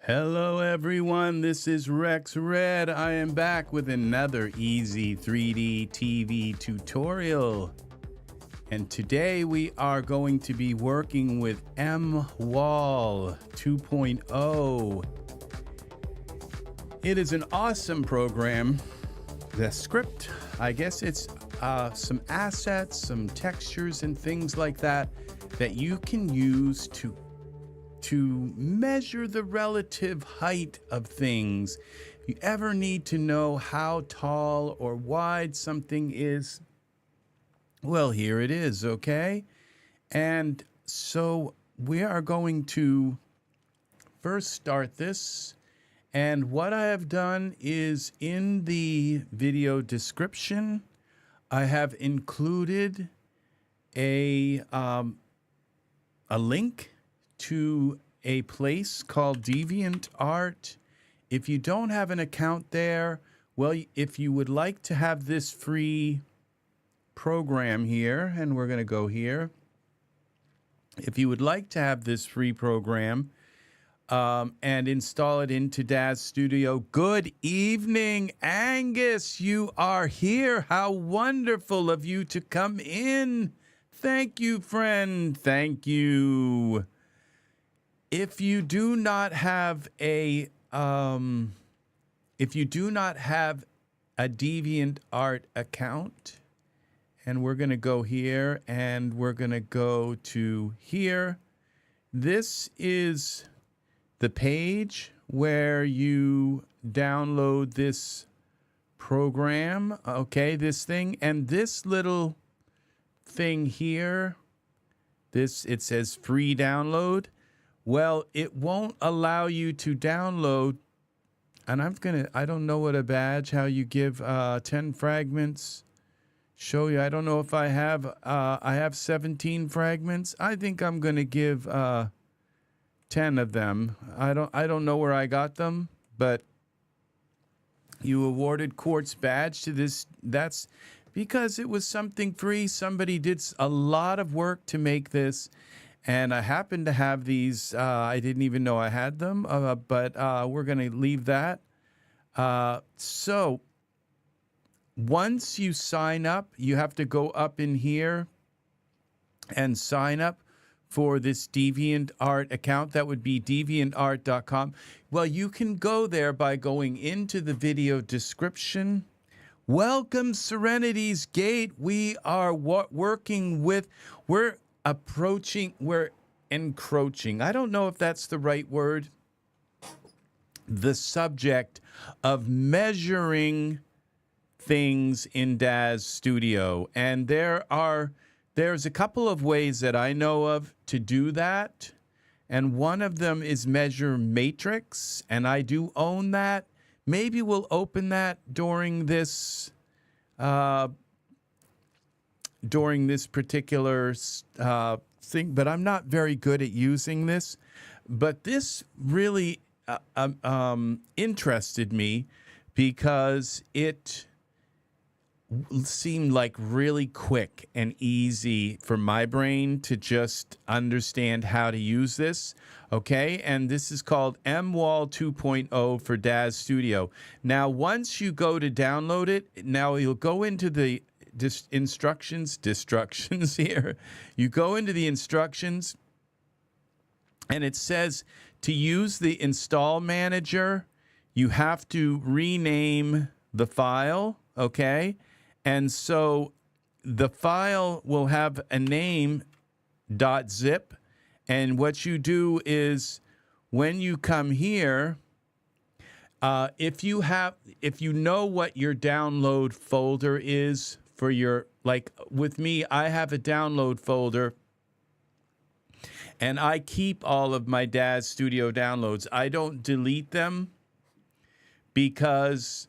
Hello everyone, this is Rex Red. I am back with another EZ3DTV tutorial. And today we are going to be working with MWall 2.0. It is an awesome program. The script, I guess it's some assets, some textures and things like that you can use to measure the relative height of things. If you ever need to know how tall or wide something is, well, here it is, okay? And so we are going to first start this. And what I have done is in the video description, I have included a link to a place called DeviantArt. If you don't have an account there, well, if you would like to have this free program here, and we're going to go here. If you would like to have this free program and install it into Daz Studio, good evening, Angus. You are here. How wonderful of you to come in. Thank you, friend. Thank you. If you do not have a DeviantArt account, and we're going to go here and we're going to go to here. This is the page where you download this program, okay, this thing, and this little thing here, it says free download. Well, it won't allow you to download, and I don't know what a badge, how you give 10 fragments, show you. I don't know if I have 17 fragments. I think I'm going to give 10 of them. I don't know where I got them, but you awarded Quartz badge to this. That's because it was something free. Somebody did a lot of work to make this. And I happen to have these. I didn't even know I had them, but we're going to leave that. So once you sign up, you have to go up in here and sign up for this DeviantArt account. That would be deviantart.com. Well, you can go there by going into the video description. Welcome, Serenity's Gate. We are working with, we're encroaching. I don't know if that's the right word. The subject of measuring things in Daz Studio. And there's a couple of ways that I know of to do that. And one of them is measure matrix. And I do own that. Maybe we'll open that during this particular thing, but I'm not very good at using this. But this really interested me because it seemed like really quick and easy for my brain to just understand how to use this. Okay, and this is called MWall 2.0 for Daz Studio. Now, once you go to download it, now you'll go into the instructions here. You go into the instructions and it says to use the install manager, you have to rename the file, okay? And so the file will have a name .zip, and what you do is when you come here, if you know what your download folder is for your, like with me, I have a download folder and I keep all of my Daz Studio downloads. I don't delete them because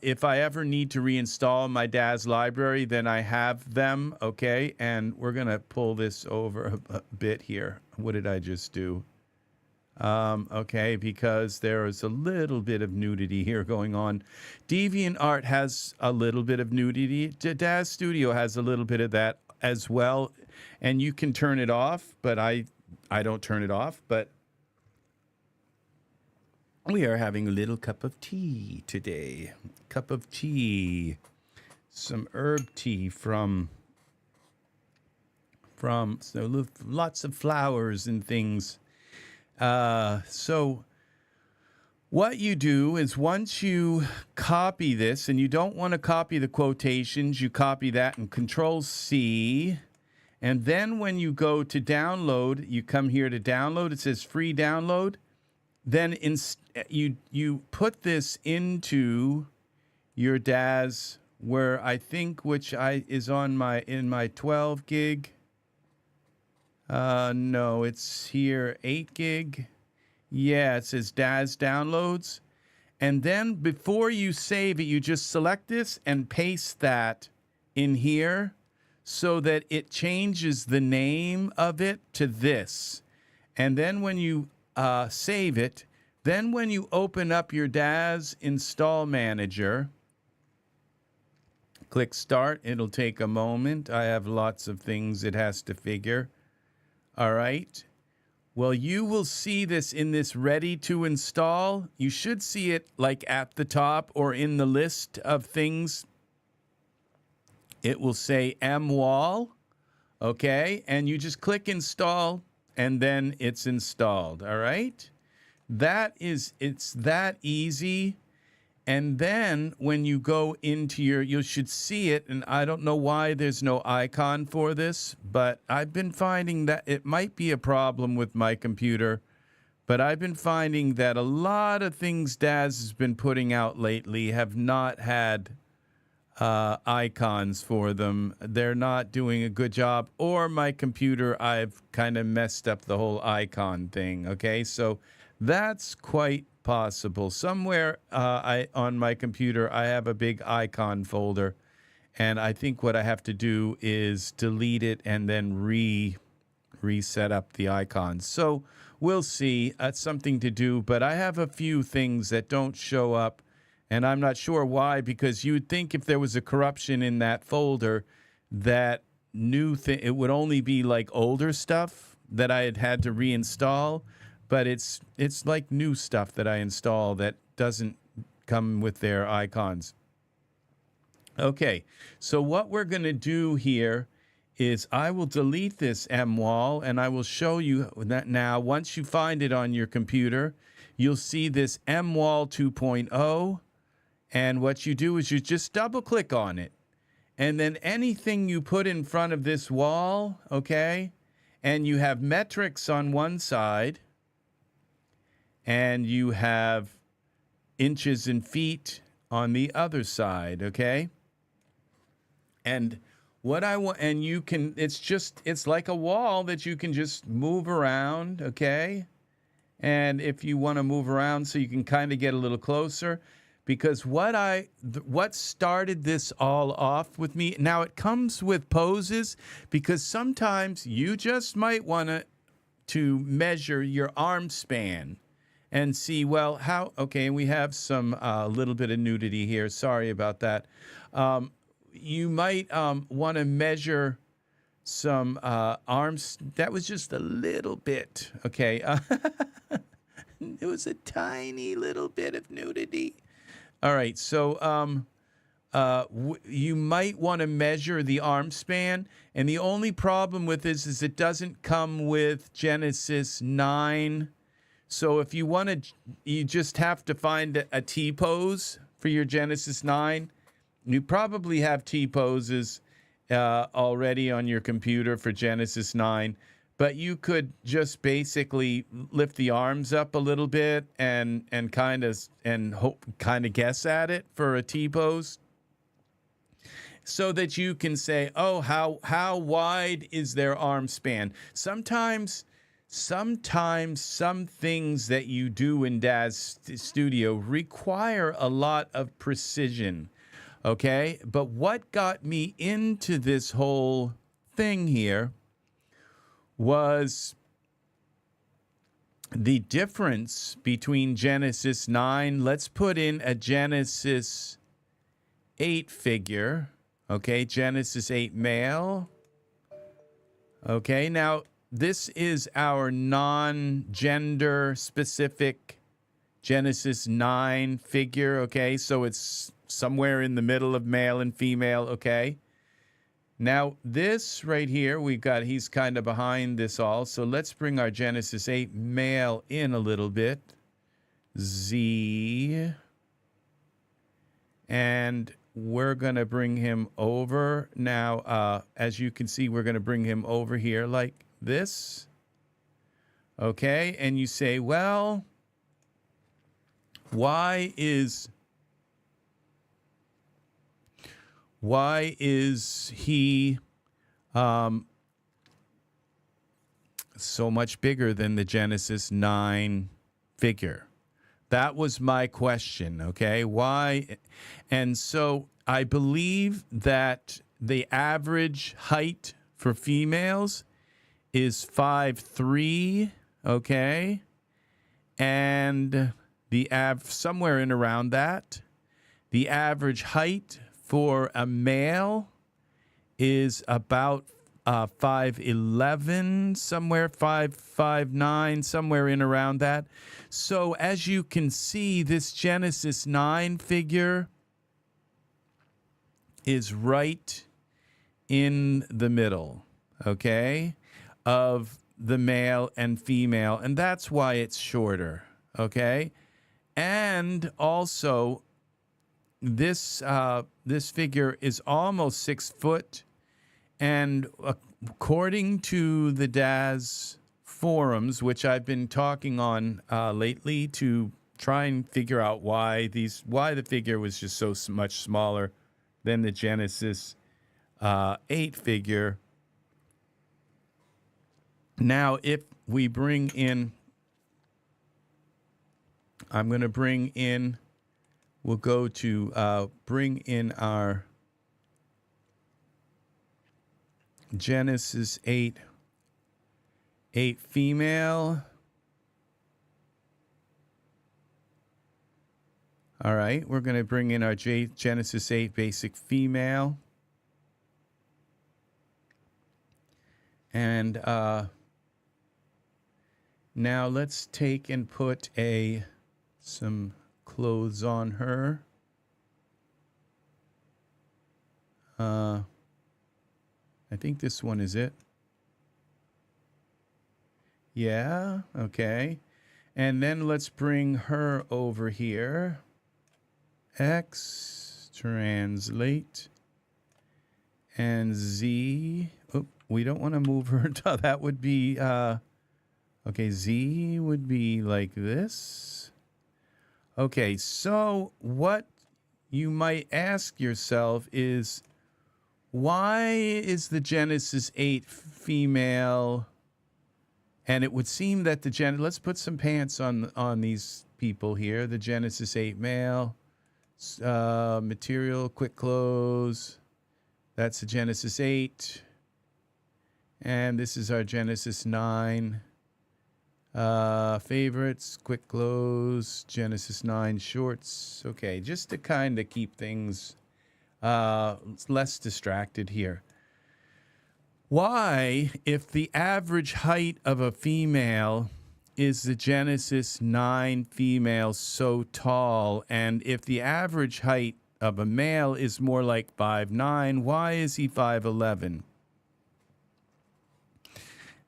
if I ever need to reinstall my Daz library, then I have them, okay? And we're going to pull this over a bit here. What did I just do? Okay, because there is a little bit of nudity here going on. DeviantArt has a little bit of nudity. Daz Studio has a little bit of that as well. And you can turn it off, but I don't turn it off. But We are having a little cup of tea today. Cup of tea. Some herb tea from so lots of flowers and things. So what you do is once you copy this, and you don't want to copy the quotations, you copy that and Control-C. And then when you go to download, you come here to download. It says free download. Then you put this into your DAS, where I think is on in my 12 gig. No, it's here 8 gig. Yeah, it says DAS downloads. And then before you save it, you just select this and paste that in here so that it changes the name of it to this. And then when you save it, then when you open up your DAS install manager, click start. It'll take a moment. I have lots of things it has to figure. All right. Well, you will see this in this ready to install. You should see it like at the top or in the list of things. It will say MWall. Okay. And you just click install and then it's installed. All right. It's that easy. And then when you go into you should see it, and I don't know why there's no icon for this, but I've been finding that it might be a problem with my computer, but I've been finding that a lot of things DAS has been putting out lately have not had icons for them. They're not doing a good job, or my computer, I've kind of messed up the whole icon thing, okay? So that's quite possible. Somewhere on my computer, I have a big icon folder, and I think what I have to do is delete it and then reset up the icons. So we'll see. That's something to do, but I have a few things that don't show up, and I'm not sure why, because you'd think if there was a corruption in that folder, that it would only be like older stuff that I had to reinstall. But it's like new stuff that I install that doesn't come with their icons. Okay, so what we're going to do here is I will delete this MWall, and I will show you that now. Once you find it on your computer, you'll see this MWall 2.0, and what you do is you just double-click on it. And then anything you put in front of this wall, okay, and you have metrics on one side, and you have inches and feet on the other side, okay? And what I want, and you can, it's like a wall that you can just move around, okay? And if you want to move around so you can kind of get a little closer, because what started this all off with me, now it comes with poses, because sometimes you just might want to measure your arm span and see, well, okay, we have some little bit of nudity here. Sorry about that. You might want to measure some arms. That was just a little bit, okay? It was a tiny little bit of nudity. All right, so you might want to measure the arm span. And the only problem with this is it doesn't come with Genesis 9. So if you want to, you just have to find a T-pose for your Genesis 9. You probably have T-poses already on your computer for Genesis 9, but you could just basically lift the arms up a little bit and kind of guess at it for a T-pose, so that you can say, oh, how wide is their arm span? Sometimes some things that you do in DAS Studio require a lot of precision, okay? But what got me into this whole thing here was the difference between Genesis 9. Let's put in a Genesis 8 figure, okay? Genesis 8 male. Okay, now this is our non-gender specific Genesis 9 figure, okay? So it's somewhere in the middle of male and female, okay? Now, this right here, he's kind of behind this all. So let's bring our Genesis 8 male in a little bit. Z. And we're going to bring him over. Now, as you can see, we're going to bring him over here like this. Okay, and you say, well, why is he so much bigger than the Genesis 9 figure? That was my question, okay? Why? And so I believe that the average height for females is 5'3", okay? And the somewhere in around that. The average height for a male is about 5'11", somewhere 5'9", somewhere in around that. So as you can see, this Genesis 9 figure is right in the middle, okay, of the male and female, and that's why it's shorter, okay? And also, this figure is almost 6 foot, and according to the DAS forums, which I've been talking on lately to try and figure out why the figure was just so much smaller than the Genesis 8 figure. Now, if we bring in, I'm going to bring in, we'll go to bring in our Genesis 8 female. All right, we're going to bring in our Genesis 8 basic female. And now let's take and put some clothes on her. I think this one is it. Yeah, okay. And then let's bring her over here. X, translate, and Z. Oh, we don't want to move her. That would be, okay, Z would be like this. Okay, so what you might ask yourself is, why is the Genesis 8 female? And it would seem that let's put some pants on these people here. The Genesis 8 male, material, quick close. That's the Genesis 8. And this is our Genesis 9. Favorites, quick close, Genesis 9 shorts. Okay, just to kind of keep things less distracted here. Why, if the average height of a female is the Genesis 9 female so tall, and if the average height of a male is more like 5'9", why is he 5'11"?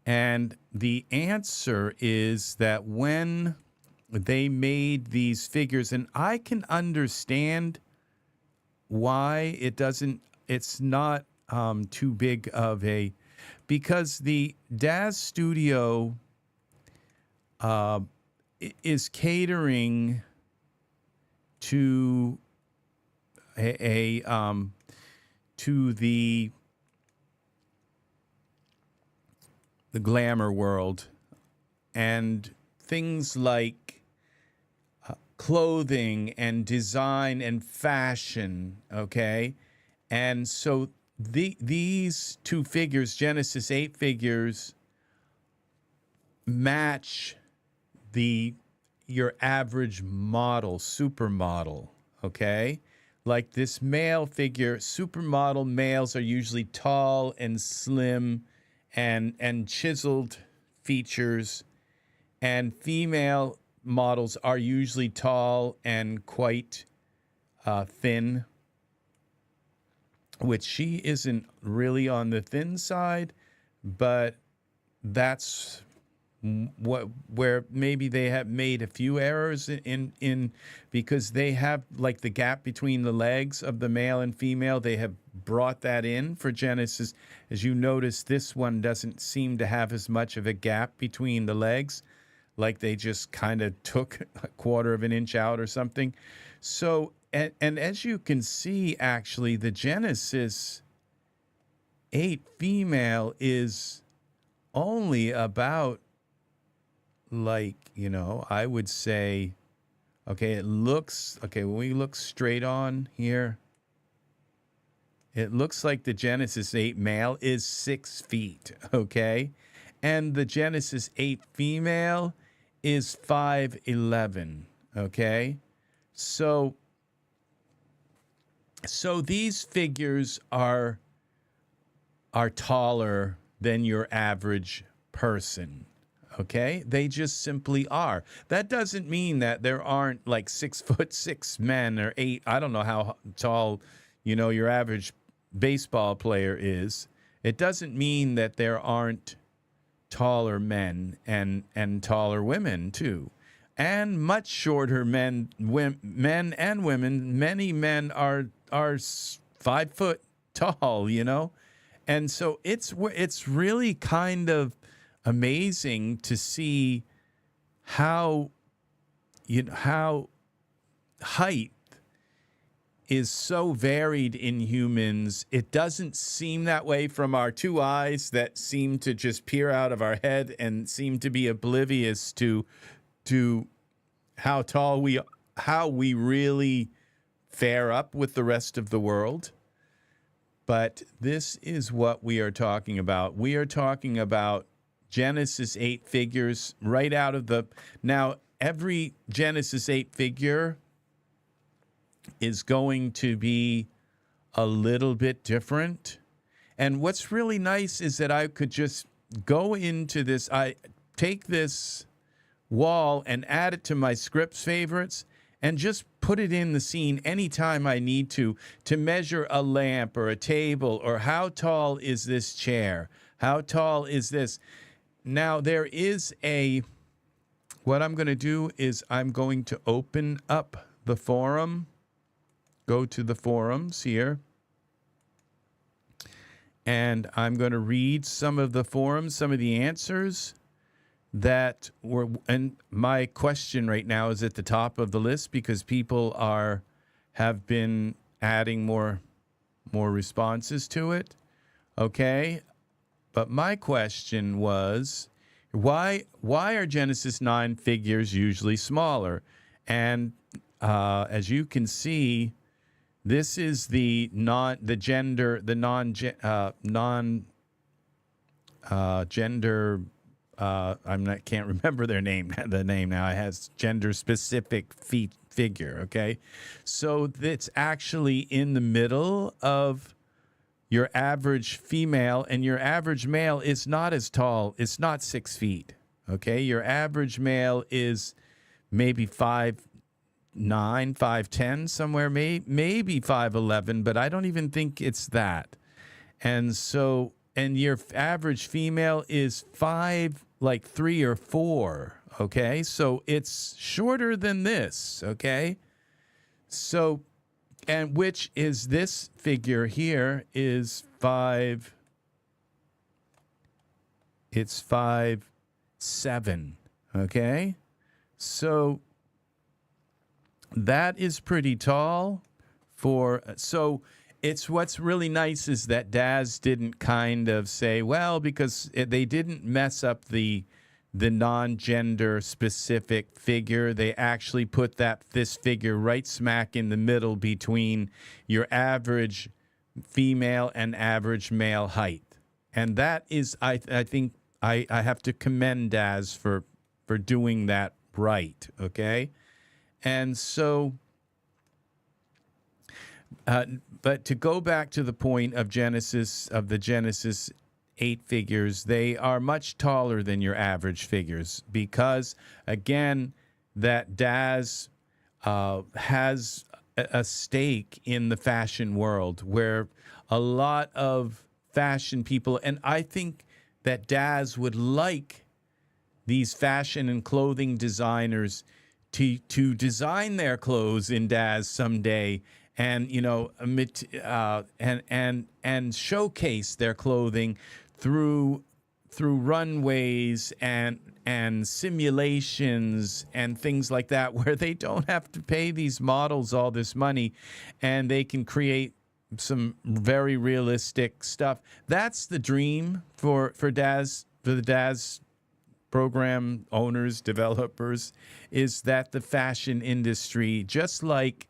And the answer is that when they made these figures, and I can understand why it's not too big of a, because the DAS studio is catering to to the glamour world, and things like clothing and design and fashion, okay? And so these two figures, Genesis 8 figures, match your average model, supermodel, okay? Like this male figure, supermodel males are usually tall and slim and chiseled features, and female models are usually tall and quite thin, which she isn't really on the thin side, but that's where maybe they have made a few errors in because they have like the gap between the legs of the male and female. They have brought that in for Genesis. As you notice, this one doesn't seem to have as much of a gap between the legs, like they just kind of took a quarter of an inch out or something. So, and as you can see, actually, the Genesis 8 female is only about, like, you know, I would say, okay, it looks, okay, when we look straight on here, it looks like the Genesis 8 male is 6 feet, okay? And the Genesis 8 female is 5'11", okay? So these figures are taller than your average person. Okay, they just simply are. That doesn't mean that there aren't like 6'6" men or 8. I don't know how tall, you know, your average baseball player is. It doesn't mean that there aren't taller men and taller women too, and much shorter men and women. Many men are 5 foot tall, you know, and so it's really kind of amazing to see how, you know, how height is so varied in humans. It doesn't seem that way from our two eyes that seem to just peer out of our head and seem to be oblivious to how tall how we really fare up with the rest of the world. But this is what we are talking about. We are talking about Genesis 8 figures right out of the... Now, every Genesis 8 figure is going to be a little bit different. And what's really nice is that I could just go into this. I take this wall and add it to my scripts favorites and just put it in the scene anytime I need to measure a lamp or a table, or how tall is this chair? How tall is this? Now, there is what I'm going to do is I'm going to open up the forum, go to the forums here, and I'm going to read some of the forums, some of the answers that were, and my question right now is at the top of the list because people have been adding more responses to it. Okay. But my question was, why are Genesis 9 figures usually smaller? And as you can see, this is non-gender. Can't remember their name. The name now, it has gender-specific figure. Okay, so it's actually in the middle of your average female, and your average male is not as tall. It's not 6 feet. Okay, your average male is maybe 5'9", 5'10", somewhere, maybe 5'11", but I don't even think it's that. And so, and your average female is 3 or 4. Okay, so it's shorter than this. Okay, so. And which is this figure here is 5. It's 5'7". Okay, so that is pretty tall for. So it's what's really nice is that Daz didn't kind of say, well, because they didn't mess up the non-gender specific figure. They actually put this figure right smack in the middle between your average female and average male height. And that is, I think I have to commend Daz for doing that right. Okay. And so, but to go back to the point of the Genesis 8 figures, they are much taller than your average figures because, again, that Daz has a stake in the fashion world, where a lot of fashion people, and I think that Daz would like these fashion and clothing designers to design their clothes in Daz someday, and and showcase their clothing through runways and simulations and things like that, where they don't have to pay these models all this money, and they can create some very realistic stuff. That's the dream for Daz, for the Daz program owners, developers, is that the fashion industry, just like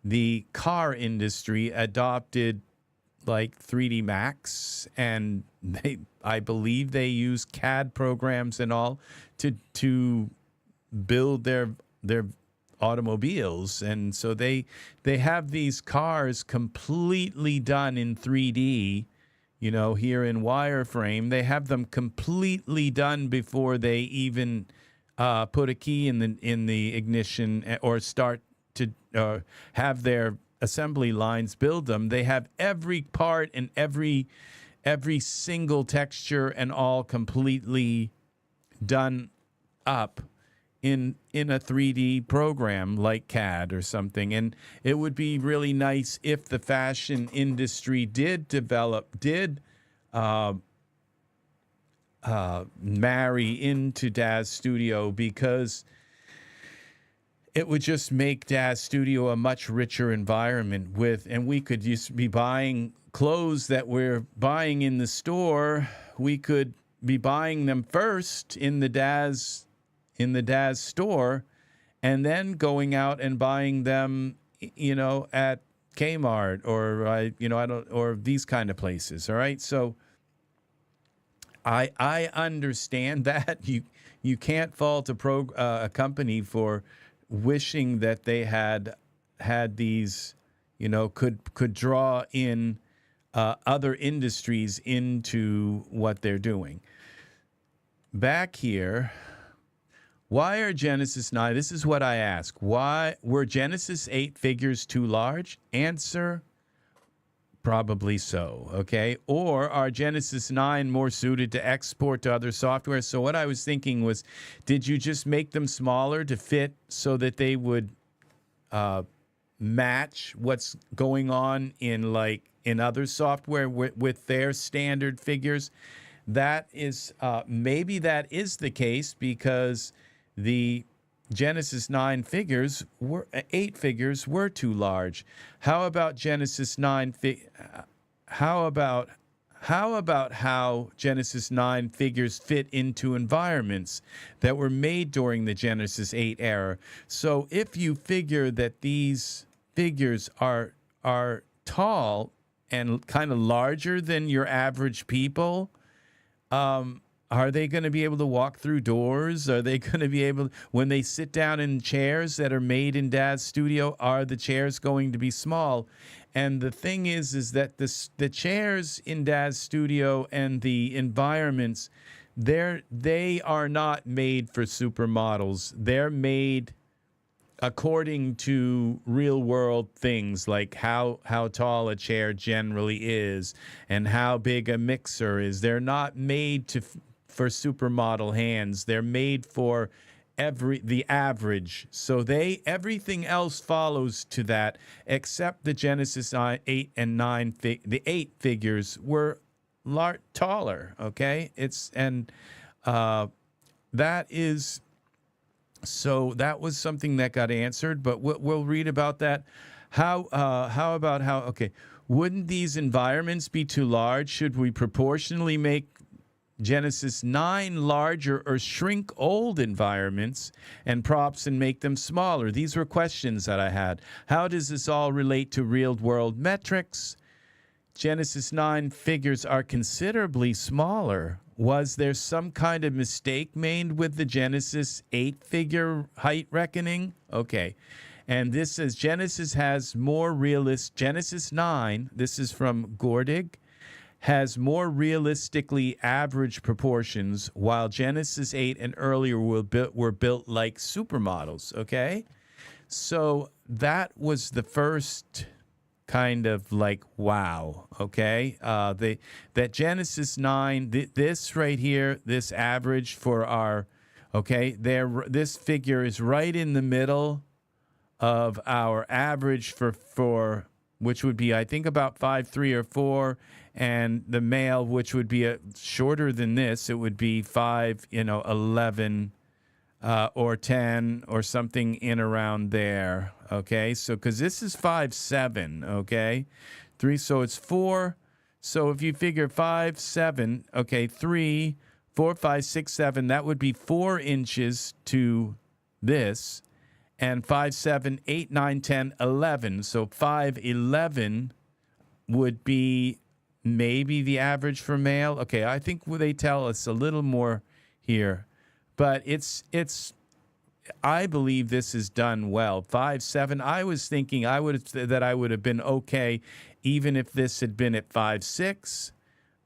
the car industry, adopted like 3D Max, and I believe they use CAD programs and all to build their automobiles, and so they have these cars completely done in 3D. Here in wireframe, they have them completely done before they even put a key in the ignition or start to have their assembly lines build them. They have every part and every single texture and all completely done up in a 3D program like CAD or something. And it would be really nice if the fashion industry did marry into Daz Studio, because it would just make Daz Studio a much richer environment and we could just be buying clothes that we're buying in the store. We could be buying them first in the Daz store, and then going out and buying them, at Kmart or these kind of places. All right. So I understand that you can't fault a company for wishing that they had these, could draw in other industries into what they're doing. Back here, why are Genesis 9? This is what I ask. Why were Genesis 8 figures too large? Answer: probably so. Okay. Or are Genesis 9 more suited to export to other software? So what I was thinking was, did you just make them smaller to fit so that they would match what's going on in other software with their standard figures? That is maybe that is the case, because the Genesis 8 figures were too large. How about Genesis 9 how about how Genesis 9 figures fit into environments that were made during the Genesis 8 era? So if you figure that these figures are tall and kind of larger than your average people, are they going to be able to walk through doors? Are they going to be able, when they sit down in chairs that are made in Daz Studio, are the chairs going to be small? And the thing is that the chairs in Daz Studio and the environments, they are not made for supermodels. They're made according to real world things, like how tall a chair generally is and how big a mixer is. They're not made for supermodel hands. They're made for the average. So everything else follows to that, except the Genesis 8 and 9 the 8 figures were taller. Okay, that is. So that was something that got answered, but we'll read about that. Okay, wouldn't these environments be too large? Should we proportionally make Genesis 9 larger or shrink old environments and props and make them smaller? These were questions that I had. How does this all relate to real-world metrics? Genesis 9 figures are considerably smaller. Was there some kind of mistake made with the Genesis 8 figure height reckoning? Okay. And this says Genesis has more realist. Genesis 9, this is from Gordig, has more realistically average proportions, while Genesis 8 and earlier were built like supermodels, okay? So that was the first kind of like, wow, okay? That Genesis 9, this right here, this average for our, okay, this figure is right in the middle of our average for which would be, I think, about 5'3" or 4", and the male, which would be shorter than this, it would be 11 or 10 or something in around there. Okay, so because this is 5'7", okay, 3, so it's 4. So if you figure 5'7", okay, 3, 4, 5, 6, 7, that would be 4 inches to this. And 5, 7, 8, 9, 10, 11. So 5'11" would be maybe the average for male. Okay, I think they tell us a little more here, but it's. I believe this is done well. 5'7". I was thinking I would have been okay, even if this had been at 5'6".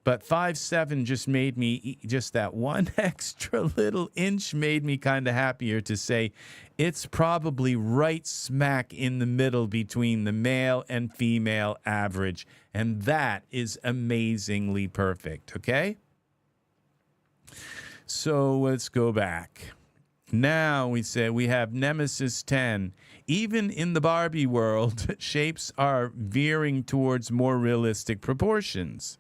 But 5'7" just made me, just that one extra little inch made me kind of happier to say it's probably right smack in the middle between the male and female average. And that is amazingly perfect, okay? So let's go back. Now we say we have Nemesis 10. Even in the Barbie world, shapes are veering towards more realistic proportions.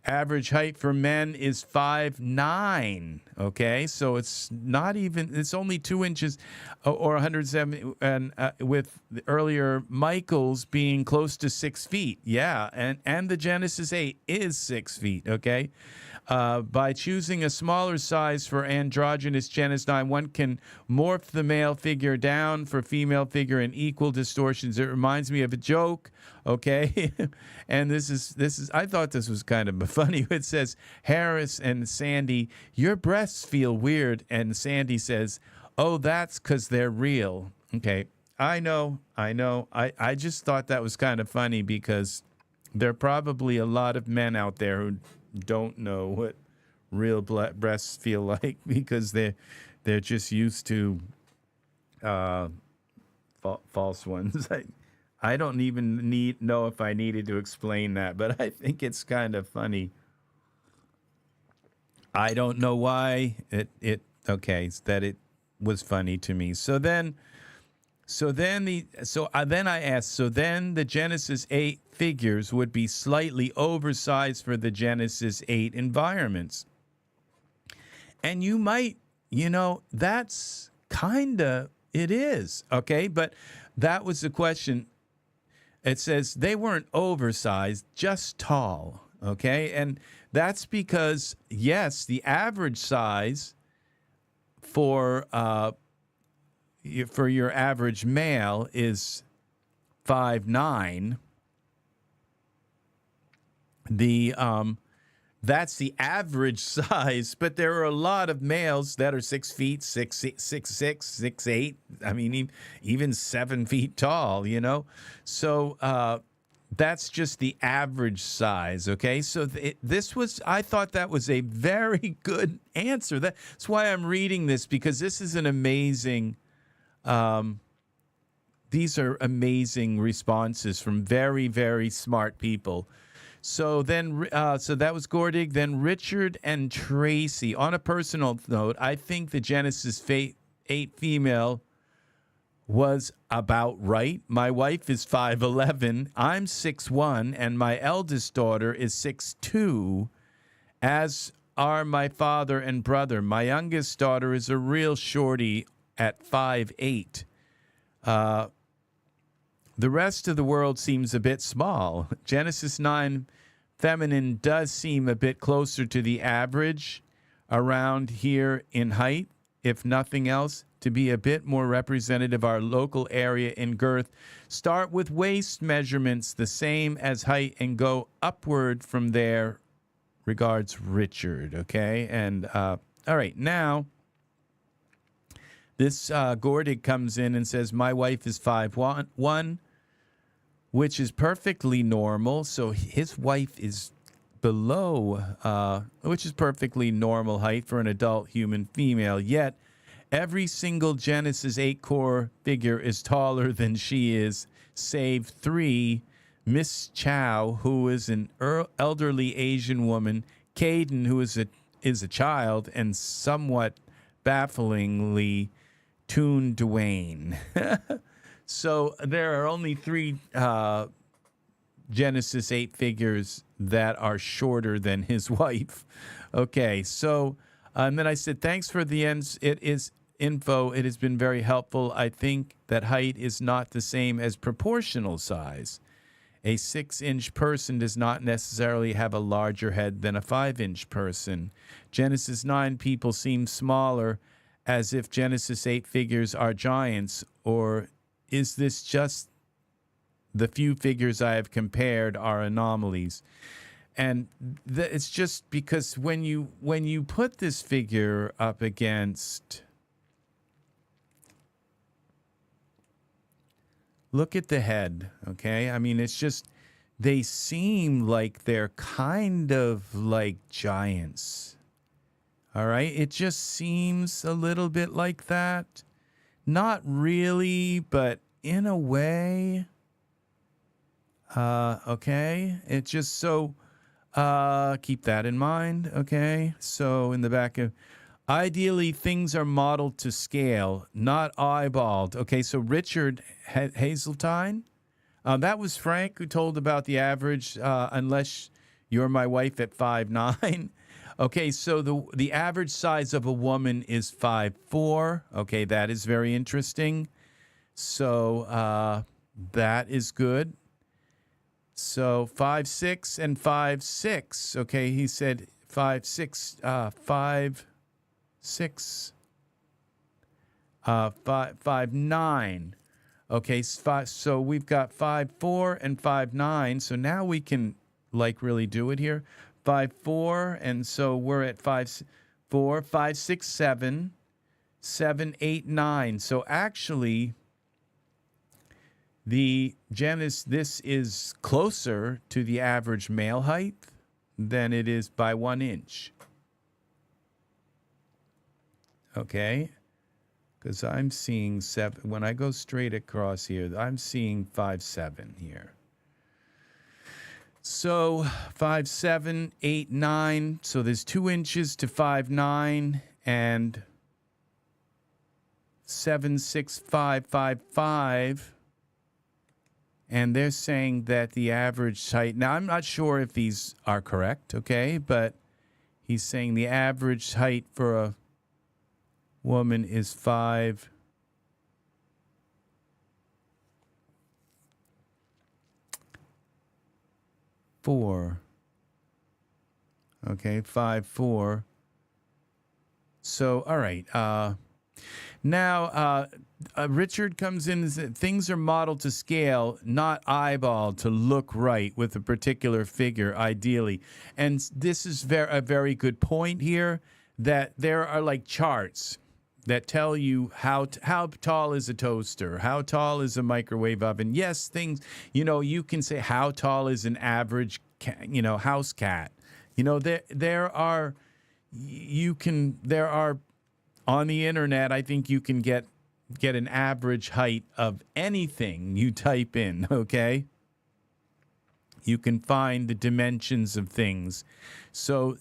Average height for men is 5'9", okay? So it's not even, it's only 2 inches or 170, and with the earlier Michael's being close to 6 feet. Yeah, and the Genesis 8 is 6 feet, okay? By choosing a smaller size for androgynous Genesis 9, one can morph the male figure down for female figure in equal distortions. It reminds me of a joke, okay? And this is I thought this was kind of funny. It says, Harris and Sandy, your breasts feel weird. And Sandy says, oh, that's because they're real. Okay, I know. I just thought that was kind of funny because there are probably a lot of men out there who don't know what real breasts feel like because they're just used to false ones. I don't even know if I needed to explain that, but I think it's kind of funny. I don't know why that it was funny to me. So then I asked, so then the Genesis 8 figures would be slightly oversized for the Genesis 8 environments. And you might, that's kind of, it is, okay? But that was the question. It says they weren't oversized, just tall, okay? And that's because, yes, the average size for your average male is 5'9". That's the average size, but there are a lot of males that are 6 feet, 6'6", 6'8". I mean, even 7 feet tall, So that's just the average size, okay? So I thought that was a very good answer. That's why I'm reading this, because this is an amazing. These are amazing responses from very, very smart people. So then, so that was Gordig. Then Richard and Tracy. On a personal note, I think the Genesis 8 female was about right. My wife is 5'11". I'm 6'1", and my eldest daughter is 6'2", as are my father and brother. My youngest daughter is a real shorty at 5'8". The rest of the world seems a bit small. Genesis 9 feminine does seem a bit closer to the average around here in height, if nothing else, to be a bit more representative of our local area in girth. Start with waist measurements the same as height and go upward from there. Regards, Richard, okay? And, all right, now, this Gordig comes in and says, my wife is 5'1", which is perfectly normal. So his wife is below, which is perfectly normal height for an adult human female. Yet, every single Genesis 8-core figure is taller than she is, save 3. Miss Chow, who is an elderly Asian woman, Caden, who is a child, and somewhat bafflingly, Toon Dwayne. So there are only 3 Genesis 8 figures that are shorter than his wife. Okay, so and then I said, thanks for the info. It has been very helpful. I think that height is not the same as proportional size. A 6-inch person does not necessarily have a larger head than a 5-inch person. Genesis 9 people seem smaller, as if Genesis 8 figures are giants, or is this just the few figures I have compared are anomalies? And it's just because when you put this figure up against, look at the head, okay? I mean, it's just, they seem like they're kind of like giants. All right? It just seems a little bit like that. Not really, but in a way. Okay? It just so, keep that in mind, okay? So in the back of, ideally, things are modeled to scale, not eyeballed. Okay, so Richard Hazeltine, that was Frank who told about the average, unless you're my wife at 5'9". Okay, so the average size of a woman is 5'4". Okay, that is very interesting. So that is good. So 5'6" and 5'6". Okay, he said 5'6", 5'6", 5'9". Okay, so we've got 5'4" and 5'9". So now we can like really do it here. 5'4", and so we're at 5'4", 5, 6, 7, 7, 8, 9. So actually, this is closer to the average male height than it is by 1 inch. Okay, because I'm seeing 7. When I go straight across here, I'm seeing 5'7" here. So 5'7", 8, 9. So there's 2 inches to 5'9", and 7, 6, 5, 5, 5. And they're saying that the average height, now I'm not sure if these are correct, okay, but he's saying the average height for a woman is 5'4". Okay, 5'4". So, all right. Now, Richard comes in and says, things are modeled to scale, not eyeballed to look right with a particular figure, ideally. And this is a very good point here, that there are like charts that tell you how tall is a toaster, how tall is a microwave oven. Yes, things, you can say how tall is an average, house cat. There are on the internet, I think you can get an average height of anything you type in, okay? You can find the dimensions of things. So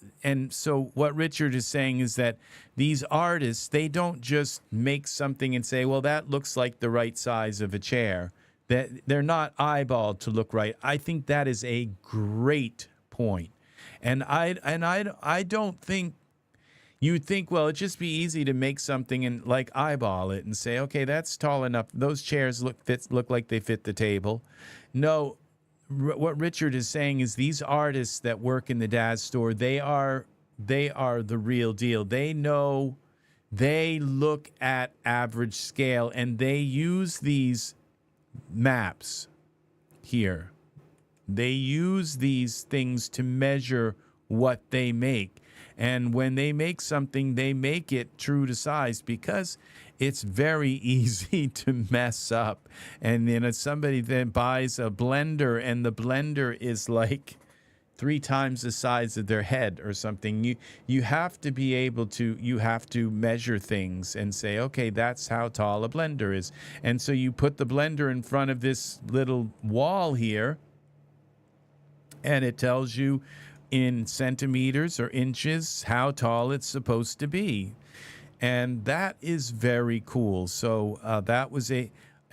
what Richard is saying is that these artists, they don't just make something and say, well, that looks like the right size of a chair. That they're not eyeballed to look right. I think that is a great point. And I don't think you'd think, well, it'd just be easy to make something and like eyeball it and say, okay, that's tall enough. Those chairs look like they fit the table. No, what Richard is saying is these artists that work in the Daz store, they are the real deal. They know, they look at average scale, and they use these maps here. They use these things to measure what they make. And when they make something, they make it true to size because it's very easy to mess up. And then if somebody then buys a blender and the blender is like, 3 times the size of their head or something. You have to be able to, you have to measure things and say, okay, that's how tall a blender is. And so you put the blender in front of this little wall here, and it tells you in centimeters or inches how tall it's supposed to be. And that is very cool. So that was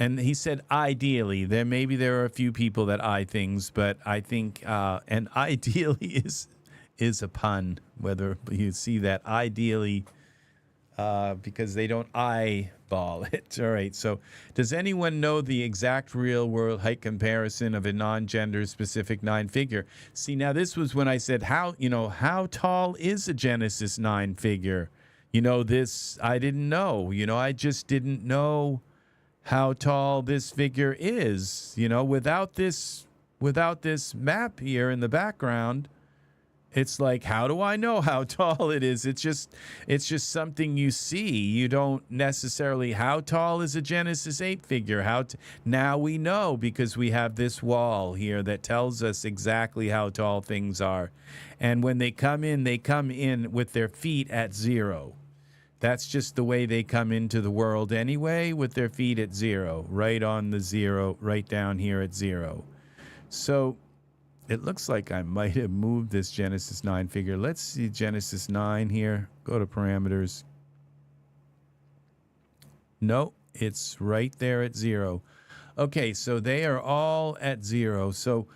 and he said ideally. There are a few people that eye things, but I think and ideally is a pun, whether you see that ideally because they don't eyeball it. All right. So does anyone know the exact real world height comparison of a non-gender specific 9 figure? See, now this was when I said how tall is a Genesis 9 figure? This I didn't know. I just didn't know how tall this figure is. Without this map here in the background, it's like, how do I know how tall it is? It's just something you see. You don't necessarily, how tall is a Genesis 8 figure? Now we know because we have this wall here that tells us exactly how tall things are. And when they come in with their feet at 0. That's just the way they come into the world anyway, with their feet at 0, right on the 0, right down here at 0. So it looks like I might have moved this Genesis 9 figure. Let's see Genesis 9 here. Go to parameters. No, it's right there at 0. Okay, so they are all at 0. So,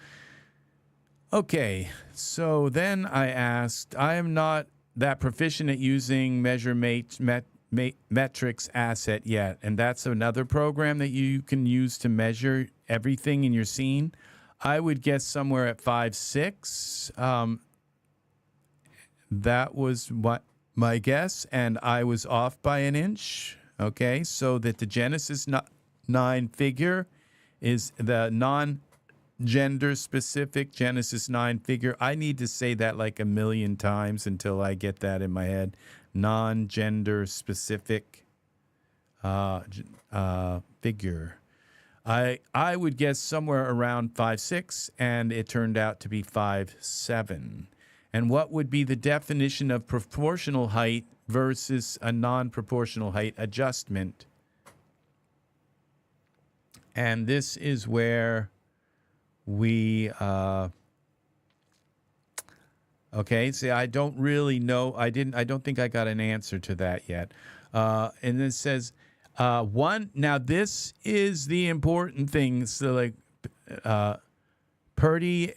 okay, so then I asked, I am not that proficient at using measure metrics asset yet, and that's another program that you can use to measure everything in your scene. I would guess somewhere at 5.6. That was what my guess, and I was off by an inch. Okay, so that the Genesis 9 figure is the non-gender specific Genesis 9 figure. I need to say that like a million times until I get that in my head. Non-gender specific figure. I would guess somewhere around 5.6, and it turned out to be 5.7. And what would be the definition of proportional height versus a non-proportional height adjustment? And this is where we okay, see, I don't really know. I don't think I got an answer to that yet. And it says now this is the important thing. So like Pertier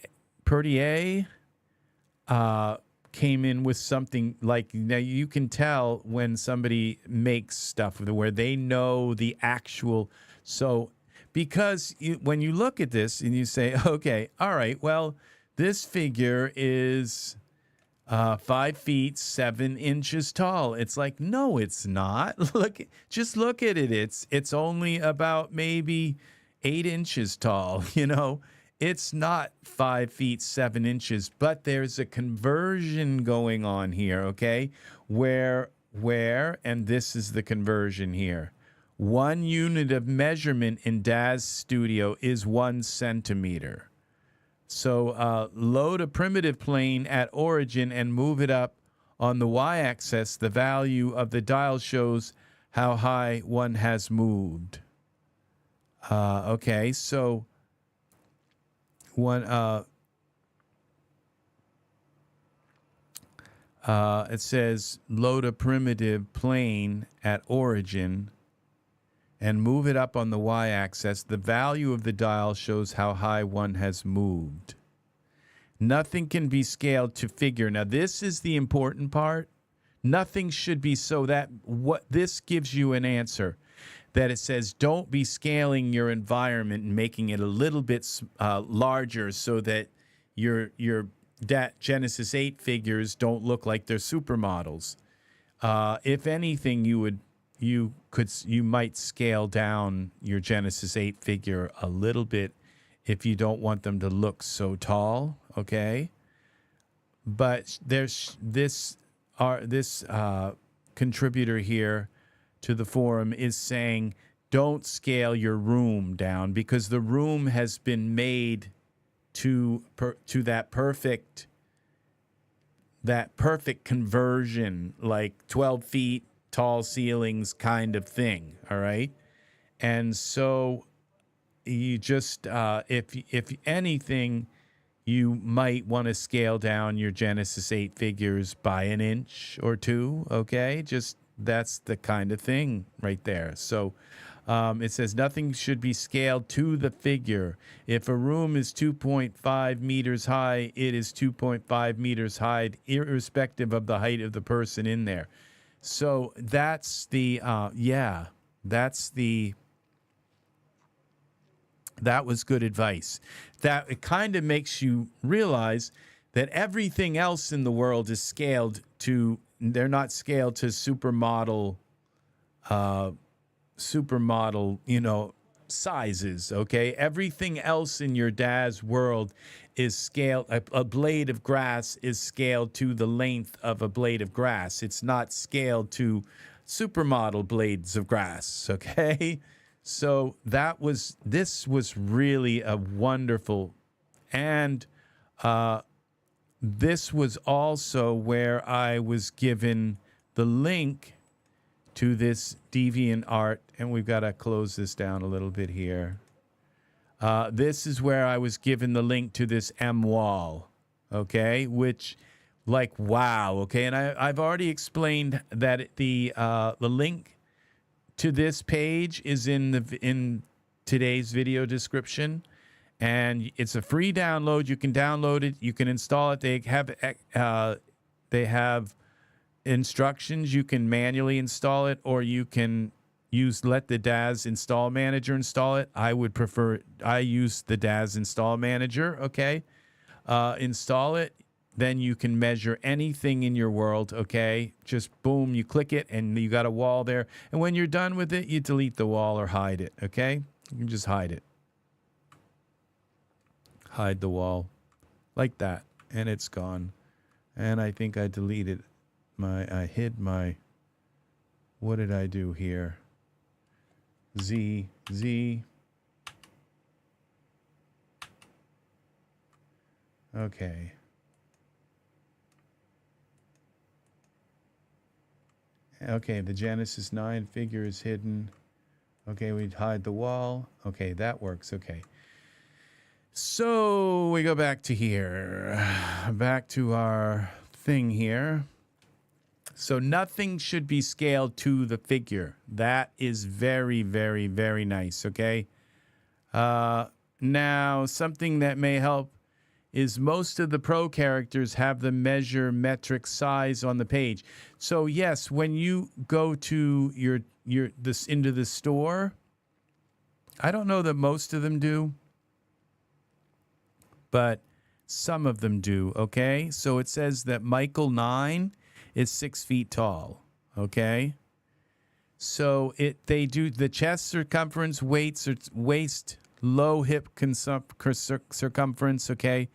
came in with something like, now you can tell when somebody makes stuff where they know the actual, so because when you look at this and you say, okay, all right, well, this figure is 5 feet 7 inches tall. It's like, no, it's not. Just look at it. It's only about maybe 8 inches tall. It's not 5 feet 7 inches, but there's a conversion going on here. Okay, where, and this is the conversion here. 1 unit of measurement in DAZ Studio is 1 centimeter. So load a primitive plane at origin and move it up on the y-axis. The value of the dial shows how high one has moved. Okay, so it says load a primitive plane at origin and move it up on the y-axis. The value of the dial shows how high one has moved. Nothing can be scaled to figure. Now, this is the important part. Nothing should be, so that what this gives you an answer, that it says don't be scaling your environment and making it a little bit larger so that your Genesis 8 figures don't look like they're supermodels. If anything, you might scale down your Genesis 8 figure a little bit if you don't want them to look so tall, okay? But there's this contributor here to the forum is saying don't scale your room down because the room has been made to that perfect conversion, like 12 feet tall ceilings kind of thing. All right. And so you just, if anything, you might want to scale down your Genesis 8 figures by an inch or two. Okay. Just that's the kind of thing right there. So it says nothing should be scaled to the figure. If a room is 2.5 meters high, it is 2.5 meters high, irrespective of the height of the person in there. So that's the, that was good advice. That it kind of makes you realize that everything else in the world is scaled to, they're not scaled to supermodel, you know, sizes. Okay. Everything else in your dad's world is scaled. A blade of grass is scaled to the length of a blade of grass. It's not scaled to supermodel blades of grass. Okay. So this was really a wonderful, and this was also where I was given the link to this DeviantArt, and we've got to close this down a little bit here. This is where I was given the link to this M-Wall, okay, which, like, wow, okay, and I've already explained that the link to this page is in today's video description, and it's a free download. You can download it. You can install it. They have instructions. You can manually install it, or you can let the DAZ install manager install it. I would prefer, I use the DAZ install manager. Okay, install it. Then you can measure anything in your world, okay? Just boom, you click it, and you got a wall there. And when you're done with it, you delete the wall or hide it, okay? You can just hide it. Hide the wall like that, and it's gone. And I think I deleted I hid my, what did I do here? Z. Okay. Okay, the Genesis 9 figure is hidden. Okay, we'd hide the wall. Okay, that works. Okay. So we go back to here. Back to our thing here. So nothing should be scaled to the figure. That is very, very, very nice. Okay. Now, something that may help is most of the pro characters have the measure metric size on the page. So yes, when you go to into the store, I don't know that most of them do, but some of them do. Okay, so it says that Michael 9 is 6 feet tall. Okay, so they do the chest circumference, waist, low hip circumference. Okay,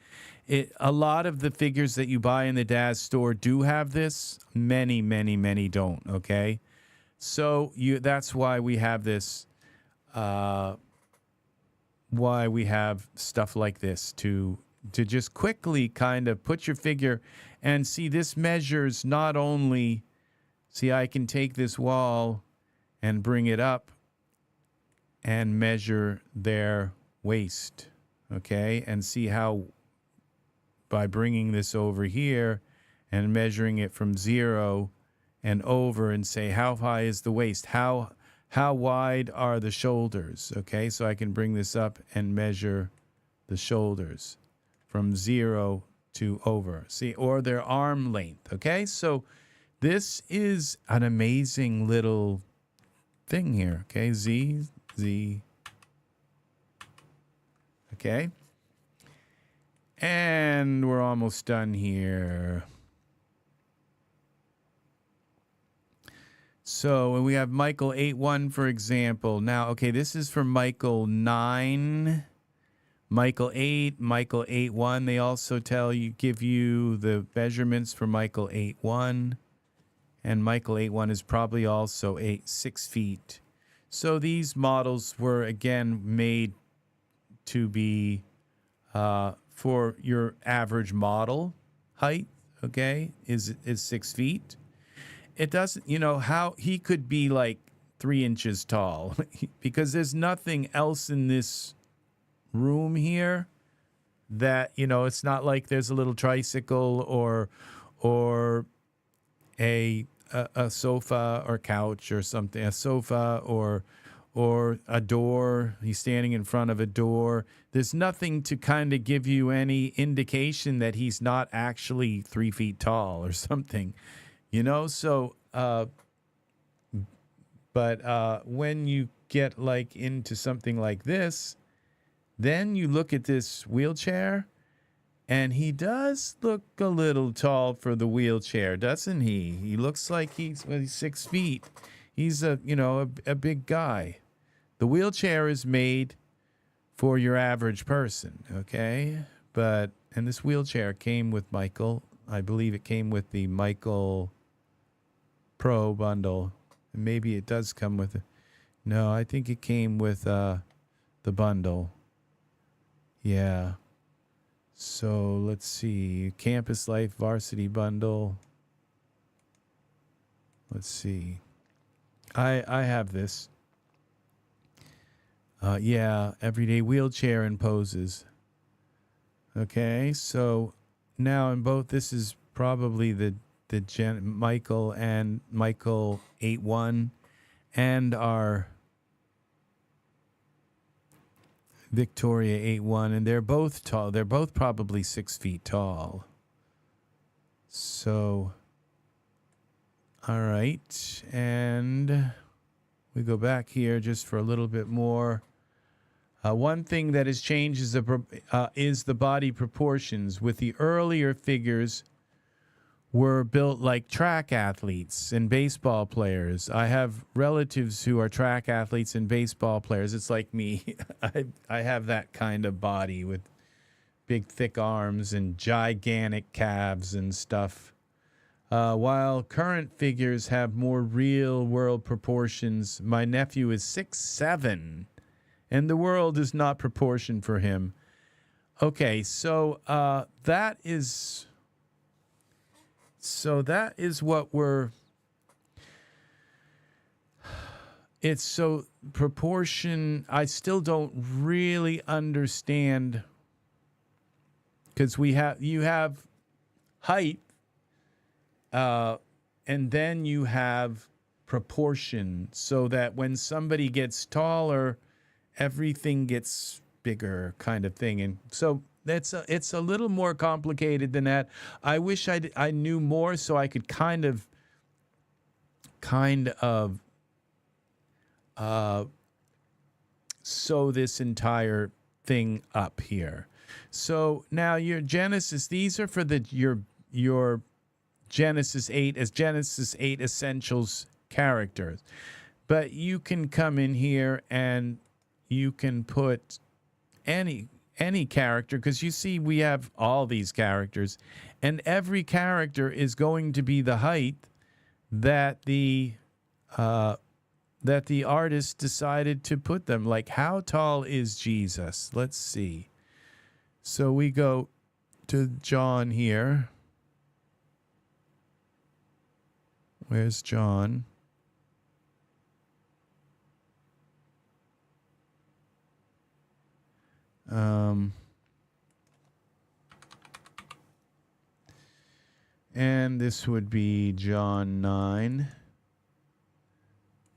a lot of the figures that you buy in the DAZ store do have this. Many don't. Okay, so that's why we have this. Why we have stuff like this to just quickly kind of put your figure and see. This measures not only. See, I can take this wall and bring it up and measure their waist, okay? And see how, by bringing this over here and measuring it from 0 and over, and say, how high is the waist? How wide are the shoulders? Okay, so I can bring this up and measure the shoulders from 0 to over. See, or their arm length, okay? So this is an amazing little thing here, okay? Z. Okay. And we're almost done here. So we have Michael 8.1, for example. Now, okay, this is for Michael 9, Michael 8, Michael 8.1. They also give you the measurements for Michael 8.1. And Michael 8.1 is probably also 6 feet. So these models were, again, made to be for your average model height, okay, is 6 feet. It doesn't, you know, how he could be like 3 inches tall because there's nothing else in this room here that, you know, it's not like there's a little tricycle or a sofa or couch or something, a sofa or a door. He's standing in front of a door. There's nothing to kind of give you any indication that he's not actually 3 feet tall or something, you know? So, but when you get like into something like this, then you look at this wheelchair, and he does look a little tall for the wheelchair, doesn't he? He looks like he's 6 feet. He's a big guy. The wheelchair is made for your average person, okay? And this wheelchair came with Michael. I believe it came with the Michael Pro bundle. Maybe it does come with it. No, I think it came with the bundle. Yeah. So let's see. Campus Life Varsity bundle. Let's see. I have this. Yeah, everyday wheelchair and poses. Okay, so now in both, this is probably the Michael and Michael 8.1 and our Victoria 8.1, and they're both tall. They're both probably 6 feet tall. So, all right, and we go back here just for a little bit more. One thing that has changed is the body proportions. With the earlier figures, were built like track athletes and baseball players. I have relatives who are track athletes and baseball players. It's like me. I have that kind of body with big, thick arms and gigantic calves and stuff. While current figures have more real-world proportions, my nephew is 6'7", and the world is not proportioned for him. Okay, so that is what we're... It's so proportion, I still don't really understand, because you have height, and then you have proportion, so that when somebody gets taller, everything gets bigger, kind of thing. And so it's a little more complicated than that. I wish I knew more so I could kind of sew this entire thing up here. So now your Genesis, these are for your Genesis 8 as Genesis 8 Essentials characters. But you can come in here and you can put any character, because you see we have all these characters, and every character is going to be the height that the artist decided to put them. Like, how tall is Jesus? Let's see. So we go to John here. Where's John? And this would be John 9.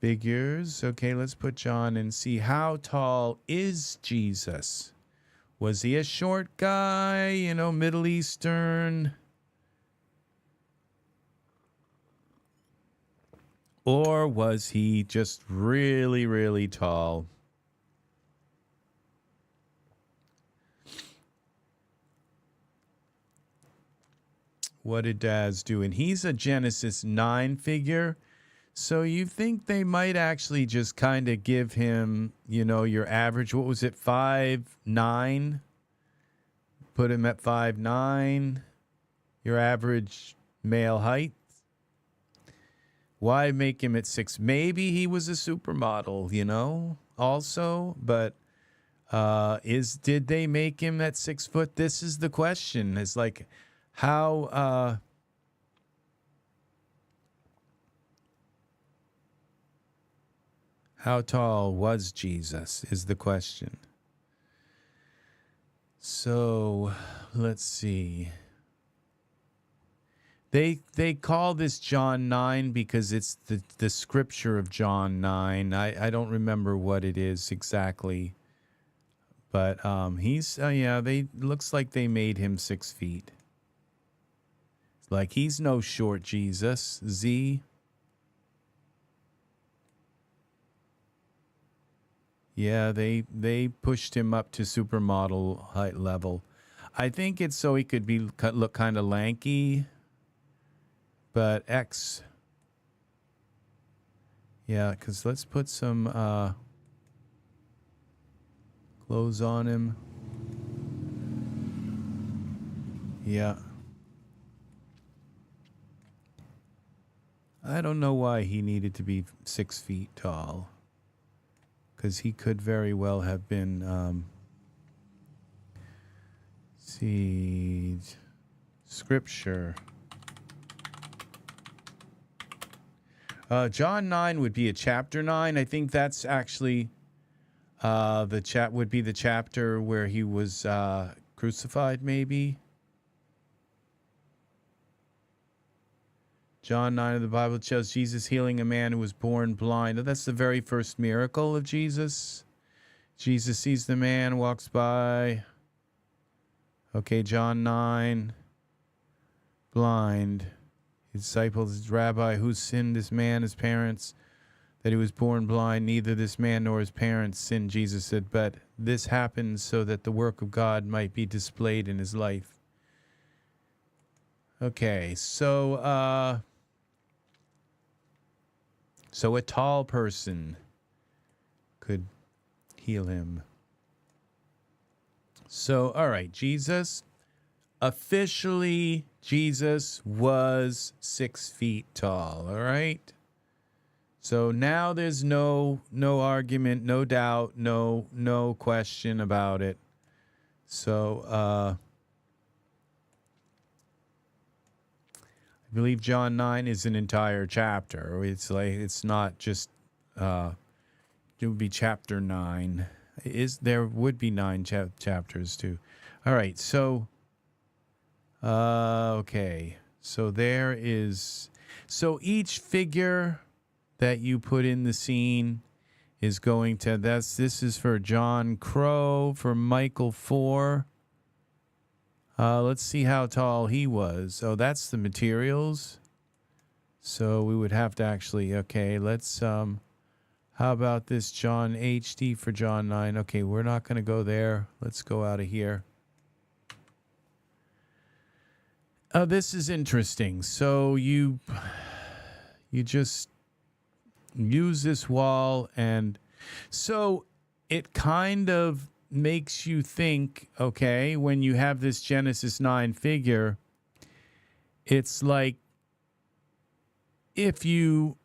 Figures. Okay, let's put John and see how tall is Jesus. Was he a short guy, Middle Eastern? Or was he just really, really tall? What did Daz do? And he's a Genesis 9 figure. So you think they might actually just kind of give him, your average, what was it, 5'9"? Put him at 5'9", your average male height. Why make him at 6? Maybe he was a supermodel, also. But Did they make him at 6 foot? This is the question. It's like, how tall was Jesus is the question. So let's see. They call this John 9 because it's the scripture of John 9. I don't remember what it is exactly. But he's they looks like they made him 6 feet. Like he's no short Jesus. Z. Yeah, they pushed him up to supermodel height level. I think it's so he could look kind of lanky. But X. Yeah, because let's put some clothes on him. Yeah. I don't know why he needed to be 6 feet tall. Because he could very well have been, see, scripture. John 9 would be a chapter 9. I think that's actually would be the chapter where he was crucified, maybe. John 9 of the Bible shows Jesus healing a man who was born blind. Oh, that's the very first miracle of Jesus. Jesus sees the man, walks by. Okay, John 9. Blind. His disciples, Rabbi, who sinned, this man, his parents, that he was born blind? Neither this man nor his parents sinned, Jesus said, but this happened so that the work of God might be displayed in his life. Okay, so a tall person could heal him. So, all right, Jesus, officially, Jesus was 6 feet tall, all right? So now there's no argument, no doubt, no question about it. So, I believe John 9 is an entire chapter. It's not just it would be chapter 9. There would be 9 chapters too. All right, so okay. So each figure that you put in the scene is going to this is for John Crow, for Michael 4. Let's see how tall he was. Oh, that's the materials. So we would have to actually, okay, let's, how about this John HD for John 9? Okay, we're not going to go there. Let's go out of here. This is interesting. So you just use this wall, and so it kind of makes you think, okay, when you have this Genesis 9 figure, it's like if you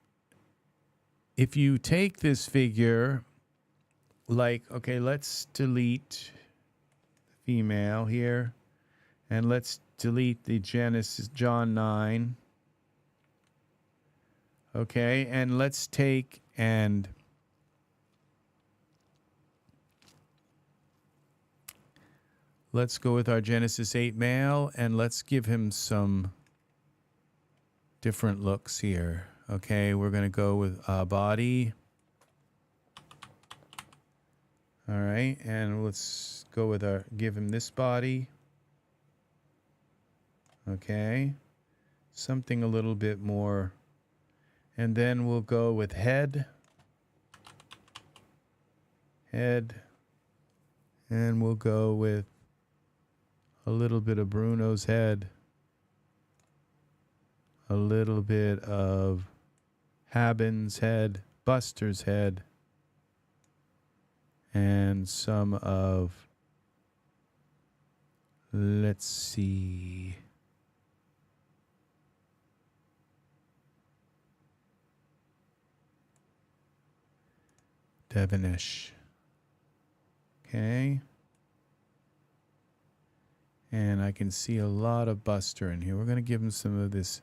take this figure, like, okay, let's delete the female here, and let's delete the Genesis John 9. Okay, and let's take and let's go with our Genesis 8 male, and let's give him some different looks here. Okay, we're going to go with body. All right, and let's go with give him this body. Okay, something a little bit more. And then we'll go with head. And we'll go with a little bit of Bruno's head. A little bit of Habin's head. Buster's head. And some of, let's see, Devonish. Okay. And I can see a lot of Buster in here. We're going to give him some of this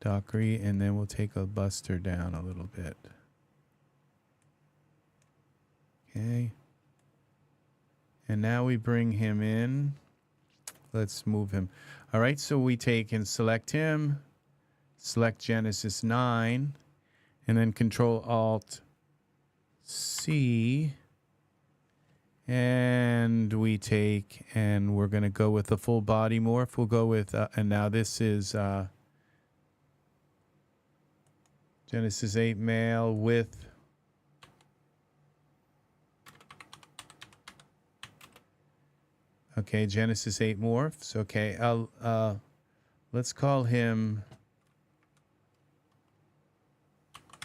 Dockery, and then we'll take a Buster down a little bit. Okay. And now we bring him in. Let's move him. All right, so we take and select him, select Genesis 9, and then Control-Alt-C. And we take, and we're going to go with the full body morph. We'll go with, and now this is Genesis 8 male with okay, Genesis 8 morphs. Okay, let's call him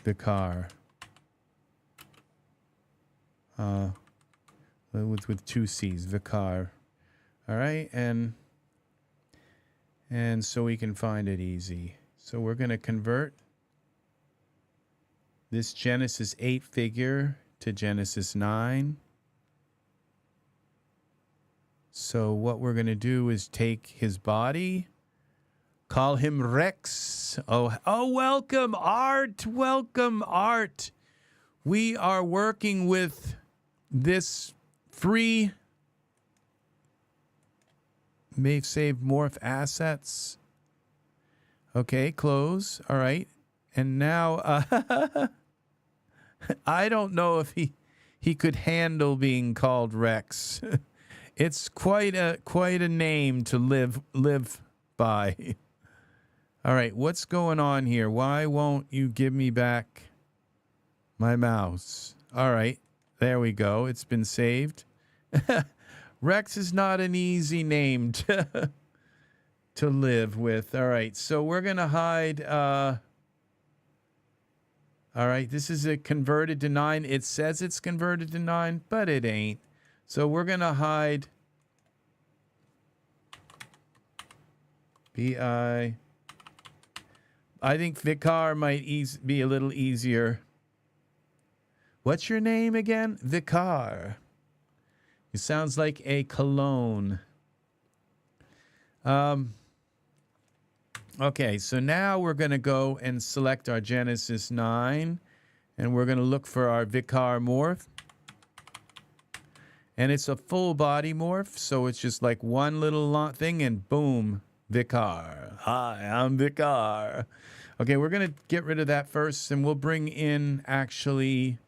Vicar. With two C's, Vicar. All right, and so we can find it easy. So we're going to convert this Genesis 8 figure to Genesis 9. So what we're going to do is take his body, call him Rex. Oh, welcome, Art. Welcome, Art. We are working with this free may save morph assets. Okay, close. All right. And now I don't know if he could handle being called Rex. It's quite a name to live by. All right, what's going on here? Why won't you give me back my mouse? All right, there we go. It's been saved. Rex is not an easy name to live with. All right, so we're gonna hide. All right, this is a converted to 9. It says it's converted to 9, but it ain't. So we're going to hide BI. I think Vicar might be a little easier. What's your name again? Vicar. It sounds like a cologne. Okay, so now we're going to go and select our Genesis 9, and we're going to look for our Vicar morph. And it's a full body morph, so it's just like one little thing, and boom, Vicar. Hi, I'm Vicar. Okay, we're going to get rid of that first, and we'll bring in, actually,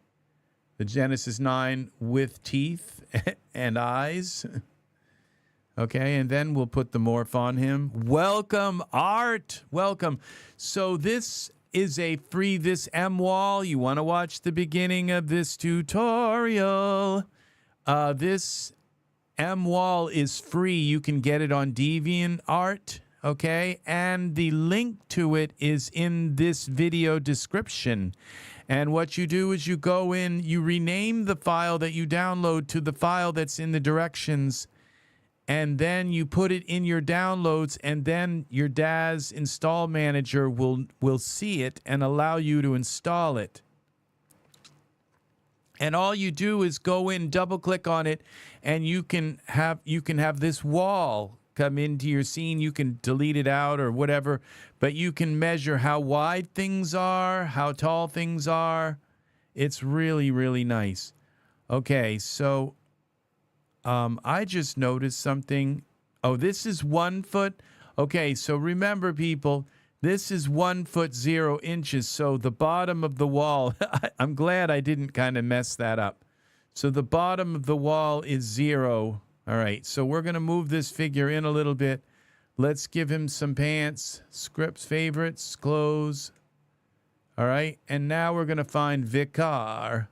the Genesis 9 with teeth and eyes. Okay, and then we'll put the morph on him. Welcome, Art. Welcome. So this is a free this M-Wall. You want to watch the beginning of this tutorial. This M-Wall is free. You can get it on DeviantArt, okay? And the link to it is in this video description. And what you do is you go in, you rename the file that you download to the file that's in the directions, and then you put it in your downloads, and then your DAS install manager will see it and allow you to install it. And all you do is go in, double click on it, and you can have this wall come into your scene. You can delete it out or whatever, but you can measure how wide things are, how tall things are. It's really, really nice. Okay, so I just noticed something. Oh, this is 1 foot. Okay, so remember, people, this is 1 foot 0 inches. So the bottom of the wall, I'm glad I didn't kind of mess that up. So the bottom of the wall is 0. All right, so we're going to move this figure in a little bit. Let's give him some pants. Scripts, favorites, clothes. All right, and now we're going to find Vicar.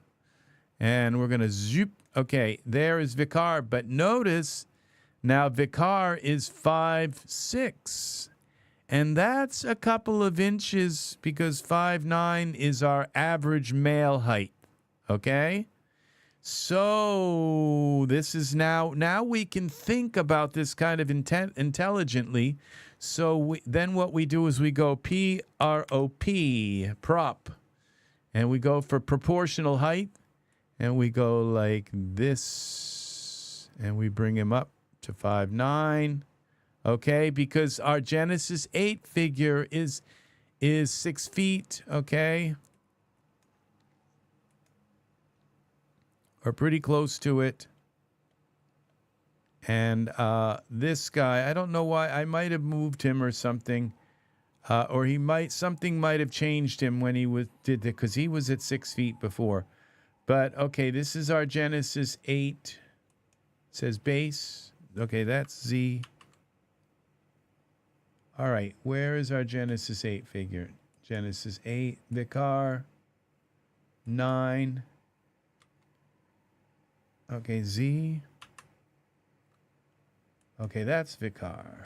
And we're going to zoop. Okay, there is Vicar, but notice now Vicar is 5'6", and that's a couple of inches because 5'9" is our average male height. Okay, so this is now we can think about this kind of intelligently. So then what we do is we go P-R-O-P, prop, and we go for proportional height. And we go like this. And we bring him up to 5'9". Okay, because our Genesis 8 figure is 6 feet, okay? Or pretty close to it. And this guy, I don't know why, I might have moved him or something. Or something might have changed him when he did that, because he was at 6 feet before. But okay, this is our Genesis 8. It says base. Okay, that's Z. All right, where is our Genesis 8 figure? Genesis 8, Vicar 9. Okay, Z. Okay, that's Vicar.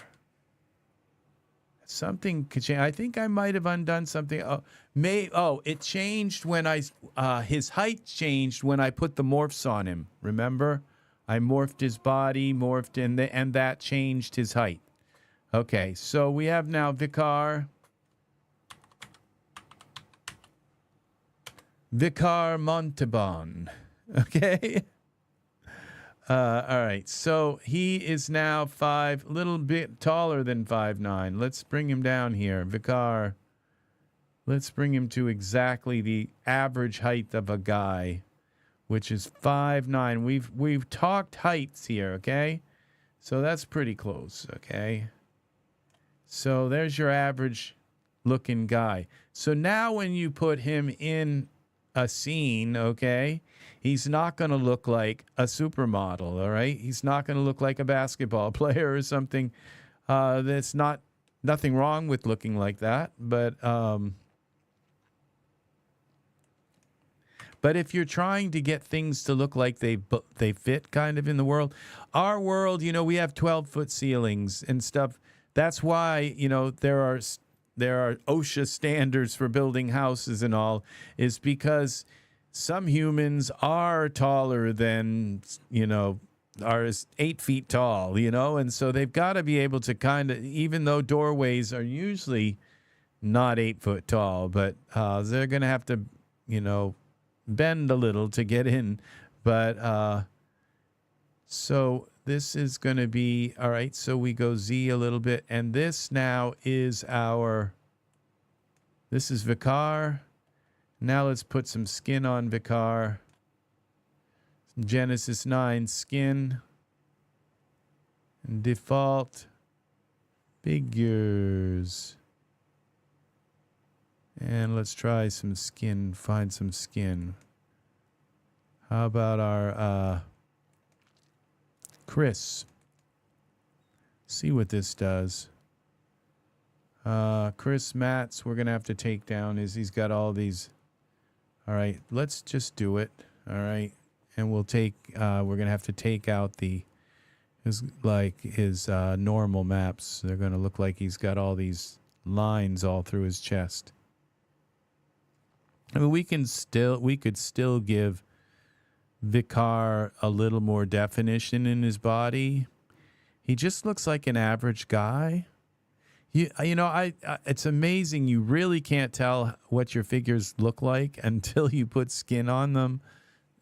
Something could change. I think I might have undone something. It changed when his height changed when I put the morphs on him. Remember? I morphed his body, and that changed his height. Okay, so we have now Vicar Montalban. Okay. All right, so he is now a little bit taller than 5'9". Let's bring him down here. Vicar, let's bring him to exactly the average height of a guy, which is 5'9". We've talked heights here, okay? So that's pretty close, okay? So there's your average looking guy. So now when you put him in a scene, okay, he's not going to look like a supermodel, all right? He's not going to look like a basketball player or something. That's nothing wrong with looking like that, but if you're trying to get things to look like they fit kind of in the world, our world, we have 12-foot ceilings and stuff. That's why, there are OSHA standards for building houses and all, is because some humans are taller than, are 8 feet tall, and so they've got to be able to kind of, even though doorways are usually not 8 foot tall, but they're going to have to, bend a little to get in. But so this is going to be, all right, so we go Z a little bit, and this now is this is Vicar. Now let's put some skin on Vicar. Genesis 9 skin. And default figures. And let's try some skin, find some skin. How about our Chris? See what this does. Chris Matz, we're going to have to take down. He's got all these. All right, let's just do it. All right. And we're going to have to take out his normal maps. They're going to look like he's got all these lines all through his chest. I mean, we could still give Vicar a little more definition in his body. He just looks like an average guy. It's amazing. You really can't tell what your figures look like until you put skin on them,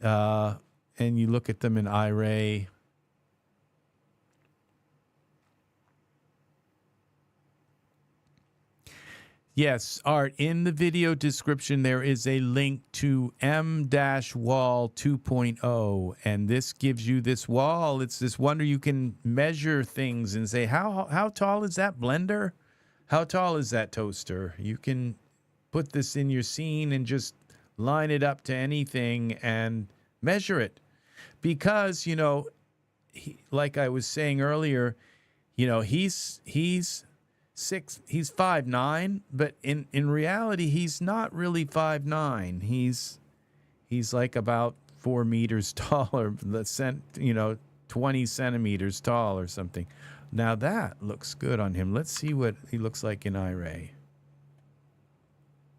and you look at them in Iray. Yes, Art, in the video description, there is a link to M-Wall 2.0, and this gives you this wall. It's this wonder you can measure things and say, how tall is that blender? How tall is that toaster? You can put this in your scene and just line it up to anything and measure it. Because, like I was saying earlier, he's 5'9", but in reality, he's not really 5'9". He's like about 4 meters taller, 20 centimeters tall or something. Now that looks good on him. Let's see what he looks like in Iray.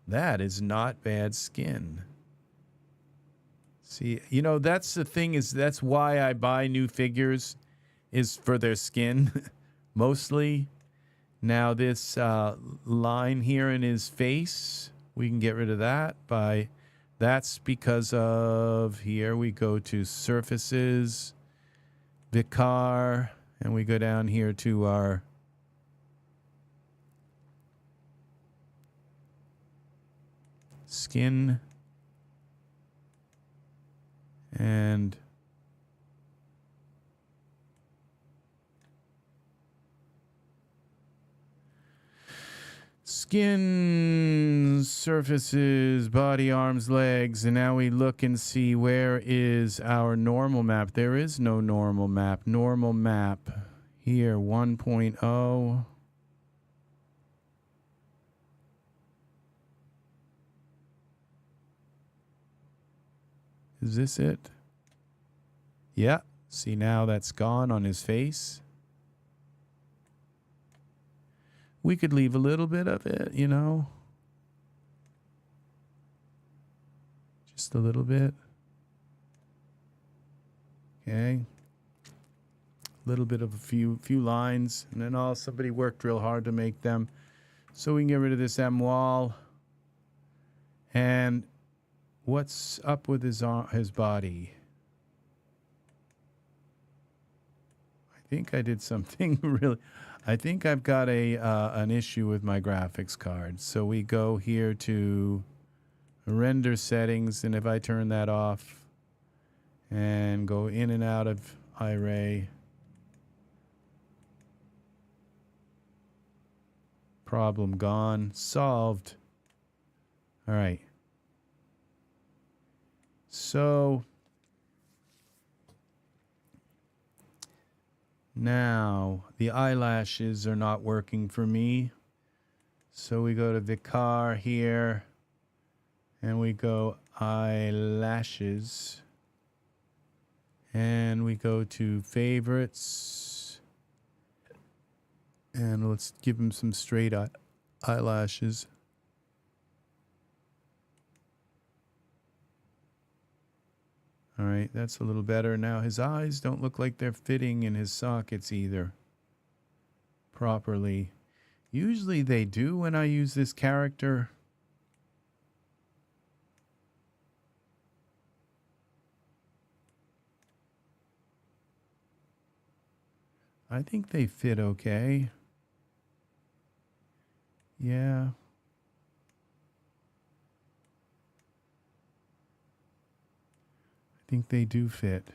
That is not bad skin. See, that's the thing, that's why I buy new figures, is for their skin, mostly. Now this line here in his face, we can get rid of that that's because of, here we go to surfaces, Vicar, and we go down here to our skin and skin, surfaces, body, arms, legs, and now we look and see where is our normal map. There is no normal map. Normal map here, 1.0. Is this it? Yeah. See, now that's gone on his face. We could leave a little bit of it, you know. Just a little bit. Okay. A little bit of a few lines. And then somebody worked real hard to make them. So we can get rid of this M wall. And what's up with his body? I think I did something really... I think I've got an issue with my graphics card. So we go here to render settings, and if I turn that off and go in and out of Iray, problem gone, solved. All right. So now the eyelashes are not working for me. So we go to Vicar here and we go eyelashes and we go to favorites and let's give him some straight eyelashes. All right, that's a little better. Now his eyes don't look like they're fitting in his sockets either properly. Usually they do when I use this character. I think they fit okay. Yeah. I think they do fit.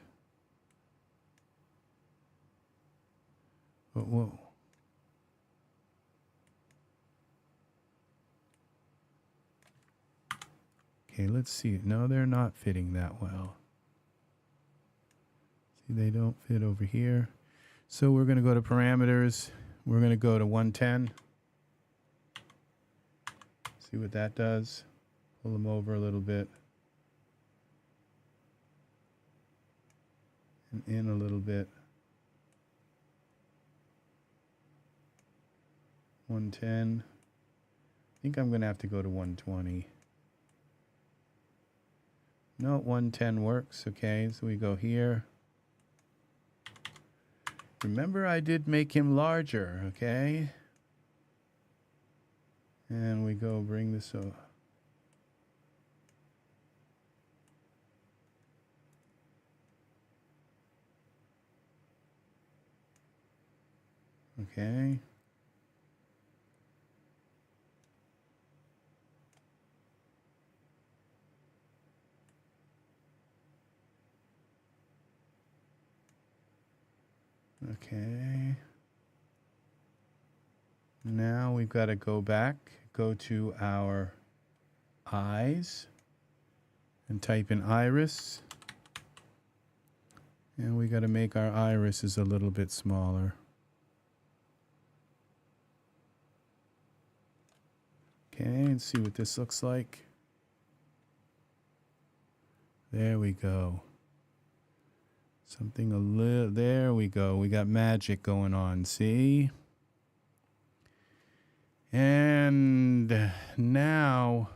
But whoa. Okay, let's see. No, they're not fitting that well. See, they don't fit over here. So we're going to go to parameters. We're going to go to 110. See what that does. Pull them over a little bit. And in a little bit. 110. I think I'm going to have to go to 120. No, 110 works. Okay, so we go here. Remember, I did make him larger, okay? And we go bring this over. Okay. Okay. Now we've got to go back, go to our eyes, and type in iris. And we got to make our irises a little bit smaller. Okay, and see what this looks like. There we go. Something a little, there we go. We got magic going on, see? And now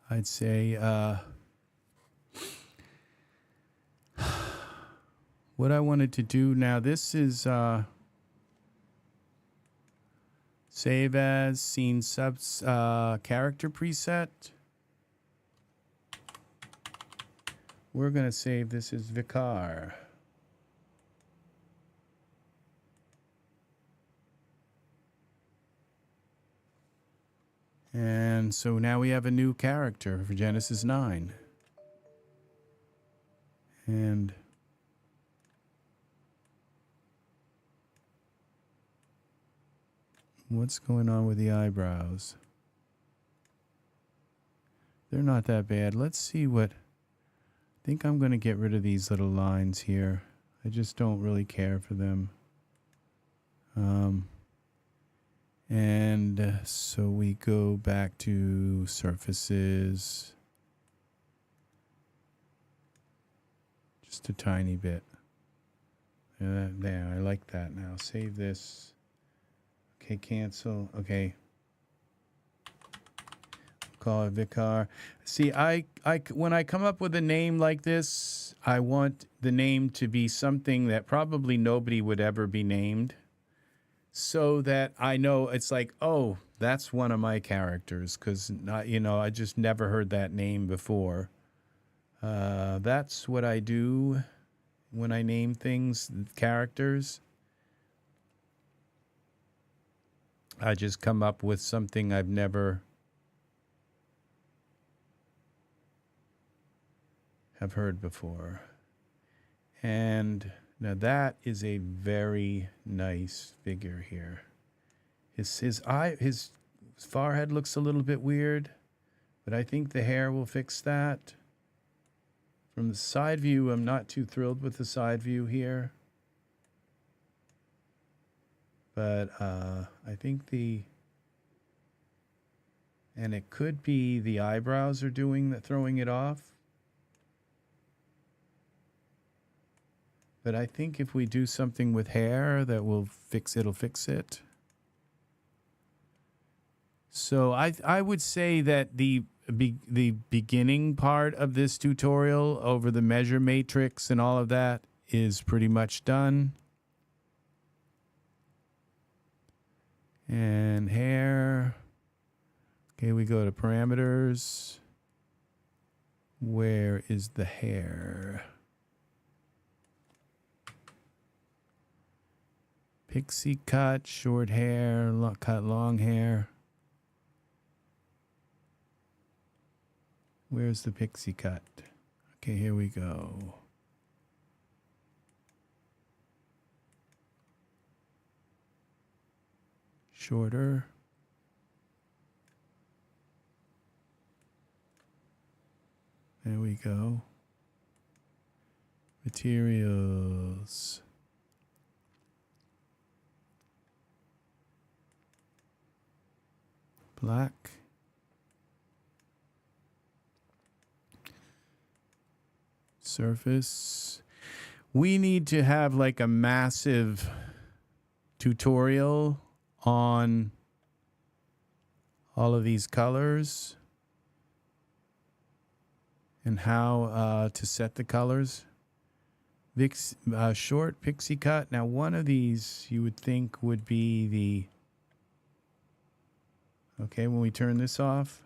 I'd say what I wanted to do now, this is save as scene subs character preset. we're going to save this as Vicar. And so now we have a new character for Genesis 9. And what's going on with the eyebrows? They're not that bad. Let's see what... I think I'm going to get rid of these little lines here. I just don't really care for them. So we go back to surfaces. Just a tiny bit. There, I like that now. Save this. Okay, cancel. Okay. Call it Vicar. See, when I come up with a name like this, I want the name to be something that probably nobody would ever be named, so that I know it's like, oh, that's one of my characters, because I just never heard that name before. That's what I do when I name things, characters. I just come up with something I've never have heard before. And now that is a very nice figure here. His forehead looks a little bit weird, but I think the hair will fix that. From the side view, I'm not too thrilled with the side view here. But I think and it could be the eyebrows are throwing it off. But I think if we do something with hair, it'll fix it. So I would say that the beginning part of this tutorial over the measure matrix and all of that is pretty much done. And hair. Okay, we go to parameters. Where is the hair? Pixie cut, short hair, cut long hair. Where's the pixie cut? Okay, here we go. Shorter. There we go. Materials. Black. Surface. We need to have like a massive tutorial on all of these colors and how to set the colors. Short pixie cut. Now one of these you would think would be the... Okay, when we turn this off,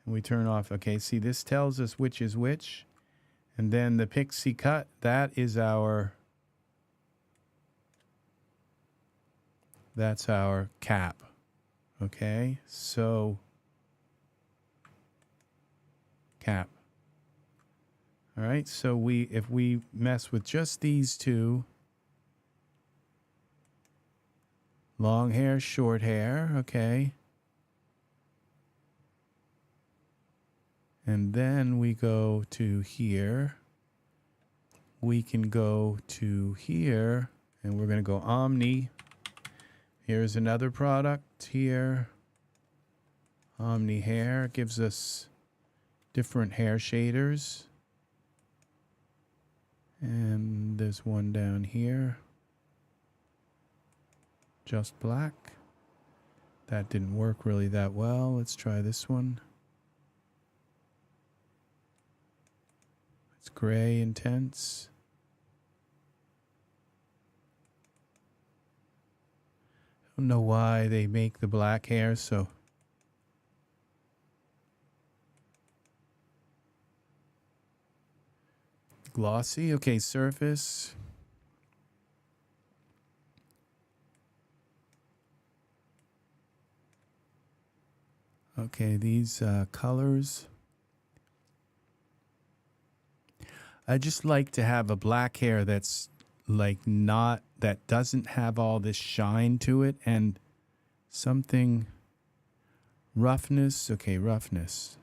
and we turn off, okay, see, this tells us which is which. And then the pixie cut, that is that's our cap. Okay, so cap. All right, so if we mess with just these two, long hair, short hair, okay. And then we go to here. We can go to here, and we're going to go Omni. Here's another product here. Omni hair gives us different hair shaders. And there's one down here. Just black. That didn't work really that well. Let's try this one. It's gray intense. I don't know why they make the black hair so. Glossy. Okay, surface. Okay, these colors. I just like to have a black hair that's like not, that doesn't have all this shine to it, and something roughness. Okay, roughness.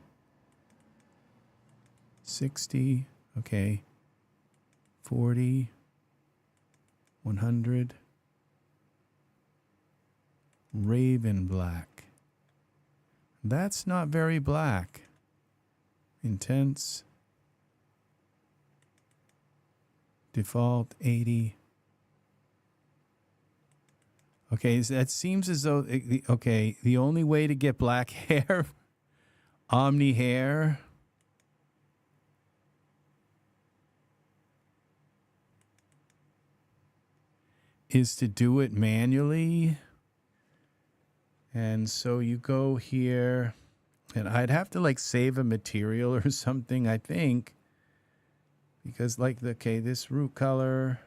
60. Okay. 40. 100. Raven black. That's not very black. Intense. Default 80. Okay, so that seems as though, okay, the only way to get black hair, Omni hair, is to do it manually. And so you go here, and I'd have to like save a material or something, I think, because like, okay, this root color,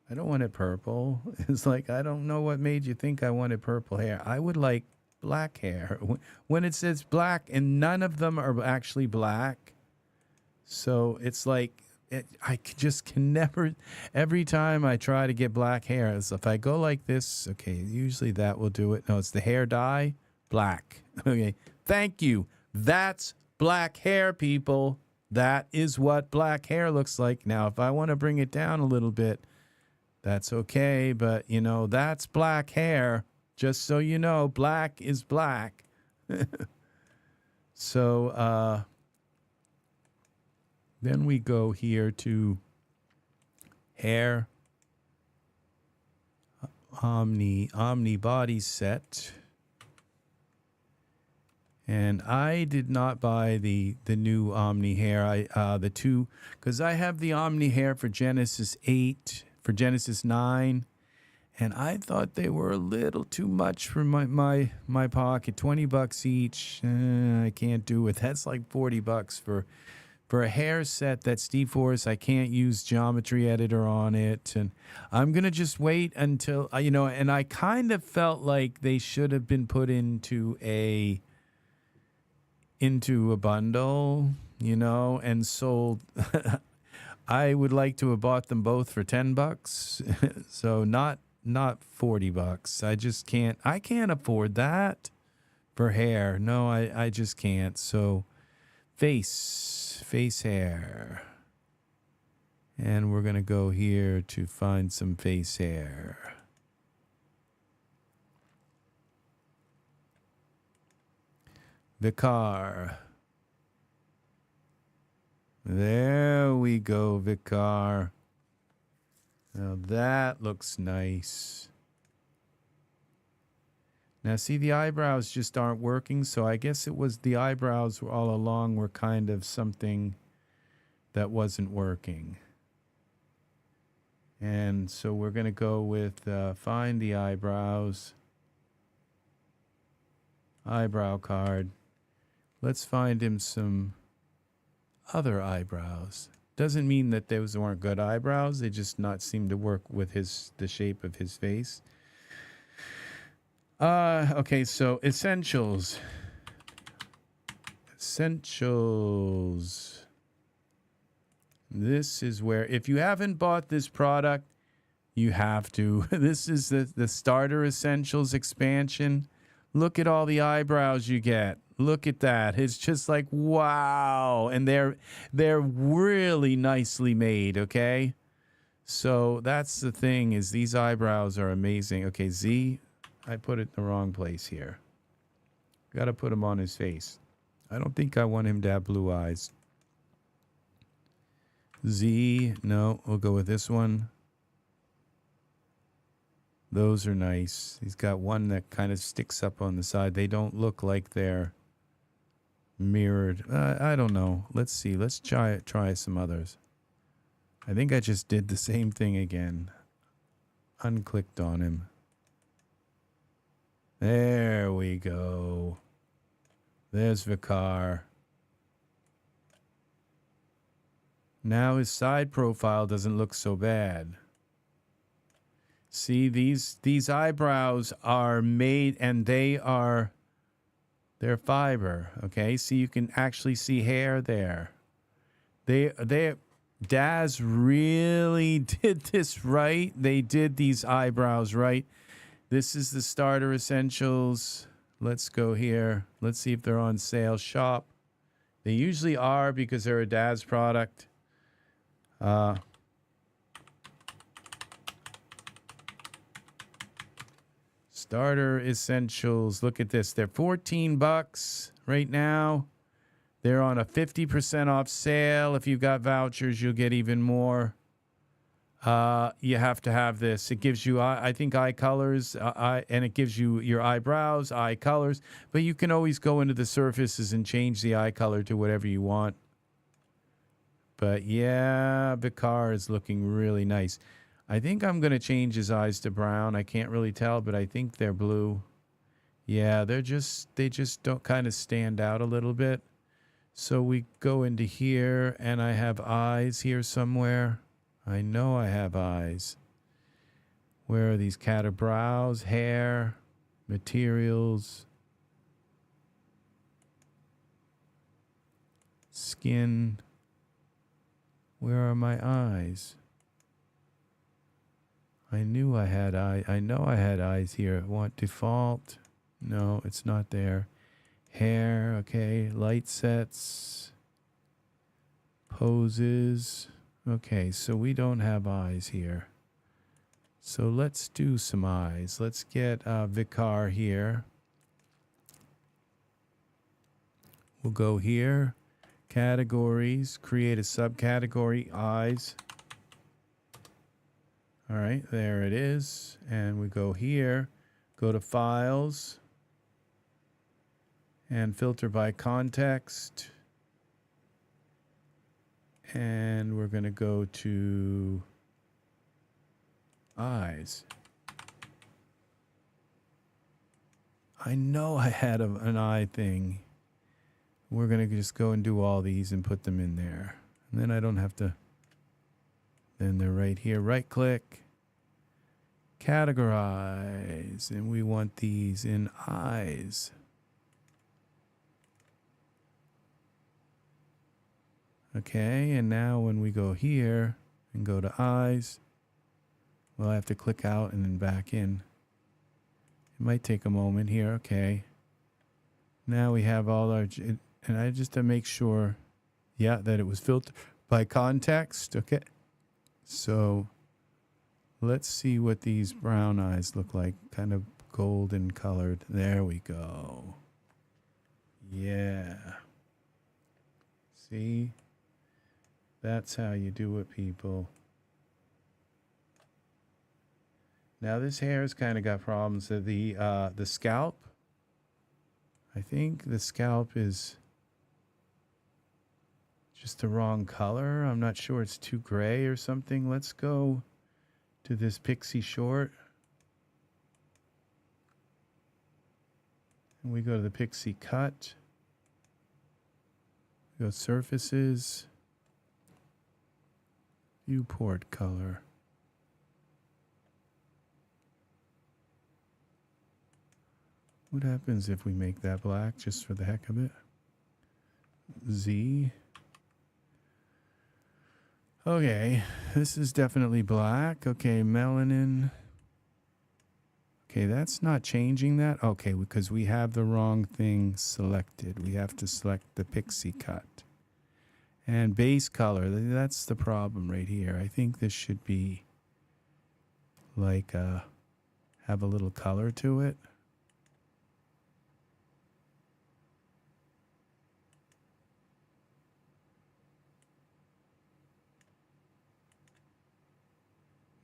I don't want it purple. It's like, I don't know what made you think I wanted purple hair. I would like black hair. When it says black, and none of them are actually black. So it's like, I just can never, every time I try to get black hair, it's if I go like this, okay, usually that will do it. No, it's the hair dye, black. Okay, thank you. That's black hair, people. That is what black hair looks like. Now, if I want to bring it down a little bit, that's okay, but, you know, that's black hair. Just so you know, black is black. So, then we go here to hair, Omni body set. And I did not buy the new Omni hair. The two, because I have the Omni hair for Genesis 8, for Genesis 9, and I thought they were a little too much for my pocket. $20 each. I can't do it. That's like $40 for a hair set that's dForce. I can't use geometry editor on it, and I'm gonna just wait until you know. And I kind of felt like they should have been put into a bundle, you know, and sold. I would like to have bought them both for $10, so not $40. I just can't. I can't afford that for hair. No, I just can't. So face hair, and we're gonna go here to find some face hair. Vicar. There we go, Vicar. Now that looks nice. Now see, the eyebrows just aren't working, so I guess it was the eyebrows all along were kind of something that wasn't working. And so we're going to go with find the eyebrows. Eyebrow card. Let's find him some other eyebrows. Doesn't mean that those weren't good eyebrows. They just not seem to work with the shape of his face. Okay, so essentials. This is where, if you haven't bought this product, you have to. This is the starter essentials expansion. Look at all the eyebrows you get. Look at that. It's just like, wow. And they're really nicely made, okay? So that's the thing, is these eyebrows are amazing. Okay, Z, I put it in the wrong place here. Got to put him on his face. I don't think I want him to have blue eyes. Z, no, we'll go with this one. Those are nice. He's got one that kind of sticks up on the side. They don't look like they're mirrored. I don't know. Let's see. Let's try some others. I think I just did the same thing again. Unclicked on him. There we go. There's Vicar. Now his side profile doesn't look so bad. See, these eyebrows are made, and they're fiber, okay? See, you can actually see hair there. Daz really did this right. They did these eyebrows right. This is the starter essentials. Let's go here. Let's see if they're on sale. Shop. They usually are because they're a Daz product. Starter essentials. Look at this. They're $14 right now. They're on a 50% off sale. If you've got vouchers, you'll get even more. You have to have this. It gives you, I think, eye colors, and it gives you your eyebrows, eye colors. But you can always go into the surfaces and change the eye color to whatever you want. But yeah, Vicar is looking really nice. I think I'm going to change his eyes to brown. I can't really tell, but I think they're blue. Yeah, they just don't kind of stand out a little bit. So we go into here, and I have eyes here somewhere. I know I have eyes. Where are these? Cat or brows, hair, materials, skin. Where are my eyes? I knew I had eyes. I know I had eyes here. Want default? No, it's not there. Hair, okay. Light sets. Poses. Okay, so we don't have eyes here. So let's do some eyes. Let's get Vicar here. We'll go here. Categories. Create a subcategory. Eyes. All right, there it is. And we go here. Go to Files. And filter by context. And we're going to go to eyes. I know I had an eye thing. We're going to just go and do all these and put them in there. And then I don't have to. Then they're right here. Right click. Categorize. And we want these in eyes. Okay, and now when we go here and go to eyes, well, I have to click out and then back in. It might take a moment here. Okay. Now we have all our, and I just have to make sure, yeah, that it was filtered by context. Okay. So let's see what these brown eyes look like. Kind of golden colored. There we go. Yeah. See? That's how you do it, people. Now this hair's kind of got problems. The scalp, I think the scalp is just the wrong color. I'm not sure, it's too gray or something. Let's go to this Pixie short. And we go to the Pixie cut. We go surfaces. Viewport color. What happens if we make that black just for the heck of it? Z. Okay, this is definitely black. Okay, melanin. Okay, that's not changing that. Okay, because we have the wrong thing selected. We have to select the Pixie cut. And base color, that's the problem right here. I think this should be like have a little color to it.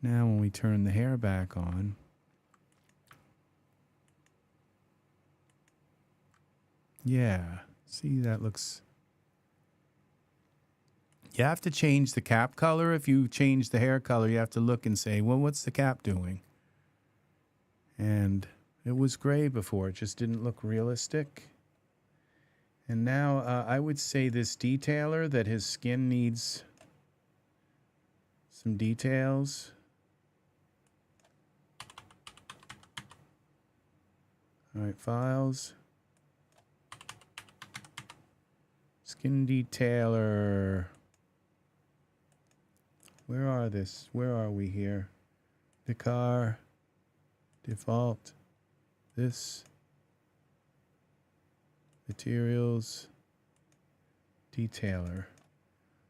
Now when we turn the hair back on, yeah, see, that looks... You have to change the cap color. If you change the hair color, you have to look and say, well, what's the cap doing? And it was gray before. It just didn't look realistic. And now I would say this detailer that his skin needs some details. All right, files. Skin detailer. Where are this? Where are we here? The car. Default. This. Materials. Detailer.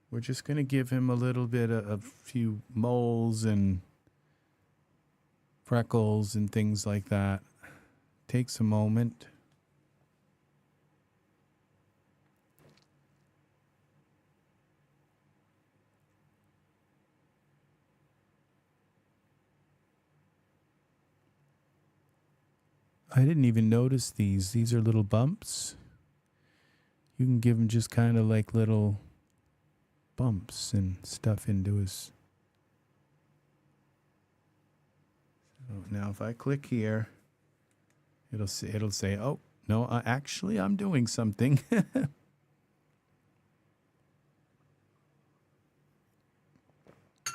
We're just going to give him a little bit of a few moles and freckles and things like that. Takes a moment. I didn't even notice these. These are little bumps. You can give him just kind of like little bumps and stuff into his. So now if I click here, it'll say, oh, no, actually I'm doing something.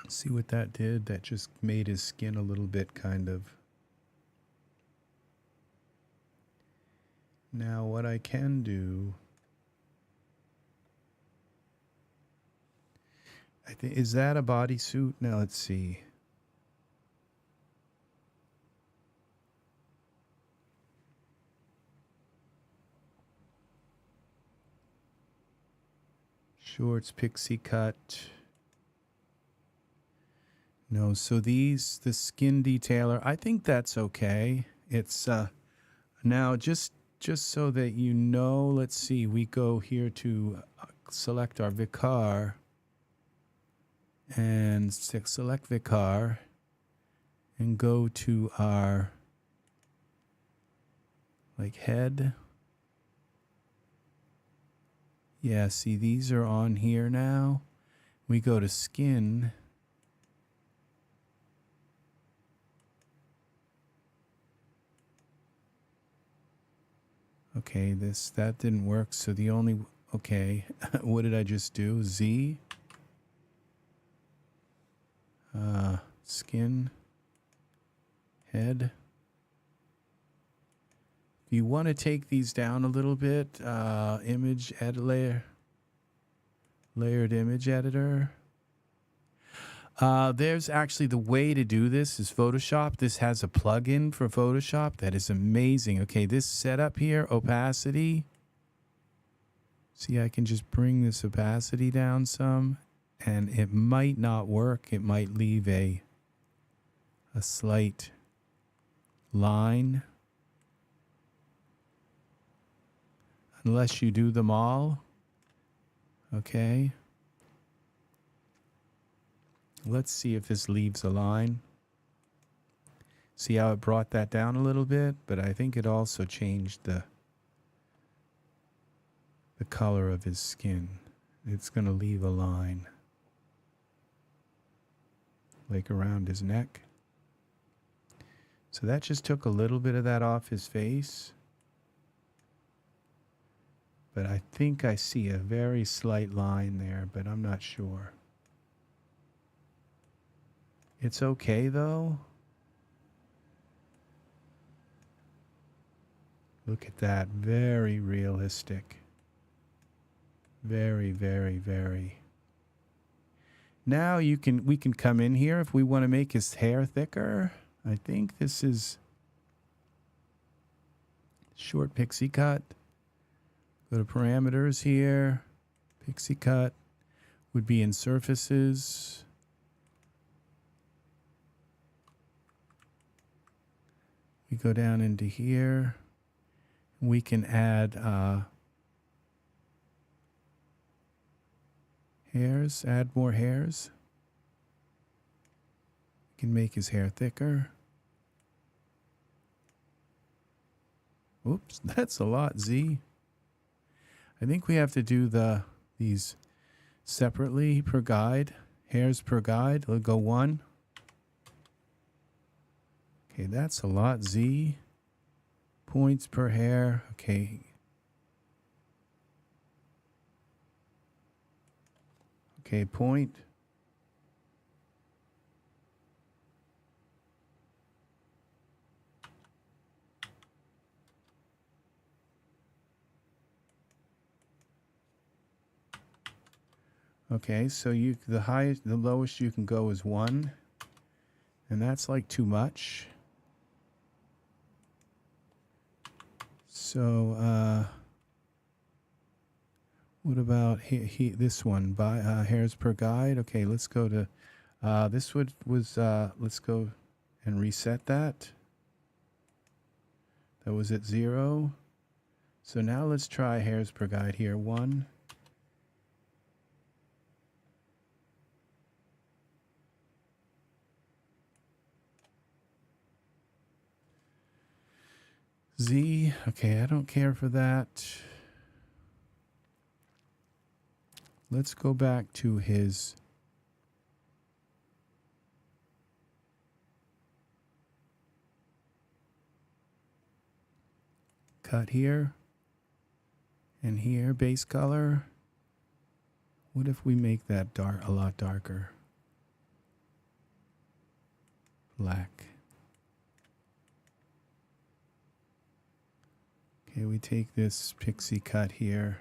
See what that did? That just made his skin a little bit kind of. Now what I can do, I think, is that a bodysuit? Now let's see. Shorts, Pixie cut. No, so these, the skin detailer, I think that's okay. It's now just so that you know, let's see, we go here to select our Vicar and select Vicar and go to our like head. Yeah, see, these are on here now. We go to skin. Okay, that didn't work. So the only, okay, what did I just do? Z. Skin. Head. If you want to take these down a little bit, image edit layer. Layered image editor. There's actually the way to do this is Photoshop. This has a plugin for Photoshop that is amazing. Okay, this setup here, opacity. See, I can just bring this opacity down some, and it might not work. It might leave a slight line. Unless you do them all. Okay. Let's see if this leaves a line. See how it brought that down a little bit, but I think it also changed the color of his skin. It's going to leave a line like around his neck. So that just took a little bit of that off his face. But I think I see a very slight line there, but I'm not sure. It's okay though. Look at that, very realistic. Very, very, very. Now we can come in here if we want to make his hair thicker. I think this is short pixie cut. Go to parameters here. Pixie cut would be in surfaces. We go down into here. We can add hairs, add more hairs. We can make his hair thicker. Oops, that's a lot, Z. I think we have to do these separately per guide. Hairs per guide. We'll go 1. Okay, that's a lot, Z. Points per hair. Okay. Okay, point. Okay, so the highest, the lowest you can go is 1, and that's like too much. So what about this one? By hairs per guide. Okay, let's go to this let's go and reset that. That was at 0. So now let's try hairs per guide here. 1. Z, okay, I don't care for that. Let's go back to his cut here and here, base color. What if we make that dark, a lot darker? Black. Okay, we take this pixie cut here.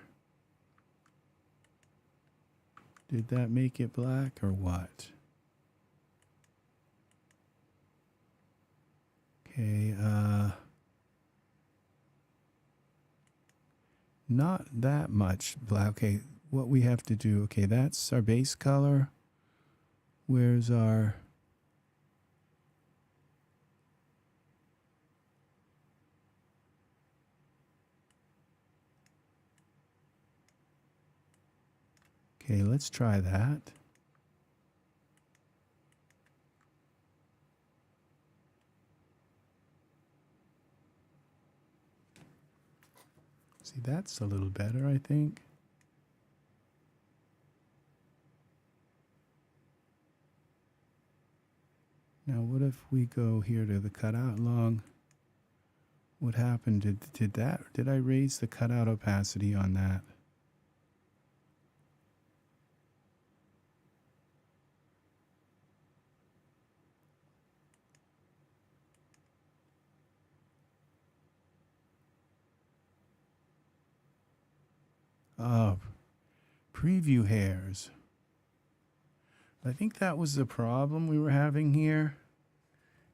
Did that make it black or what? Okay, not that much black. Okay, what we have to do, okay, that's our base color. Where's our... Okay, let's try that. See, that's a little better, I think. Now, what if we go here to the cutout long? What happened? Did I raise the cutout opacity on that? Preview hairs. I think that was the problem we were having here,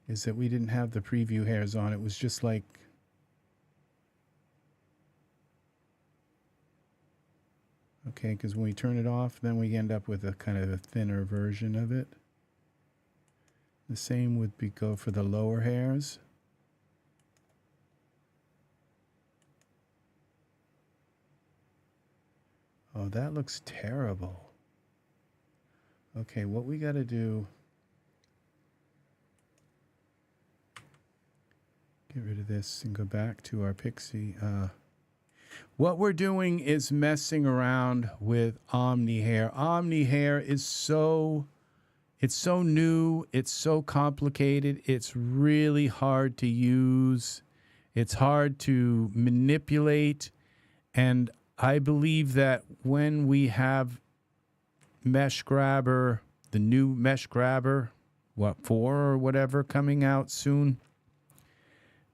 is that we didn't have the preview hairs on. It was just like, okay, because when we turn it off, then we end up with a kind of a thinner version of it. The same would go for the lower hairs. Oh, that looks terrible. Okay, what we got to do, get rid of this and go back to our Pixie. What we're doing is messing around with Omni hair. Omni hair is it's so new, it's so complicated, it's really hard to use, it's hard to manipulate, and I believe that when we have Mesh Grabber, the new Mesh Grabber, 4 or whatever, coming out soon,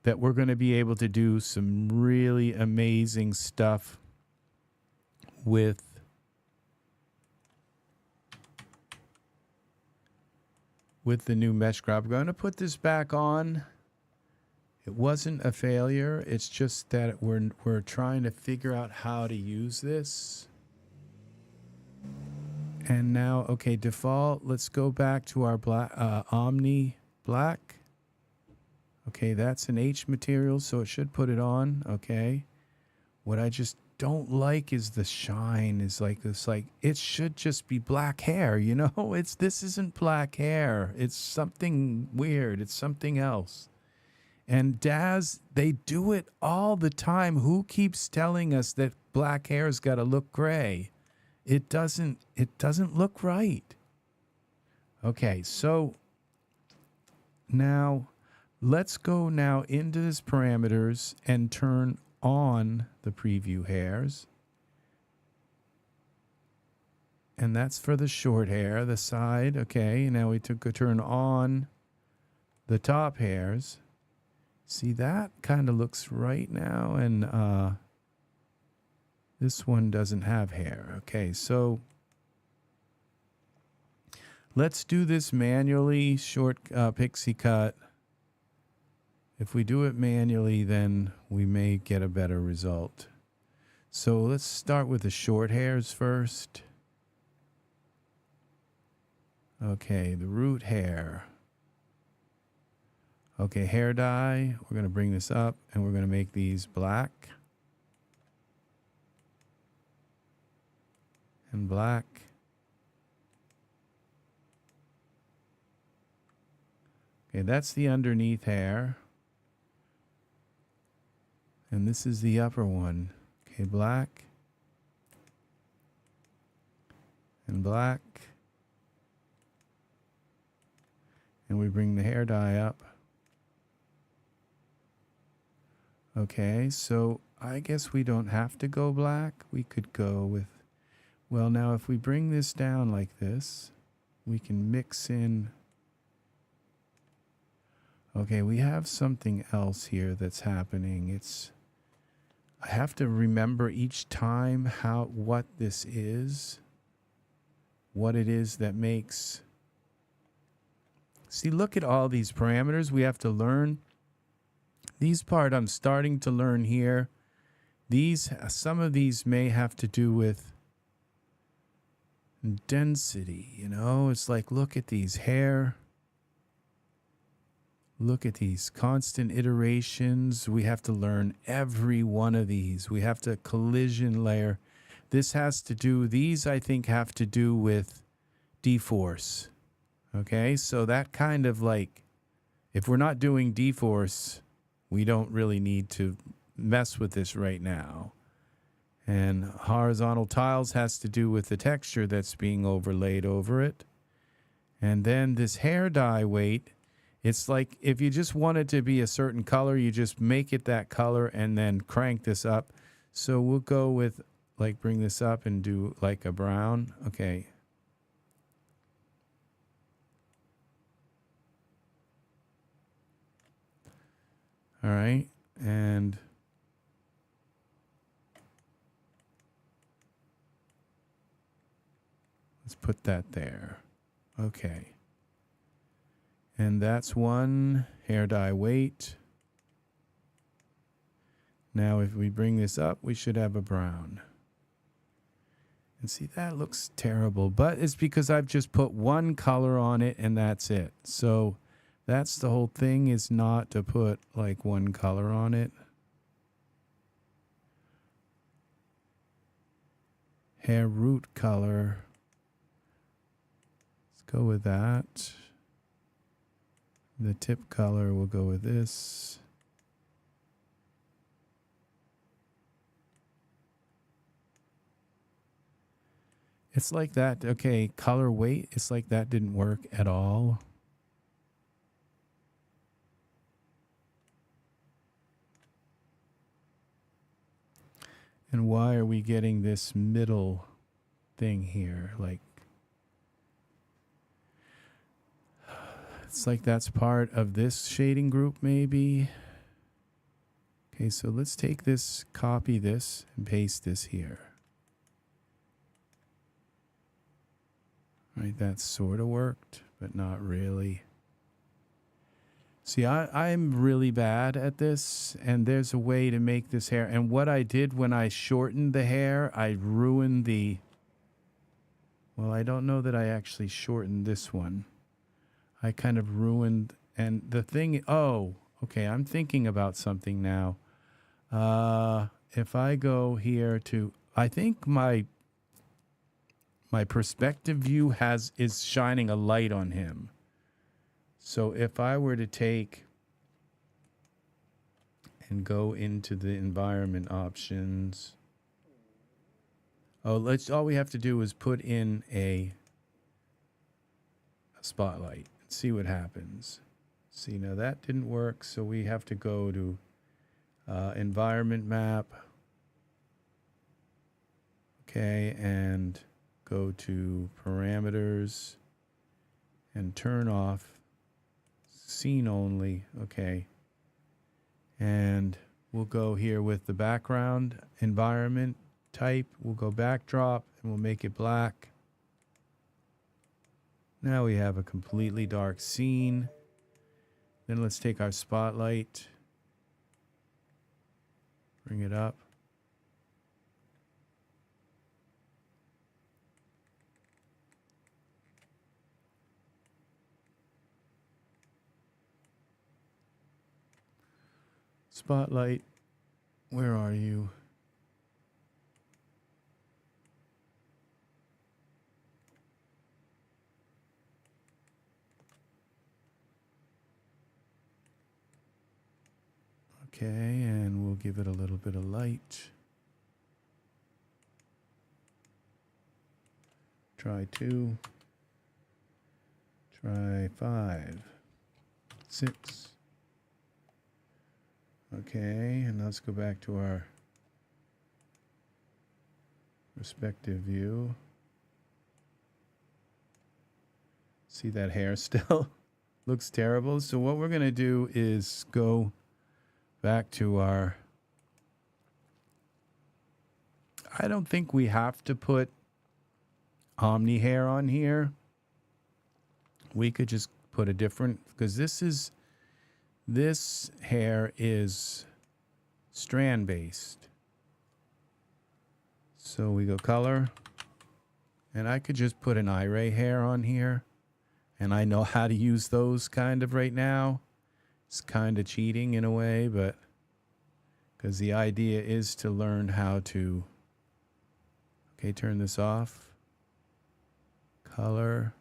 that we're going to be able to do some really amazing stuff with the new Mesh Grabber. I'm going to put this back on. It wasn't a failure. It's just that we're trying to figure out how to use this. And now, okay, default. Let's go back to our black Omni black. Okay, that's an H material, so it should put it on. Okay. What I just don't like is the shine. Is like this. Like it should just be black hair. You know, this isn't black hair. It's something weird. It's something else. And Daz, they do it all the time. Who keeps telling us that black hair's got to look gray? It doesn't look right. Okay, so now let's go now into this parameters and turn on the preview hairs. And that's for the short hair, the side. Okay, now we turn on the top hairs. See, that kind of looks right now, and this one doesn't have hair. Okay, so Let's do this manually, short pixie cut. If we do it manually, then we may get a better result. So let's start with the short hairs first. Okay, the root hair. Okay, hair dye. We're going to bring this up and we're going to make these black. And black. Okay, that's the underneath hair. And this is the upper one. Okay, black. And black. And we bring the hair dye up. Okay, so I guess we don't have to go black. We could go with, well, now if we bring this down like this, we can mix in. Okay, we have something else here that's happening. I have to remember each time what this is, what it is that makes. See, look at all these parameters we have to learn. These part I'm starting to learn here. Some of these may have to do with density, you know? It's like, look at these hair. Look at these constant iterations. We have to learn every one of these. We have to collision layer. This has to do, these I think have to do with dForce. Okay, so that kind of like, if we're not doing dForce, we don't really need to mess with this right now. And horizontal tiles has to do with the texture that's being overlaid over it. And then this hair dye weight, it's like if you just want it to be a certain color, you just make it that color and then crank this up. So we'll go with, like, bring this up and do like a brown. Okay. All right, and let's put that there. Okay. And that's one hair dye weight. Now if we bring this up, we should have a brown. And see, that looks terrible, but it's because I've just put one color on it and that's it. So that's the whole thing, is not to put like one color on it. Hair root color. Let's go with that. The tip color, we'll go with this. It's like that. Okay, color weight, it's like that didn't work at all. And why are we getting this middle thing here? Like, it's like that's part of this shading group maybe. Okay, so let's take this, copy this, and paste this here. Right, that sort of worked, but not really. See, I'm really bad at this, and there's a way to make this hair. And what I did when I shortened the hair, I ruined the... Well, I don't know that I actually shortened this one. I kind of ruined... And the thing... Oh, okay, I'm thinking about something now. If I go here to... I think my perspective view is shining a light on him. So if I were to take and go into the environment options, all we have to do is put in a spotlight and see what happens. See, now that didn't work, so we have to go to environment map. Okay, and go to parameters and turn off scene only. Okay, and we'll go here with the background environment type. We'll go backdrop and we'll make it black. Now we have a completely dark scene. Then let's take our spotlight, bring it up. Spotlight, where are you? Okay, and we'll give it a little bit of light. Try 2. Try 5. 6. Okay, and let's go back to our respective view. See that hair still? Looks terrible. So what we're going to do is go back to our... I don't think we have to put Omni hair on here. We could just put a different... because this hair is strand based. So we go color, and I could just put an Iray hair on here, and I know how to use those kind of right now. It's kind of cheating in a way, but because the idea is to learn how to, okay, turn this off, color,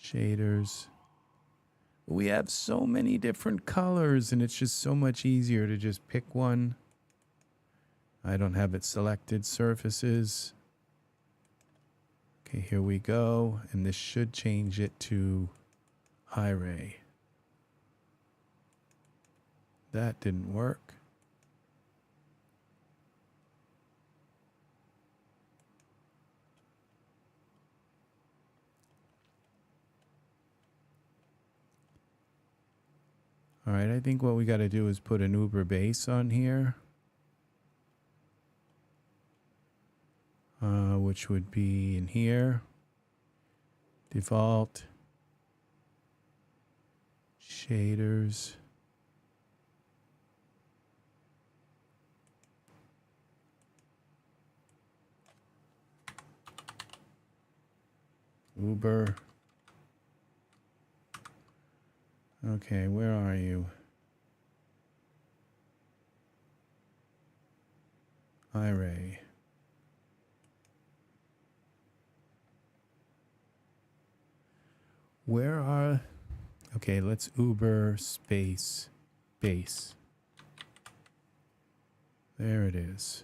shaders. We have so many different colors, and it's just so much easier to just pick one. I don't have it selected. Surfaces. Okay, here we go. And this should change it to Iray. That didn't work. All right, I think what we got to do is put an Uber base on here, which would be in here. Default, shaders, Uber. Okay, where are you? Iray. Where are... okay, let's Uber space base. There it is.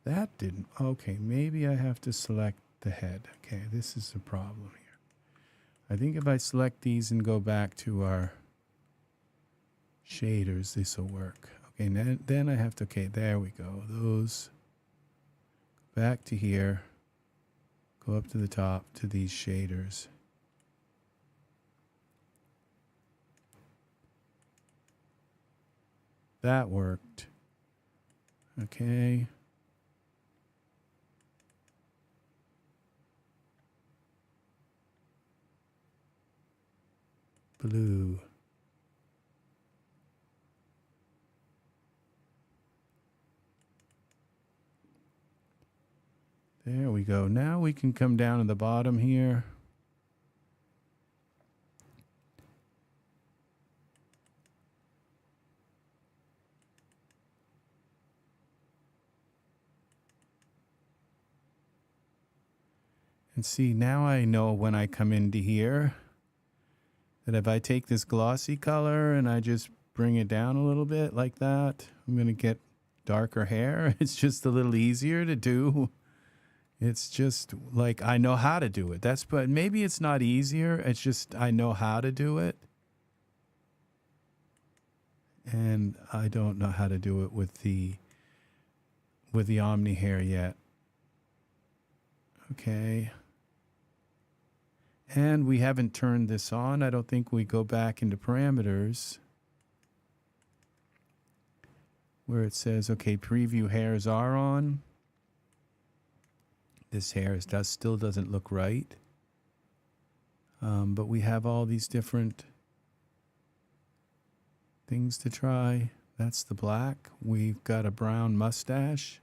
That didn't... okay, maybe I have to select the head. Okay, this is the problem here. I think if I select these and go back to our shaders, this will work. Okay, and then I have to... okay, there we go. Those. Back to here. Go up to the top to these shaders. That worked. Okay. Blue. There we go. Now we can come down to the bottom here. And see, now I know when I come into here that if I take this glossy color and I just bring it down a little bit like that, I'm going to get darker hair. It's just a little easier to do. It's just like I know how to do it. But maybe it's not easier. It's just I know how to do it. And I don't know how to do it with the Omni hair yet. Okay. And we haven't turned this on. I don't think we go back into parameters where it says, okay, preview hairs are on. this hair. It still doesn't look right. But we have all these different things to try. That's the black. We've got a brown mustache.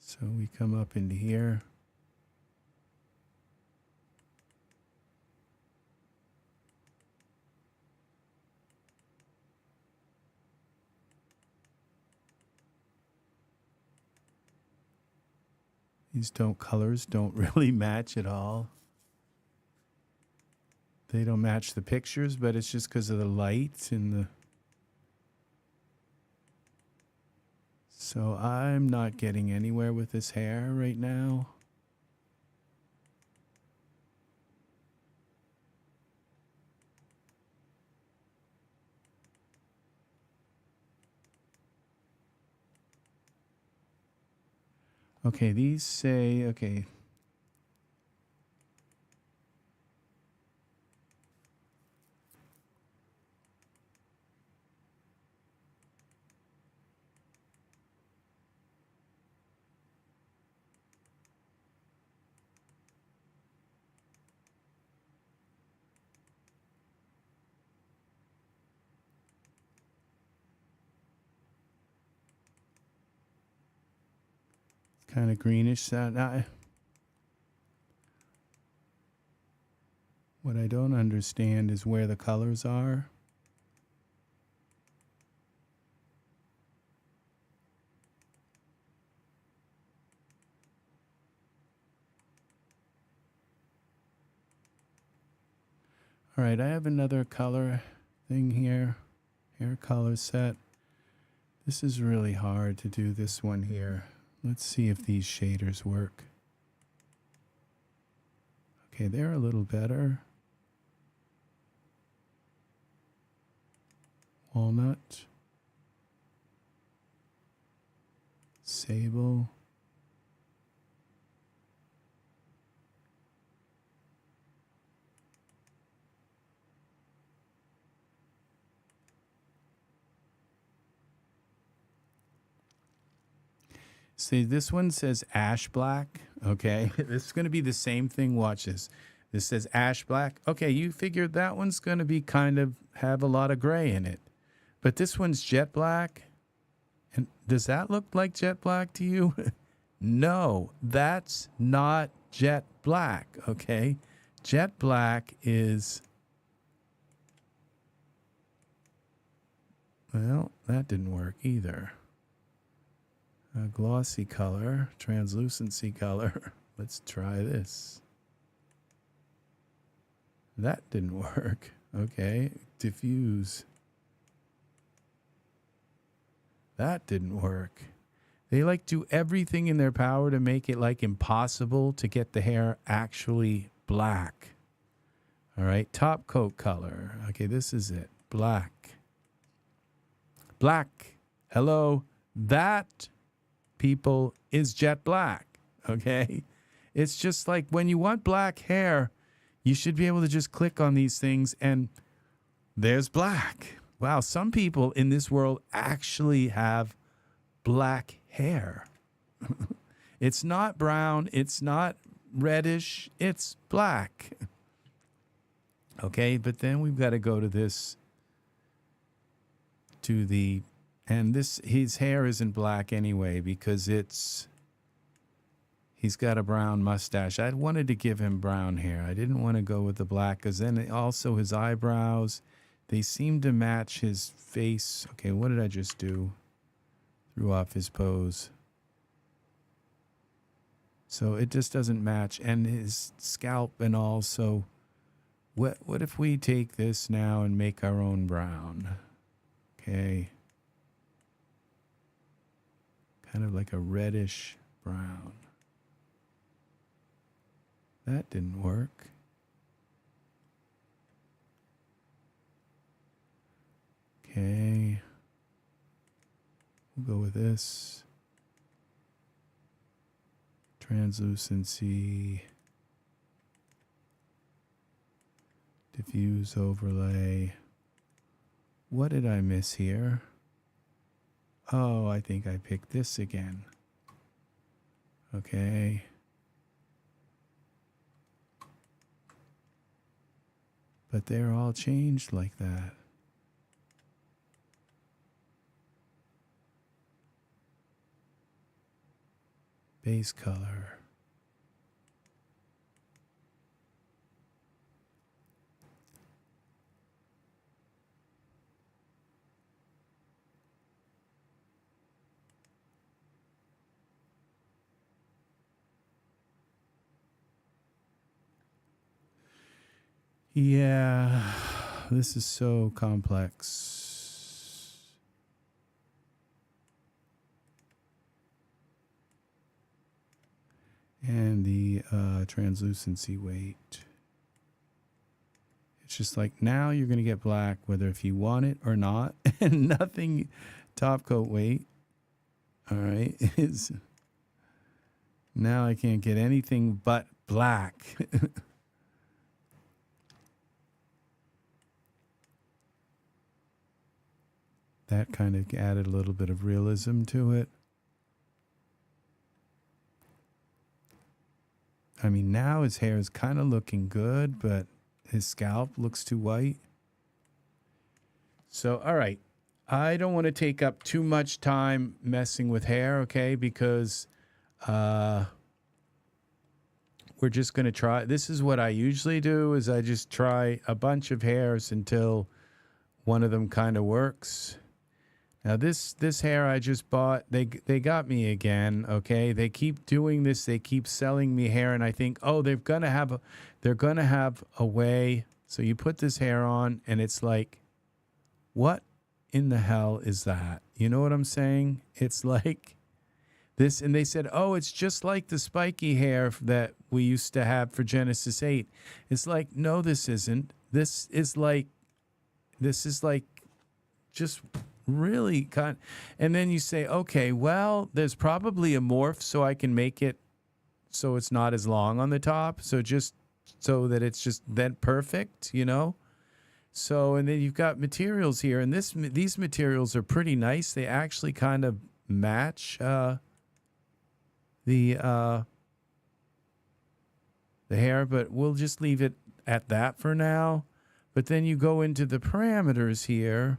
So we come up into here. These colors don't really match at all. They don't match the pictures, but it's just because of the light and the... So I'm not getting anywhere with this hair right now. Okay, these say, okay. Kind of greenish. What I don't understand is where the colors are. All right, I have another color thing here. Hair color set. This is really hard to do this one here. Let's see if these shaders work. Okay, they're a little better. Walnut. Sable. See, this one says ash black, okay? This is going to be the same thing. Watch this. This says ash black. Okay, you figured that one's going to be kind of have a lot of gray in it. But this one's jet black. And does that look like jet black to you? No, that's not jet black, okay? Jet black is... Well, that didn't work either. A glossy color, translucency color. Let's try this. That didn't work. Okay, diffuse. That didn't work. They like do everything in their power to make it like impossible to get the hair actually black. All right, top coat color. Okay, this is it. Black. Black. Hello. That, people, is jet black. Okay? It's just like when you want black hair, you should be able to just click on these things and there's black. Wow, some people in this world actually have black hair. It's not brown, it's not reddish, it's black. Okay, but then we've got to go to this, to the, and this, his hair isn't black anyway because he's got a brown mustache. I wanted to give him brown hair. I didn't want to go with the black because then also his eyebrows, they seem to match his face. Okay, what did I just do? Threw off his pose. So it just doesn't match. And his scalp and all. So what if we take this now and make our own brown? Okay. Kind of like a reddish brown. That didn't work. Okay. We'll go with this. Translucency. Diffuse overlay. What did I miss here? Oh, I think I picked this again. Okay. But they're all changed like that. Base color. Yeah, this is so complex. And the translucency weight. It's just like now you're going to get black whether if you want it or not. And nothing top coat weight. All right. Is now I can't get anything but black. That kind of added a little bit of realism to it. I mean, now his hair is kind of looking good, but his scalp looks too white. So, all right. I don't want to take up too much time messing with hair, okay? Because we're just going to try. This is what I usually do is I just try a bunch of hairs until one of them kind of works. Now this hair I just bought, they got me again, okay? They keep doing this, they keep selling me hair, and I think, oh, they're gonna have a way. So you put this hair on and it's like, what in the hell is that? You know what I'm saying? It's like this, and they said, oh, it's just like the spiky hair that we used to have for Genesis 8. It's like, no, this isn't. This is like just really kind. And then you say, okay, well, there's probably a morph so I can make it so it's not as long on the top. So just so that it's just then perfect, you know? So, and then you've got materials here, and these materials are pretty nice. They actually kind of match the hair, but we'll just leave it at that for now. But then you go into the parameters here,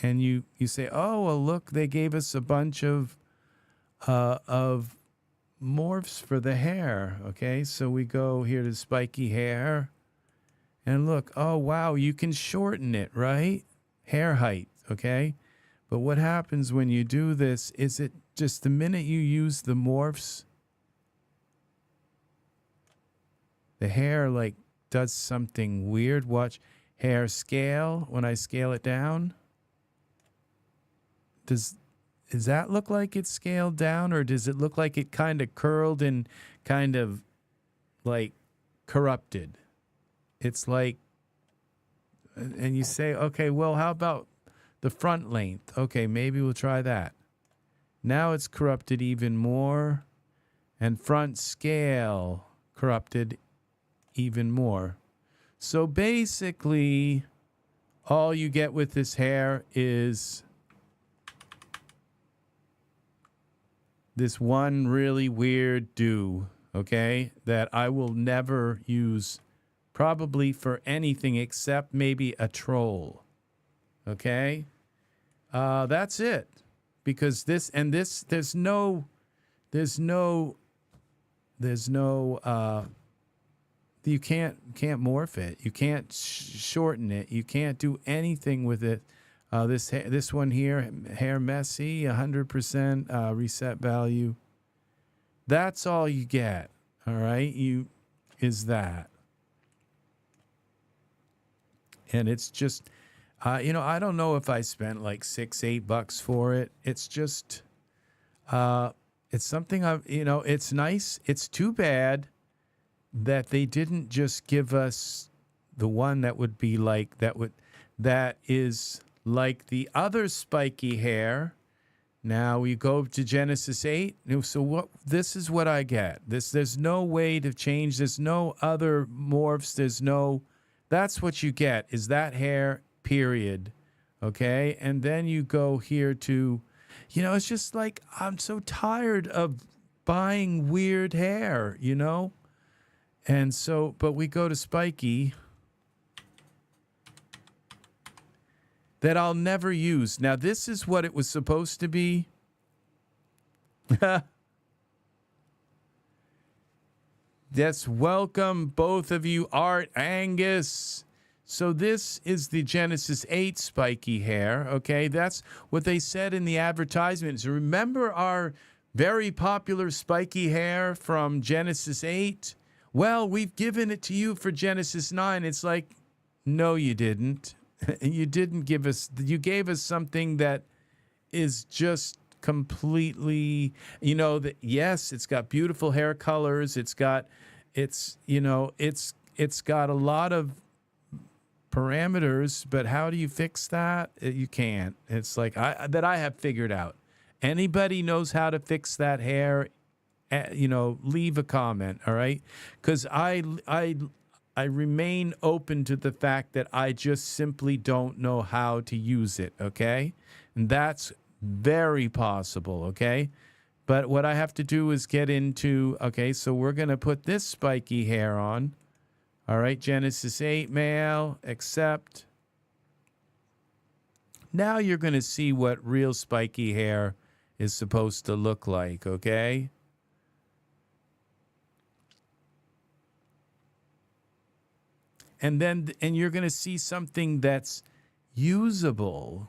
and you say, oh, well, look, they gave us a bunch of morphs for the hair. Okay, so we go here to spiky hair, and look, oh, wow, you can shorten it, right? Hair height, okay? But what happens when you do this is it just the minute you use the morphs, the hair like does something weird. Watch hair scale when I scale it down. Does that look like it's scaled down, or does it look like it kind of curled and kind of like corrupted? It's like, and you say, okay, well, how about the front length? Okay, maybe we'll try that. Now it's corrupted even more, and front scale corrupted even more. So basically, all you get with this hair is this one really weird do, okay, that I will never use probably for anything except maybe a troll, okay? That's it. Because this, there's no, you can't morph it. You can't shorten it. You can't do anything with it. This one here, hair messy, 100% reset value. That's all you get. All right, is that, and it's just, I don't know if I spent like $6-8 for it. It's just, it's something it's nice. It's too bad that they didn't just give us the one that would be like that is like the other spiky hair. Now we go to Genesis 8. So this is what I get. There's no way to change. There's no other morphs. That's what you get is that hair, period. Okay. And then you go here to, it's just like, I'm so tired of buying weird hair, you know? And so, but we go to Spiky that I'll never use. Now, this is what it was supposed to be. Yes, welcome both of you, Art, Angus. So this is the Genesis 8 spiky hair, okay? That's what they said in the advertisements. Remember our very popular spiky hair from Genesis 8? Well, we've given it to you for Genesis 9. It's like, no, you didn't. You didn't give us, you gave us something that is just completely, you know, that yes, it's got beautiful hair colors. It's got, it's got a lot of parameters, but how do you fix that? You can't. It's like I have figured out. Anybody knows how to fix that hair, leave a comment, all right? Because I remain open to the fact that I just simply don't know how to use it, okay? And that's very possible, okay? But what I have to do is get into, okay, so we're going to put this spiky hair on. All right, Genesis 8 male, accept. Now you're going to see what real spiky hair is supposed to look like, okay? And you're going to see something that's usable,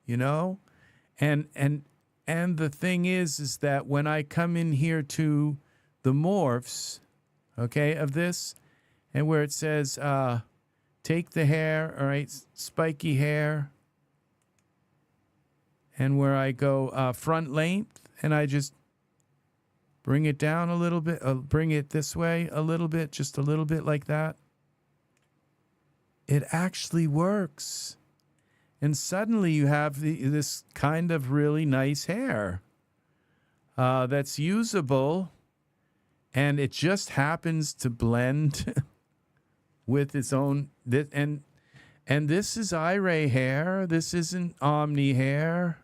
you know? And the thing is that when I come in here to the morphs, okay, of this, and where it says, take the hair, all right, spiky hair, and where I go front length, and I just bring it down a little bit, bring it this way a little bit, just a little bit like that. It actually works. And suddenly you have this kind of really nice hair that's usable, and it just happens to blend with its own. And this is Iray hair. This isn't Omni hair.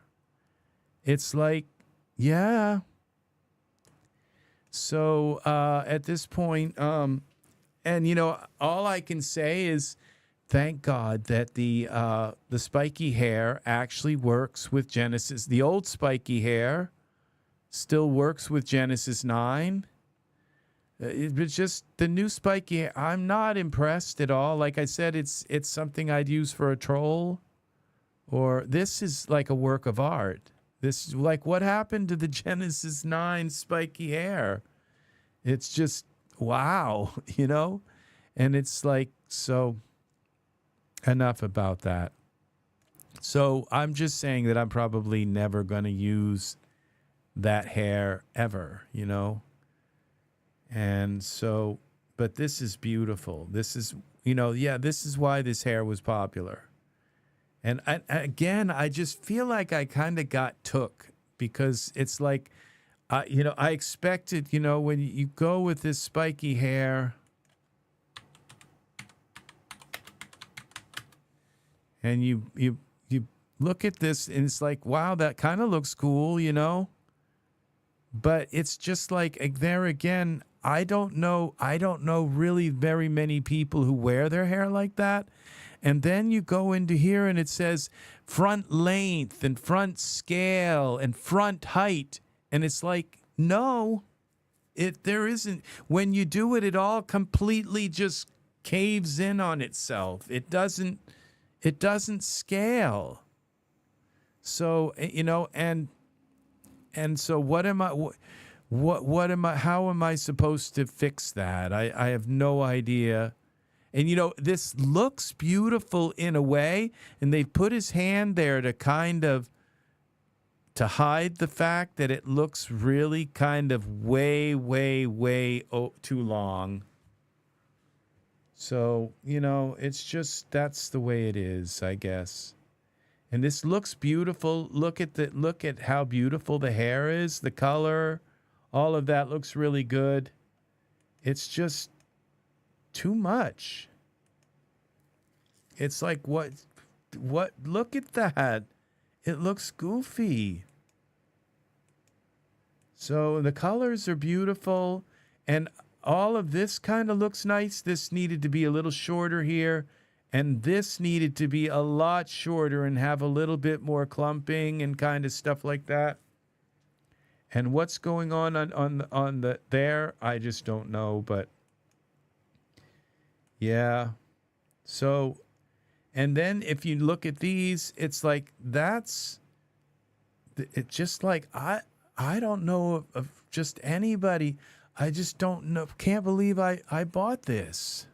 It's like, yeah. So at this point, and you know, all I can say is, thank God that the spiky hair actually works with Genesis. The old spiky hair still works with Genesis 9. It's just the new spiky hair. I'm not impressed at all. Like I said, it's something I'd use for a troll. Or this is like a work of art. This is like, what happened to the Genesis 9 spiky hair? It's just, wow, you know? And it's like, so... Enough about that. So I'm just saying that I'm probably never going to use that hair ever, you know? And so, but this is beautiful. This is, you know, yeah, this is why this hair was popular. And again, I just feel like I kind of got took because it's like, you know, I expected, you know, when you go with this spiky hair, and you look at this and it's like, wow, that kind of looks cool, you know? But it's just like, there again, I don't know really very many people who wear their hair like that. And then you go into here and it says front length and front scale and front height. And it's like, no, there isn't. When you do it, it all completely just caves in on itself. It doesn't scale. So, you know, and so what am I, how am I supposed to fix that? I have no idea. And, you know, this looks beautiful in a way, and they put his hand there to kind of, to hide the fact that it looks really kind of way too long. So, you know, it's just, that's the way it is, I guess. And this looks beautiful. Look at how beautiful the hair is, the color, all of that looks really good. It's just too much. It's like, what, look at that. It looks goofy. So the colors are beautiful, and all of this kind of looks nice. This needed to be a little shorter here, and this needed to be a lot shorter and have a little bit more clumping and kind of stuff like that. And what's going on the there, I just don't know, but yeah. So, and then if you look at these, it's like it's just like I don't know of just anybody. I just don't know. Can't believe I bought this.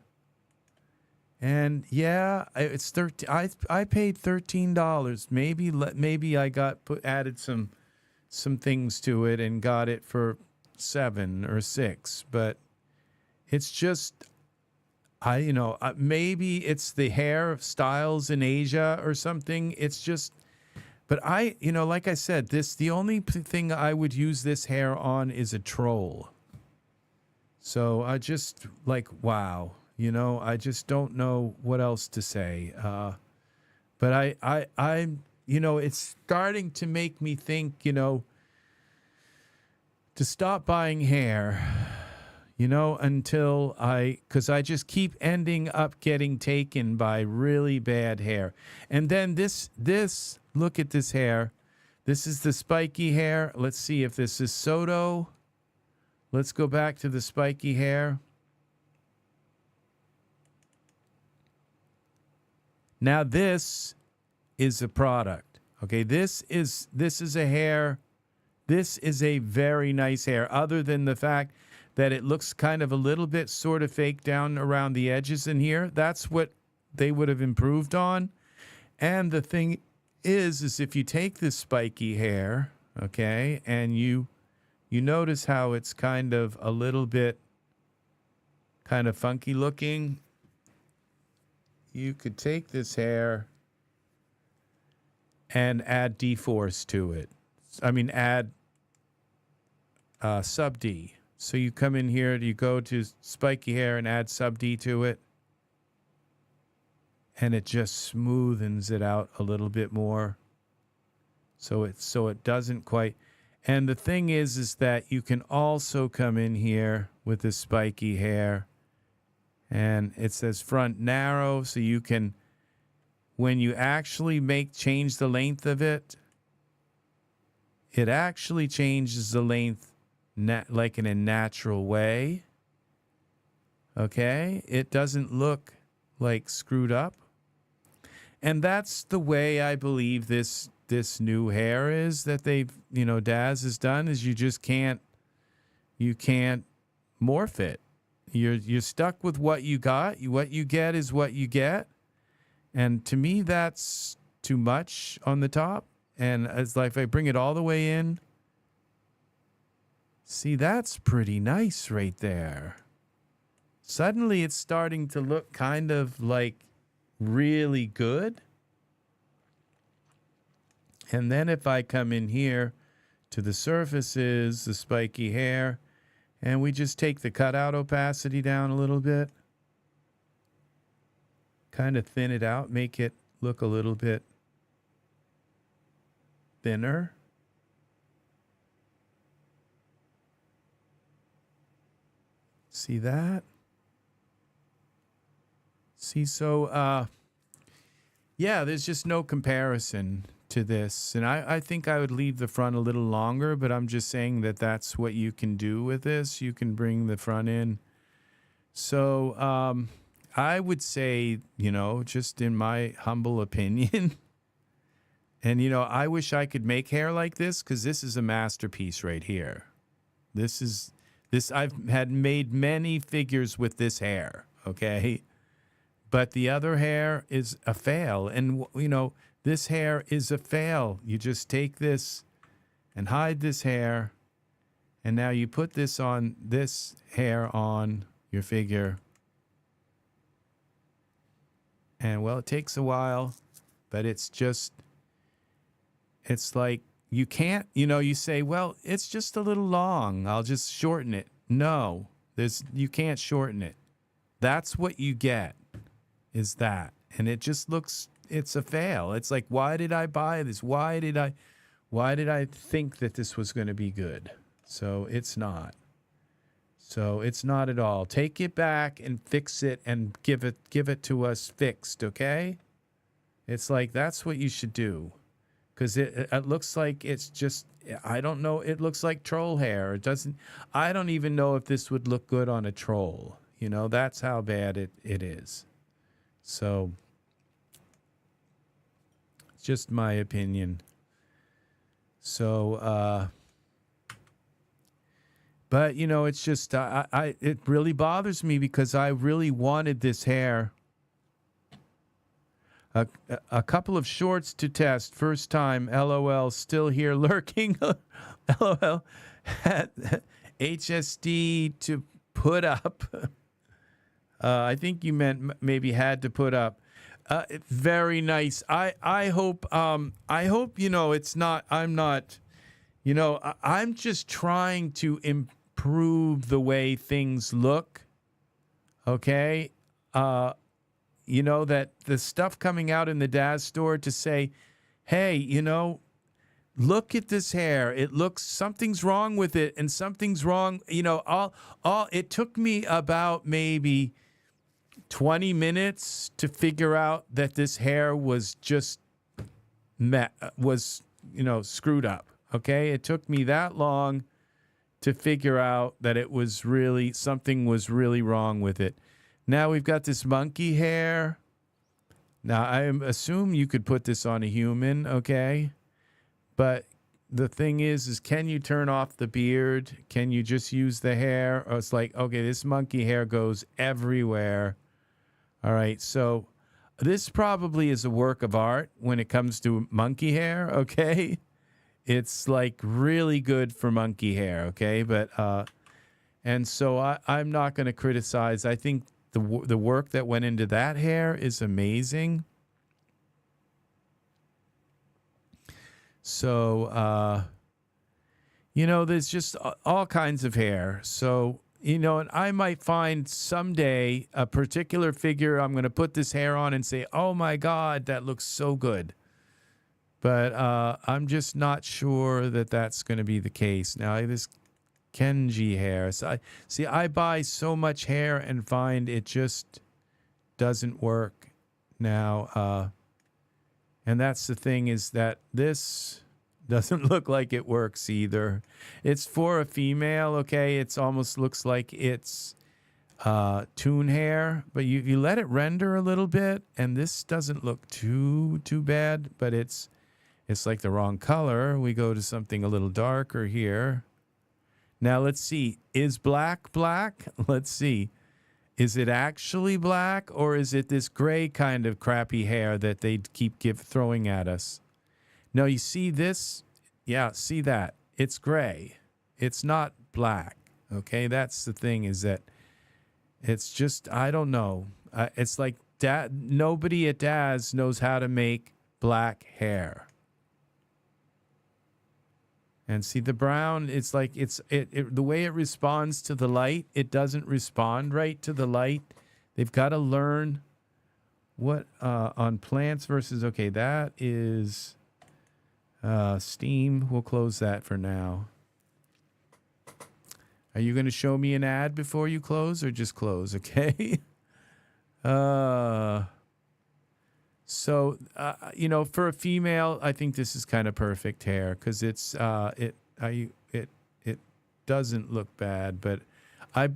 And yeah, it's 13. I paid $13. Maybe I added some things to it and got it for 7 or 6. But it's just maybe it's the hair styles in Asia or something. It's just. But like I said, the only thing I would use this hair on is a troll. So I just wow, I just don't know what else to say. But I'm, it's starting to make me think, to stop buying hair, because I just keep ending up getting taken by really bad hair. And then this, look at this hair. This is the spiky hair. Let's see if this is Soto. Let's go back to the spiky hair. Now this is a product. Okay, this is a hair. This is a very nice hair, other than the fact that it looks kind of a little bit sort of fake down around the edges in here. That's what they would have improved on. And the thing is if you take this spiky hair, okay, and you notice how it's kind of a little bit kind of funky looking, you could take this hair and add dForce to it. I mean, add sub D. So you come in here, you go to spiky hair and add sub D to it. And it just smoothens it out a little bit more. So it doesn't quite. And the thing is that you can also come in here with this spiky hair. And it says front narrow, so you can, when you actually change the length of it, it actually changes the length like in a natural way. Okay? It doesn't look like screwed up. And that's the way I believe this new hair is that they've, Daz has done, is you can't morph it. You're stuck with what you got. What you get is what you get. And to me, that's too much on the top. And it's like if I bring it all the way in, see, that's pretty nice right there. Suddenly it's starting to look kind of like really good. And then if I come in here to the surfaces, the spiky hair, and we just take the cutout opacity down a little bit, kind of thin it out, make it look a little bit thinner. See that? See, so, yeah, there's just no comparison to this. And I think I would leave the front a little longer, but I'm just saying that that's what you can do with this. You can bring the front in. So I would say, just in my humble opinion, and, I wish I could make hair like this, because this is a masterpiece right here. I've had made many figures with this hair, okay? But the other hair is a fail. And, this hair is a fail. You just take this and hide this hair. And now you put this hair on your figure. And, well, it takes a while, but it's like you can't, you say, well, it's just a little long. I'll just shorten it. No, you can't shorten it. That's what you get, is that. And it just looks, it's a fail. It's like, why did I buy this? Why did I think that this was going to be good? So it's not. So it's not at all. Take it back and fix it and give it to us fixed, okay? It's like that's what you should do. Because it looks like it's just, I don't know, it looks like troll hair. It doesn't, I don't even know if this would look good on a troll. You know, that's how bad it is. So, it's just my opinion. So, but, you know, it's just, it really bothers me because I really wanted this hair. A couple of shorts to test. First time, LOL, still here lurking. LOL, HSD to put up. I think you meant maybe had to put up. Very nice. I hope, you know, it's not, I'm not, you know, I'm just trying to improve the way things look. Okay. You know, that the stuff coming out in the Daz store to say, hey, you know, look at this hair. It looks, something's wrong with it and something's wrong. You know, it took me about maybe 20 minutes to figure out that this hair was just, you know, screwed up. Okay. It took me that long to figure out that it was really, something was really wrong with it. Now we've got this monkey hair. Now I assume you could put this on a human, okay? But the thing is can you turn off the beard? Can you just use the hair? Or it's like, okay, this monkey hair goes everywhere. All right, so this probably is a work of art when it comes to monkey hair, okay? It's like really good for monkey hair, okay? But, and so I'm not going to criticize. I think the work that went into that hair is amazing. So, you know, there's just all kinds of hair. So, you know, and I might find someday a particular figure I'm going to put this hair on and say, oh my God, that looks so good. But I'm just not sure that that's going to be the case. Now, this Kenji hair. So I buy so much hair and find it just doesn't work now. And that's the thing, is that this doesn't look like it works either. It's for a female, okay? It's almost looks like it's toon hair, but you let it render a little bit, and this doesn't look too bad, but it's like the wrong color. We go to something a little darker here. Now, let's see. Is black black? Let's see. Is it actually black, or is it this gray kind of crappy hair that they keep throwing at us? No, you see this? Yeah, see that? It's gray. It's not black, okay? That's the thing, is that it's just, I don't know. It's like nobody at Daz knows how to make black hair. And see the brown, it's like the way it responds to the light, it doesn't respond right to the light. They've got to learn what on plants versus, okay, that is steam. We'll close that for now. Are you going to show me an ad before you close, or just close, okay? So, you know, for a female, I think this is kind of perfect hair, because it's it doesn't look bad, but I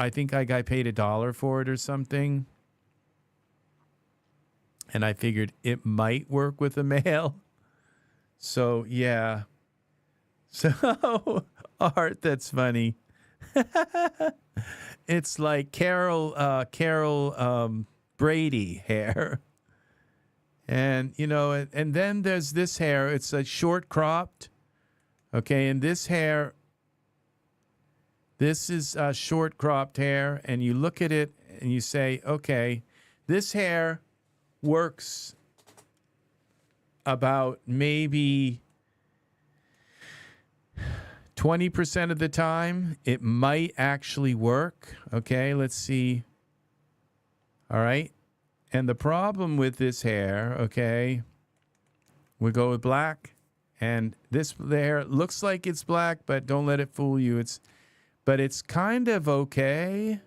think I paid $1 for it or something, and I figured it might work with a male. So yeah. So art, that's funny. It's like Carol Brady hair. And, you know, and then there's this hair. It's a short cropped. Okay, and this hair, this is short cropped hair. And you look at it and you say, okay, this hair works about maybe 20% of the time. It might actually work. Okay, let's see. All right. And the problem with this hair, okay, we go with black, And this there looks like it's black, but don't let it fool you. But it's kind of okay.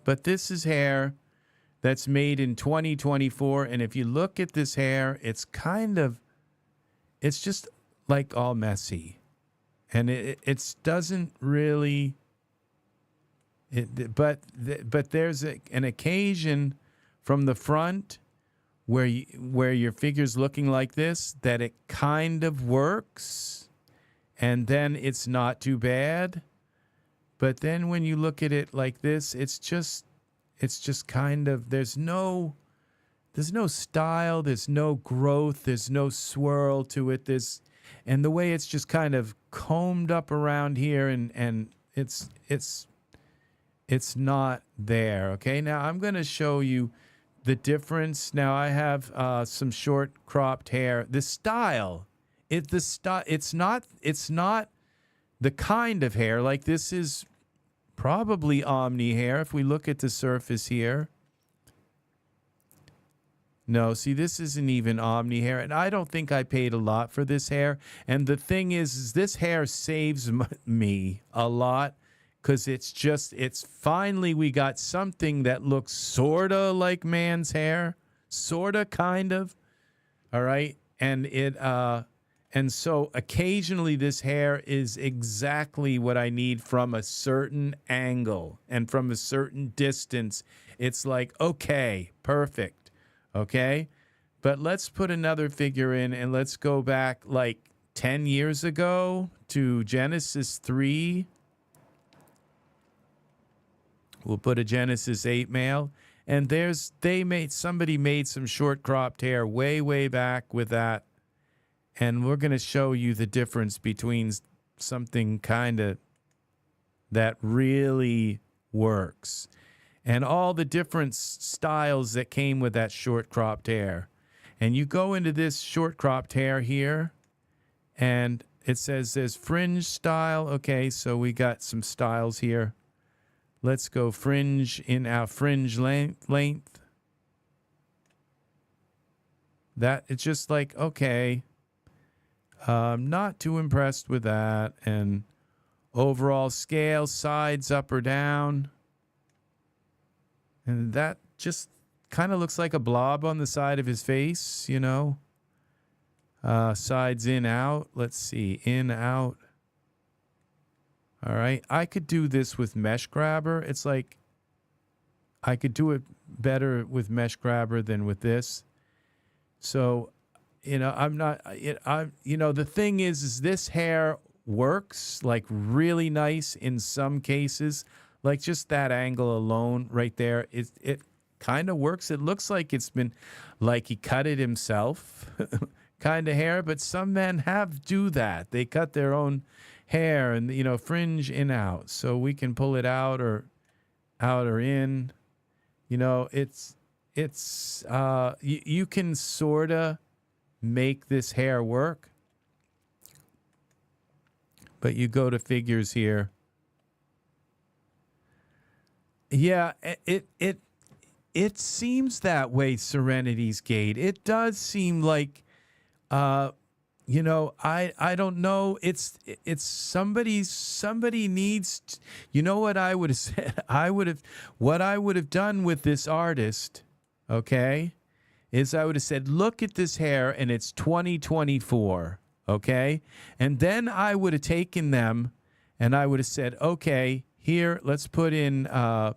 But this is hair that's made in 2024. And if you look at this hair, it's just like all messy. And it doesn't really, but there's an occasion from the front where your figure's looking like this, that it kind of works, and then it's not too bad. But then when you look at it like this, it's just kind of, there's no style, there's no growth, there's no swirl to it. And the way it's just kind of combed up around here, and it's not there. Okay, now I'm going to show you the difference. Now I have some short cropped hair. The style, it's not the kind of hair, like this is probably Omni hair if we look at the surface here. No, see, this isn't even Omni hair, and I don't think I paid a lot for this hair. And the thing is this hair saves me a lot, because it's finally we got something that looks sort of like man's hair, sort of, kind of, all right? And and so occasionally this hair is exactly what I need from a certain angle and from a certain distance. It's like, okay, perfect, okay? But let's put another figure in, and let's go back like 10 years ago to Genesis 3. We'll put a Genesis 8 male, and somebody made some short cropped hair way back with that, and we're going to show you the difference between something kind of that really works and all the different styles that came with that short cropped hair. And you go into this short cropped hair here, and it says there's fringe style. Okay, so we got some styles here. Let's go fringe in our fringe length. That, it's just like, okay, not too impressed with that. And overall scale, sides up or down. And that just kind of looks like a blob on the side of his face, you know. Sides in, out. Let's see, in, out. All right, I could do this with Mesh Grabber. It's like I could do it better with Mesh Grabber than with this. So, you know, the thing is this hair works like really nice in some cases. Like just that angle alone right there, it kind of works. It looks like it's been, like he cut it himself kind of hair, but some men do that. They cut their own hair and, you know, fringe in, out, so we can pull it out or in. You know, you can sort of make this hair work, but you go to figures here. Yeah, it seems that way, Serenity's Gate. It does seem like you know, I don't know. It's somebody needs to, you know what I would have said? What I would have done with this artist, okay, is I would have said, look at this hair, and it's 2024, okay? And then I would have taken them and I would have said, okay, here, let's put in a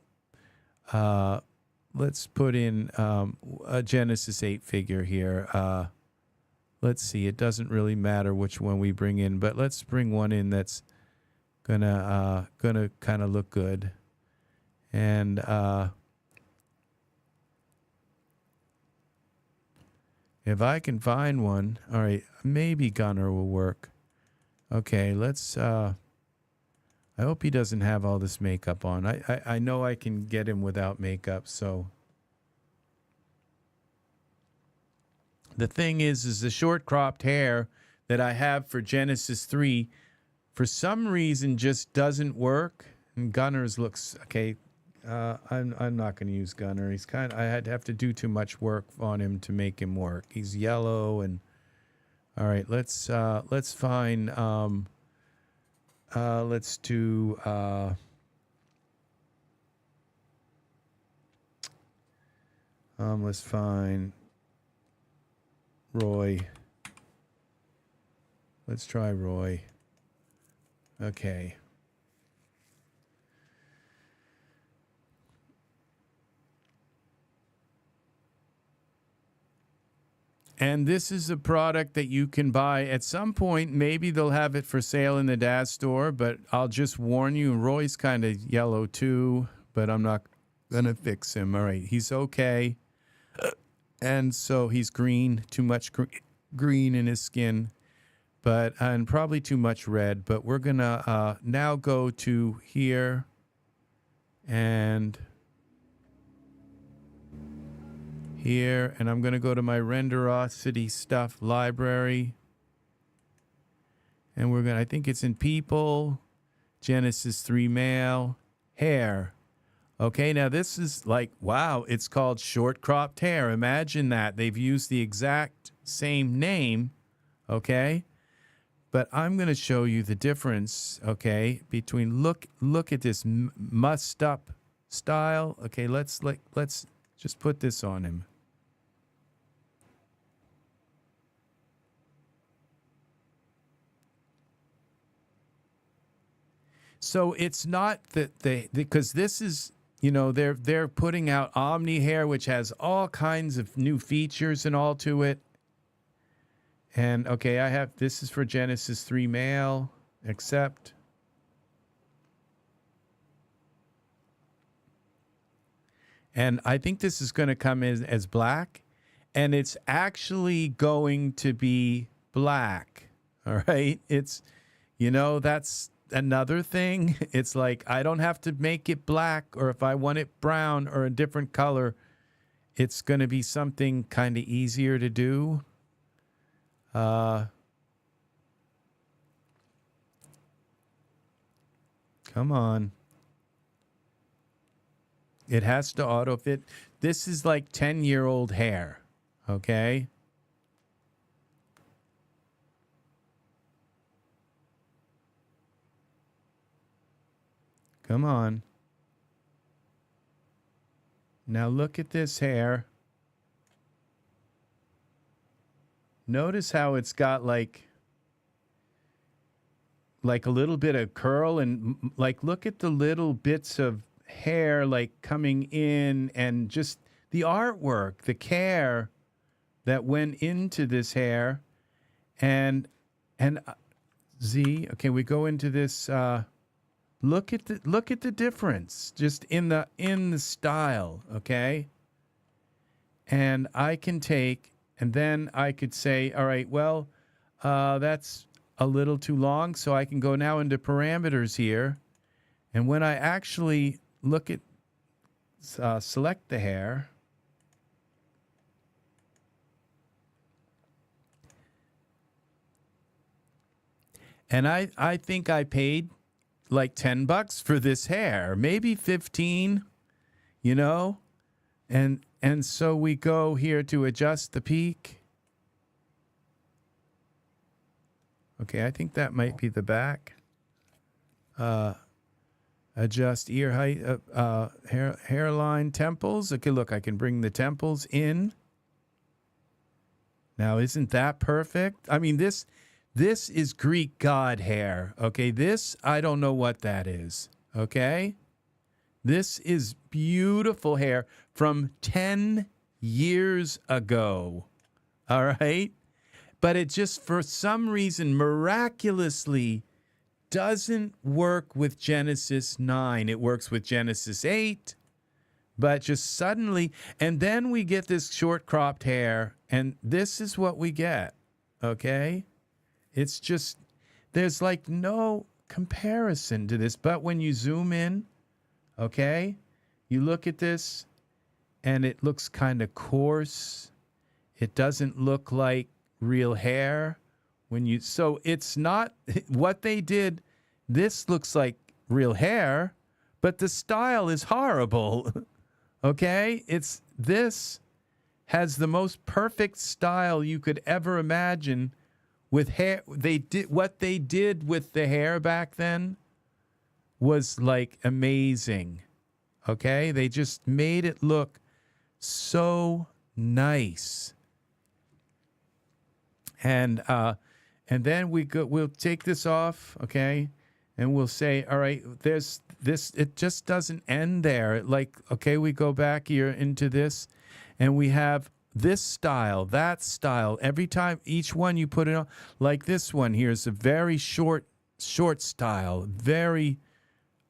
Genesis 8 figure here. Let's see, it doesn't really matter which one we bring in, but let's bring one in that's gonna kind of look good. And if I can find one, all right, maybe Gunner will work. Okay, let's I hope he doesn't have all this makeup on. I know I can get him without makeup, so the thing is the short cropped hair that I have for Genesis 3, for some reason, just doesn't work. And Gunner's looks okay. I'm not going to use Gunner. He's I had to have to do too much work on him to make him work. He's yellow and All right, let's find let's do let's find Roy. Let's try Roy. Okay. And this is a product that you can buy at some point. Maybe they'll have it for sale in the Daz store, but I'll just warn you, Roy's kind of yellow too, but I'm not going to fix him. All right, he's okay. And so he's green, too much green in his skin, but and probably too much red. But we're going to now go to here and here, and I'm going to go to my Renderosity stuff library. And we're going to, I think it's in people, Genesis 3 male, hair. Okay, now this is like, wow, it's called short cropped hair. Imagine that. They've used the exact same name, okay? But I'm going to show you the difference, okay, between, look at this mussed up style. Okay, let's just put this on him. So it's not that because this is, you know, they're putting out Omni hair, which has all kinds of new features and all to it. And okay, I have, this is for Genesis 3 male, accept. And I think this is going to come as black, and it's actually going to be black. All right. It's, you know, that's another thing. It's like, I don't have to make it black, or if I want it brown or a different color, it's going to be something kind of easier to do. Come on. It has to auto fit. This is like 10-year-old hair. Okay. Come on. Now look at this hair. Notice how it's got like a little bit of curl, and like look at the little bits of hair like coming in, and just the artwork, the care that went into this hair. And Z, okay, we go into this look at the difference just in the style, okay? And I can take, and then I could say, all right, well, that's a little too long, so I can go now into parameters here. And when I actually look at, select the hair, and I think I paid like $10 for this hair, maybe 15, you know? And so we go here to adjust the peak. Okay, I think that might be the back. Adjust ear height, hairline, temples. Okay, look, I can bring the temples in. Now, isn't that perfect? I mean, this is Greek god hair, okay? This, I don't know what that is, okay? This is beautiful hair from 10 years ago, all right? But it just, for some reason, miraculously doesn't work with Genesis 9. It works with Genesis 8, but just suddenly, and then we get this short cropped hair, and this is what we get, okay? It's just, there's like no comparison to this. But when you zoom in, okay, you look at this and it looks kind of coarse. It doesn't look like real hair. So it's not what they did. This looks like real hair, but the style is horrible. Okay, this has the most perfect style you could ever imagine with hair. They did what they did with the hair back then was like amazing. Okay, they just made it look so nice. And then we'll take this off, okay, and we'll say, all right, there's this. It just doesn't end there. Like, okay, we go back here into this, and we have this style, that style. Every time, each one you put it on, like this one here is a very short style, very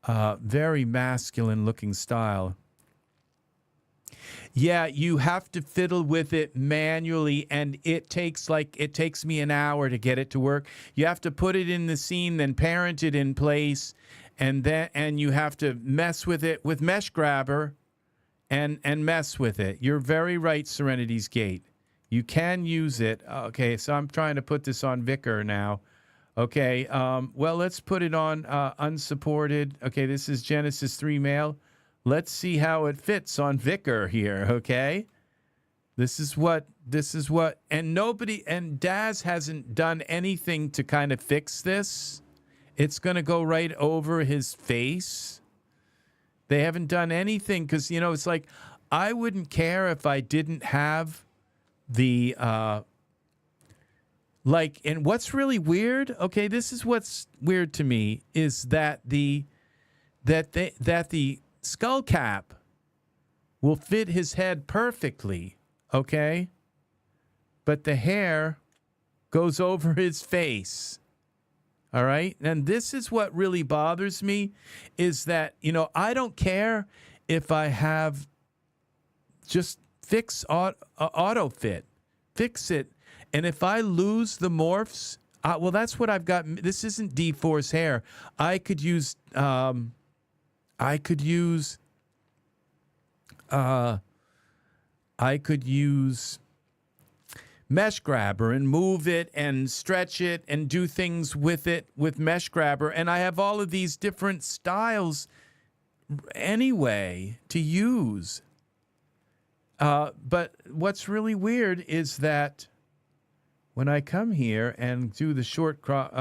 masculine looking style. Yeah, you have to fiddle with it manually, and it takes me an hour to get it to work. You have to put it in the scene, then parent it in place, and you have to mess with it with Mesh Grabber, and mess with it. You're very right, Serenity's Gate. You can use it. Okay, so I'm trying to put this on Vicar now. Okay, well, let's put it on unsupported. Okay, this is Genesis 3 male. Let's see how it fits on Vicar here, okay? This is what, and Daz hasn't done anything to kind of fix this. It's going to go right over his face. They haven't done anything because, you know, it's like, I wouldn't care if I didn't have the, and what's really weird, okay, this is what's weird to me, is that the skull cap will fit his head perfectly, okay? But the hair goes over his face, all right? And this is what really bothers me, is that, you know, I don't care if I have just fix auto fit, fix it. And if I lose the morphs, well, that's what I've got. This isn't dForce hair. I could use Mesh Grabber and move it and stretch it and do things with it with Mesh Grabber. And I have all of these different styles anyway to use. But what's really weird is that when I come here and do the short crop,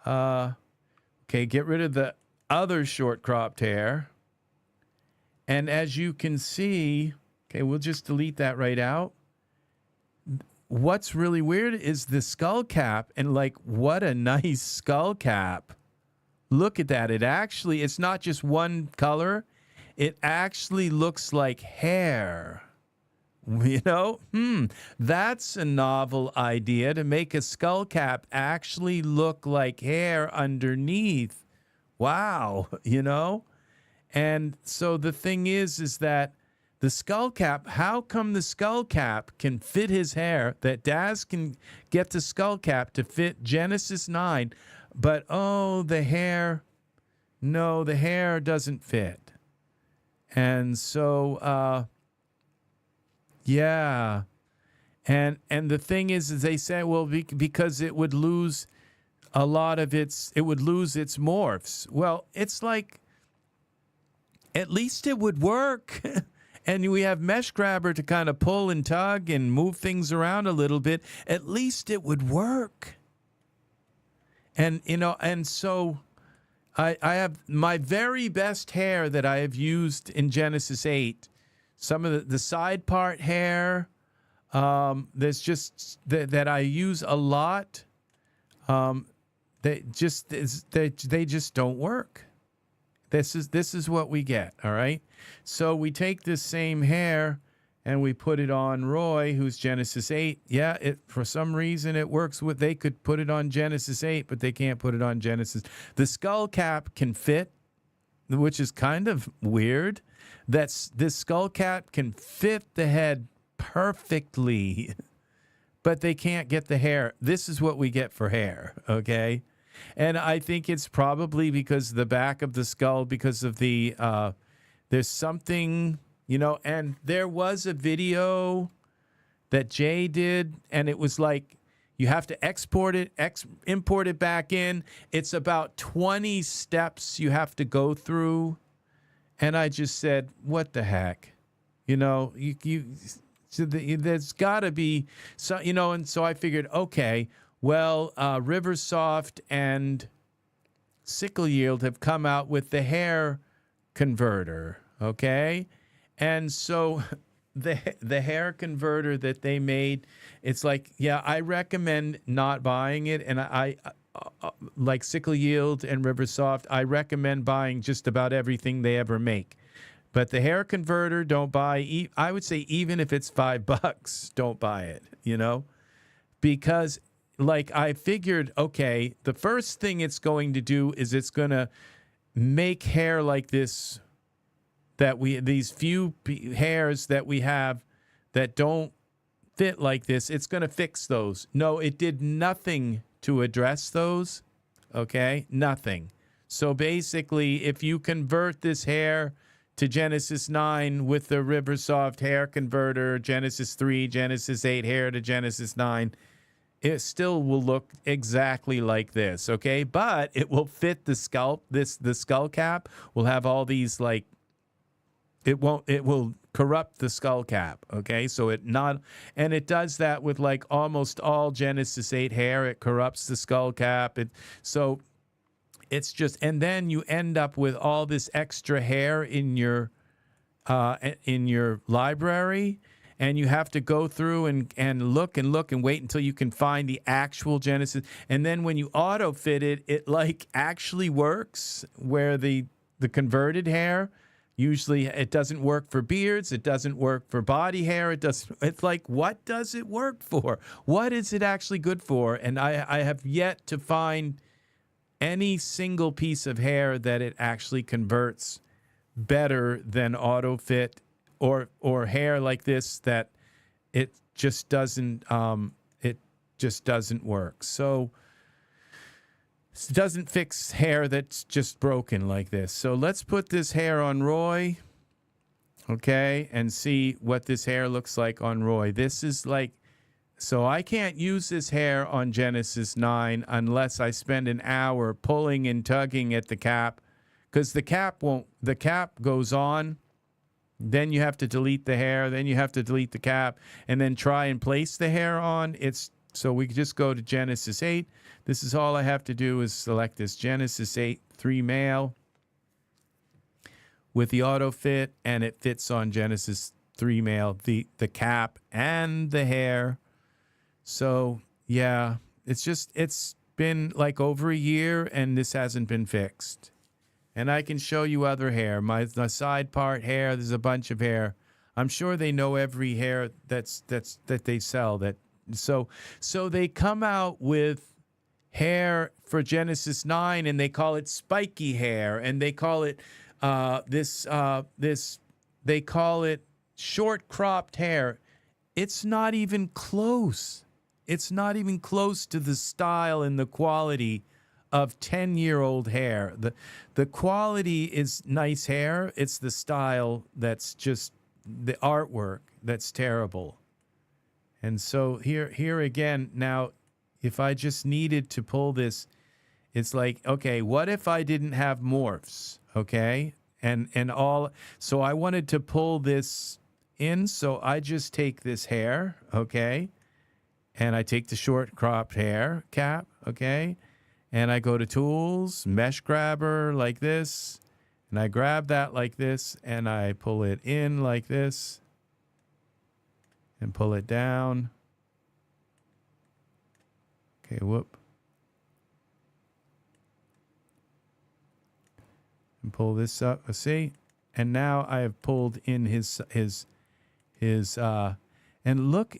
okay, get rid of the other short cropped hair. And as you can see, okay, we'll just delete that right out. What's really weird is the skull cap, and like, what a nice skull cap. Look at that. It's not just one color. It actually looks like hair. You know, that's a novel idea, to make a skull cap actually look like hair underneath. Wow, you know? And so the thing is that the skull cap, how come the skull cap can fit his hair, that Daz can get the skull cap to fit Genesis 9, but oh, the hair, no, the hair doesn't fit. And so, yeah. And the thing is they say, well, because it would lose a lot of it would lose its morphs. Well, it's like, at least it would work. And we have Mesh Grabber to kind of pull and tug and move things around a little bit. At least it would work. And, you know, and so I have my very best hair that I have used in Genesis 8. Some of the side part hair, there's just that I use a lot. They just don't work. This is what we get, all right? So we take this same hair and we put it on Roy, who's Genesis 8. Yeah, for some reason it works with, they could put it on Genesis 8, but they can't put it on Genesis. The skull cap can fit, which is kind of weird. This skull cap can fit the head perfectly, but they can't get the hair. This is what we get for hair, okay? And I think it's probably because the back of the skull, because of the, there's something, you know, and there was a video that Jay did, and it was like, you have to export it, import it back in. It's about 20 steps you have to go through. And I just said, what the heck? You know, So there's got to be so, you know, and so I figured, okay, well, Riversoft and Sickle Yield have come out with the hair converter, okay? And so the hair converter that they made, it's like, yeah, I recommend not buying it. And I like Sickle Yield and Riversoft, I recommend buying just about everything they ever make. But the hair converter, don't buy. I would say even if it's $5, don't buy it, you know? Because like I figured, okay, the first thing it's going to do is it's going to make hair like this, these few hairs that we have that don't fit like this, it's going to fix those. No, it did nothing to address those, okay? Nothing. So basically, if you convert this hair to Genesis 9 with the Riversoft hair converter, Genesis 3, Genesis 8 hair to Genesis 9, it still will look exactly like this, okay? But it will fit the scalp. The skull cap will have all these like, it will corrupt the skull cap, okay? So and it does that with like almost all Genesis 8 hair. It corrupts the skull cap. So it's just, and then you end up with all this extra hair in your library, and you have to go through and look and wait until you can find the actual Genesis. And then when you auto fit it, it like actually works, where the converted hair, usually it doesn't work for beards, it doesn't work for body hair, it's like, what does it work for? What is it actually good for? And I have yet to find any single piece of hair that it actually converts better than auto fit, or hair like this that it just doesn't work. So it doesn't fix hair that's just broken like this. So let's put this hair on Roy, okay, and see what this hair looks like on Roy. This is like, so I can't use this hair on Genesis 9 unless I spend an hour pulling and tugging at the cap, because the cap goes on, then you have to delete the hair, then you have to delete the cap, and then try and place the hair on. So we just go to Genesis 8. This is all I have to do is select this Genesis 8 3 male with the auto fit, and it fits on Genesis 3 male, the cap and the hair. So, yeah, it's been like over a year, and this hasn't been fixed. And I can show you other hair. My side part hair, there's a bunch of hair. I'm sure they know every hair that they sell. So they come out with hair for Genesis 9, and they call it spiky hair, and they call it they call it short cropped hair. It's not even close. It's not even close to the style and the quality of 10-year-old hair. The quality is nice hair. It's the style that's just the artwork that's terrible. And so here again, now, if I just needed to pull this, it's like, okay, what if I didn't have morphs, okay? So I wanted to pull this in, so I just take this hair, okay? And I take the short cropped hair cap, okay? And I go to tools, mesh grabber like this, and I grab that like this, and I pull it in like this, and pull it down. Okay, whoop. And pull this up, see? And now I have pulled in his and look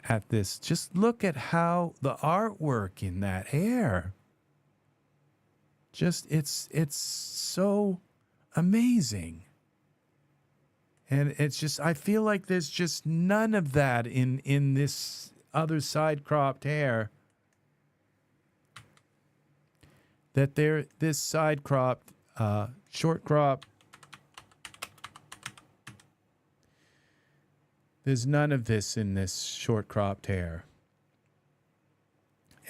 at this. Just look at how the artwork in that hair. Just, it's so amazing. And it's just, I feel like there's just none of that in this other side cropped hair. That this side cropped, short crop, there's none of this in this short cropped hair.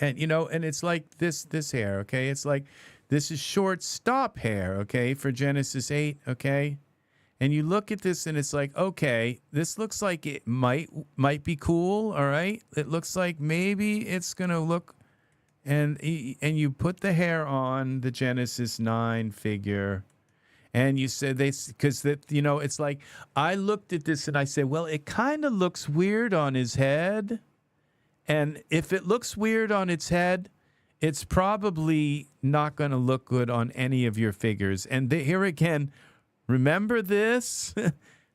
And, you know, and it's like this hair, okay? It's like, this is short stop hair, okay, for Genesis 8, okay? And you look at this and it's like, okay, this looks like it might be cool, all right? It looks like maybe it's going to look, and you put the hair on the Genesis 9 figure, and you said because that, you know, it's like, I looked at this and I said, well, it kind of looks weird on his head. And if it looks weird on its head, it's probably not going to look good on any of your figures. And here again, remember this?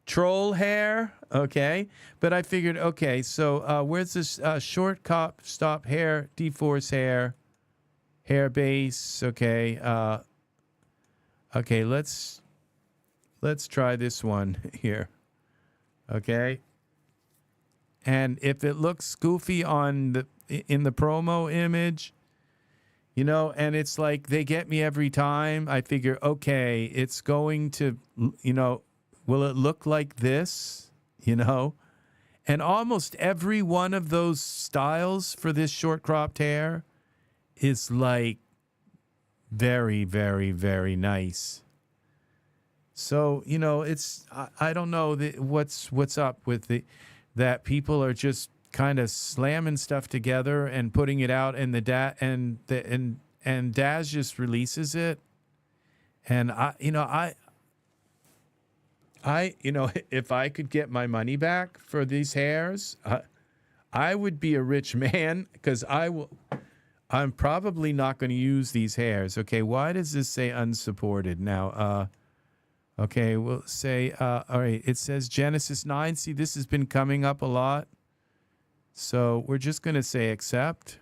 Troll hair, okay? But I figured, okay, so where's this short stop hair, dForce hair base, okay? Okay, let's try this one here, okay? And if it looks goofy in the promo image, you know, and it's like they get me every time, I figure, okay, it's going to, you know, will it look like this, you know? And almost every one of those styles for this short cropped hair is like very, very, very nice. So, you know, I don't know what's up with that people are just kind of slamming stuff together and putting it out, and and Daz just releases it. And I if I could get my money back for these hairs, I would be a rich man, because I'm probably not going to use these hairs. Okay, why does this say unsupported now? Okay, we'll say, all right, it says Genesis 9. See, this has been coming up a lot. So we're just going to say accept.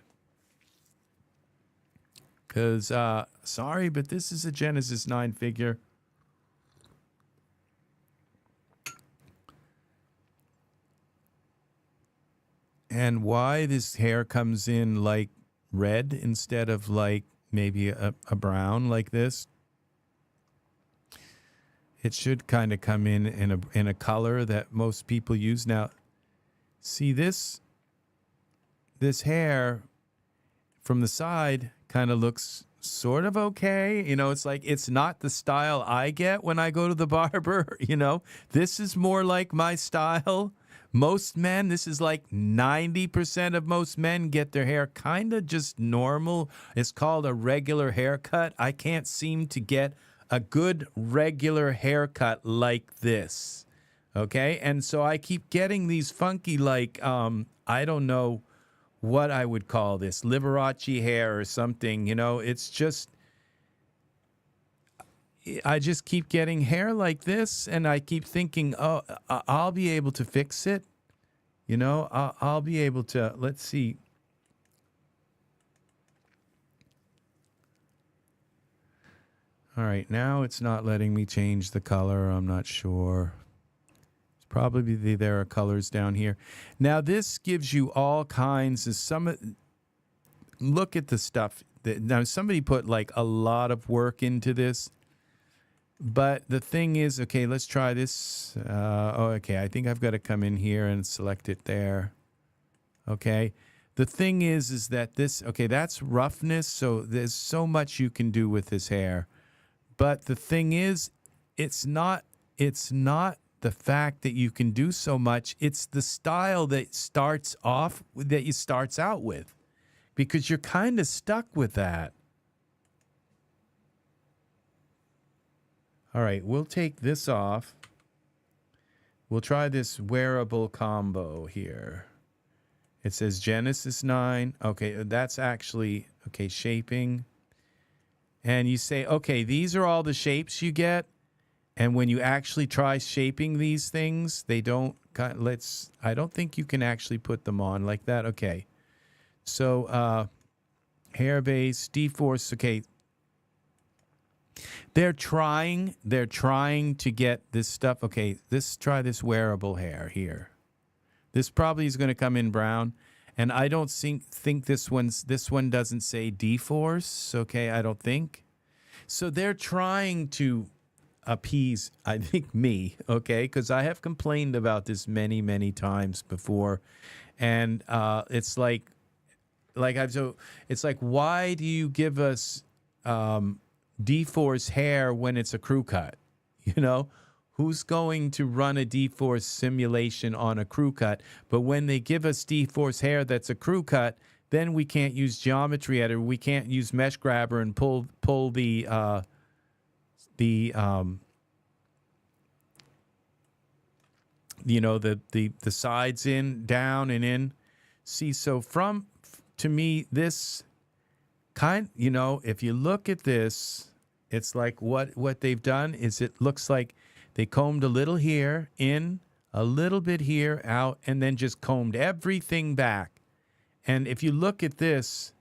Because, sorry, but this is a Genesis 9 figure. And why this hair comes in like red instead of like maybe a brown like this. It should kind of come in a color that most people use. Now, see this hair from the side kind of looks sort of okay. You know, it's like, it's not the style I get when I go to the barber, you know. This is more like my style. Most men, this is like 90% of most men get their hair kind of just normal. It's called a regular haircut. I can't seem to get a good regular haircut like this, okay? And so I keep getting these funky, like, I don't know what I would call this, Liberace hair or something, you know? It's just, I just keep getting hair like this, and I keep thinking, oh, I'll be able to fix it, you know? I'll be able to, let's see. All right, now it's not letting me change the color. I'm not sure. It's probably there are colors down here. Now this gives you all kinds of look at the stuff. Now somebody put like a lot of work into this. But the thing is, okay, let's try this. Okay, I think I've got to come in here and select it there. Okay. The thing is that this, okay, that's roughness. So there's so much you can do with this hair. But the thing is, it's not the fact that you can do so much. It's the style that starts out with, because you're kind of stuck with that. All right, we'll take this off. We'll try this wearable combo here. It says Genesis 9. Okay, that's actually, okay, shaping. And you say, okay, these are all the shapes you get. And when you actually try shaping these things, they don't, I don't think you can actually put them on like that. Okay. So, hair base, dForce, okay. They're trying to get this stuff. Okay, try this wearable hair here. This probably is going to come in brown. And I don't think this one doesn't say dForce, okay, I don't think. So they're trying to appease, I think, me, okay, because I have complained about this many, many times before. And it's like it's like, why do you give us dForce hair when it's a crew cut? You know, who's going to run a dForce simulation on a crew cut? But when they give us dForce hair that's a crew cut, then we can't use geometry editor. We can't use mesh grabber and pull the you know, the sides in, down and in. See, so to me, this you know, if you look at this, it's like what they've done is it looks like they combed a little here, in, a little bit here, out, and then just combed everything back. And if you look at this,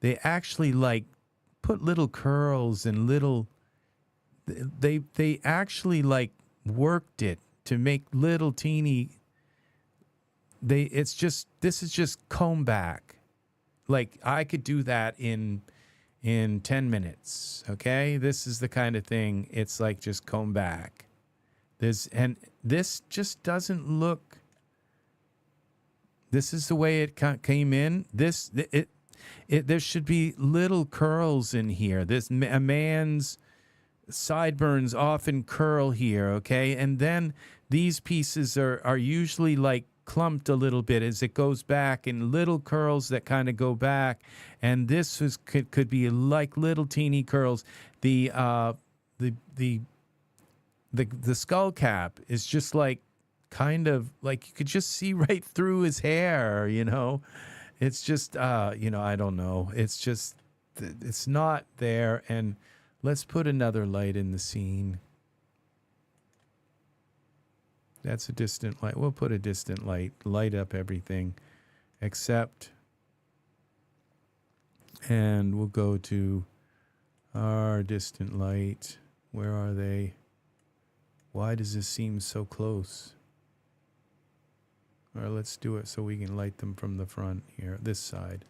they actually like put little curls and little, they actually like worked it to make little teeny, this is just comb back. Like I could do that in 10 minutes, okay? This is the kind of thing, it's like just comb back. And this just doesn't look, this is the way it came in. There should be little curls in here. A man's sideburns often curl here, okay? And then these pieces are usually like clumped a little bit as it goes back, and little curls that kind of go back. And this could be like little teeny curls. The skull cap is just like kind of like you could just see right through his hair, you know. It's just you know, I don't know. It's just it's not there. And let's put another light in the scene. That's a distant light. We'll put a distant light up everything except, and we'll go to our distant light. Where are they? Why does this seem so close? All right, let's do it so we can light them from the front here, this side.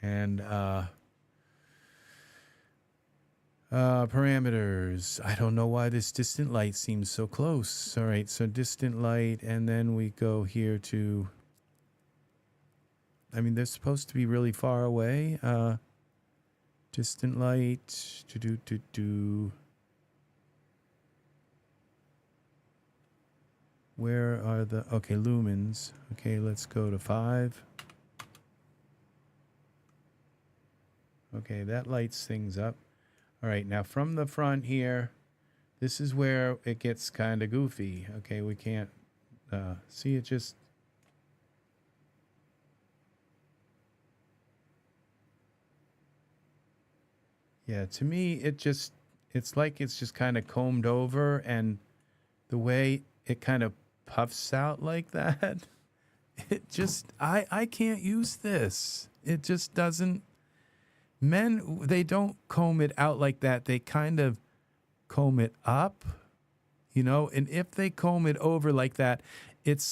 And parameters. I don't know why this distant light seems so close. All right, so distant light, and then we go here to, I mean, they're supposed to be really far away. Distant light, Where are the, okay, lumens. Okay, let's go to 5. Okay, that lights things up. All right, now from the front here, this is where it gets kind of goofy. Okay, we can't see it just. Yeah, to me, it's like it's just kind of combed over, and the way it kind of puffs out like that, it just, I can't use this. It just doesn't. Men, they don't comb it out like that. They kind of comb it up, you know, and if they comb it over like that, it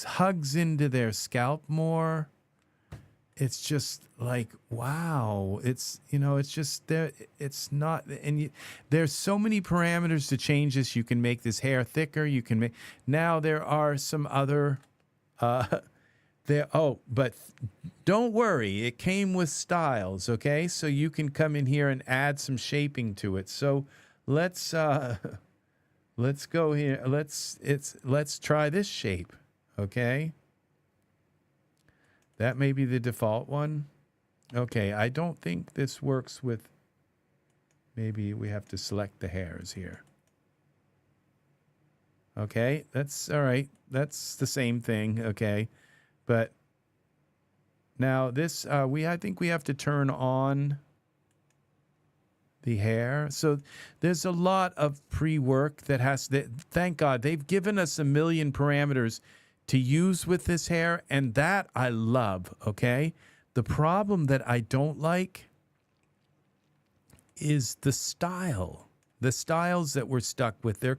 hugs into their scalp more. It's just like, wow. It's, you know, it's just there. It's not, and there's so many parameters to change this. You can make this hair thicker. You can make, now there are some other, but don't worry, it came with styles, okay? So you can come in here and add some shaping to it. So let's go here. Let's try this shape, okay? That may be the default one. Okay, I don't think this works with, maybe we have to select the hairs here. Okay, that's all right. That's the same thing, okay? But now this, I think we have to turn on the hair. So there's a lot of pre-work that thank God, they've given us a million parameters to use with this hair, and that I love, okay? The problem that I don't like is the style. The styles that we're stuck with. They're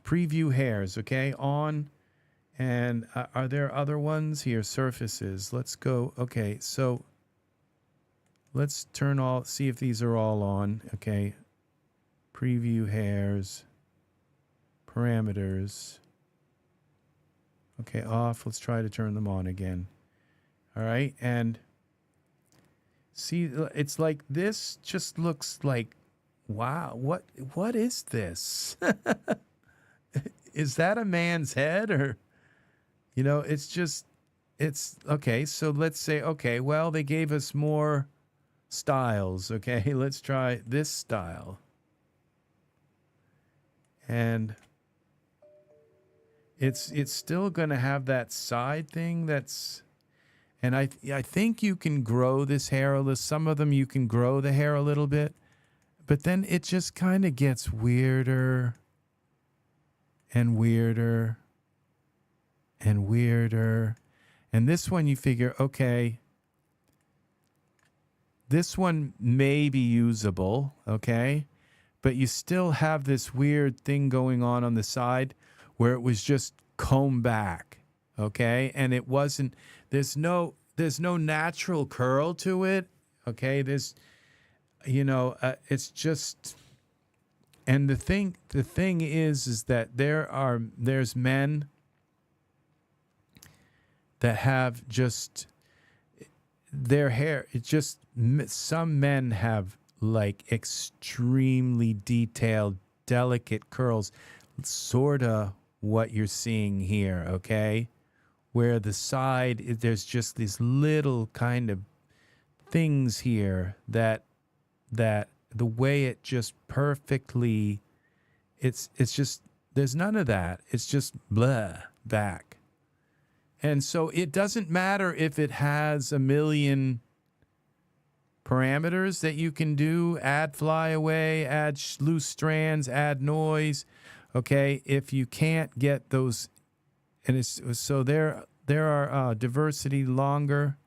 preview hairs, okay? On. And are there other ones here? Surfaces. Let's go. Okay, so let's see if these are all on. Okay. Preview hairs. Parameters. Okay, off. Let's try to turn them on again. All right, and see, it's like this just looks like wow, what is this? Is that a man's head, or it's just it's okay. So let's say, okay, well, they gave us more styles. Okay, let's try this style. And it's still going to have that side thing and I think you can grow this hair a little. Some of them you can grow the hair a little bit, but then it just kind of gets weirder and weirder and weirder. And this one you figure, okay, this one may be usable, okay? But you still have this weird thing going on the side where it was just combed back, okay? And it wasn't, there's no natural curl to it, okay? There's, it's just, and the thing is that there's men that have just their hair, some men have like extremely detailed, delicate curls, sort of what you're seeing here, okay? Where the side, there's just these little kind of things here that the way it just perfectly, it's just, there's none of that. It's just blah back. And so it doesn't matter if it has a million parameters that you can do, add flyaway, add loose strands, add noise. Okay, if you can't get those, and it's so there are diversity longer.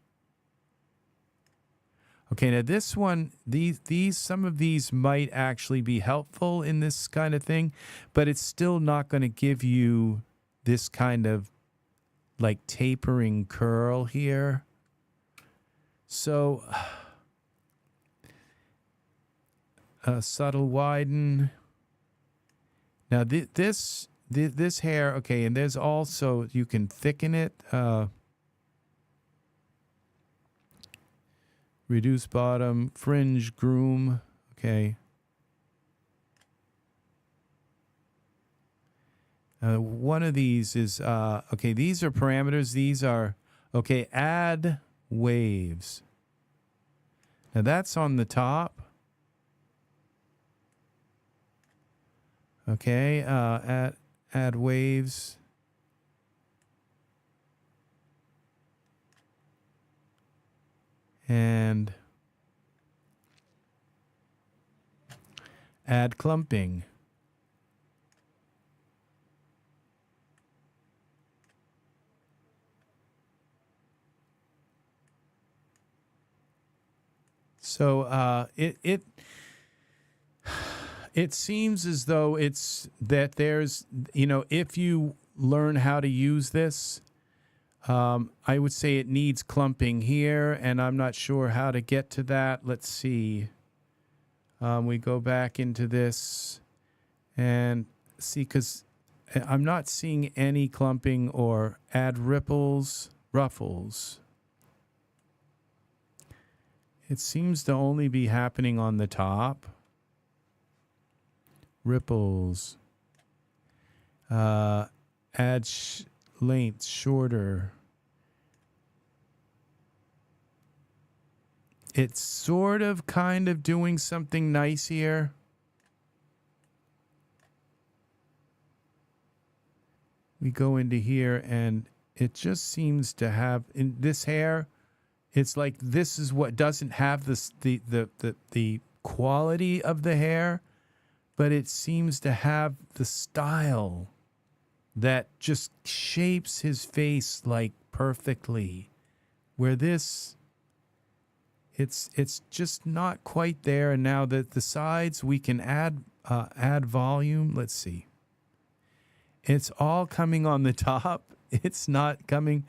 Okay, now this one, these some of these might actually be helpful in this kind of thing, but it's still not going to give you this kind of like tapering curl here. So subtle widen. Now this hair, okay, and there's also, you can thicken it. Reduce bottom, fringe, groom, okay. One of these is, okay, these are parameters. These are, okay, add waves. Now that's on the top. Okay, add waves. And add clumping. So it seems as though it's that there's, if you learn how to use this, I would say it needs clumping here, and I'm not sure how to get to that. Let's see. We go back into this and see, because I'm not seeing any clumping or add ripples, ruffles. It seems to only be happening on the top. Ripples. Add length shorter. It's sort of kind of doing something nice here. We go into here and it just seems to have, in this hair, it's like this is what doesn't have this, the quality of the hair, but it seems to have the style that just shapes his face like perfectly. Where this, it's just not quite there. And now that the sides, we can add volume. Let's see. It's all coming on the top. It's not coming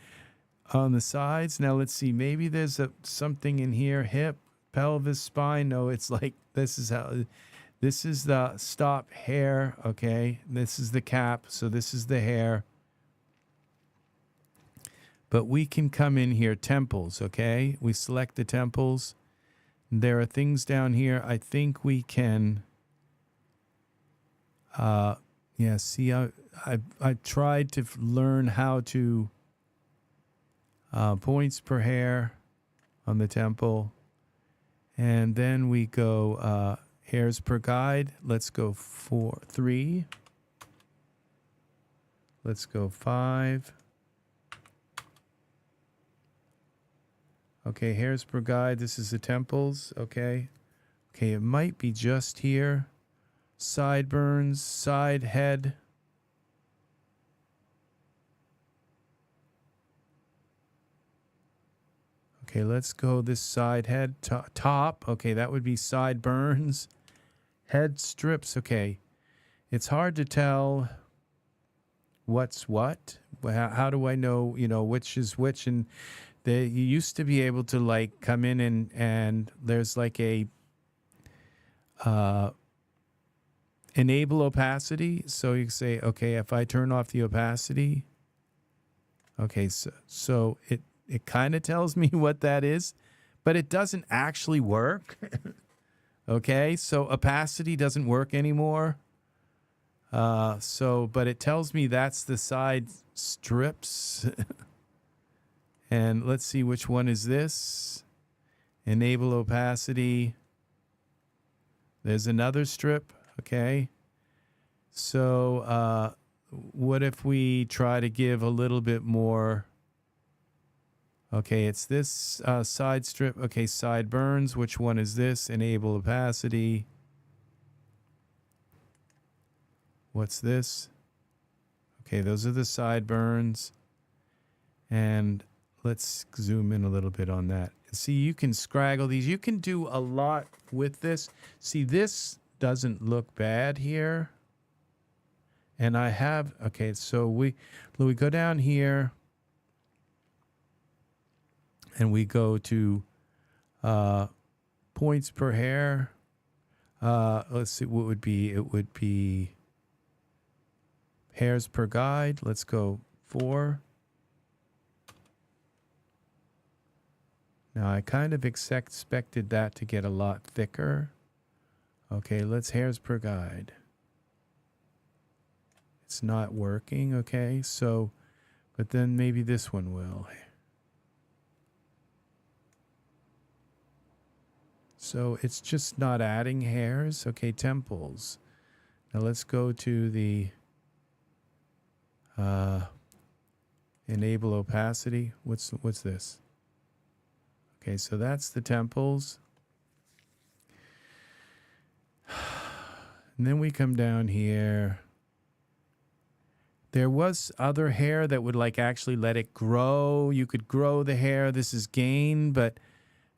on the sides. Now let's see. Maybe there's something in here. Hip, pelvis, spine. No, it's like this is how. This is the stop hair, okay? This is the cap, so this is the hair. But we can come in here, temples, okay? We select the temples. There are things down here. I think we can Yeah, see, I tried to learn how to points per hair on the temple, and then we go hairs per guide. Let's go 3. Let's go 5. Okay, hairs per guide. This is the temples. Okay. Okay, it might be just here. Sideburns, side head. Okay, let's go this side head. Top. Okay, that would be sideburns. Head strips. Okay. It's hard to tell what's what. How do I know, which is which? And you used to be able to like come in and there's like a enable opacity. So you say, okay, if I turn off the opacity, okay, so it kind of tells me what that is, but it doesn't actually work. Okay, so opacity doesn't work anymore. But it tells me that's the side strips. And let's see which one is this. Enable opacity. There's another strip. Okay. So what if we try to give a little bit more? Okay, it's this side strip. Okay, sideburns. Which one is this? Enable opacity. What's this? Okay, those are the sideburns. And let's zoom in a little bit on that. See, you can scraggle these. You can do a lot with this. See, this doesn't look bad here. And I have, okay, so we go down here. And we go to points per hair. Let's see, what would be? It would be hairs per guide. Let's go 4. Now, I kind of expected that to get a lot thicker. Okay, let's hairs per guide. It's not working, okay? So, but then maybe this one will. So it's just not adding hairs. Okay, temples. Now let's go to the enable opacity. What's this? Okay, so that's the temples. And then we come down here. There was other hair that would like actually let it grow. You could grow the hair. This is gain, but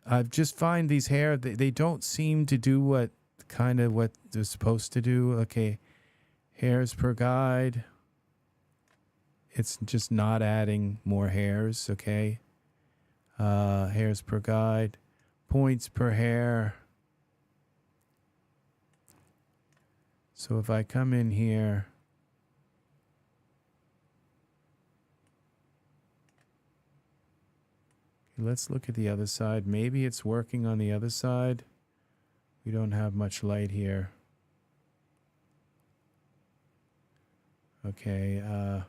I just find these hair, they don't seem to do what they're supposed to do. Okay, hairs per guide. It's just not adding more hairs, okay? Hairs per guide. Points per hair. So if I come in here, let's look at the other side. Maybe it's working on the other side. We don't have much light here. Okay, let's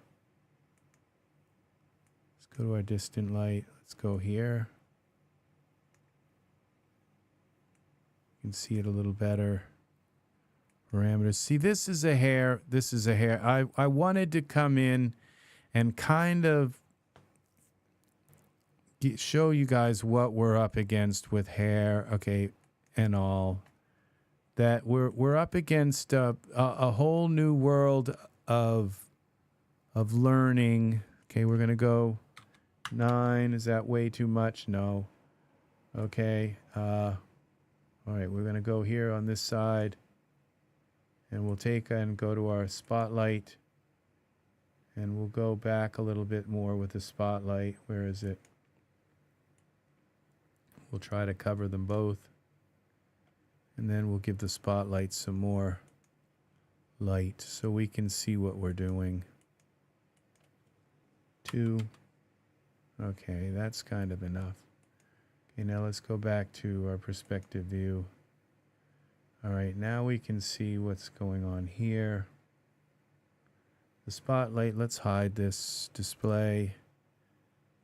go to our distant light. Let's go here. You can see it a little better. Parameters. See, this is a hair. This is a hair. I wanted to come in and kind of show you guys what we're up against with hair, okay, and all. That we're up against a whole new world of learning. Okay, we're gonna go 9. Is that way too much? No. Okay. All right, we're gonna go here on this side, and we'll take and go to our spotlight, and we'll go back a little bit more with the spotlight. Where is it? We'll try to cover them both. And then we'll give the spotlight some more light so we can see what we're doing. 2. Okay, that's kind of enough. Okay, now let's go back to our perspective view. All right, now we can see what's going on here. The spotlight, let's hide this. Display,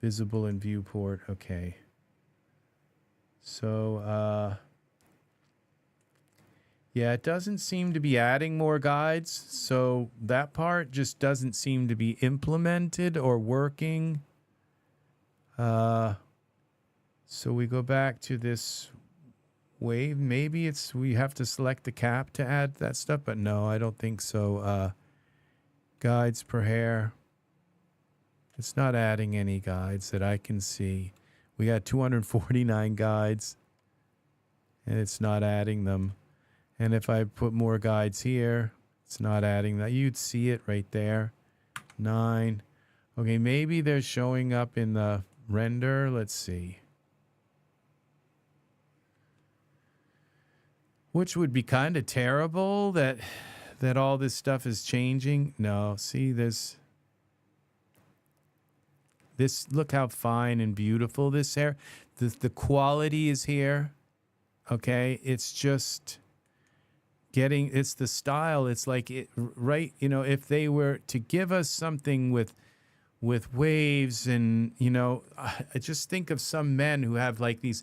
visible in viewport. Okay. So, yeah, it doesn't seem to be adding more guides. So that part just doesn't seem to be implemented or working. So we go back to this wave. Maybe it's we have to select the cap to add that stuff, but no, I don't think so. Guides per hair. It's not adding any guides that I can see. We got 249 guides, and it's not adding them. And if I put more guides here, it's not adding that. You'd see it right there. 9. Okay, maybe they're showing up in the render. Let's see. Which would be kind of terrible that all this stuff is changing. No, see this. Look how fine and beautiful this hair. The quality is here. Okay, it's just getting, it's the style. It's like it, right, you know, if they were to give us something with waves and, you know, I just think of some men who have like these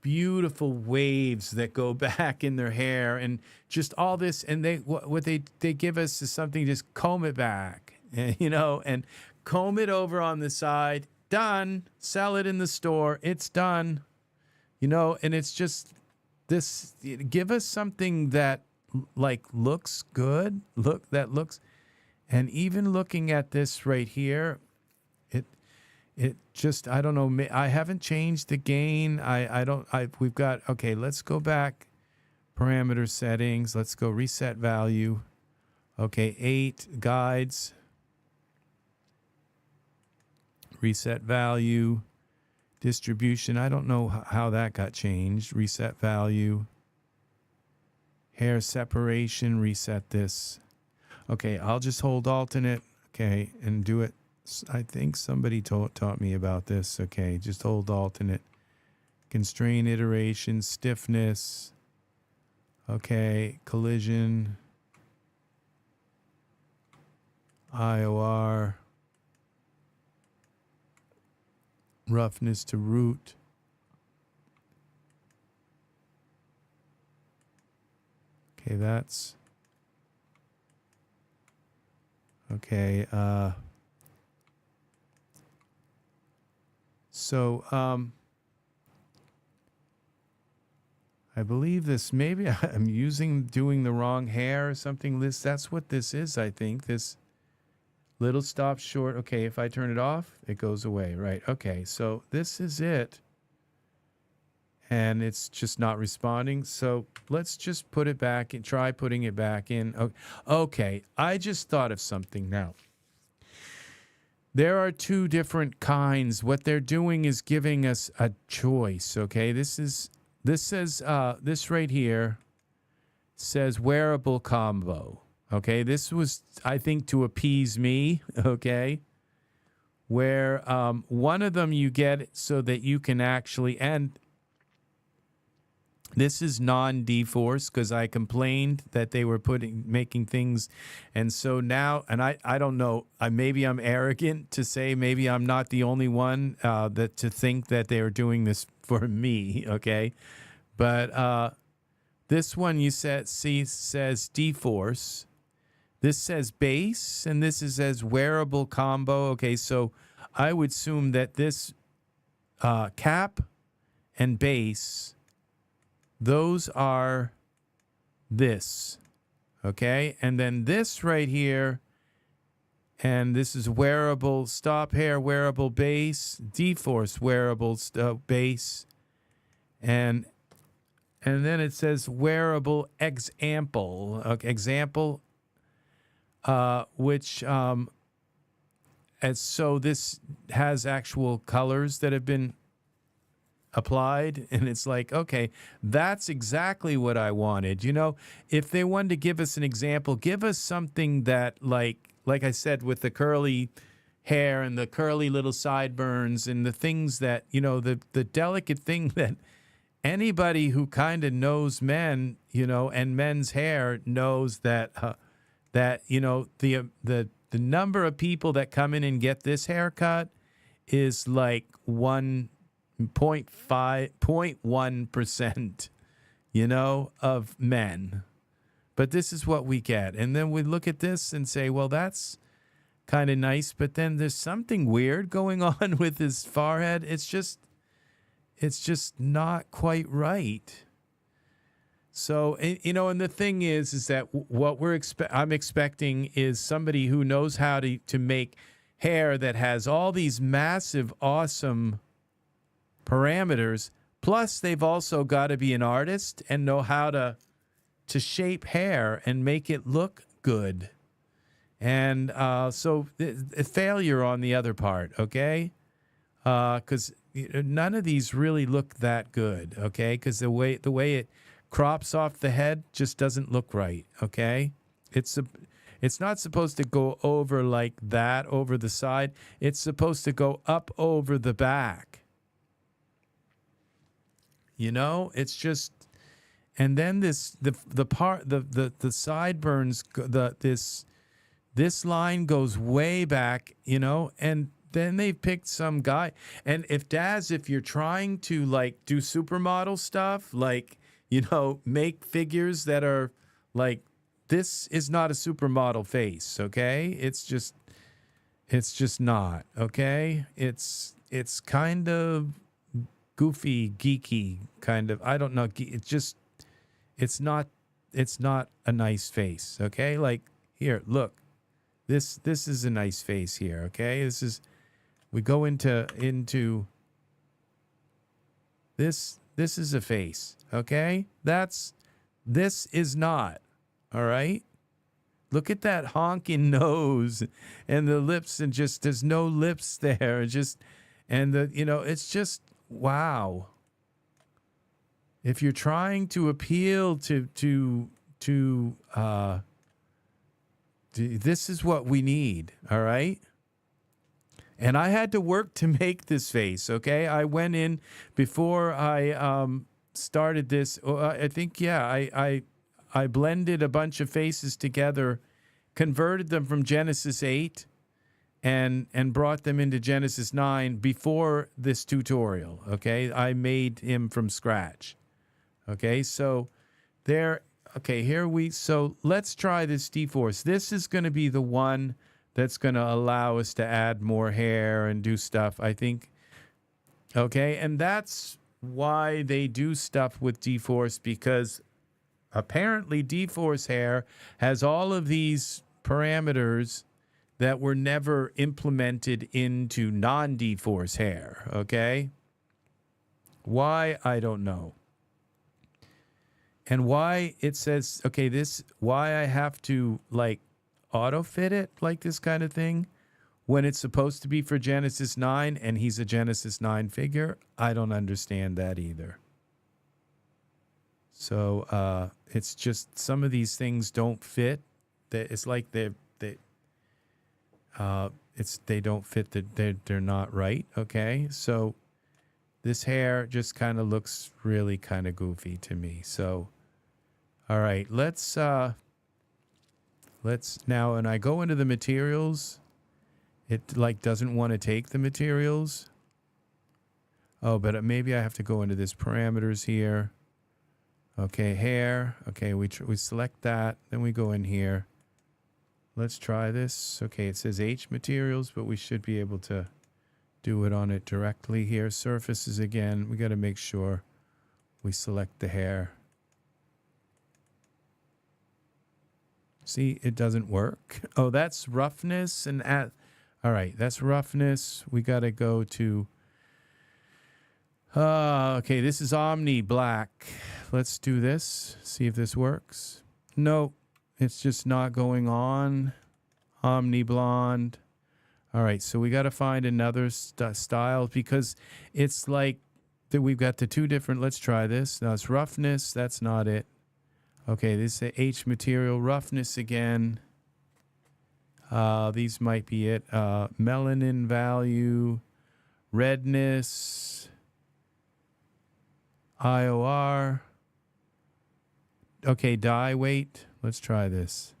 beautiful waves that go back in their hair and just all this, and what they give us is something, just comb it back, you know, and comb it over on the side, done, sell it in the store, it's done, you know, and it's just this, give us something that like looks good, and even looking at this right here, it just, I don't know, I haven't changed the gain. We've got, okay, let's go back, parameter settings, let's go reset value. Okay, 8 guides, reset value, distribution, I don't know how that got changed, reset value, hair separation, reset this. Okay, I'll just hold alternate, okay, and do it. I think somebody taught me about this. Okay, just hold alternate. Constrain iteration, stiffness. Okay, collision. IOR. Roughness to root. Okay, that's... Okay, so, I believe this, maybe I'm doing the wrong hair or something. That's what this is, I think. This little stop short. Okay, if I turn it off, it goes away, right? Okay, so this is it. And it's just not responding. So let's just put it back and try putting it back in. Okay, I just thought of something now. There are 2 different kinds. What they're doing is giving us a choice, okay? This right here says wearable combo, okay? This was, I think, to appease me, okay? Where one of them you get so that you can actually, and this is non-dForce because I complained that they were making things, and so now, and I don't know, maybe I'm arrogant to say, maybe I'm not the only one to think that they are doing this for me, okay? But this one you says dForce, this says base, and this says wearable combo. Okay, so I would assume that this cap and base, those are this, okay? And then this right here, and this is wearable stop hair, wearable base, dForce wearable base, and then it says wearable example, which, and so this has actual colors that have been applied, and it's like, okay, that's exactly what I wanted. You know, if they wanted to give us an example, give us something that, like I said, with the curly hair and the curly little sideburns and the things that, you know, the delicate thing that anybody who kind of knows men, you know, and men's hair knows that, that, you know, the The number of people that come in and get this haircut is like 0.1%, you know, of men. But this is what we get. And then we look at this and say, well, that's kind of nice. But then there's something weird going on with his forehead. It's just not quite right. So, you know, and the thing is that what I'm expecting is somebody who knows how to make hair that has all these massive, awesome parameters. Plus, they've also got to be an artist and know how to shape hair and make it look good. And so a failure on the other part, okay? Because none of these really look that good, okay? Because the way it crops off the head just doesn't look right, okay? It's not supposed to go over like that over the side. It's supposed to go up over the back. You know, it's just, and then the sideburns, this line goes way back, you know, and then they picked some guy. And if you're trying to like do supermodel stuff, like, you know, make figures that are like, this is not a supermodel face, okay? It's just not, okay? It's kind of goofy, geeky kind of, I don't know, it's not a nice face, okay? Like, here, look. This is a nice face here, okay? We go into this is a face, okay? This is not, all right? Look at that honking nose and the lips, and just there's no lips there. It's just it's just wow. If you're trying to appeal to this is what we need, all right? And I had to work to make this face, okay? I went in before I started this. I think, I blended a bunch of faces together, converted them from Genesis 8, and brought them into Genesis 9 before this tutorial, okay? I made him from scratch, okay? So there, okay, so let's try this dForce. This is going to be the one that's going to allow us to add more hair and do stuff, I think. Okay, and that's why they do stuff with dForce, because apparently dForce hair has all of these parameters that were never implemented into non-dForce hair, okay? Why, I don't know. And why it says, okay, why I have to, like, auto-fit it, like this kind of thing, when it's supposed to be for Genesis 9 and he's a Genesis 9 figure, I don't understand that either. So it's just some of these things don't fit. It's like they don't fit. They're not right. Okay, so this hair just kind of looks really kind of goofy to me. So all right, let's now, and I go into the materials. It like doesn't want to take the materials. Oh, but maybe I have to go into this parameters here. Okay, hair. Okay, we select that. Then we go in here. Let's try this. Okay, it says H materials, but we should be able to do it on it directly here. Surfaces again. We got to make sure we select the hair. See, it doesn't work. Oh, that's roughness and all right, that's roughness. We got to go to okay, this is Omni black. Let's do this. See if this works. No, it's just not going on. Omni blonde. All right, so we got to find another style, because it's like that we've got the two different. Let's try this. Now it's roughness. That's not it. Okay, this is H material, roughness again. These might be it. Melanin value, redness, IOR. Okay, dye weight. Let's try this.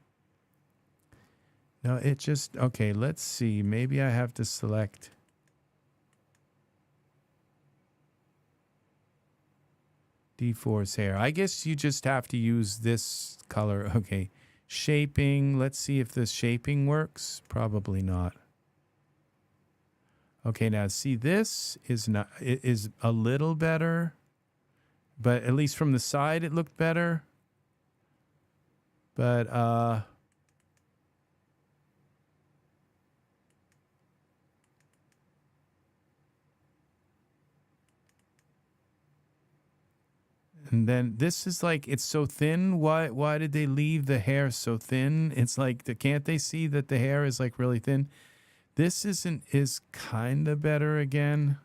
No, it just, okay, let's see. Maybe I have to select dForce hair. I guess you just have to use this color. Okay. Shaping. Let's see if this shaping works. Probably not. Okay, now see, this is not, it is a little better, but at least from the side it looked better. But and then this is like, it's so thin. Why did they leave the hair so thin? It's like, can't they see that the hair is like really thin? This is kind of better again.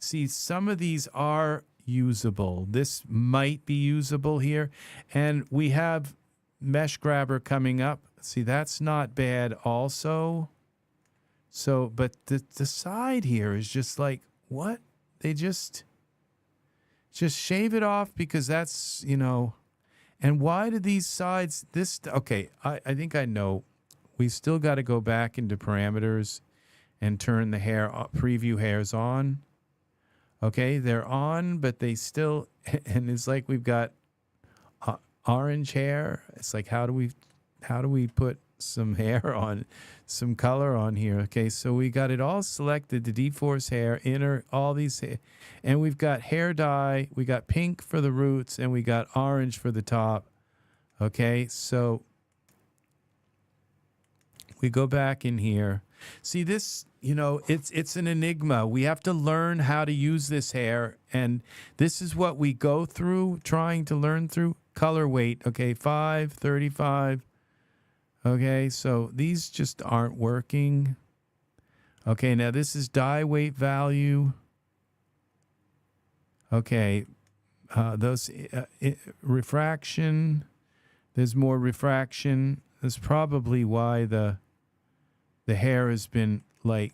See, some of these are usable. This might be usable here. And we have mesh grabber coming up. See, that's not bad also. So, but the side here is just like, what? They just shave it off because that's, you know, and why do these sides, this, okay, I think I know. We still got to go back into parameters and turn the hair, preview hairs on. Okay, they're on, but they still, and it's like we've got orange hair. It's like, how do we put some hair on, some color on here? Okay, so we got it all selected, the dForce hair, inner, all these, and we've got hair dye, we got pink for the roots, and we got orange for the top. Okay, so we go back in here. See this, you know, it's an enigma. We have to learn how to use this hair, and this is what we go through, trying to learn through. Color weight, okay, 5, 35. Okay, so these just aren't working. Okay, now this is dye weight value. Okay, those refraction. There's more refraction. That's probably why the hair has been like,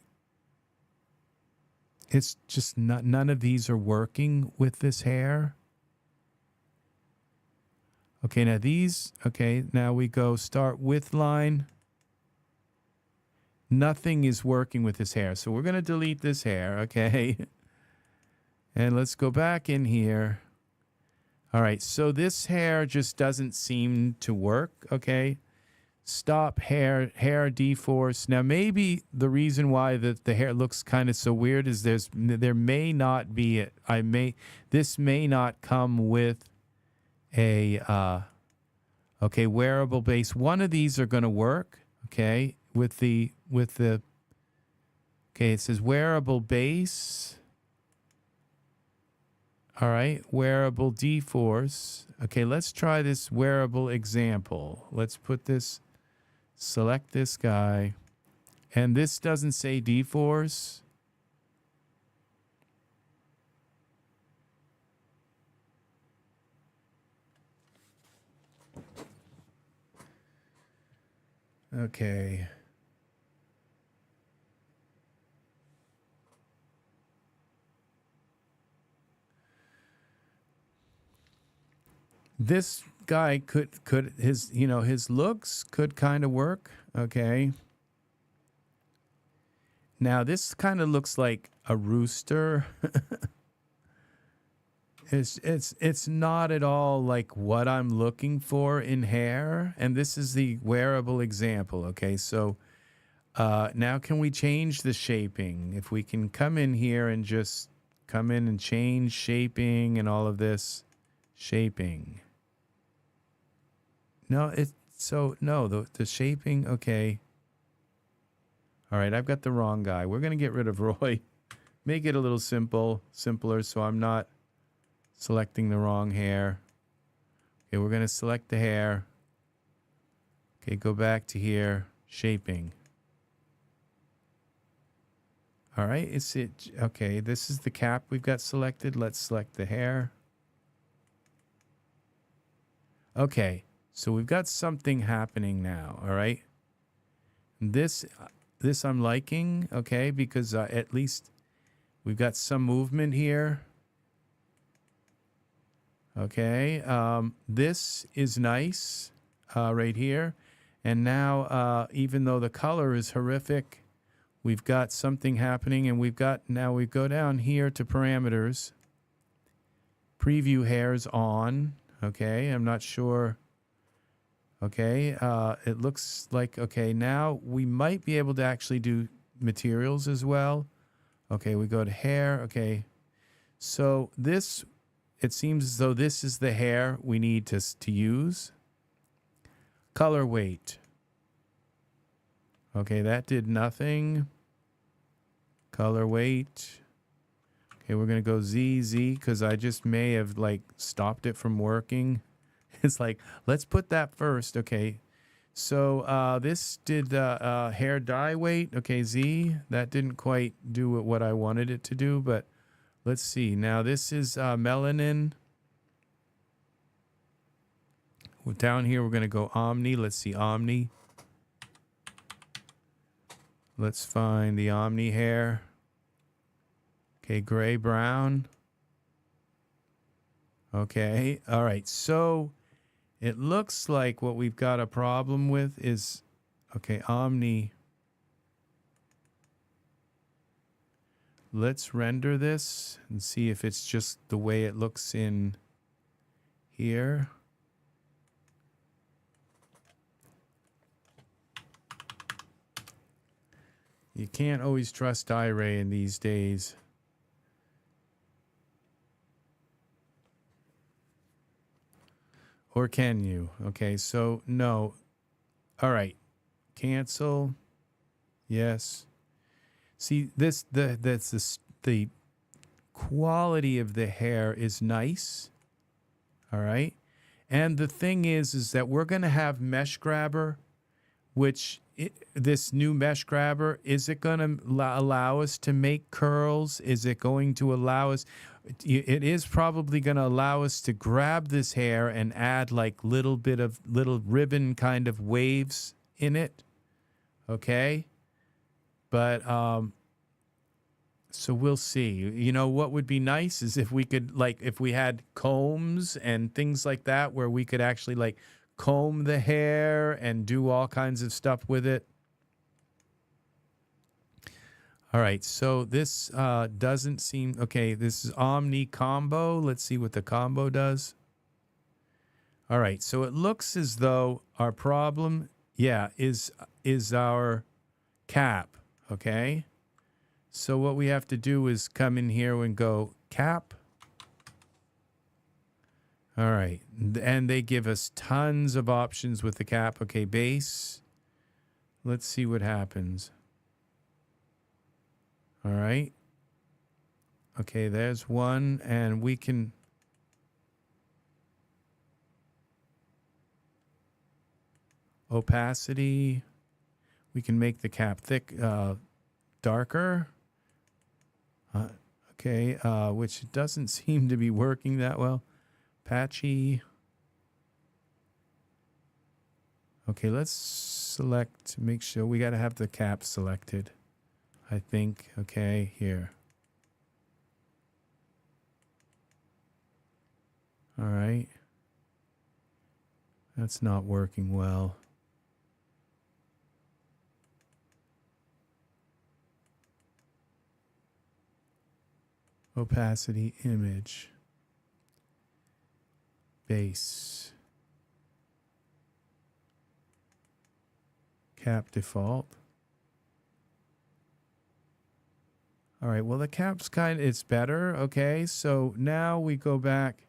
it's just not, none of these are working with this hair. Okay, now these, okay, now we go start with line. Nothing is working with this hair. So we're going to delete this hair, okay? And let's go back in here. All right, so this hair just doesn't seem to work, okay? Stop hair dForce. Now maybe the reason why the hair looks kind of so weird is there may not be this may not come with a okay, wearable base. One of these are going to work, okay, with the okay, it says wearable base. All right, wearable dForce. Okay, let's try this wearable example. Let's put this, select this guy, and this doesn't say dForce. Okay. This guy could his, you know, his looks could kind of work, okay? Now this kind of looks like a rooster. It's not at all like what I'm looking for in hair, and this is the wearable example, okay? So now can we change the shaping? If we can come in here and just come in and change shaping and all of this shaping. No, the shaping, okay. All right, I've got the wrong guy. We're going to get rid of Roy. Make it a little simpler so I'm not selecting the wrong hair. Okay, we're going to select the hair. Okay, go back to here, shaping. All right, okay, this is the cap we've got selected. Let's select the hair. Okay, so we've got something happening now, all right? This I'm liking, okay, because at least we've got some movement here. Okay, this is nice right here. And now, even though the color is horrific, we've got something happening, and now we go down here to parameters, preview hairs on. Okay, I'm not sure. Okay, it looks like, okay, now we might be able to actually do materials as well. Okay, we go to hair. Okay, so this, it seems as though this is the hair we need to use. Color weight. Okay, that did nothing. Color weight. Okay, we're going to go Z, because I just may have, like, stopped it from working. It's like, let's put that first. Okay, so this did hair dye weight. Okay, Z. That didn't quite do what I wanted it to do, but let's see. Now, this is melanin. Well, down here, we're going to go Omni. Let's see, Omni. Let's find the Omni hair. Okay, gray, brown. Okay, all right. So it looks like what we've got a problem with is, okay, Omni. Let's render this and see if it's just the way it looks in here. You can't always trust Iray in these days. Or can you? Okay, so no. All right. Cancel. Yes. See, the quality of the hair is nice. All right. And the thing is that we're going to have mesh grabber, which this new mesh grabber, is it going to allow us to make curls? Is it going to allow us? It is probably going to allow us to grab this hair and add like little ribbon kind of waves in it. Okay. But, so we'll see. You know, what would be nice is if we could, like, if we had combs and things like that, where we could actually like comb the hair and do all kinds of stuff with it. All right, so this doesn't seem, okay, this is Omni combo. Let's see what the combo does. All right, so it looks as though our problem, yeah, is our cap, okay? So what we have to do is come in here and go cap. All right, and they give us tons of options with the cap. Okay, base. Let's see what happens. All right. Okay, there's one, and we can... opacity. We can make the cap thick, darker. Okay, which doesn't seem to be working that well. Patchy. Okay, let's select, make sure we got to have the cap selected, I think. Okay, here. All right. That's not working well. Opacity, image. Base. Cap default. All right, well, the cap's it's better. Okay, so now we go back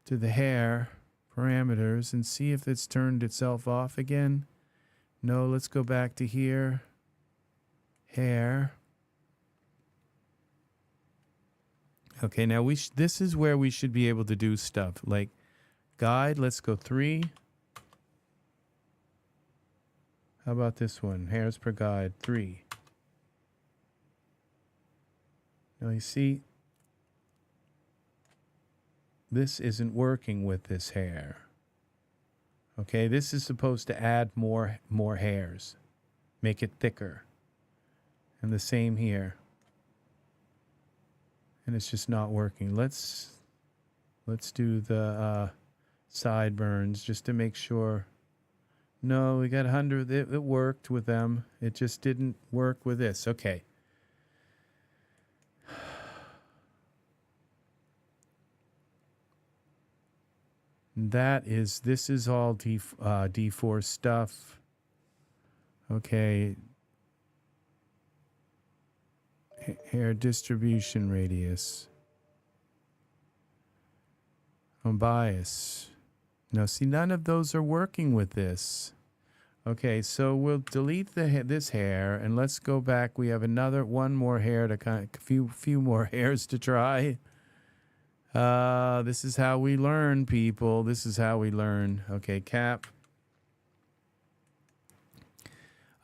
to the hair parameters and see if it's turned itself off again. No, let's go back to here. Hair. Okay, now this is where we should be able to do stuff like guide. Let's go 3. How about this one? Hairs per guide, 3. Now you see, this isn't working with this hair. Okay, this is supposed to add more hairs, make it thicker. And the same here. And it's just not working. Let's do the sideburns just to make sure. No, we got 100. It worked with them. It just didn't work with this. Okay. This is all dForce stuff. Okay. Hair distribution radius. Bias. No, see, none of those are working with this. Okay, so we'll delete this hair and let's go back. We have one more hair to few more hairs to try. This is how we learn, people. This is how we learn. Okay, cap.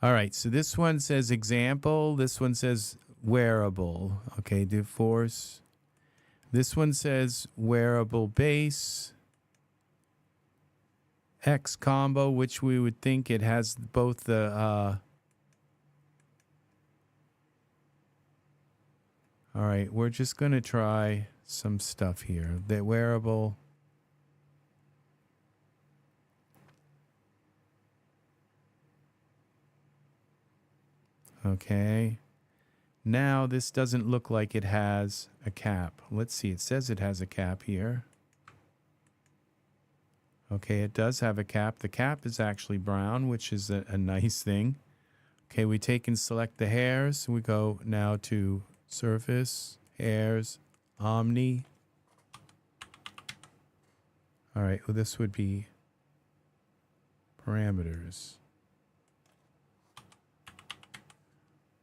All right, so this one says example. This one says wearable. Okay, dForce. This one says wearable base. X combo, which we would think it has both the all right, we're just going to try some stuff here. The wearable. Okay. Now this doesn't look like it has a cap. Let's see. It says it has a cap here. Okay, it does have a cap. The cap is actually brown, which is a nice thing. Okay, we take and select the hairs. We go now to surface, hairs, Omni. All right, well, this would be parameters.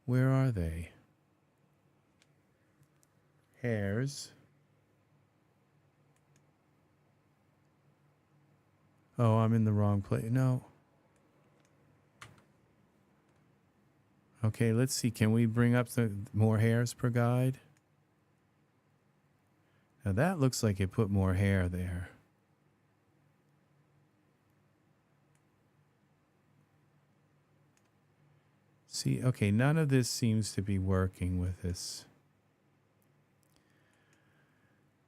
Where are they? Hairs. Oh, I'm in the wrong place. No. Okay, let's see. Can we bring up the more hairs per guide? Now that looks like it put more hair there. See, okay, none of this seems to be working with this.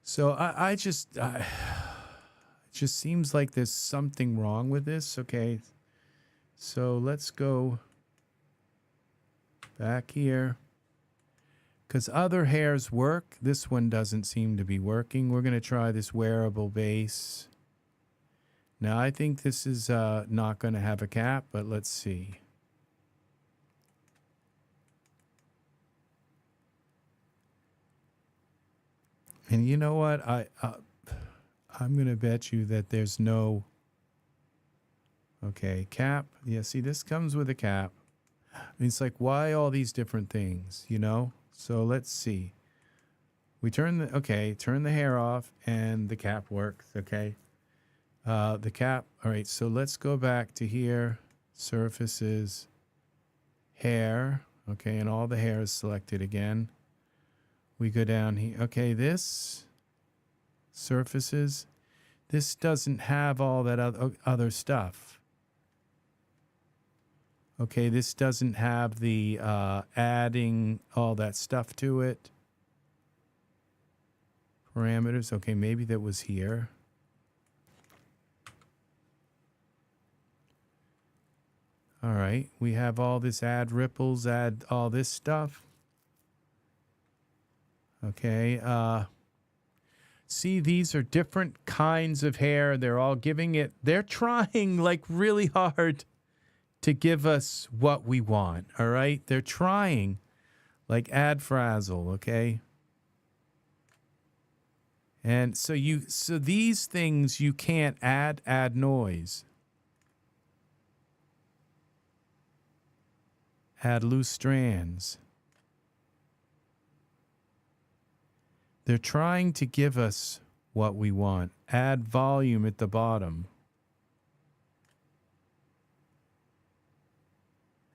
So it just seems like there's something wrong with this. Okay, so let's go back here. Because other hairs work. This one doesn't seem to be working. We're going to try this wearable base. Now, I think this is not going to have a cap, but let's see. And you know what? I'm going to bet you that there's no... Okay, cap. Yeah, see, this comes with a cap. I mean, it's like, why all these different things, you know? So let's see. We turn the hair off, and the cap works, okay? The cap, all right, so let's go back to here. Surfaces, hair, okay, and all the hair is selected again. We go down here. Okay, this surfaces. This doesn't have all that other stuff. Okay, this doesn't have the adding all that stuff to it. Parameters. Okay, maybe that was here. All right, we have all this add ripples, add all this stuff. Okay, see, these are different kinds of hair. They're all giving it, they're trying like really hard to give us what we want, all right? They're trying, like add frazzle, okay? And so these things you can't add noise. Add loose strands. They're trying to give us what we want. Add volume at the bottom.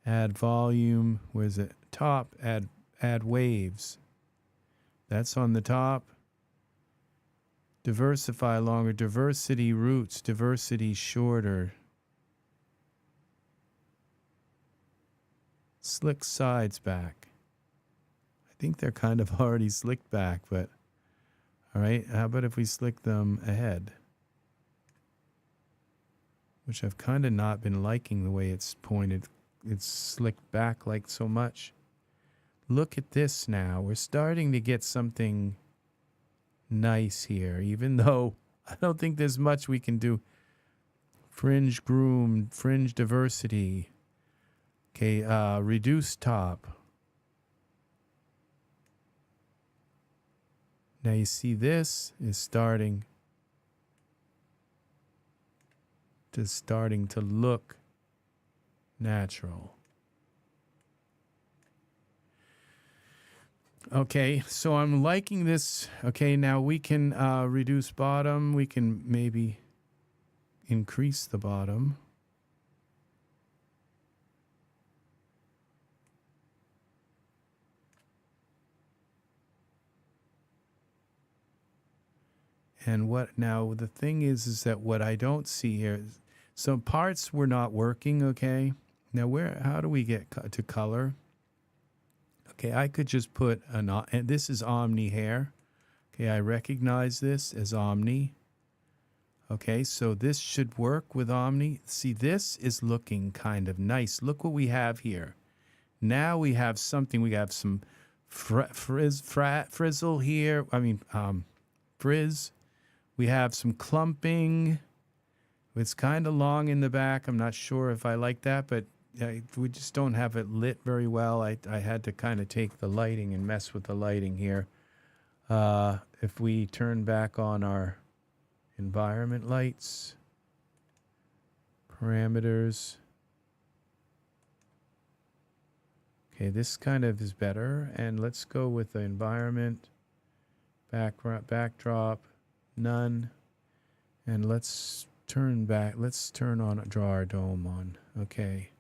Add volume. Where's it? Top. Add waves. That's on the top. Diversify longer. Diversity roots. Diversity shorter. Slick sides back. I think they're kind of already slicked back, but all right, how about if we slick them ahead? which I've kind of not been liking the way it's pointed. It's slicked back like so much. Look at this now. We're starting to get something nice here, even though I don't think there's much we can do. Fringe groom, fringe diversity. Okay, reduce top. Now you see this is starting to look natural. Okay, so I'm liking this. Okay, now we can reduce bottom. We can maybe increase the bottom. And what now the thing is that what I don't see here is some parts were not working, okay? Now how do we get to color? Okay, I could just put and this is Omni hair. Okay, I recognize this as Omni. Okay, so this should work with Omni. See, this is looking kind of nice. Look what we have here. Now we have something. We have some frizzle here. I mean, frizz. We have some clumping. It's kind of long in the back. I'm not sure if I like that, but we just don't have it lit very well. I had to kind of take the lighting and mess with the lighting here. If we turn back on our environment lights, parameters. Okay, this kind of is better. And let's go with the environment, backdrop, none. And let's turn on, draw our dome on. Okay.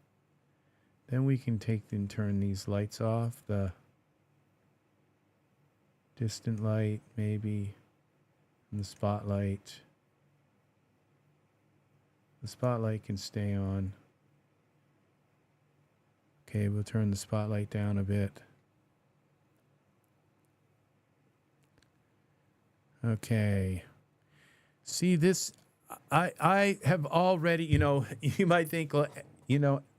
Then we can take and turn these lights off. The distant light, maybe, and the spotlight. The spotlight can stay on. Okay, we'll turn the spotlight down a bit. Okay. See this, I have already, you might think,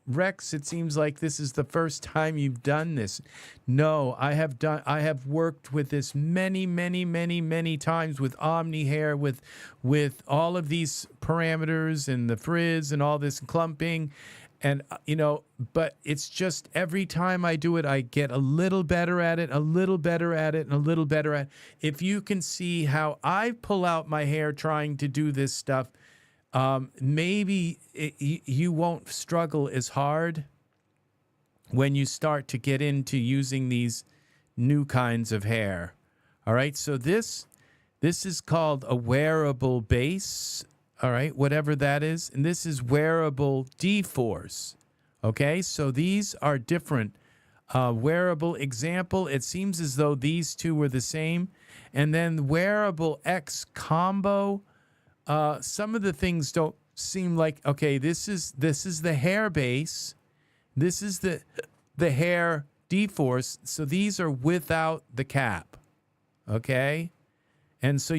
Rex, it seems like this is the first time you've done this. No, I have worked with this many, many, many, many times with Omni hair, with all of these parameters and the frizz and all this clumping. And, but it's just every time I do it, I get a little better at it, a little better at it, and a little better at it. If you can see how I pull out my hair trying to do this stuff, maybe you won't struggle as hard when you start to get into using these new kinds of hair. All right, so this is called a wearable base. All right, whatever that is. And this is wearable dForce. Okay, so these are different. Wearable example, it seems as though these two were the same. And then wearable X combo. Some of the things don't seem like, okay, this is the hair base. This is the hair dForce. So these are without the cap. Okay? And so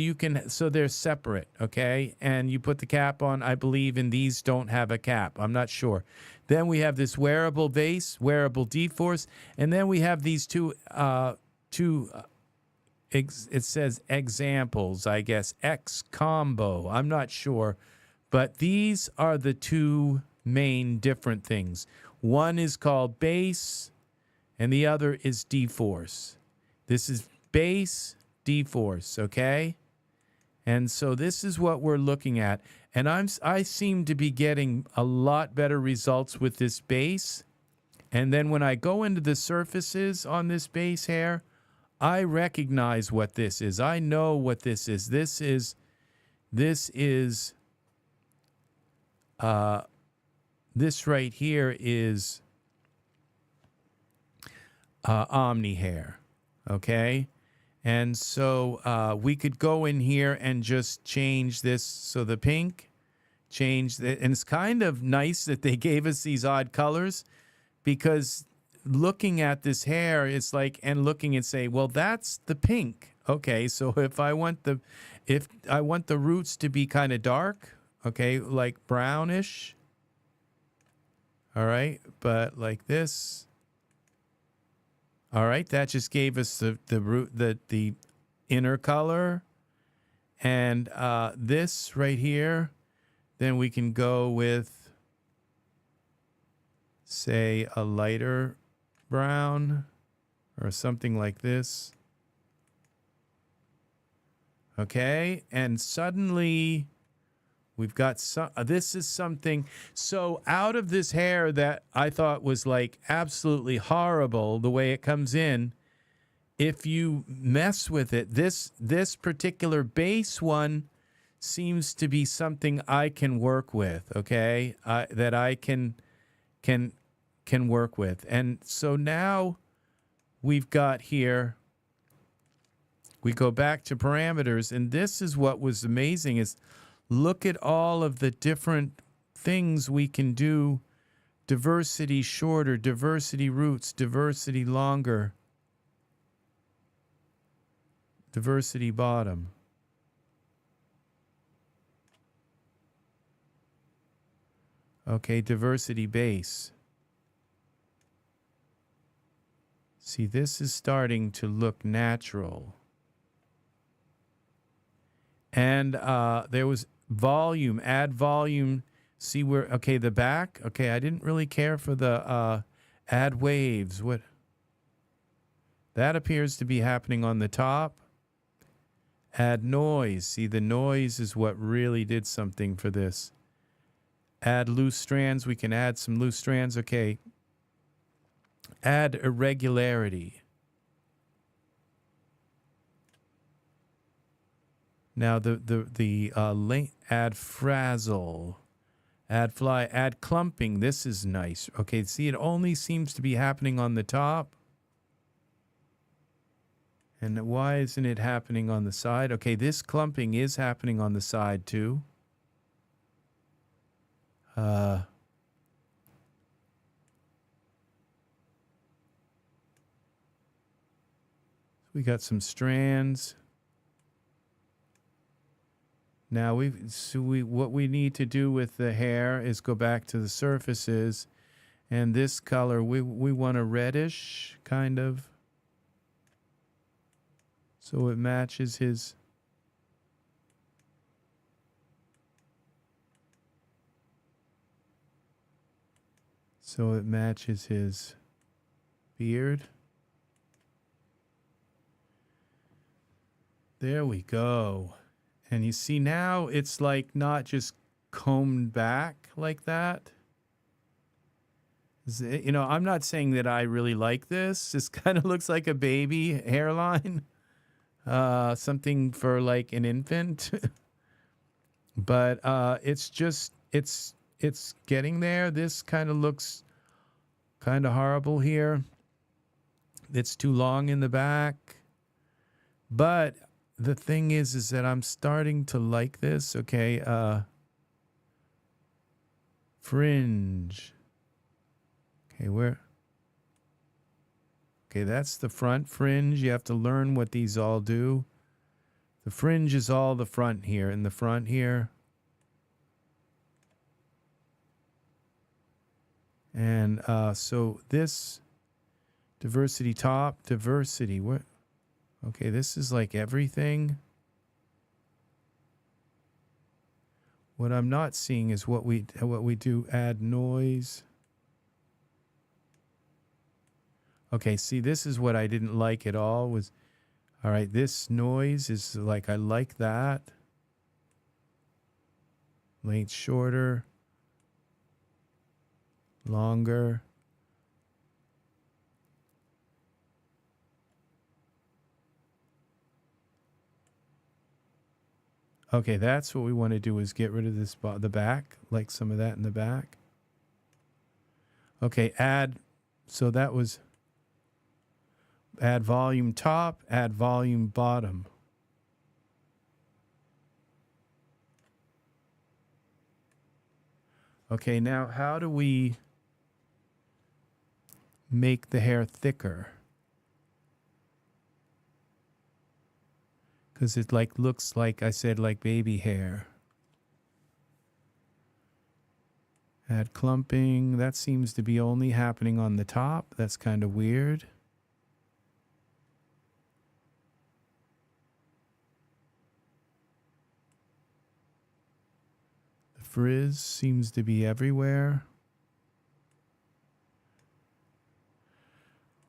so they're separate, okay? And you put the cap on, I believe, and these don't have a cap. I'm not sure. Then we have this wearable base, wearable dForce, and then we have these it says examples, I guess, X combo. I'm not sure. But these are the two main different things. One is called base, and the other is dForce. This is base, dForce, okay? And so this is what we're looking at. And I seem to be getting a lot better results with this base. And then when I go into the surfaces on this base hair, I recognize what this is. I know what this is. This is this right here is Omni hair, okay? And so we could go in here and just change this. So the pink, and it's kind of nice that they gave us these odd colors, because looking at this hair, it's like, and looking and say, well, that's the pink. Okay, so if I want the roots to be kind of dark, okay, like brownish. All right, but like this. All right, that just gave us the inner color. And this right here, then we can go with, say, a lighter brown or something like this. Okay, and suddenly we've got some, this is something. So out of this hair that I thought was like absolutely horrible, the way it comes in, if you mess with it, this particular base one seems to be something I can work with, okay? That I can work with. And so now we've got here, we go back to parameters, and this is what was amazing is look at all of the different things we can do. Diversity shorter, diversity roots, diversity longer, diversity bottom. Okay, diversity base. See, this is starting to look natural. And there was volume, add volume. See where, okay, the back. Okay, I didn't really care for the add waves. What? That appears to be happening on the top. Add noise. See, the noise is what really did something for this. Add loose strands. We can add some loose strands. Okay. Add irregularity. Now add frazzle, add fly, add clumping. This is nice. Okay, see, it only seems to be happening on the top. And why isn't it happening on the side? Okay, this clumping is happening on the side too. We got some strands. Now what we need to do with the hair is go back to the surfaces, and this color we want a reddish kind of, so it matches his. So it matches his beard. There we go. And you see now it's like not just combed back like that. You know, I'm not saying that I really like this. This kind of looks like a baby hairline. Something for like an infant. But it's just, it's getting there. This kind of looks kind of horrible here. It's too long in the back. But the thing is that I'm starting to like this. Okay, fringe. Okay, where? Okay, that's the front fringe. You have to learn what these all do. The fringe is all the front here, in the front here. And so this diversity top, diversity, what? Okay, this is like everything. What I'm not seeing is what we do. Add noise. Okay, see, this is what I didn't like at all. Was all right. This noise is like, I like that. Length shorter, longer. Okay, that's what we want to do, is get rid of this, the back, like some of that in the back. Okay, add, so that was add volume top, add volume bottom. Okay, now how do we make the hair thicker? Because it like looks like, I said, like baby hair. Add clumping. That seems to be only happening on the top. That's kind of weird. The frizz seems to be everywhere.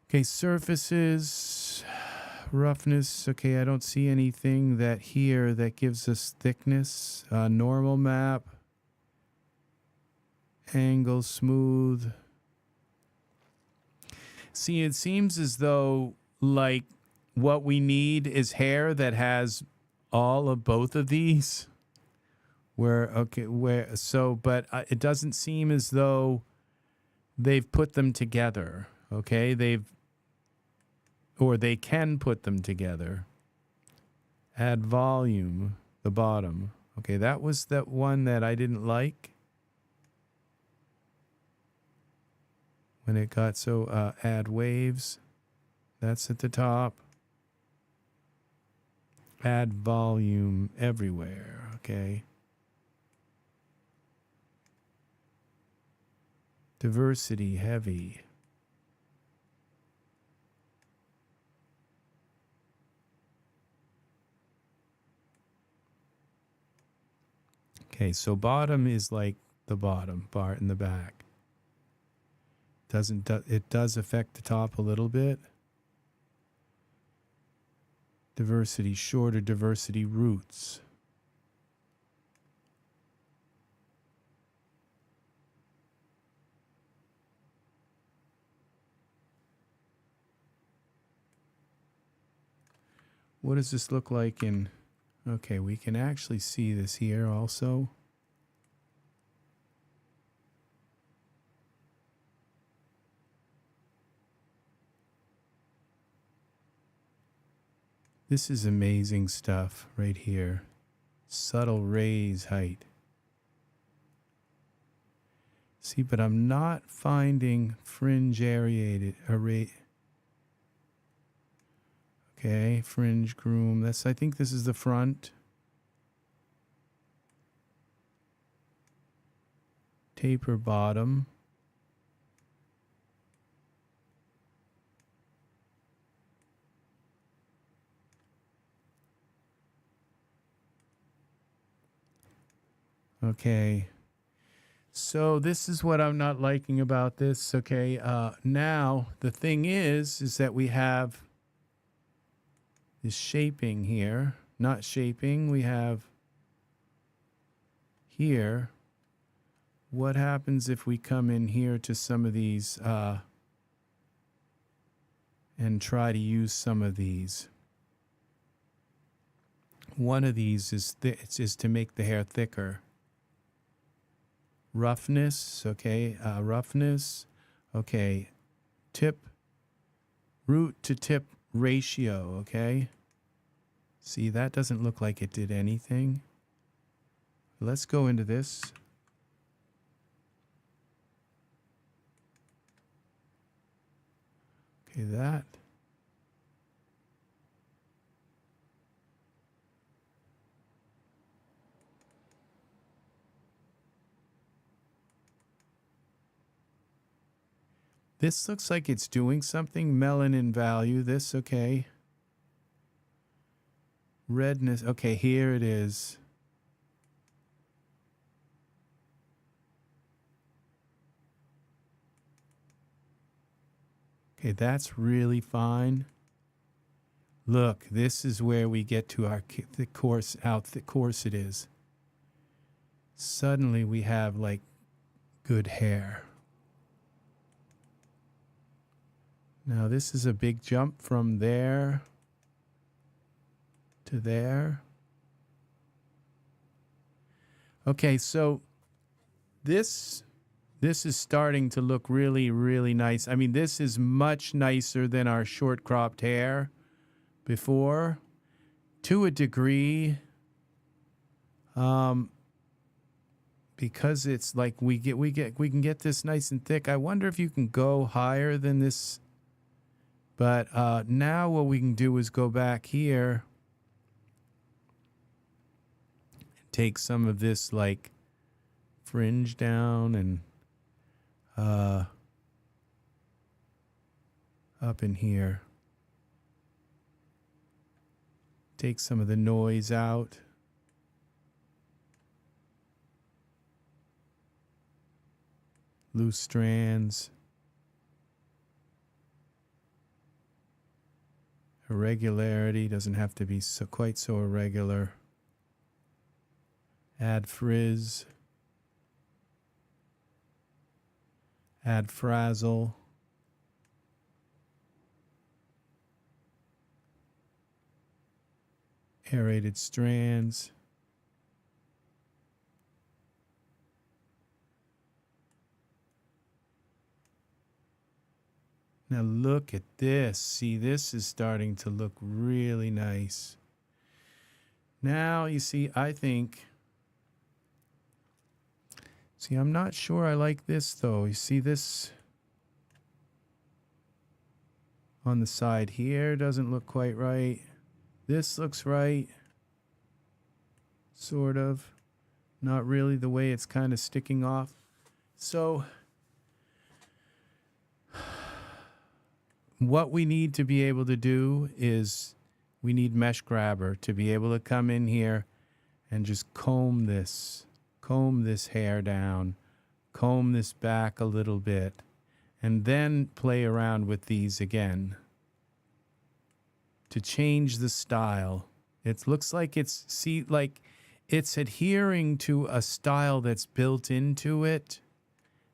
Okay, surfaces, roughness. Okay, I don't see anything that here that gives us thickness. Normal map. Angle, smooth. See, it seems as though like what we need is hair that has all of both of these. But it doesn't seem as though they've put them together. Okay, they can put them together. Add volume, the bottom. Okay, that was that one that I didn't like. When it got so, add waves. That's at the top. Add volume everywhere, okay. Diversity, heavy. Okay, so bottom is like the bottom part in the back. It does affect the top a little bit. Diversity, shorter diversity roots. What does this look like in... Okay, we can actually see this here also. This is amazing stuff right here. Subtle raise height. See, but I'm not finding fringe aerated array. Okay, fringe groom. I think this is the front. Taper bottom. Okay, so this is what I'm not liking about this. Okay, now the thing is that we have this shaping here. Not shaping, we have here. What happens if we come in here to some of these and try to use some of these? One of these is to make the hair thicker. Roughness, okay, roughness, okay, tip, root to tip ratio, okay. See, that doesn't look like it did anything. Let's go into this. Okay, that. This looks like it's doing something. Melanin value. This, okay. Redness. Okay, here it is. Okay, that's really fine. Look, this is where we get to our how coarse it is. Suddenly we have like good hair. Now this is a big jump from there to there. Okay, so this is starting to look really, really nice. I mean, this is much nicer than our short cropped hair before, to a degree, because it's like we can get this nice and thick. I wonder if you can go higher than this. But now what we can do is go back here, take some of this like fringe down and up in here. Take some of the noise out. Loose strands. Irregularity doesn't have to be quite so irregular. Add frizz. Add frazzle. Aerated strands. Now look at this. See, this is starting to look really nice. Now, you see, I think... See, I'm not sure I like this, though. You see this on the side here doesn't look quite right. This looks right. Sort of. Not really the way it's kind of sticking off. So... what we need to be able to do is we need Mesh Grabber to be able to come in here and just comb this hair down, comb this back a little bit, and then play around with these again to change the style. It looks like it's adhering to a style that's built into it.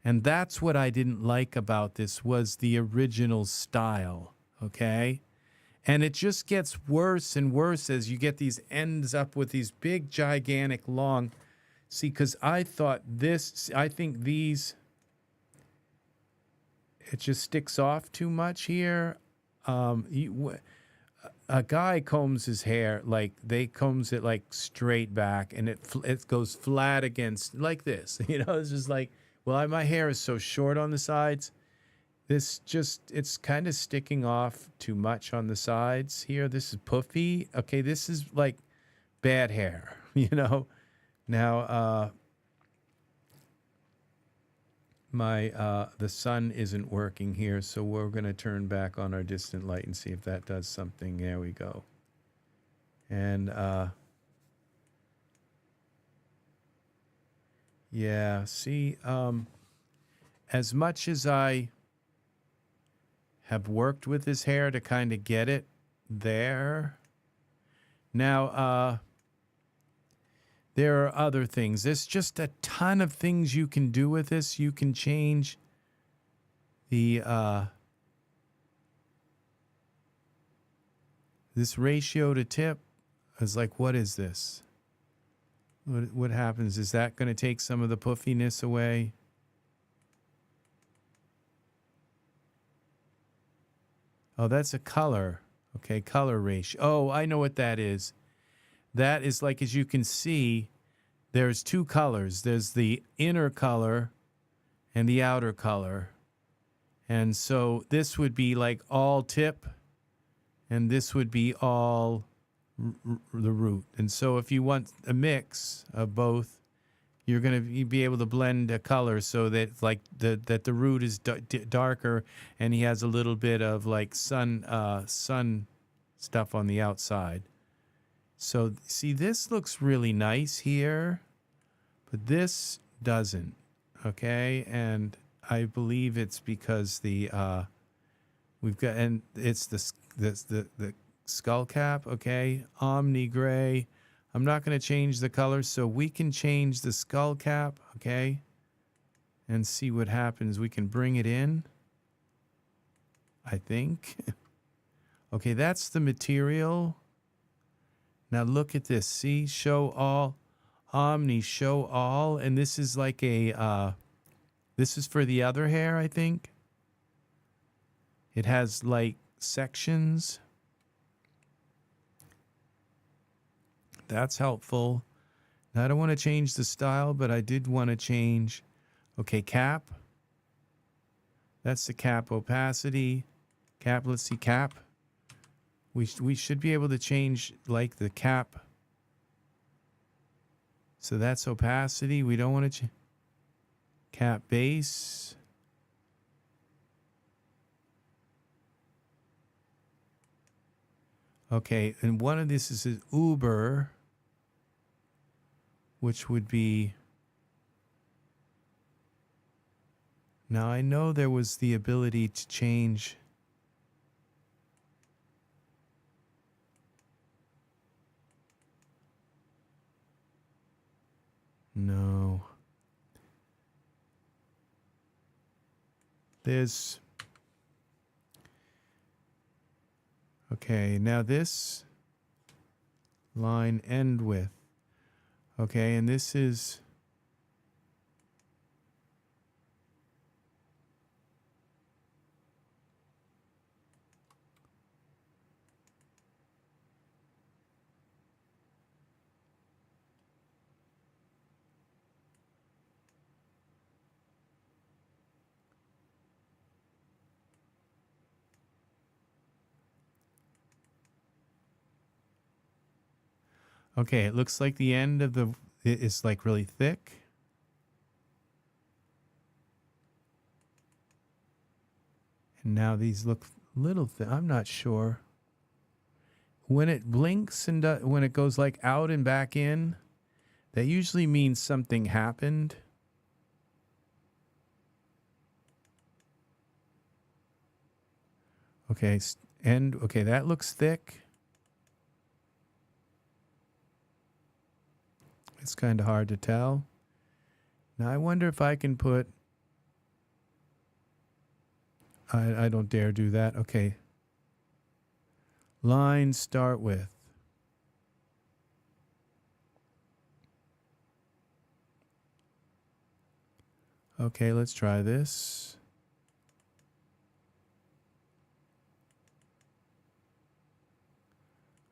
And that's what I didn't like about this, was the original style, okay? And it just gets worse and worse as you get these ends up with these big, gigantic, long... See, because I think these... It just sticks off too much here. A guy combs his hair, combs it, straight back, and it goes flat against, like this. You know, it's just like... Well, my hair is so short on the sides. It's kind of sticking off too much on the sides here. This is puffy. Okay, this is like bad hair, you know. Now, the sun isn't working here, so we're going to turn back on our distant light and see if that does something. There we go. And, yeah, see, as much as I have worked with his hair to kind of get it there, now, there are other things. There's just a ton of things you can do with this. You can change the, this ratio to tip. I was like, what is this? What happens? Is that going to take some of the puffiness away? Oh, that's a color. Okay, color ratio. Oh, I know what that is. That is like, as you can see, there's two colors. There's the inner color and the outer color. And so this would be like all tip, and this would be all the root. And so if you want a mix of both, you're going to be able to blend a color so that like that the root is darker and he has a little bit of like sun stuff on the outside. So see, this looks really nice here, but this doesn't. Okay, and I believe it's because the we've got, and it's the skull cap. Okay, Omni gray. I'm not going to change the color, so we can change the skull cap, okay, and see what happens. We can bring it in, I think. Okay, that's the material. Now look at this. See, show all, Omni, show all, and this is like a, this is for the other hair, I think. It has like sections. That's helpful. Now, I don't want to change the style, but I did want to change. Okay, cap. That's the cap opacity. Cap, let's see, cap. We should be able to change like the cap. So that's opacity. We don't want to change. cap base. Okay, and one of this is Uber, which would be... Now I know there was the ability to change... No. There's... Okay, now this line end width. Okay, and this is... Okay, it looks like the end of the... It is like really thick. And now these look little thin. I'm not sure. When it blinks and when it goes like out and back in, that usually means something happened. Okay, and okay, that looks thick. It's kind of hard to tell. Now I wonder if I can put... I don't dare do that. Okay. Line start with. Okay, let's try this.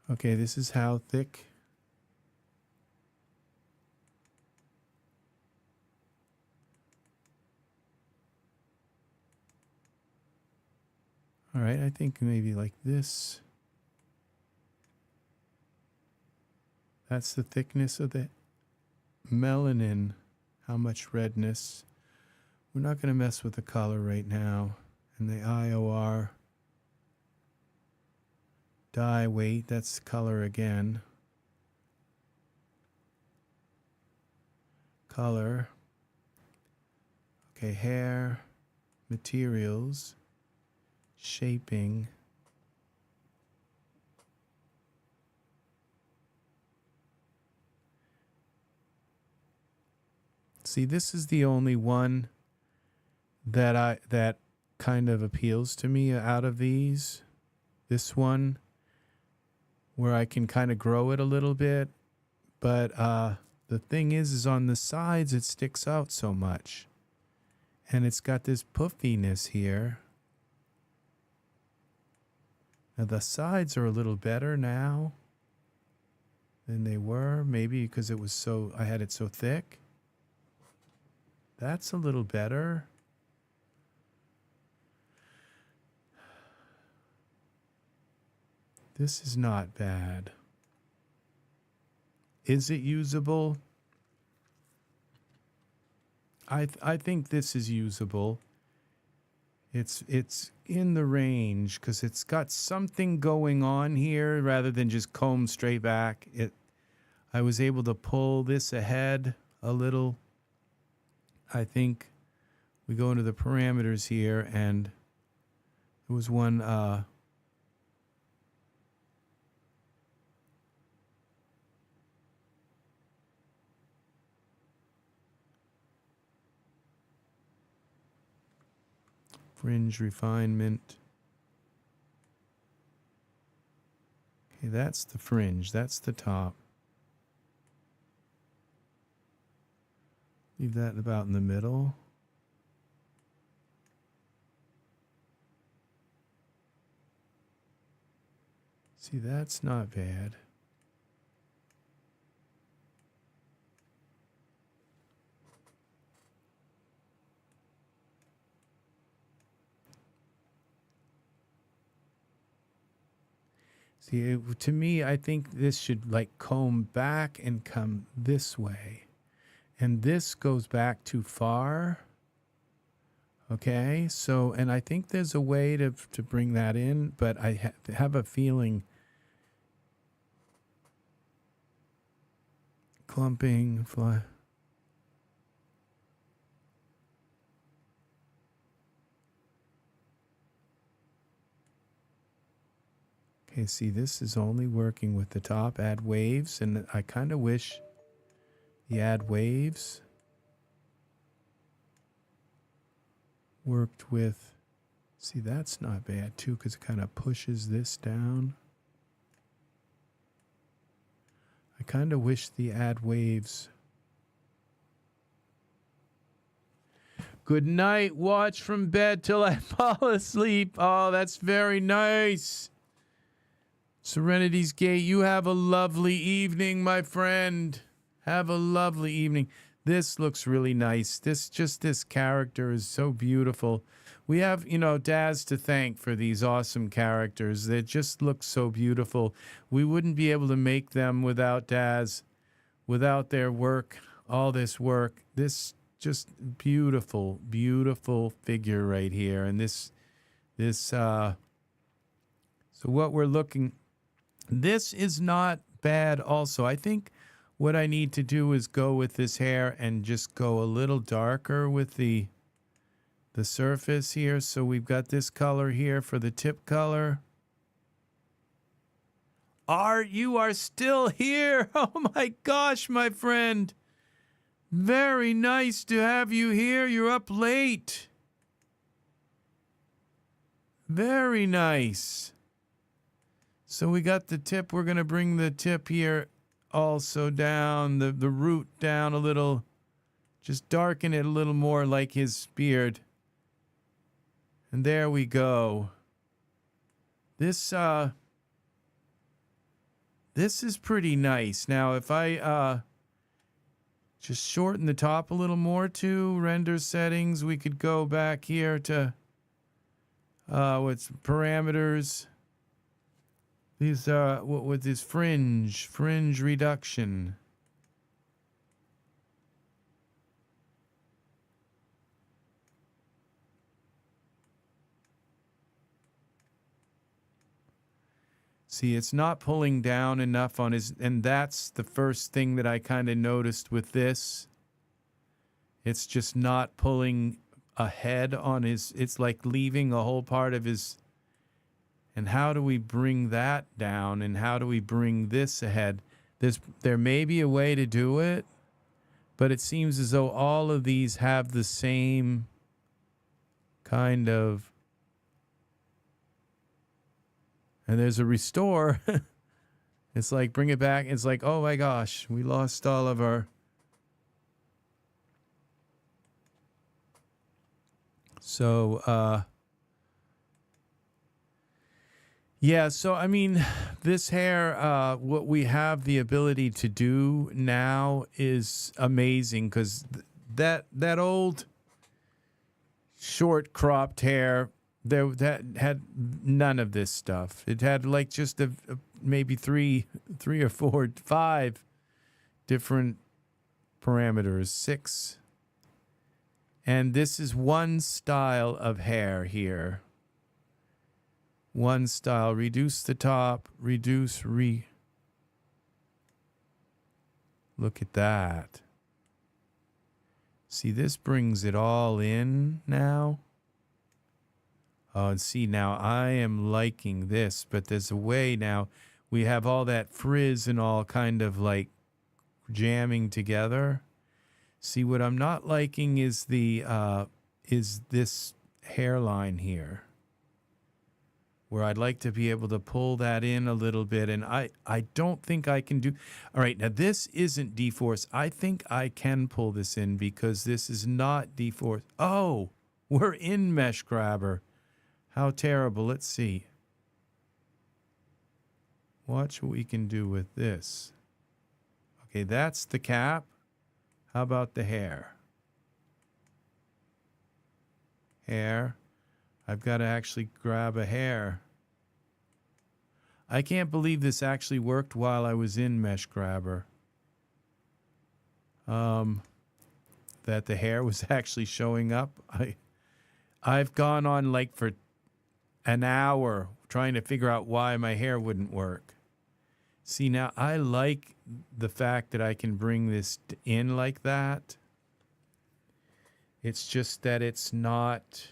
Okay, this is how thick. All right, I think maybe like this. That's the thickness of the melanin. How much redness. We're not going to mess with the color right now. And the IOR. Dye weight, that's color again. Color. Okay, hair. Materials. Shaping. See, this is the only one that kind of appeals to me out of these. This one, where I can kind of grow it a little bit, but the thing is on the sides it sticks out so much, and it's got this puffiness here. Now the sides are a little better now than they were, maybe because it was so, I had it so thick. That's a little better. This is not bad. Is it usable? I think this is usable. It's in the range because it's got something going on here rather than just comb straight back. I was able to pull this ahead a little. I think we go into the parameters here, and there was one fringe refinement. Okay, that's the fringe. That's the top. Leave that about in the middle. See, that's not bad. See, to me, I think this should like comb back and come this way. And this goes back too far. Okay, so, and I think there's a way to bring that in, but I have a feeling clumping, fly. Okay, see, this is only working with the top, add waves, and I kind of wish the add waves worked with, see, that's not bad too, because it kind of pushes this down. I kind of wish the add waves. Good night, watch from bed till I fall asleep. Oh, that's very nice. Serenity's Gate, you have a lovely evening, my friend. Have a lovely evening. This looks really nice. This character is so beautiful. We have, you know, Daz to thank for these awesome characters. They just look so beautiful. We wouldn't be able to make them without Daz, without their work, all this work. This just beautiful, beautiful figure right here. And so what we're looking, this is not bad also. I think what I need to do is go with this hair and just go a little darker with the surface here. So we've got this color here for the tip color. Art, you are still here. Oh my gosh, my friend. Very nice to have you here. You're up late. Very nice. So we got the tip. We're going to bring the tip here also down, the root down a little. Just darken it a little more like his beard. And there we go. This is pretty nice. Now, if I just shorten the top a little more too, render settings, we could go back here to what's parameters. These what with this fringe reduction. See, it's not pulling down enough on his, and that's the first thing that I kind of noticed with this. It's just not pulling ahead on his, it's like leaving a whole part of his. And how do we bring that down? And how do we bring this ahead? There may be a way to do it, but it seems as though all of these have the same kind of. And there's a restore. It's like bring it back. It's like, oh my gosh, we lost all of our. So, yeah, so I mean, this hair, what we have the ability to do now is amazing, because that old short cropped hair, that had none of this stuff. It had like just maybe three or four, 5 different parameters, 6. And this is one style of hair here. One style, reduce the top, reduce, look at that. See, this brings it all in now. Oh, and see, now I am liking this, but there's a way now. We have all that frizz and all kind of like jamming together. See, what I'm not liking is is this hairline here, where I'd like to be able to pull that in a little bit, and I don't think I can do. All right, now this isn't dForce. I think I can pull this in because this is not dForce. Oh, we're in Mesh Grabber. How terrible. Let's see. Watch what we can do with this. Okay, that's the cap. How about the hair? Hair. I've got to actually grab a hair. I can't believe this actually worked while I was in Mesh Grabber. That the hair was actually showing up. I've gone on like for an hour trying to figure out why my hair wouldn't work. See, now I like the fact that I can bring this in like that. It's just that it's not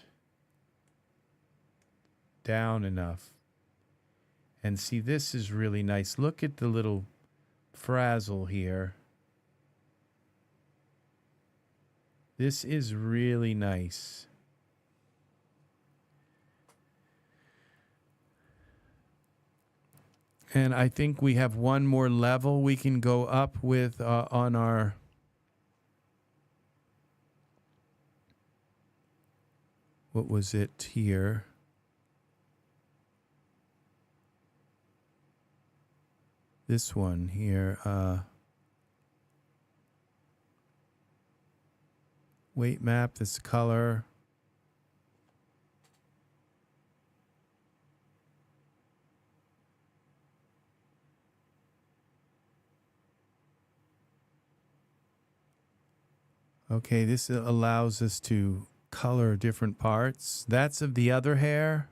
down enough. And see, this is really nice. Look at the little frazzle here. This is really nice. And I think we have one more level we can go up with on our... What was it here? This one here. Weight map, this color. Okay, this allows us to color different parts. That's of the other hair.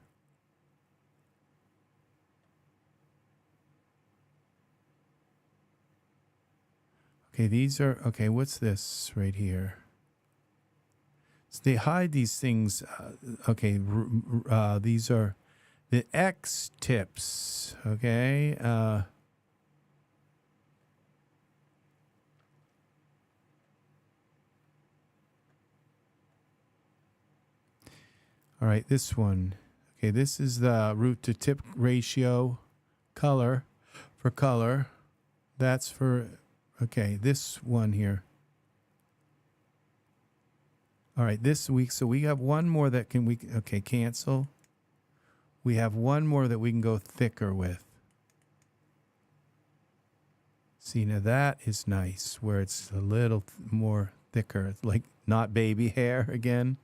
Okay, these are, okay, what's this right here? So they hide these things. Okay, these are the X tips, okay? All right, this one. Okay, this is the root to tip ratio color for color. That's for, okay, this one here. All right, this week, so we have one more that can, okay, cancel. We have one more that we can go thicker with. See, now that is nice, where it's a little more thicker. It's like not baby hair again.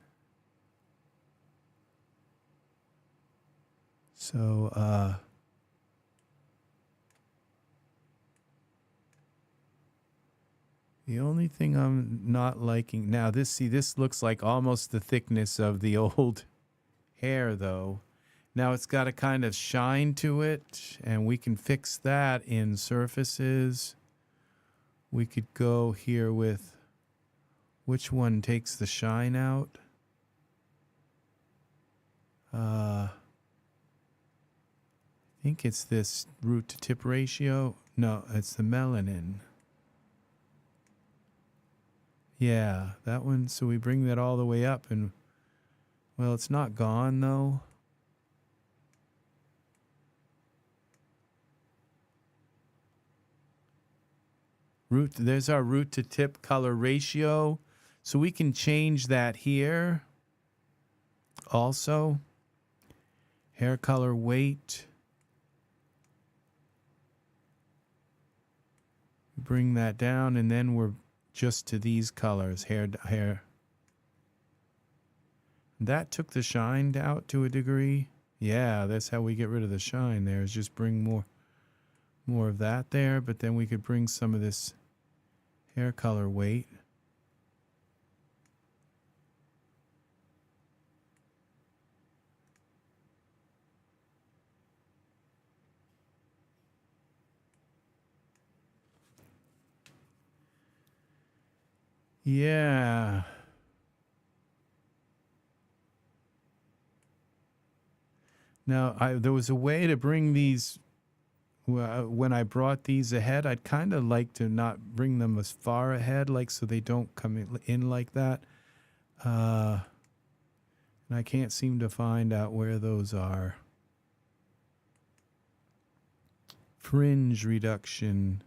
So, the only thing I'm not liking now, this looks like almost the thickness of the old hair, though. Now it's got a kind of shine to it, and we can fix that in surfaces. We could go here with which one takes the shine out. I think it's this root to tip ratio. No, it's the melanin. Yeah, that one. So we bring that all the way up, and well, it's not gone though. There's our root to tip color ratio. So we can change that here. Also, hair color weight. Bring that down, and then we're just to these colors, hair. That took the shine out to a degree. Yeah, that's how we get rid of the shine there, is just bring more of that there, but then we could bring some of this hair color weight. Yeah. Now, there was a way to bring these, when I brought these ahead, I'd kind of like to not bring them as far ahead, like so they don't come in like that. And I can't seem to find out where those are. Fringe reduction.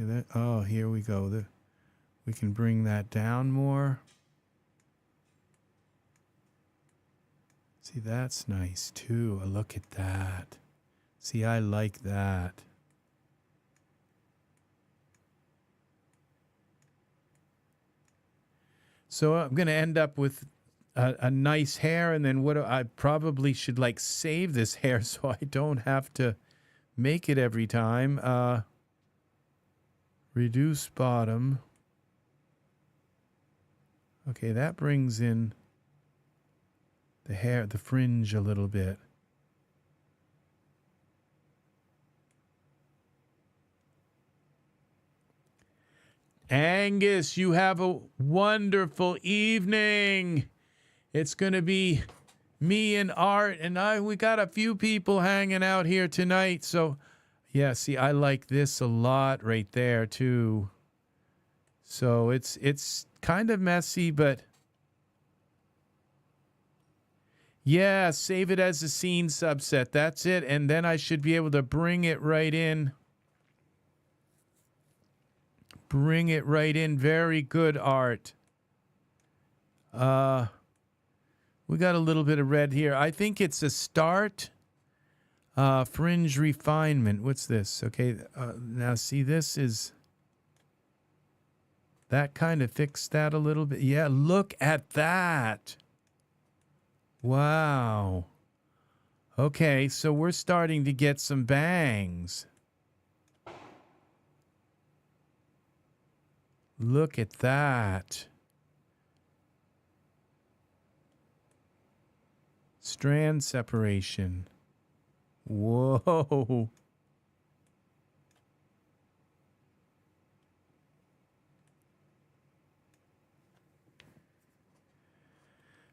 Okay, oh, here we go. We can bring that down more. See, that's nice too. Look at that. See, I like that. So I'm going to end up with a nice hair, and then I probably should like save this hair so I don't have to make it every time. Reduce bottom. Okay, that brings in the hair, the fringe a little bit. Angus, you have a wonderful evening. It's going to be me and Art, and we got a few people hanging out here tonight. So, yeah, see, I like this a lot right there, too. So it's kind of messy, but yeah, save it as a scene subset. That's it. And then I should be able to bring it right in. Bring it right in. Very good, Art. We got a little bit of red here. I think it's a start. Fringe refinement. What's this? Okay, now see, this is... That kind of fixed that a little bit. Yeah, look at that. Wow. Okay, so we're starting to get some bangs. Look at that. Strand separation. Whoa.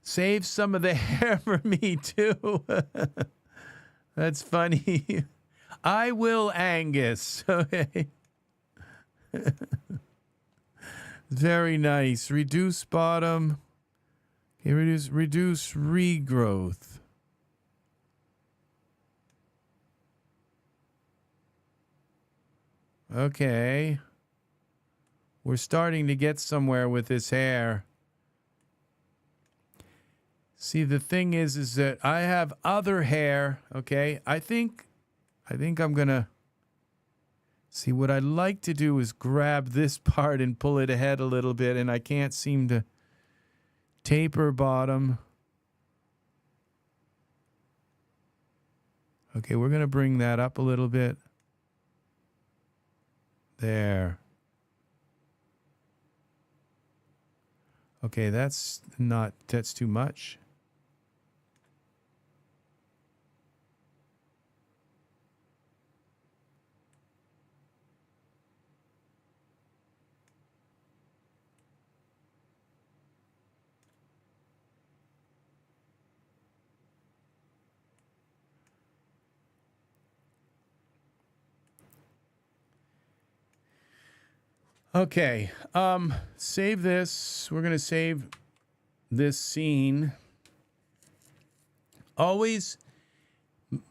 Save some of the hair for me, too. That's funny. I will, Angus. Okay. Very nice. Reduce bottom. Okay, reduce regrowth. Okay. We're starting to get somewhere with this hair. See, the thing is that I have other hair, okay? I think I'm going to... See, what I'd like to do is grab this part and pull it ahead a little bit, and I can't seem to taper bottom. Okay, we're going to bring that up a little bit. There. Okay, that's too much. Okay, save this. We're going to save this scene. Always,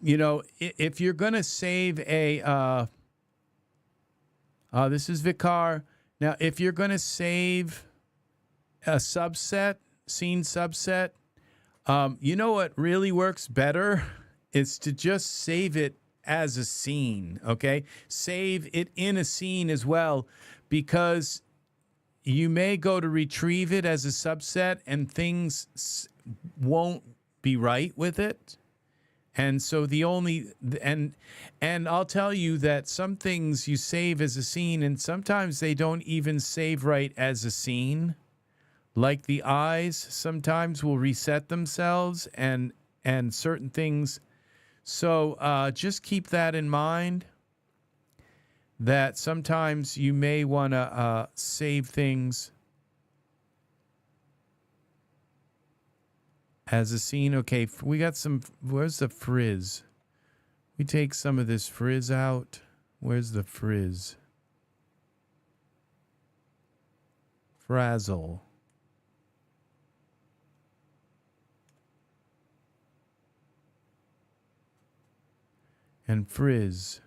you know, if you're going to save a, this is Vicar. Now, if you're going to save a subset, scene subset, you know what really works better is to just save it as a scene, okay? Save it in a scene as well, because you may go to retrieve it as a subset and things won't be right with it. And so and I'll tell you that some things you save as a scene and sometimes they don't even save right as a scene. Like the eyes sometimes will reset themselves and certain things. So just keep that in mind, that sometimes you may want to save things as a scene. Okay, we got some... Where's the frizz? We take some of this frizz out. Where's the frizz? Frazzle. And frizz.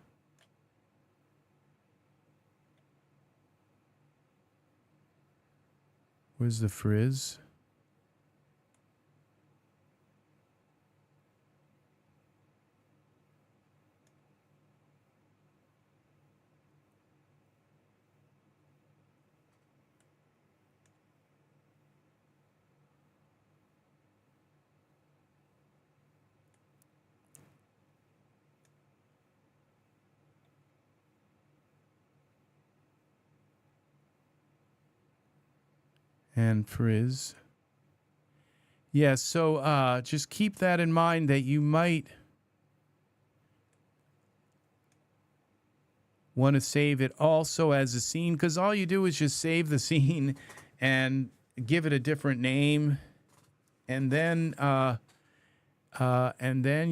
Where's the frizz? and frizz. Yeah, so just keep that in mind that you might want to save it also as a scene, because all you do is just save the scene and give it a different name, and then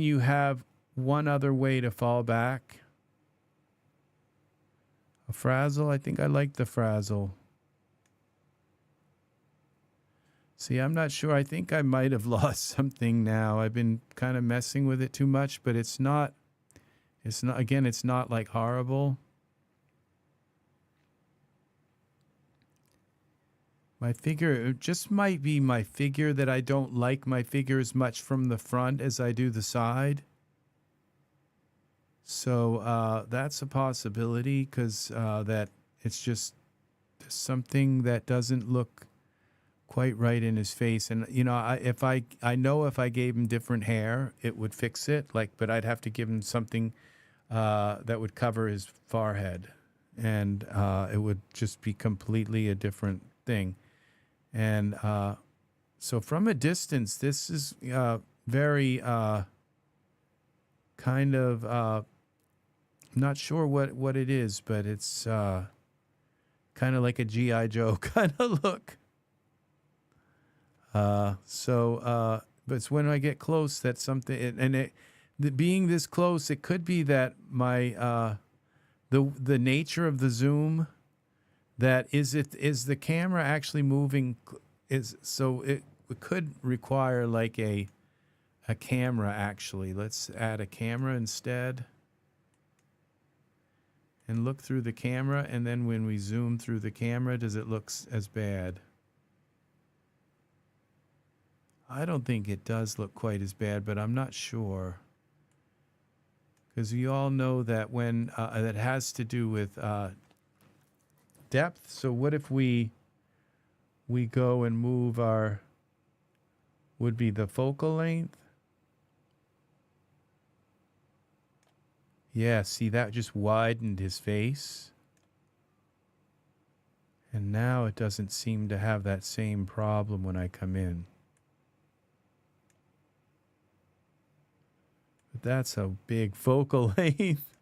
you have one other way to fall back. A frazzle. I think I like the frazzle. See, I'm not sure. I think I might have lost something now. I've been kind of messing with it too much, but it's not, again, it's not like horrible. My figure, it just might be my figure that I don't like my figure as much from the front as I do the side. So that's a possibility, because that it's just something that doesn't look quite right in his face. And you know, I know if I gave him different hair, it would fix it. But I'd have to give him something that would cover his forehead, and it would just be completely a different thing. And so from a distance, this is very kind of not sure what it is, but it's kind of like a G.I. Joe kind of look. But it's when I get close that something, and being this close, it could be that my the nature of the zoom, that is the camera actually moving, so it could require like a camera actually. Let's add a camera instead and look through the camera, and then when we zoom through the camera, does it look as bad? I don't think it does look quite as bad, but I'm not sure. Because you all know that when that has to do with depth. So what if we go and move our, would be the focal length? Yeah, see, that just widened his face. And now it doesn't seem to have that same problem when I come in. But that's a big focal length.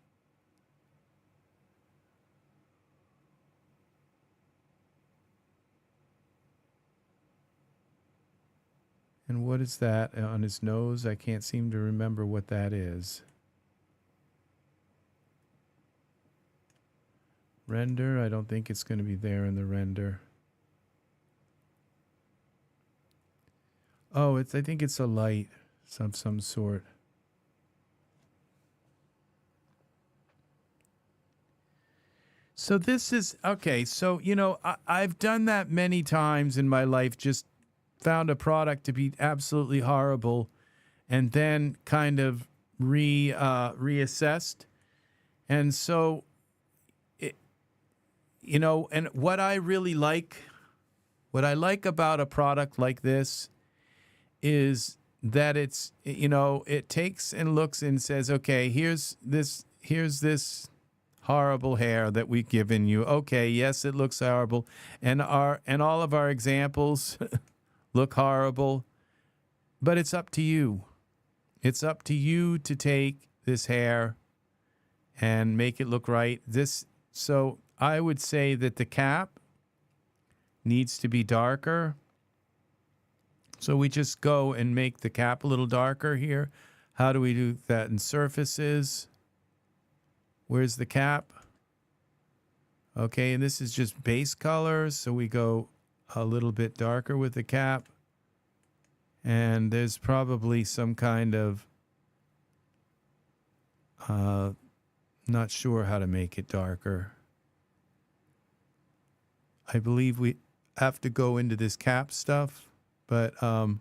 And what is that on his nose? I can't seem to remember what that is. Render, I don't think it's going to be there in the render. Oh, I think it's a light of some sort. So this is, okay, so, you know, I've done that many times in my life, just found a product to be absolutely horrible and then kind of reassessed. And so, you know, and what I like about a product like this is that it's, you know, it takes and looks and says, okay, here's this horrible hair that we've given you. Okay, yes, it looks horrible. And all of our examples look horrible, but it's up to you. It's up to you to take this hair and make it look right. So I would say that the cap needs to be darker. So we just go and make the cap a little darker here. How do we do that in surfaces? Where's the cap? Okay, and this is just base colors, so we go a little bit darker with the cap. And there's probably some kind of, not sure how to make it darker. I believe we have to go into this cap stuff, but, all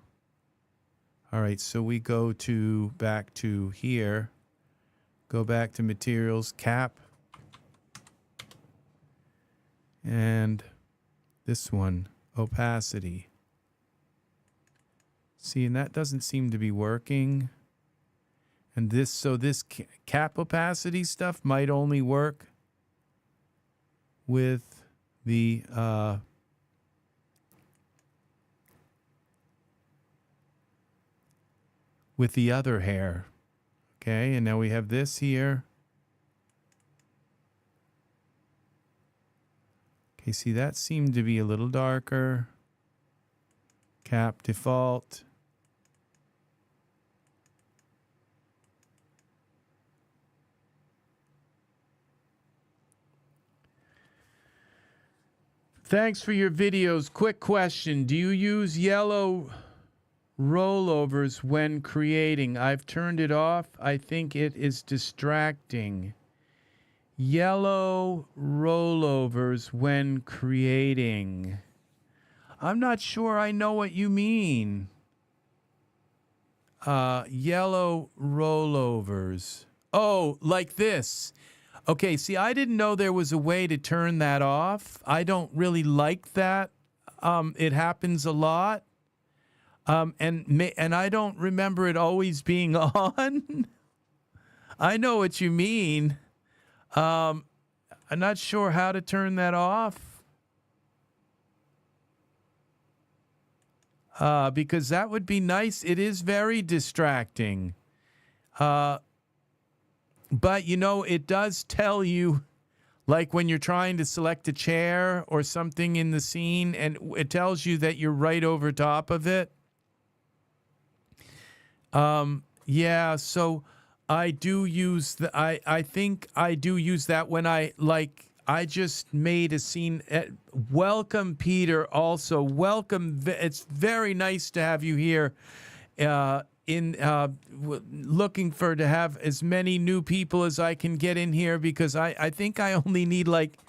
right, so we go back to here, go back to materials, cap, and this one, opacity. See, and that doesn't seem to be working. And this cap opacity stuff might only work with the with the other hair. Okay, and now we have this here. Okay, see, that seemed to be a little darker. Cap default. Thanks for your videos. Quick question. Do you use yellow rollovers when creating? I've turned it off. I think it is distracting. Yellow rollovers when creating. I'm not sure I know what you mean. Yellow rollovers. Oh, like this. Okay, see, I didn't know there was a way to turn that off. I don't really like that. It happens a lot. And I don't remember it always being on. I know what you mean. I'm not sure how to turn that off. Because that would be nice. It is very distracting. But, you know, it does tell you, like when you're trying to select a chair or something in the scene, and it tells you that you're right over top of it. Yeah, so I do use the, I think I do use that when I just made a scene. Welcome, Peter. Also, welcome. It's very nice to have you here. Looking for to have as many new people as I can get in here, because I think I only need, like,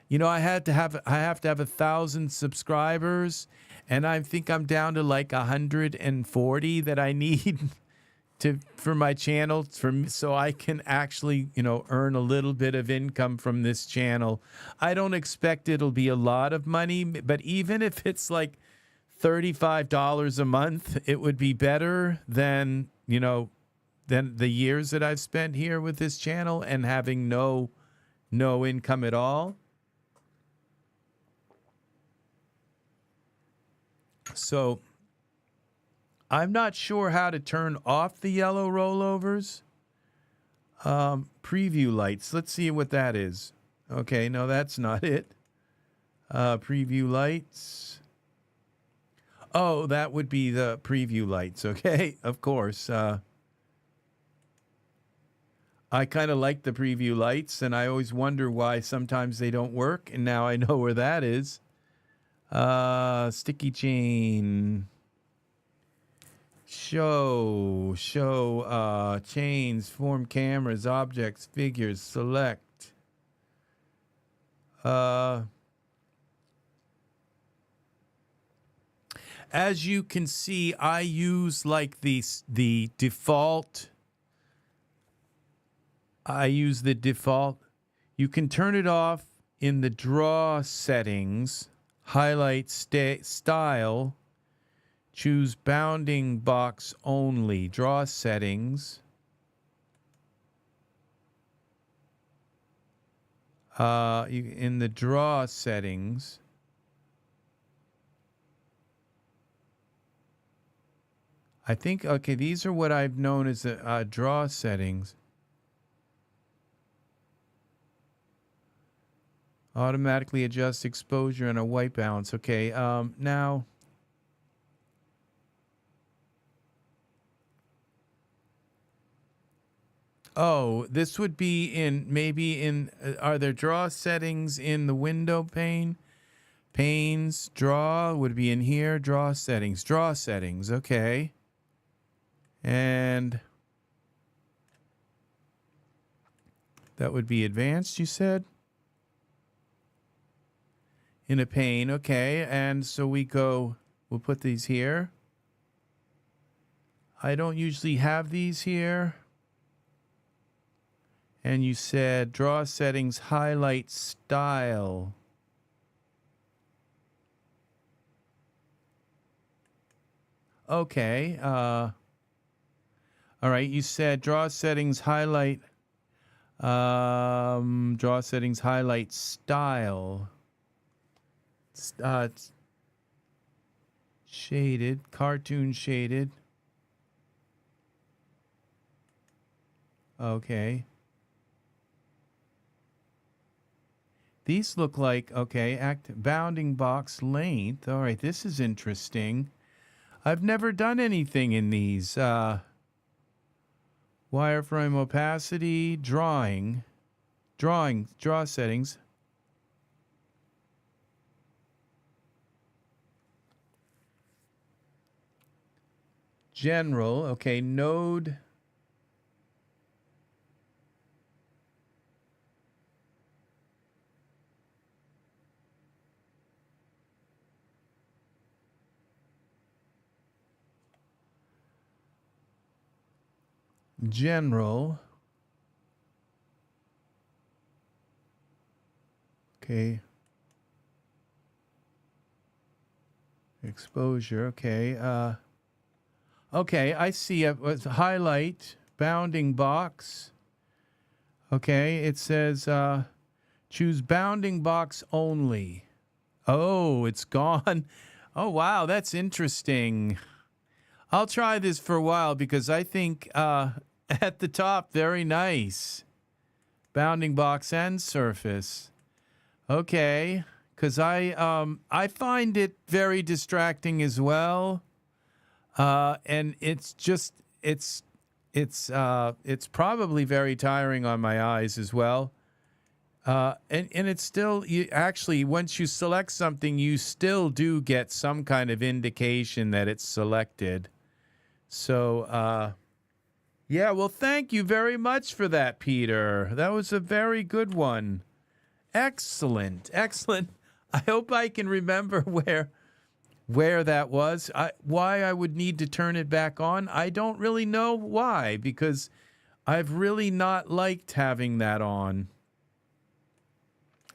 you know, I have to have 1,000 subscribers, and I think I'm down to like 140 that I need for my channel, so I can actually, you know, earn a little bit of income from this channel. I don't expect it'll be a lot of money, but even if it's like $35 a month, it would be better than, you know, than the years that I've spent here with this channel and having no income at all. So I'm not sure how to turn off the yellow rollovers. Preview lights. Let's see what that is. Okay, no, that's not it. Preview lights. Oh, that would be the preview lights. Okay, of course. I kind of like the preview lights, and I always wonder why sometimes they don't work, and now I know where that is. Sticky chain. Show, chains, form cameras, objects, figures, select. As you can see, I use like the default. I use the default. You can turn it off in the draw settings, highlight style, choose bounding box only, draw settings. In the draw settings, I think, okay, these are what I've known as draw settings. Automatically adjust exposure and a white balance. Okay, now. Oh, this would be in, maybe in, are there draw settings in the window pane? Panes, draw would be in here, draw settings, okay. And that would be advanced, you said? In a pane, okay. And so we go, we'll put these here. I don't usually have these here. And you said draw settings, highlight style. Okay. All right. You said draw settings, highlight. Draw settings, highlight style. Shaded, cartoon shaded. Okay. These look like, okay, bounding box length. All right, this is interesting. I've never done anything in these. Wireframe opacity, draw settings. General, okay, node. General. Okay. Exposure, okay. Okay, I see a highlight, bounding box. Okay, it says choose bounding box only. Oh, it's gone. Oh, wow, that's interesting. I'll try this for a while because I think at the top, very nice. Bounding box and surface. Okay, because I find it very distracting as well. And it's probably very tiring on my eyes as well. And it's still, actually, once you select something, you still do get some kind of indication that it's selected. So, yeah, well, thank you very much for that, Peter. That was a very good one. Excellent, excellent. I hope I can remember where that was. Why I would need to turn it back on, I don't really know why, because I've really not liked having that on.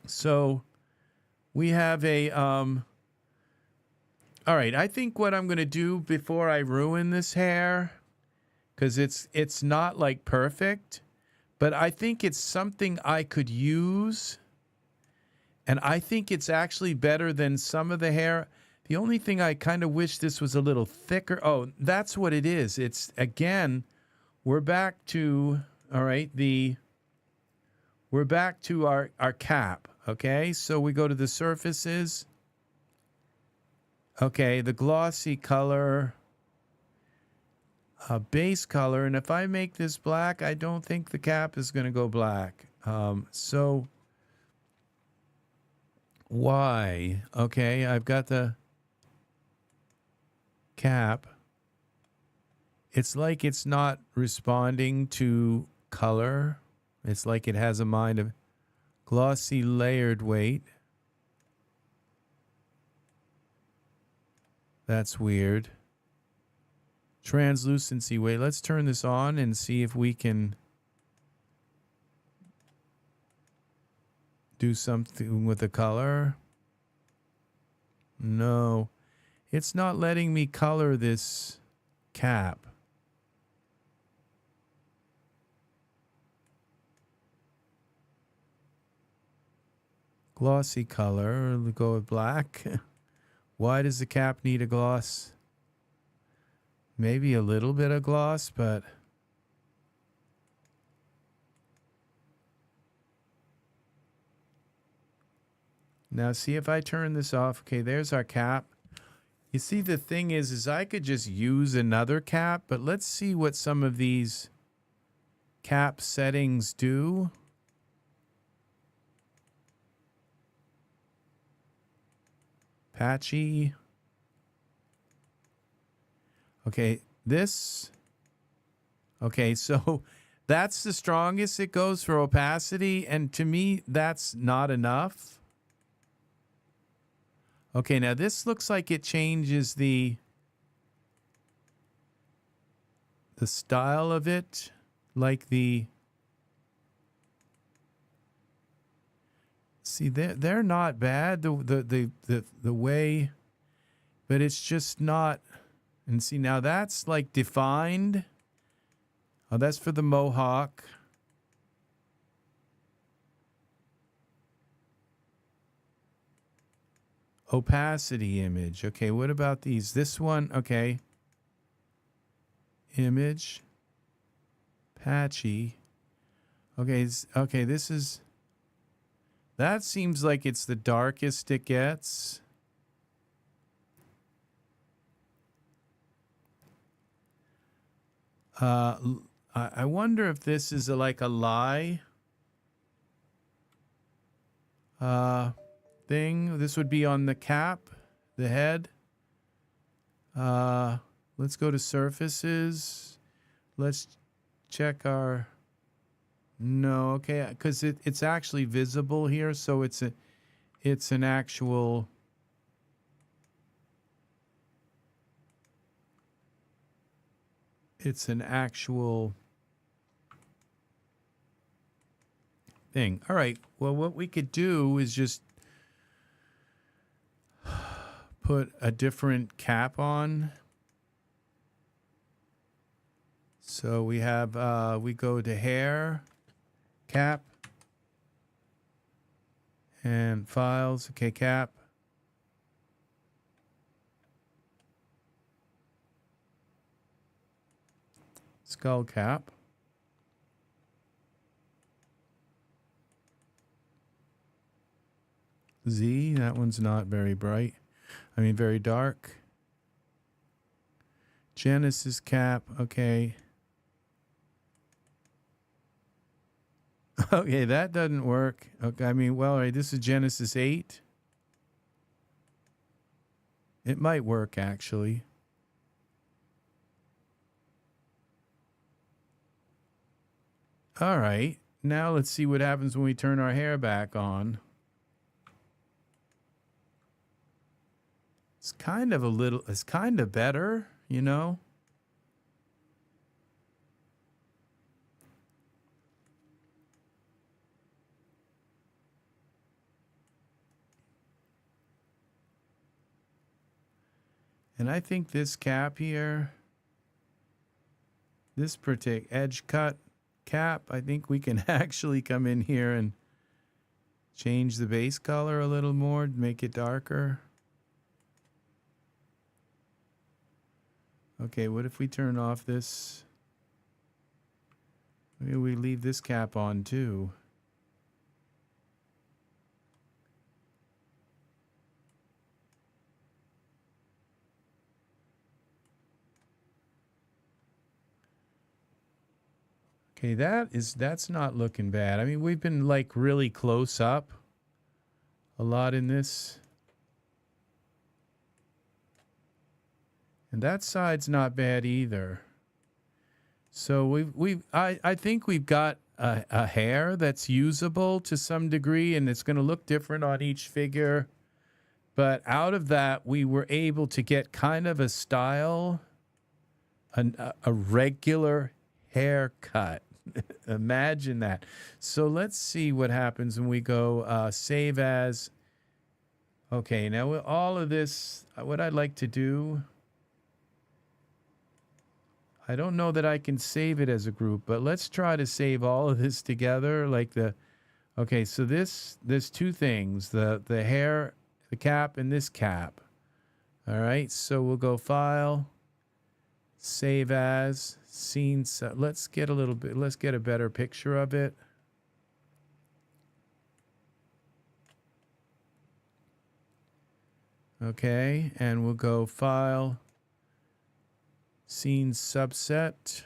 So we have a all right, I think what I'm going to do before I ruin this hair, because it's not like perfect, but I think it's something I could use, and I think it's actually better than some of the hair. The only thing I kind of wish this was a little thicker. Oh, that's what it is. It's, again, we're back to, all right, we're back to our cap, okay? So we go to the surfaces. Okay, the glossy color, base color, and if I make this black, I don't think the cap is going to go black. So why? Okay, I've got the cap. It's like it's not responding to color. It's like it has a mind of glossy layered weight. That's weird. Translucency weight. Let's turn this on and see if we can do something with the color. No. It's not letting me color this cap. Glossy color. We'll go with black. Why does the cap need a gloss? Maybe a little bit of gloss, but now see if I turn this off. Okay, there's our cap. You see, the thing is I could just use another cap, but let's see what some of these cap settings do. Patchy. Okay, this. Okay, so that's the strongest it goes for opacity, and to me, that's not enough. Okay, now this looks like it changes the style of it, like the. See, they're not bad. The way, but it's just not. And see, now that's like defined. Oh, that's for the mohawk. Opacity image. Okay, what about these? This one, okay. Image. Patchy. Okay, okay, this is... That seems like it's the darkest it gets. I wonder if this is like a lie thing. This would be on the cap, the head. Let's go to surfaces. Let's check our... No, okay, because it's actually visible here, so it's an actual... It's an actual thing. All right, well, what we could do is just put a different cap on. So we have, we go to hair, cap, and files, okay, cap. Skull cap. Z, that one's not very bright. I mean, very dark. Genesis cap, okay. Okay, that doesn't work. Okay, I mean, well, all right, this is Genesis 8. It might work, actually. All right, now let's see what happens when we turn our hair back on. It's kind of it's kind of better, you know? And I think this cap here, this particular edge cut cap, I think we can actually come in here and change the base color a little more, make it darker. Okay, what if we turn off this? Maybe we leave this cap on too. Okay, that's not looking bad. I mean, we've been like really close up a lot in this. And that side's not bad either. So I think we've got a hair that's usable to some degree, and it's going to look different on each figure. But out of that, we were able to get kind of a style, a regular haircut. Imagine that. So let's see what happens when we go save as. Okay, now with all of this, what I'd like to do, I don't know that I can save it as a group, but let's try to save all of this together. Like okay, so there's two things, the hair, the cap, and this cap. All right, so we'll go File, Save As, Scene. Let's get a better picture of it. Okay, and we'll go File, Scene Subset.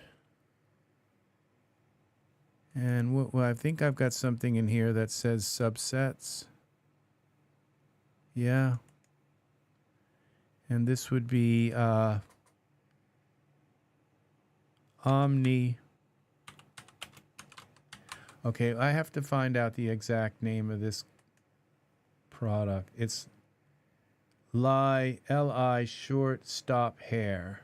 And well, I think I've got something in here that says subsets. Yeah. And this would be Omni. Okay, I have to find out the exact name of this product. It's Li short stop hair.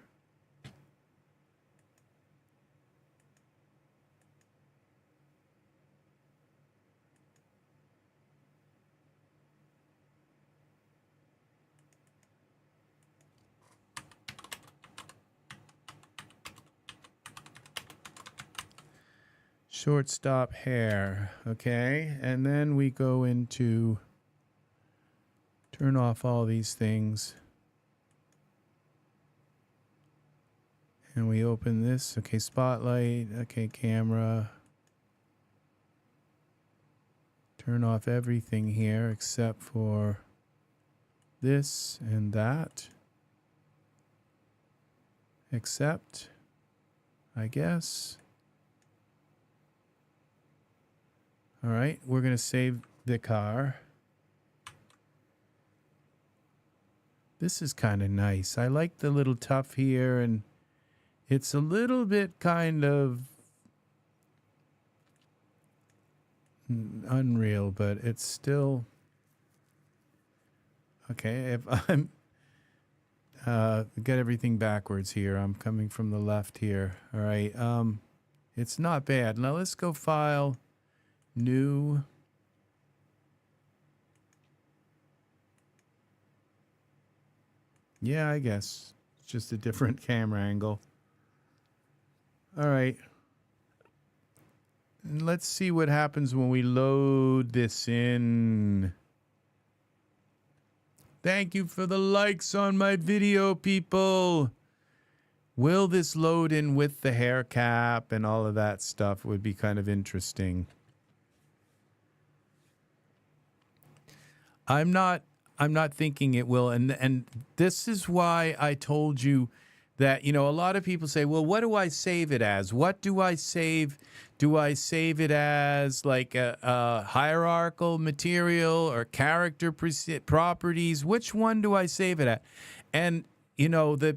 Shortstop hair, okay, and then we go into turn off all these things, and we open this. Okay, spotlight. Okay, camera. Turn off everything here except for this and that. Except, I guess. All right, we're going to save the car. This is kind of nice. I like the little tuff here, and it's a little bit kind of unreal, but it's still okay. If I'm get everything backwards here, I'm coming from the left here. All right, it's not bad. Now let's go file, new. Yeah, I guess it's just a different camera angle. All right. And let's see what happens when we load this in. Thank you for the likes on my video, people. Will this load in with the hair cap and all of that stuff? Would be kind of interesting. I'm not thinking it will, and this is why I told you that, you know, a lot of people say, well, what do I save it as? What do I save? Do I save it as like a hierarchical material or character properties? Which one do I save it at? And, you know, the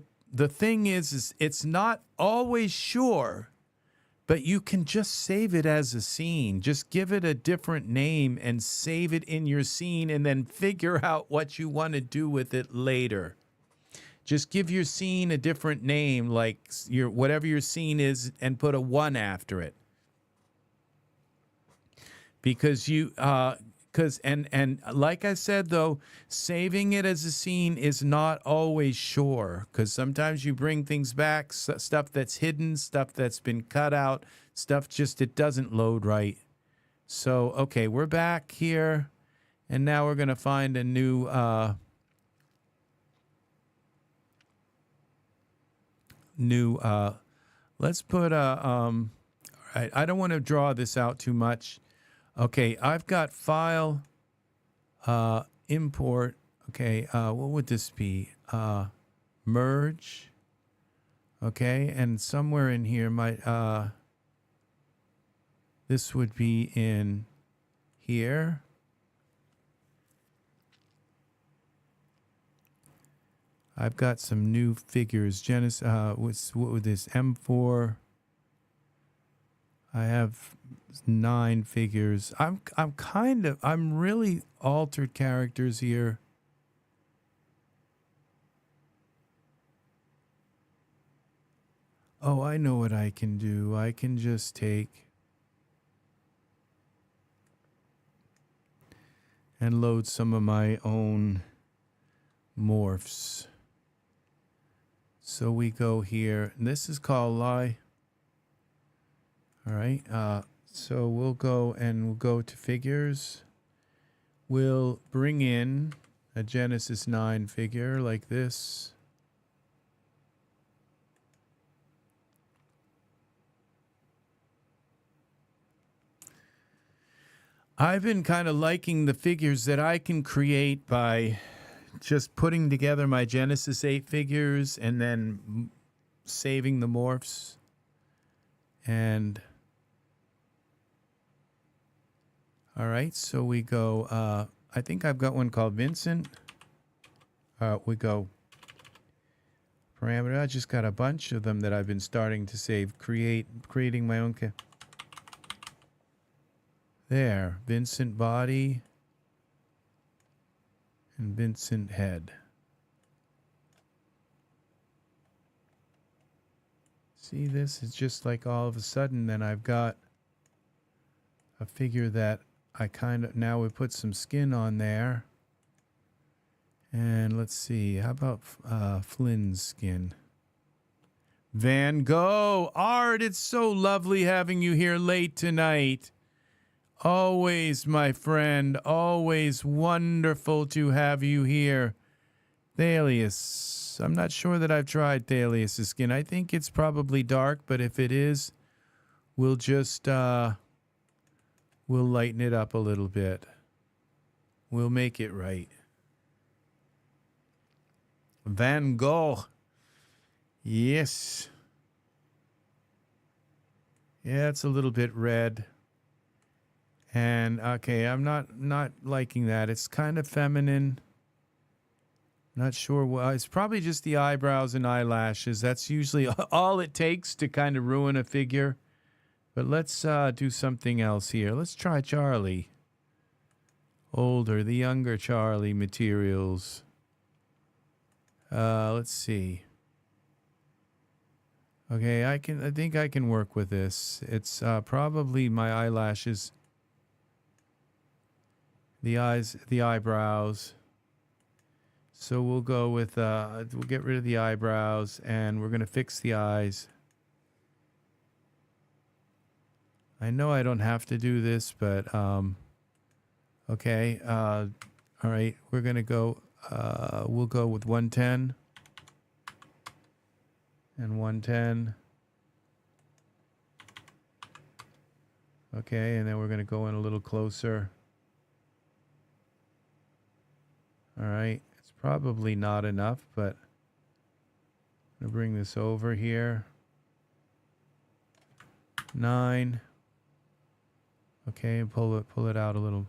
thing is it's not always sure, but you can just save it as a scene. Just give it a different name and save it in your scene, and then figure out what you want to do with it later. Just give your scene a different name, like your whatever your scene is, and put a 1 after it. Because and like I said, though, saving it as a scene is not always sure, because sometimes you bring things back, stuff that's hidden, stuff that's been cut out, stuff just it doesn't load right. So, okay, we're back here, and now we're going to find a new let's put a all right, I don't want to draw this out too much. Okay, I've got file, import. Okay, what would this be? Merge. Okay, and somewhere in here might, this would be in here. I've got some new figures. Genesis, what would this, M4? I have 9 figures. I'm really altered characters here. Oh, I know what I can do. I can just take and load some of my own morphs. So we go here, and this is called Lie. All right, so we'll go to figures. We'll bring in a Genesis 9 figure like this. I've been kind of liking the figures that I can create by just putting together my Genesis 8 figures and then saving the morphs. And all right, so we go, I think I've got one called Vincent. We go parameter. I just got a bunch of them that I've been starting to save, creating my own. There, Vincent body and Vincent head. See this? It's just like all of a sudden then I've got a figure that I kind of, now we put some skin on there. And let's see, how about Flynn's skin? Van Gogh! Art, it's so lovely having you here late tonight. Always, my friend, always wonderful to have you here. Thalius. I'm not sure that I've tried Thalius' skin. I think it's probably dark, but if it is, we'll just We'll lighten it up a little bit. We'll make it right. Van Gogh. Yes. Yeah, it's a little bit red. And okay, I'm not liking that. It's kind of feminine. Not sure why. It's probably just the eyebrows and eyelashes. That's usually all it takes to kind of ruin a figure. But let's do something else here. Let's try Charlie. Older, the younger Charlie materials. Let's see. Okay, I think I can work with this. It's probably my eyelashes. The eyes, the eyebrows. So we'll go with, we'll get rid of the eyebrows and we're going to fix the eyes. I know I don't have to do this, but, okay. All right. We're going to go, we'll go with 110 and 110. Okay. And then we're going to go in a little closer. All right. Probably not enough, but I'm gonna bring this over here. 9. Okay, and pull it out a little.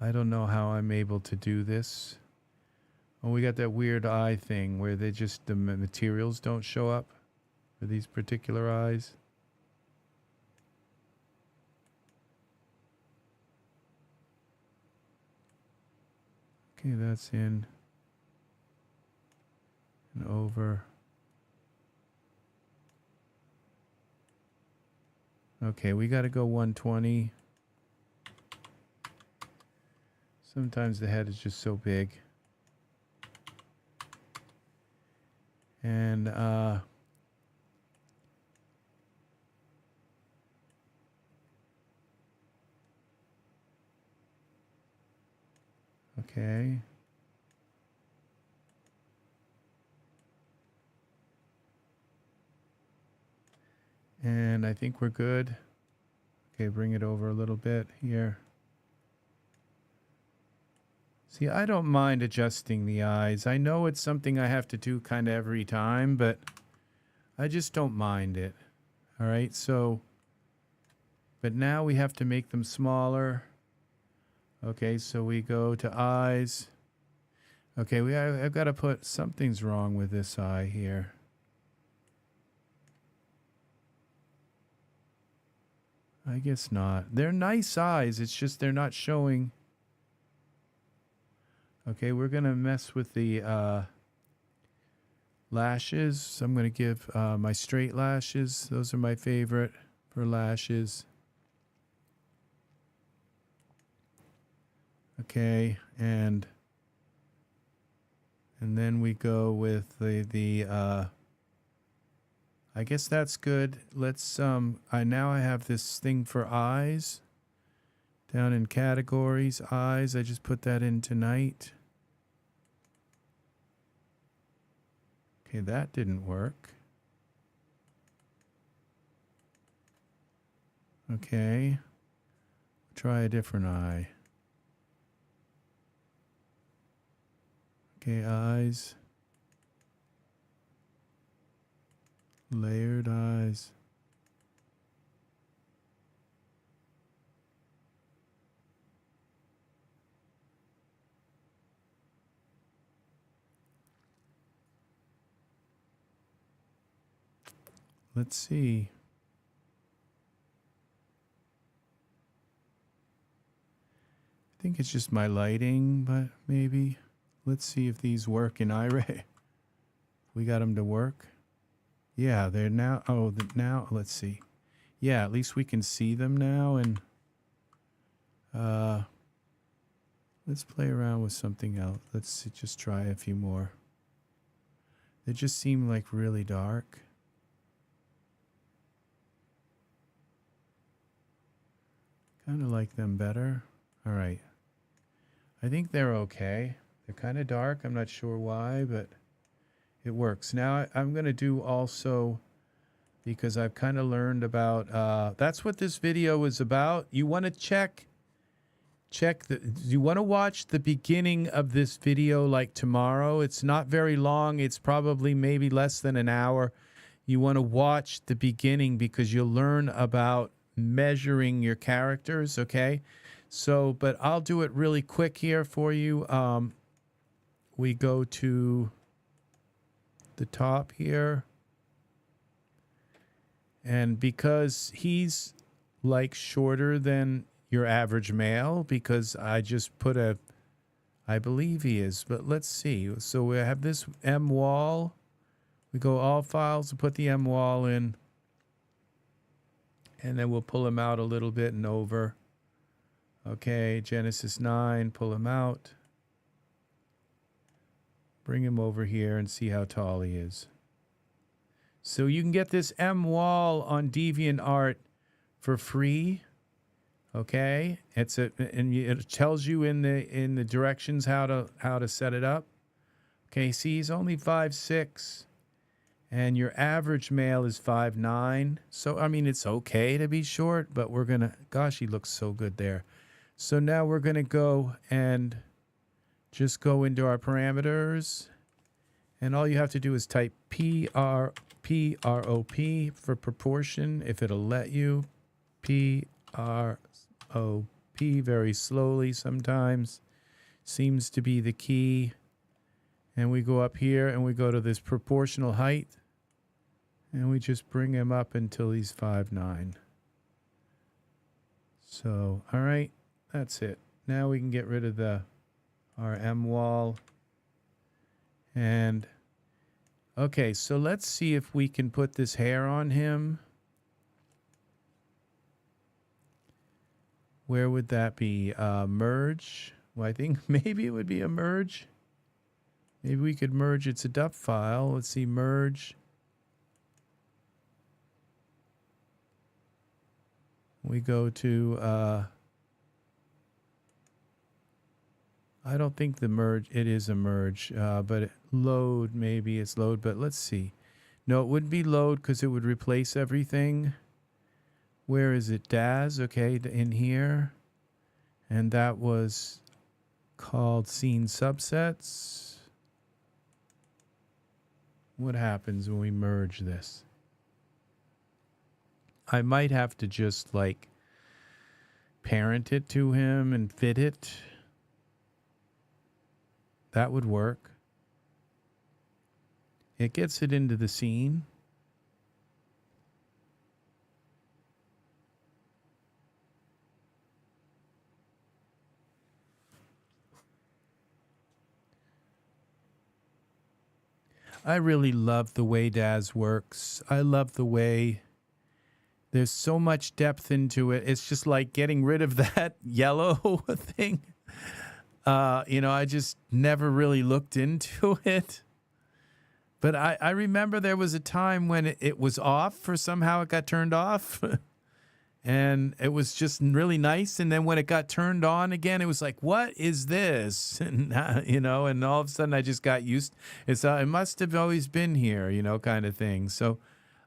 I don't know how I'm able to do this. Oh, we got that weird eye thing where they just the materials don't show up for these particular eyes. Okay, that's in and over. Okay, we got to go 120. Sometimes the head is just so big. And okay. And I think we're good. Okay, bring it over a little bit here. See, I don't mind adjusting the eyes. I know it's something I have to do kind of every time, but I just don't mind it. All right, so, but now we have to make them smaller. Okay, so we go to eyes. Okay, I've got to put, something's wrong with this eye here. I guess not. They're nice eyes, it's just they're not showing. Okay, we're going to mess with the lashes. So I'm going to give my straight lashes. Those are my favorite for lashes. Okay, and then we go with the I guess that's good. Let's I have this thing for eyes. Down in categories, eyes, I just put that in tonight. Okay, that didn't work. Okay. Try a different eye. Okay, eyes. Layered eyes. Let's see. I think it's just my lighting, but maybe. Let's see if these work in Iray. We got them to work. Yeah, they're now. Oh, now let's see. Yeah, at least we can see them now. And let's play around with something else. Let's just try a few more. They just seem like really dark. Kind of like them better. All right. I think they're okay. They're kind of dark. I'm not sure why, but it works. Now I'm going to do also because I've kind of learned about, that's what this video is about. You want to you want to watch the beginning of this video like tomorrow. It's not very long. It's probably maybe less than an hour. You want to watch the beginning because you'll learn about measuring your characters, okay? So, but I'll do it really quick here for you. We go to the top here. And because he's like shorter than your average male, because I just put I believe he is, but let's see. So we have this M wall. We go all files and put the M wall in. And then we'll pull him out a little bit and over. Okay, Genesis 9, pull him out. Bring him over here and see how tall he is. So you can get this M wall on DeviantArt for free. Okay, it tells you in the directions how to set it up. Okay, see, he's only 5'6", and your average male is 5'9". So I mean, it's okay to be short, but we're gonna. Gosh, he looks so good there. So now we're gonna go and just go into our parameters, and all you have to do is type PROP for proportion, if it'll let you. PROP very slowly sometimes seems to be the key. And we go up here and we go to this proportional height, and we just bring him up until he's 5'9". So, all right, that's it. Now we can get rid of our M wall. And okay, so let's see if we can put this hair on him. Where would that be? Merge? Well, I think maybe it would be a merge. Maybe we could merge. It's a DUP file. Let's see, merge. We go to, I don't think the merge, it is a merge, but load, maybe it's load, but let's see. No, it wouldn't be load because it would replace everything. Where is it? DAS, okay, in here. And that was called scene subsets. What happens when we merge this? I might have to just like parent it to him and fit it. That would work. It gets it into the scene. I really love the way DAS works. I love the way there's so much depth into it. It's just like getting rid of that yellow thing. You know, I just never really looked into it. But I remember there was a time when it was off, for somehow it got turned off. And it was just really nice. And then when it got turned on again, it was like, what is this? And, you know, and all of a sudden I just got used. It must have always been here, you know, kind of thing. So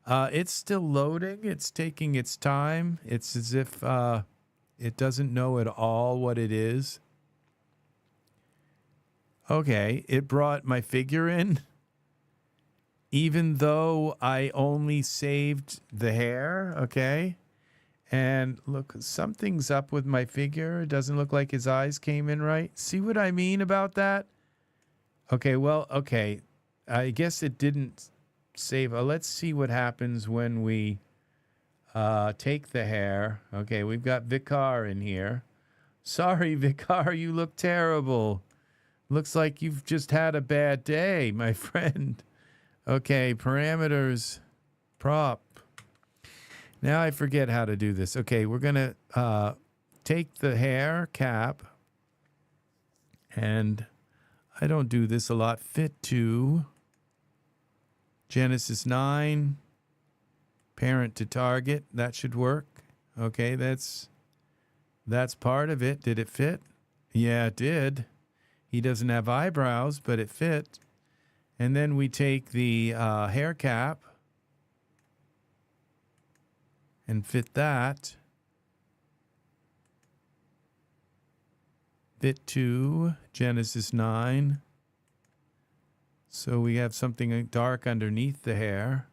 it's still loading. It's taking its time. It's as if it doesn't know at all what it is. Okay, it brought my figure in. Even though I only saved the hair, okay? And look, something's up with my figure. It doesn't look like his eyes came in right. See what I mean about that? Okay, well, okay. I guess it didn't save. Let's see what happens when we take the hair. Okay, we've got Vicar in here. Sorry, Vicar, you look terrible. Looks like you've just had a bad day, my friend. Okay, parameters, prop. Now I forget how to do this. Okay, we're going to take the hair cap, and I don't do this a lot. Fit to Genesis 9, parent to target. That should work. Okay, that's part of it. Did it fit? Yeah, it did. He doesn't have eyebrows, but it fit. And then we take the hair cap. and fit that. Fit to Genesis 9. So we have something dark underneath the hair.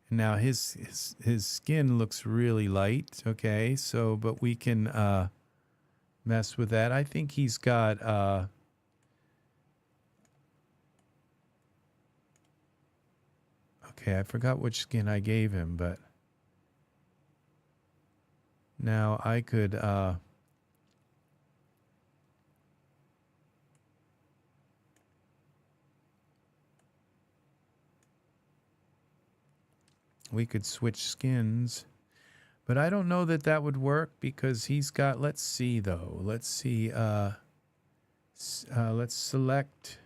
And now his skin looks really light. Okay, so but we can mess with that. I think he's got okay, I forgot which skin I gave him, but now I could we could switch skins, but I don't know that that would work because he's got, let's see though. Let's see, let's select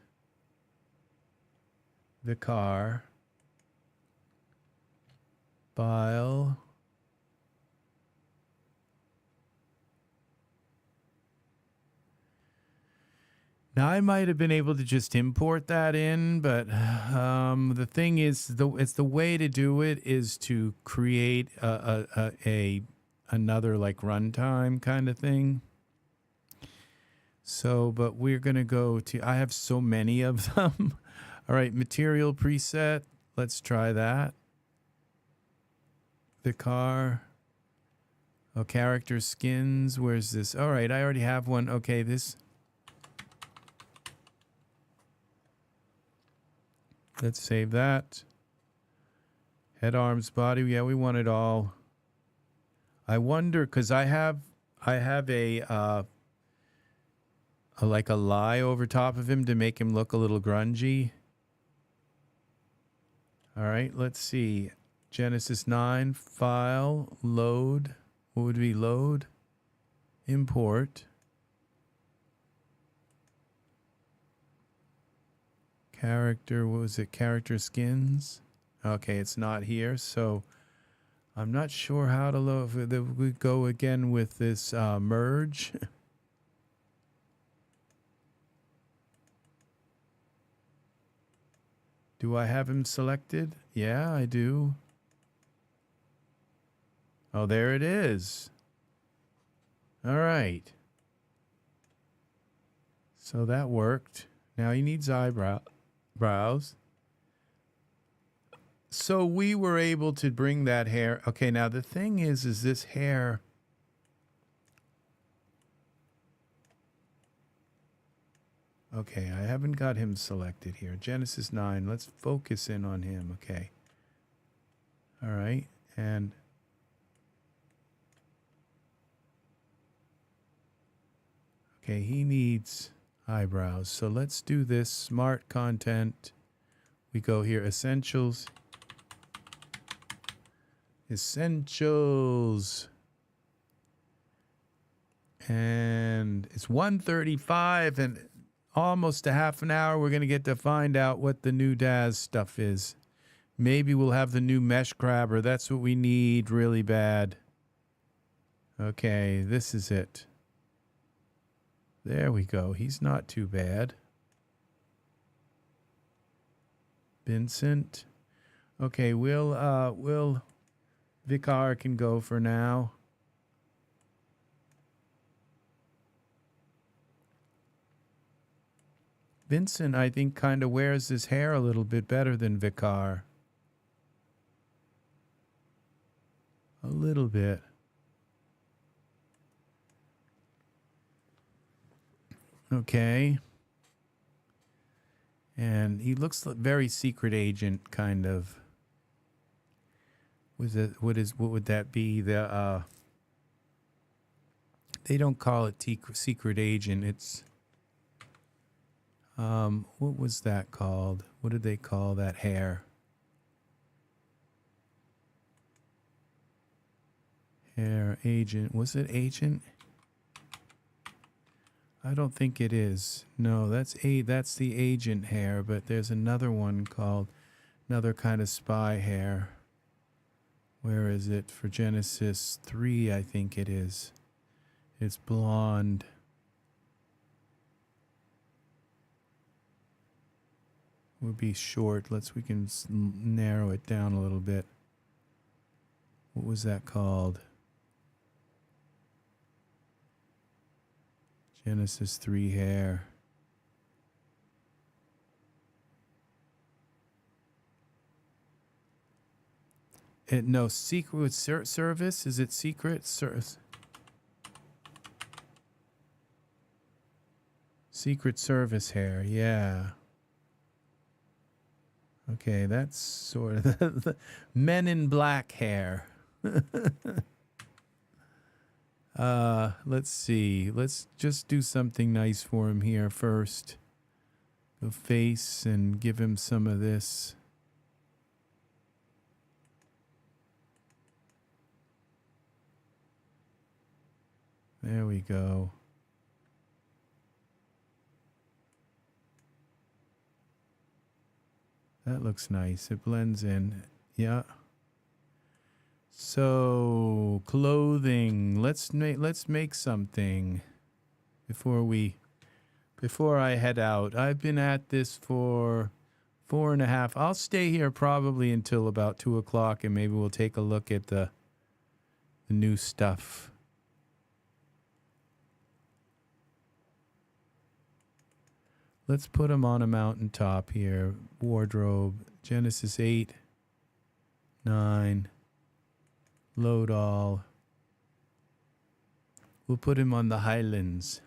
the car. File. Now I might have been able to just import that in, but the thing is, it's the way to do it is to create another like runtime kind of thing. So, but we're gonna go to. I have so many of them. All right, material preset. Let's try that. The car. Oh, character skins. Where's this? All right, I already have one. Okay, this. Let's save that. Head, arms, body. Yeah, we want it all. I wonder because I have a like a lie over top of him to make him look a little grungy. All right, let's see. Genesis 9 file load. What would be load? Import. Character, what was it? Character skins. Okay, it's not here, so I'm not sure how to load. We go again with this merge. Do I have him selected? Yeah, I do. Oh, there it is. All right. So that worked. Now he needs brows. So we were able to bring that hair. Okay, now the thing is this hair. Okay, I haven't got him selected here. Genesis 9, let's focus in on him. Okay. All right, and okay, he needs eyebrows. So let's do this smart content. We go here, essentials. Essentials. And it's 1:35 and almost a half an hour. We're going to get to find out what the new DAS stuff is. Maybe we'll have the new mesh grabber. That's what we need really bad. Okay, this is it. There we go. He's not too bad. Vincent. Okay, we'll Vicar can go for now. Vincent, I think, kind of wears his hair a little bit better than Vicar. A little bit. Okay. And he looks like very secret agent kind of. What would that be? The they don't call it secret agent. It's what was that called? What did they call that hair? Hair agent. Was it agent? I don't think it is. No, that's the agent hair, but there's another one called another kind of spy hair. Where is it? For Genesis 3, I think it is. It's blonde. Would be short. We can narrow it down a little bit. What was that called? Genesis 3 hair. No, secret service? Is it secret service? Secret Service hair, yeah. Okay, that's sort of the Men in Black hair. Let's see. Let's just do something nice for him here first. Go face and give him some of this. There we go. That looks nice. It blends in. Yeah. So, clothing. Let's make something before I head out. I've been at this for 4.5. I'll stay here probably until about 2 o'clock, and maybe we'll take a look at the new stuff. Let's put them on a mountaintop here. Wardrobe. Genesis 8, 9. Load all. We'll put him on the highlands.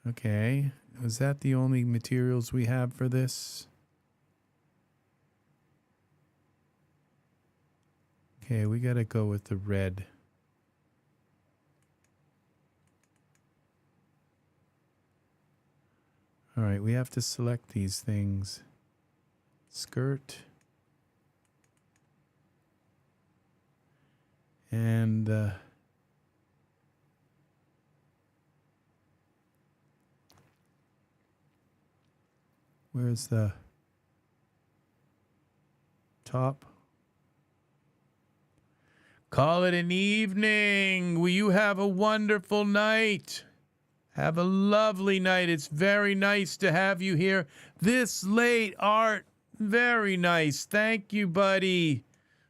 Okay. Was that the only materials we have for this? Okay, we gotta go with the red. All right, we have to select these things. Skirt. And where's the top? Call it an evening. Will you have a wonderful night? Have a lovely night. It's very nice to have you here this late, Art. Very nice. Thank you, buddy,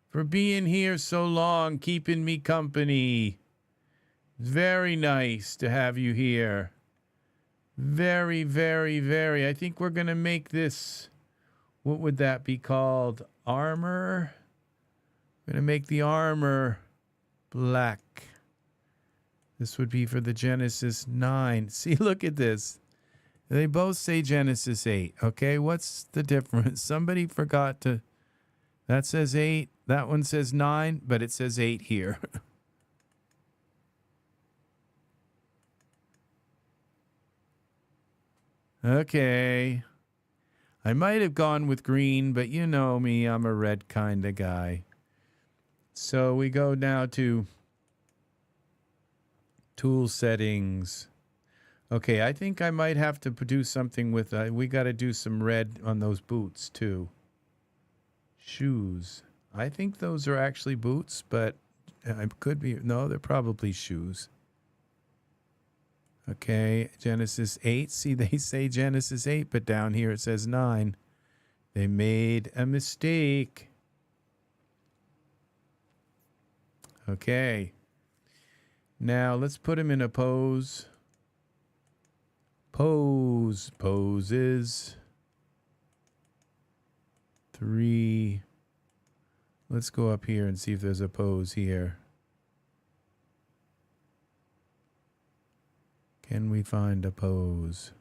for being here so long, keeping me company. Very nice to have you here. Very, very, very. I think we're going to make this, what would that be called? Armor? I'm going to make the armor black. This would be for the Genesis 9. See, look at this. They both say Genesis 8. Okay, what's the difference? Somebody forgot to... That says 8. That one says 9, but it says 8 here. Okay. I might have gone with green, but you know me. I'm a red kind of guy. So we go now to tool settings. Okay, I think I might have to do something with, we got to do some red on those boots too. Shoes. I think those are actually boots, but it could be, no, they're probably shoes. Okay, Genesis 8. See, they say Genesis 8, but down here it says 9. They made a mistake. Okay. Now let's put him in a pose. Poses. 3. Let's go up here and see if there's a pose here. Can we find a pose?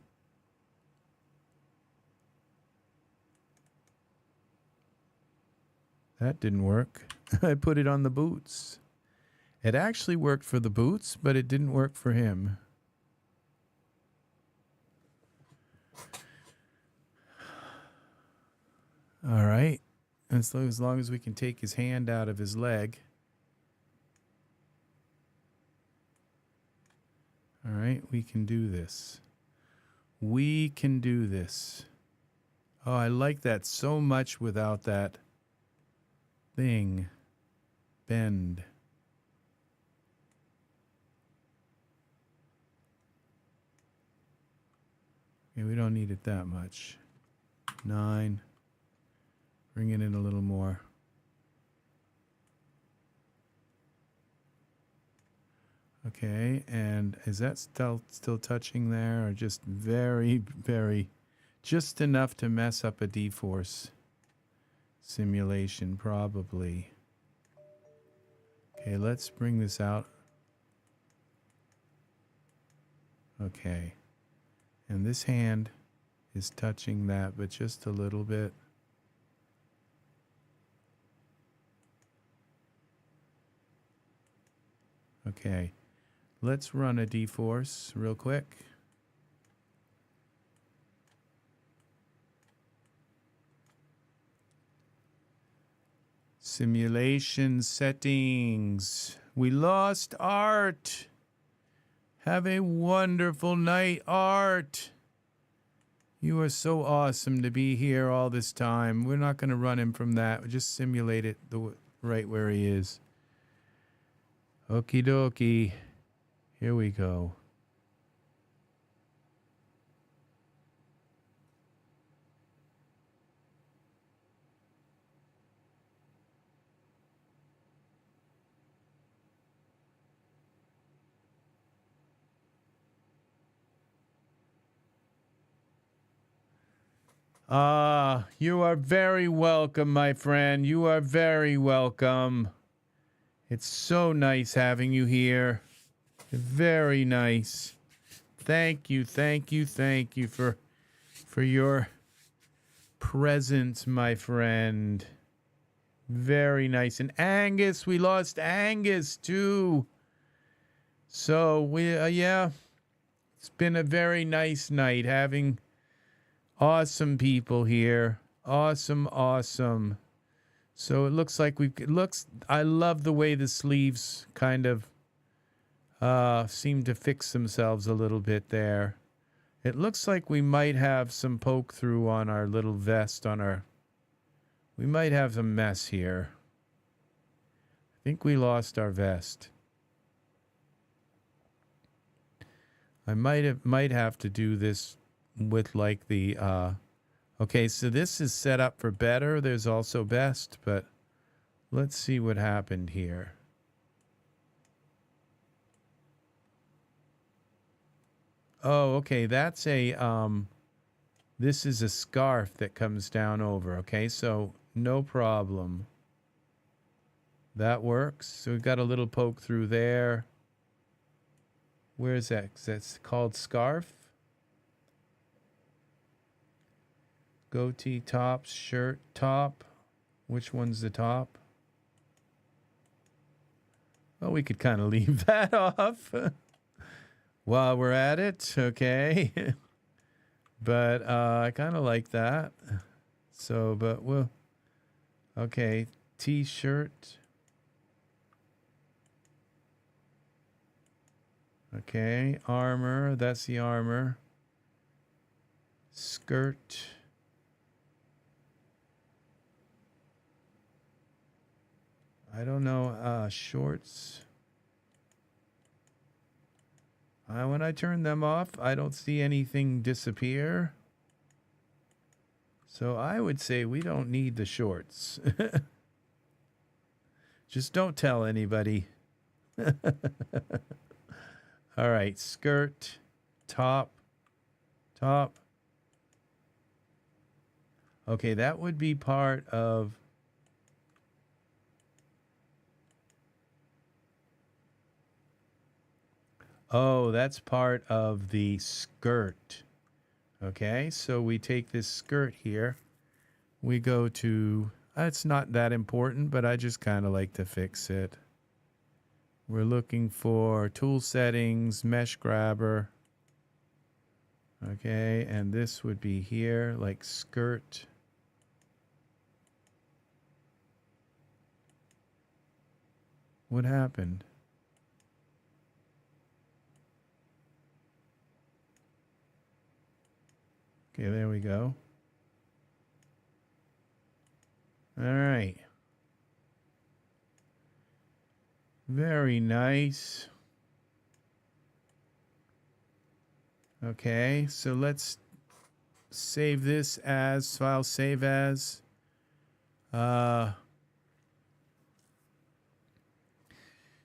That didn't work. I put it on the boots. It actually worked for the boots, but it didn't work for him. All right. As long as we can take his hand out of his leg. All right, we can do this. We can do this. Oh, I like that so much without that thing. Bend. Okay, we don't need it that much. 9. Bring it in a little more. Okay, and is that still touching there, or just very, very, just enough to mess up a dForce simulation, probably. Okay, let's bring this out. Okay, and this hand is touching that, but just a little bit. Okay, let's run a dForce real quick. Simulation settings. We lost Art. Have a wonderful night, Art. You are so awesome to be here all this time. We're not going to run him from that. We'll just simulate it right where he is. Okie dokie. Here we go. You are very welcome, my friend. You are very welcome. It's so nice having you here. Very nice. Thank you, thank you, thank you for your presence, my friend. Very nice. And Angus, we lost Angus too. So we yeah, it's been a very nice night having awesome people here. Awesome, awesome. So it looks like I love the way the sleeves kind of seem to fix themselves a little bit there. It looks like we might have some poke through on our little vest we might have some mess here. I think we lost our vest. I might have to do this with like the okay, so this is set up for better. There's also best, but let's see what happened here. Oh, okay, that's a this is a scarf that comes down over, okay? So no problem. That works. So we've got a little poke through there. Where's that? That's called scarf. Goatee tops, shirt top. Which one's the top? Well, we could kind of leave that off while we're at it, okay? But I kind of like that. So, but we'll, okay, t-shirt. Okay, armor, that's the armor. Skirt. I don't know, shorts. When I turn them off, I don't see anything disappear. So I would say we don't need the shorts. Just don't tell anybody. All right, skirt, top. Okay, that would be part of... Oh, that's part of the skirt. Okay, so we take this skirt here. We go to... It's not that important, but I just kind of like to fix it. We're looking for tool settings, mesh grabber. Okay, and this would be here, like skirt. What happened? Okay, there we go. All right. Very nice. Okay, so let's save this as file save as.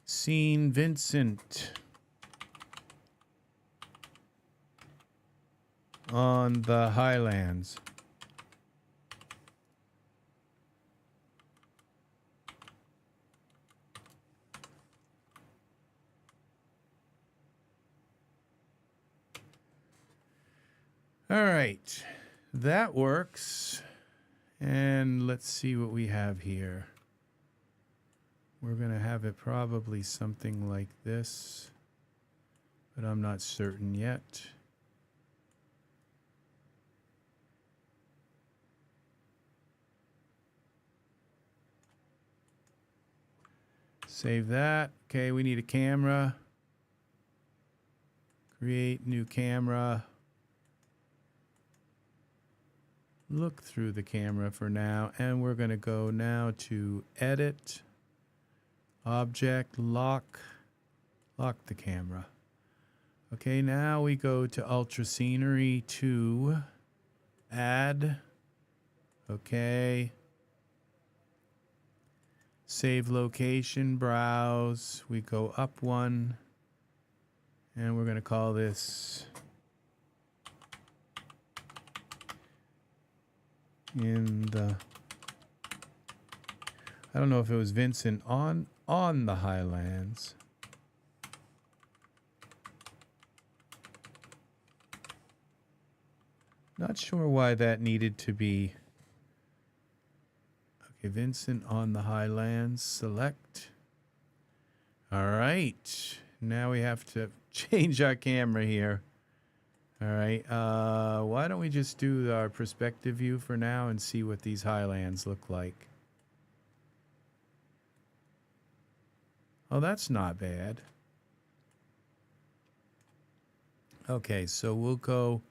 Scene Vincent on the Highlands. All right, that works. And let's see what we have here. We're going to have it probably something like this, but I'm not certain yet. Save that. Okay, we need a camera. Create new camera. Look through the camera for now, and we're going to go now to edit, object, lock the camera. Okay, now we go to ultra scenery to add. Okay. Save location, browse. We go up one, and we're going to call this in the, I don't know if it was Vincent on the Highlands. Not sure why that needed to be. Okay, Vincent on the Highlands, select. All right, now we have to change our camera here. All right, why don't we just do our perspective view for now and see what these Highlands look like. Oh, that's not bad. Okay, so we'll go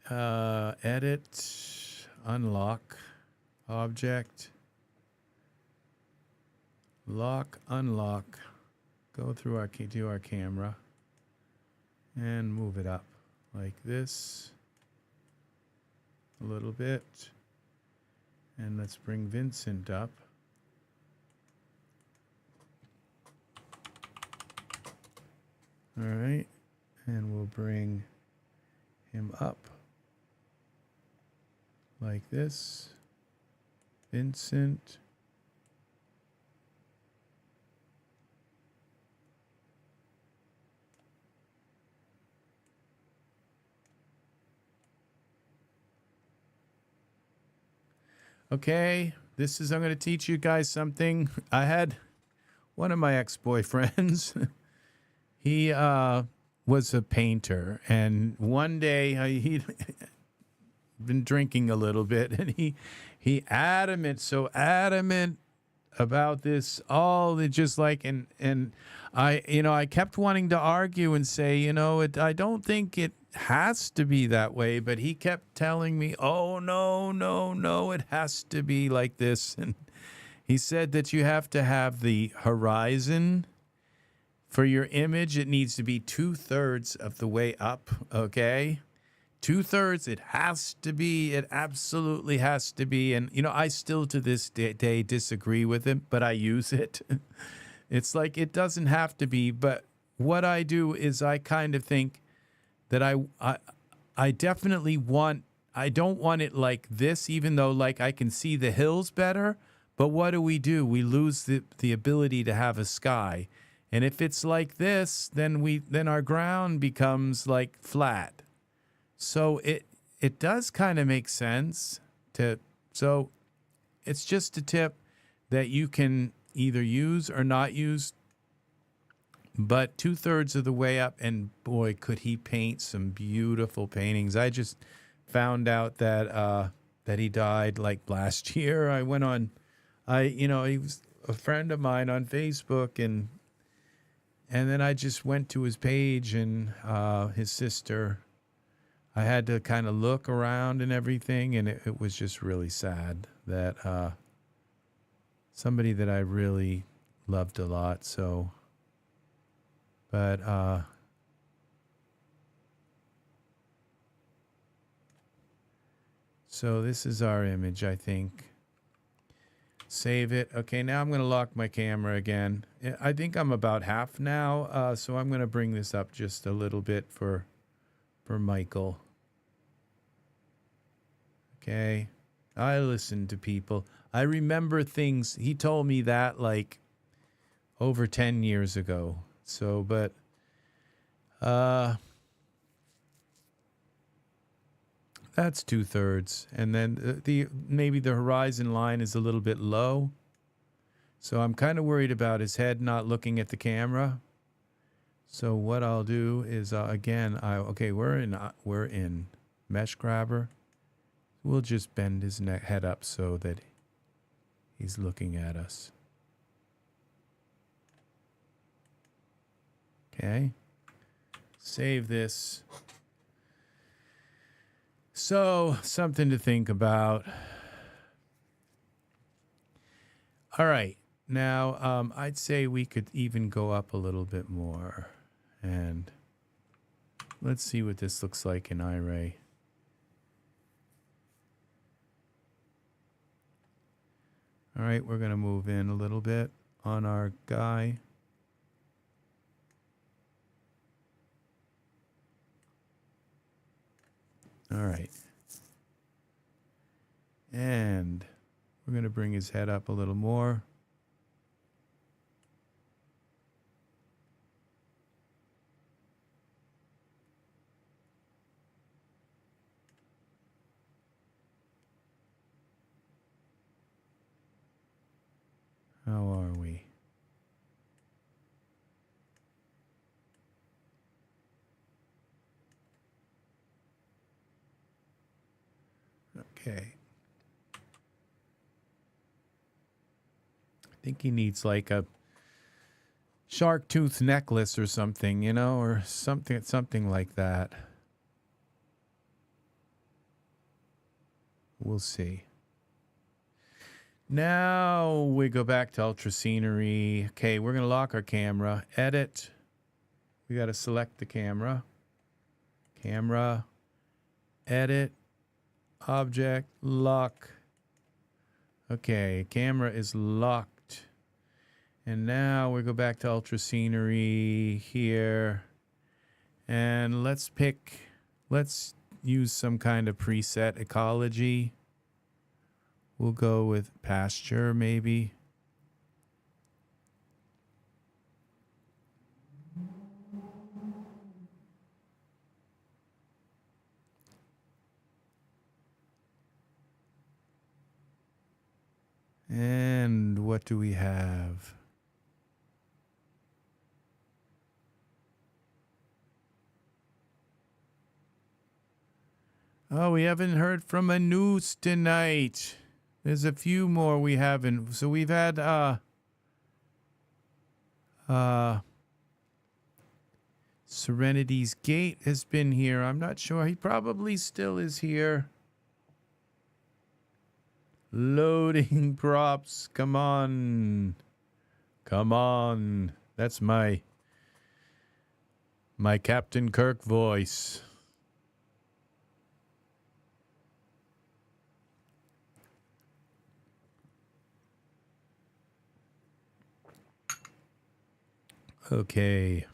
edit, unlock, object, lock, unlock, go through our do our camera and move it up like this a little bit, and let's bring Vincent up. All right, and we'll bring him up like this. Vincent. Okay, this is, I'm going to teach you guys something. I had one of my ex-boyfriends. He was a painter, and one day he'd been drinking a little bit, and he so adamant about this, just like, and I kept wanting to argue and say, I don't think it has to be that way, but he kept telling me, oh, no, it has to be like this. And he said that you have to have the horizon for your image. It needs to be 2/3 of the way up, okay? 2/3, it has to be, it absolutely has to be. And, I still to this day disagree with him, but I use it. It's like, it doesn't have to be, but what I do is I kind of think that I definitely I don't want it like this, even though like I can see the hills better, but what do? We lose the ability to have a sky. And if it's like this, then our ground becomes like flat. So it does kind of make sense so it's just a tip that you can either use or not use, but 2/3 of the way up, and boy, could he paint some beautiful paintings. I just found out that he died like last year. I went on, he was a friend of mine on Facebook, and then I just went to his page, and his sister, I had to kind of look around and everything, and it was just really sad that somebody that I really loved a lot. So, but So this is our image, I think. Save it. Okay, now I'm going to lock my camera again. I think I'm about half now, so I'm going to bring this up just a little bit for Michael. Okay. I listen to people. I remember things. He told me that like over 10 years ago. So, but that's 2/3. And then maybe the horizon line is a little bit low. So I'm kind of worried about his head not looking at the camera. So what I'll do is again, okay, we're in mesh grabber. We'll just bend his head up so that he's looking at us. Okay. Save this. So, something to think about. All right. Now, I'd say we could even go up a little bit more. And let's see what this looks like in Iray. All right, we're going to move in a little bit on our guy. All right. And we're going to bring his head up a little more. How are we? Okay. I think he needs like a shark tooth necklace or something, you know, or something like that. We'll see. Now we go back to ultra scenery. Okay, we're going to lock our camera. Edit. We got to select the camera. Camera. Edit. Object. Lock. Okay, camera is locked. And now we go back to ultra scenery here. And let's use some kind of preset ecology. We'll go with pasture, maybe. And what do we have? Oh, we haven't heard from Anus tonight. There's a few more we haven't. So we've had Serenity's Gate has been here. I'm not sure. He probably still is here. Loading props. Come on. Come on. That's my Captain Kirk voice. Okay.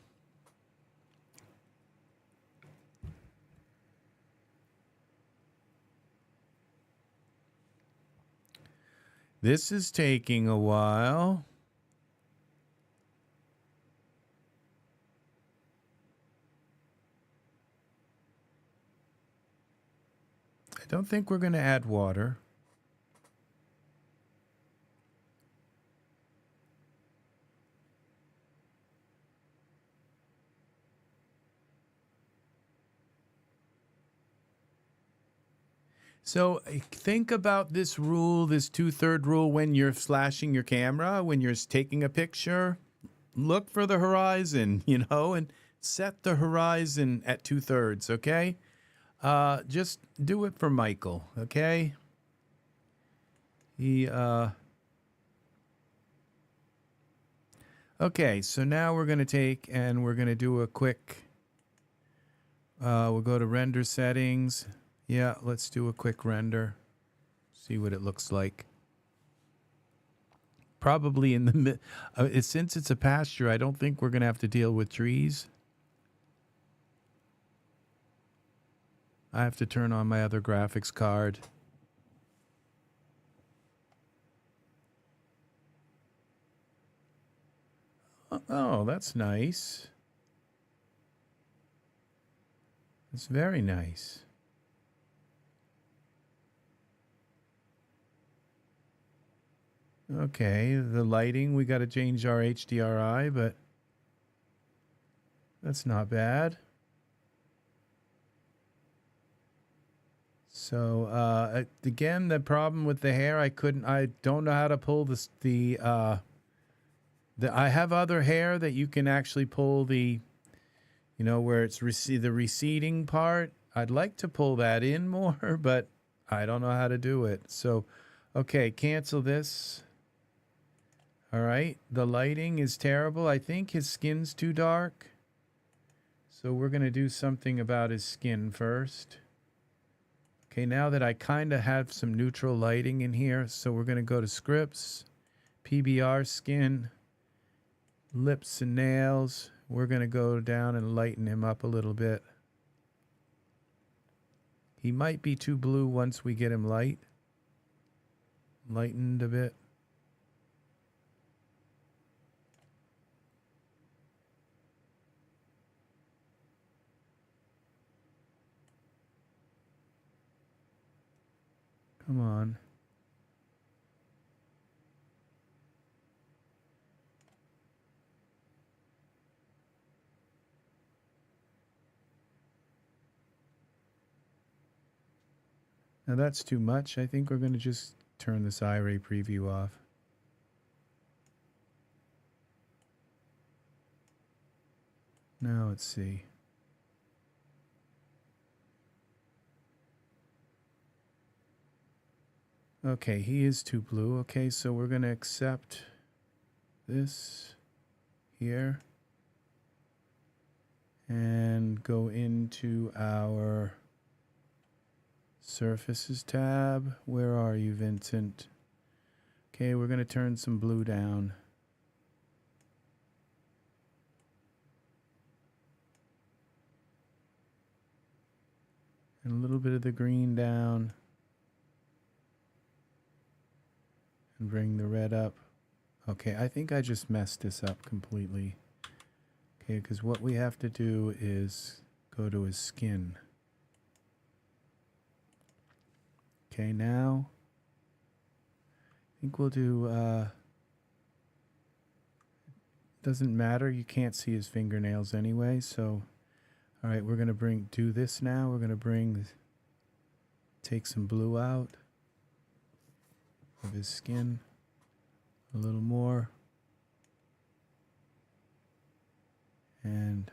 This is taking a while. I don't think we're going to add water. So think about this rule, this 2/3 rule when you're flashing your camera, when you're taking a picture. Look for the horizon, you know, and set the horizon at 2/3, okay? Just do it for Michael, okay? Okay, so now we're going to take and we're going to do a quick, we'll go to render settings. Yeah, let's do a quick render. See what it looks like. Probably in the since it's a pasture, I don't think we're going to have to deal with trees. I have to turn on my other graphics card. Oh, that's nice. It's very nice. Okay, the lighting, we got to change our HDRI, but that's not bad. So, again, the problem with the hair, I don't know how to pull I have other hair that you can actually pull where it's the receding part. I'd like to pull that in more, but I don't know how to do it. So, okay, cancel this. All right, the lighting is terrible. I think his skin's too dark. So we're going to do something about his skin first. Okay, now that I kind of have some neutral lighting in here, so we're going to go to scripts, PBR skin, lips and nails. We're going to go down and lighten him up a little bit. He might be too blue once we get him lightened a bit. Come on. Now that's too much. I think we're going to just turn this Iray preview off. Now let's see. Okay, he is too blue. Okay, so we're going to accept this here and go into our surfaces tab. Where are you, Vincent? Okay, we're going to turn some blue down. And a little bit of the green down. And bring the red up. Okay, I think I just messed this up completely. Okay, because what we have to do is go to his skin. Okay, now I think we'll do doesn't matter, you can't see his fingernails anyway, so all right, we're gonna do this now. We're gonna take some blue out of his skin a little more, and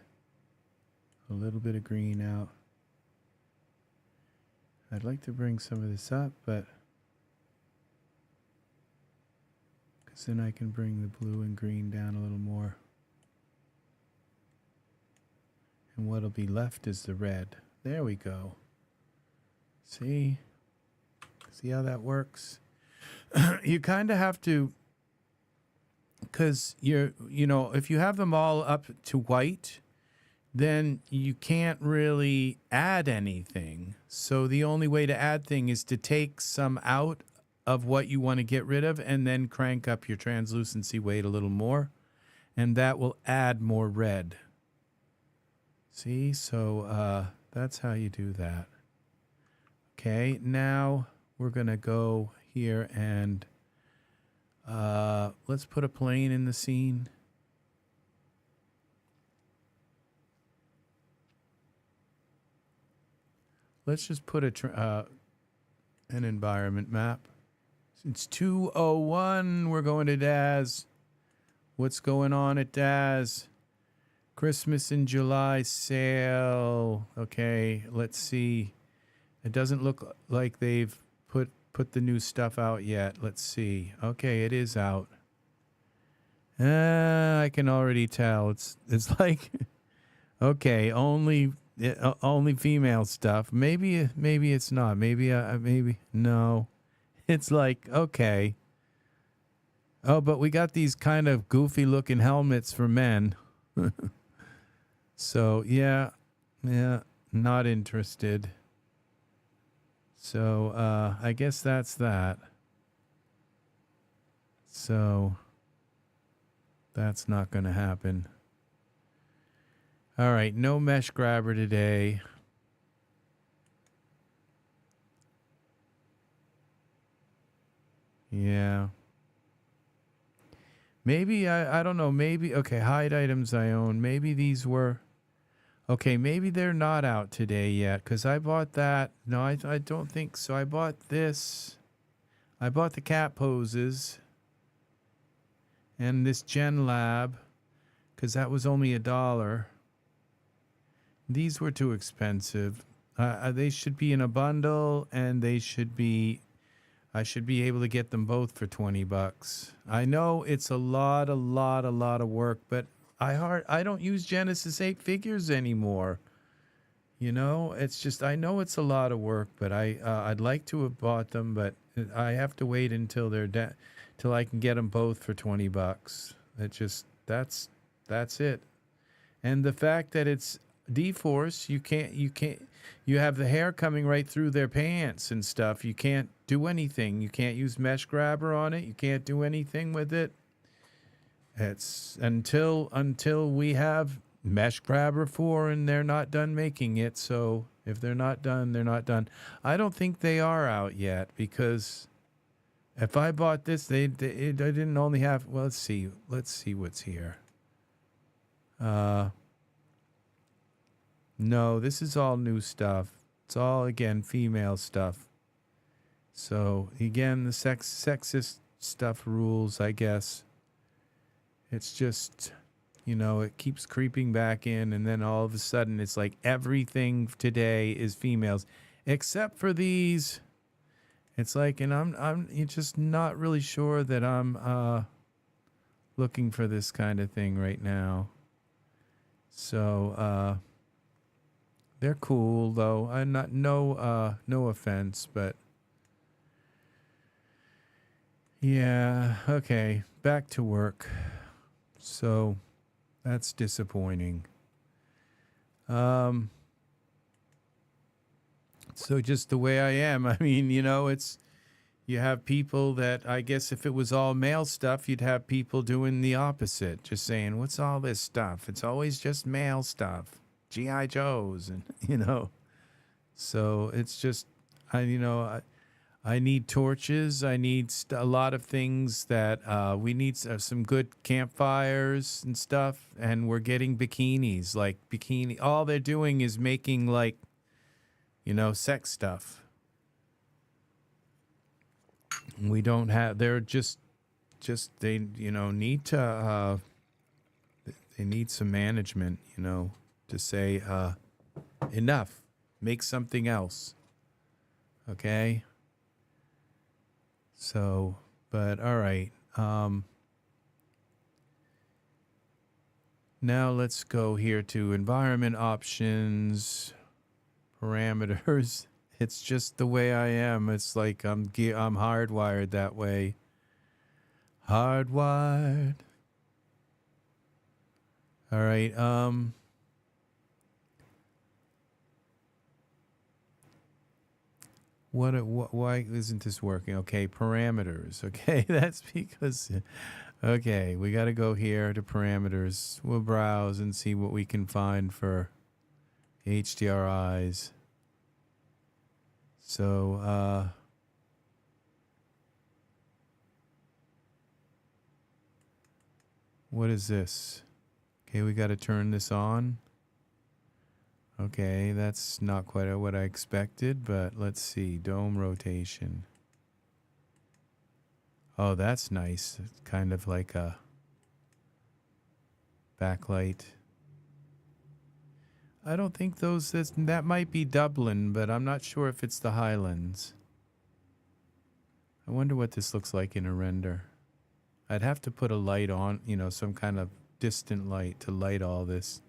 a little bit of green out. I'd like to bring some of this up, but because then I can bring the blue and green down a little more. And what'll be left is the red. There we go. See how that works? You kind of have to, because if you have them all up to white, then you can't really add anything. So the only way to add thing is to take some out of what you want to get rid of and then crank up your translucency weight a little more, and that will add more red. See, so that's how you do that. Okay, now we're gonna go here and let's put a plane in the scene. Let's just put an environment map. It's 2:01. We're going to Daz. What's going on at Daz? Christmas in July sale. Okay, let's see. It doesn't look like they've put the new stuff out yet. Let's see. Okay, it is out. I can already tell. It's like okay, only only female stuff. Maybe it's not. Maybe no. It's like, okay. Oh, but we got these kind of goofy looking helmets for men. So, yeah, not interested. So, I guess that's that. So, that's not going to happen. All right, no mesh grabber today. Yeah. Maybe, I don't know, maybe, okay, hide items I own. Maybe these were, okay, maybe they're not out today yet, because I bought that. No, I don't think so. I bought this. I bought the cat poses and this Gen Lab, because that was only $1. These were too expensive. They should be in a bundle, and they should be, I should be able to get them both for $20. I know it's a lot of work, but I don't use Genesis 8 figures anymore. You know, it's just, I know it's a lot of work, but I'd like to have bought them, but I have to wait until they're till I can get them both for $20. It just, that's it. And the fact that it's dForce, you have the hair coming right through their pants and stuff. You can't do anything. You can't use mesh grabber on it. You can't do anything with it. It's until we have mesh grabber 4 and they're not done making it. So if they're not done, they're not done. I don't think they are out yet, because if I bought this, they didn't only have, well, let's see what's here. No, this is all new stuff. It's all, again, female stuff. So, again, the sexist stuff rules, I guess. It's just, you know, it keeps creeping back in, and then all of a sudden it's like everything today is females, except for these. It's like, and I'm just not really sure that I'm looking for this kind of thing right now. So, they're cool though. I'm not, no offense, but yeah, okay, back to work. So that's disappointing. So just the way I am. I mean, you know, you have people that, I guess if it was all male stuff, you'd have people doing the opposite, just saying, what's all this stuff? It's always just male stuff. G.I. Joes, and, you know, so it's just, I need torches. I need a lot of things that we need some good campfires and stuff. And we're getting bikinis, all they're doing is making, like, you know, sex stuff. We don't have, they're just they, you know, need to, they need some management, you know, to say, enough, make something else. Okay. So, but all right. Now let's go here to environment options, parameters. It's just the way I am. It's like I'm hardwired that way. Hardwired. All right. Why isn't this working? Okay, parameters. Okay, that's because, okay, we got to go here to parameters. We'll browse and see what we can find for HDRIs. So, what is this? Okay, we got to turn this on. Okay, that's not quite what I expected, but let's see. Dome rotation. Oh, that's nice. It's kind of like a backlight. I don't think that might be Dublin, but I'm not sure if it's the Highlands. I wonder what this looks like in a render. I'd have to put a light on, you know, some kind of distant light to light all this.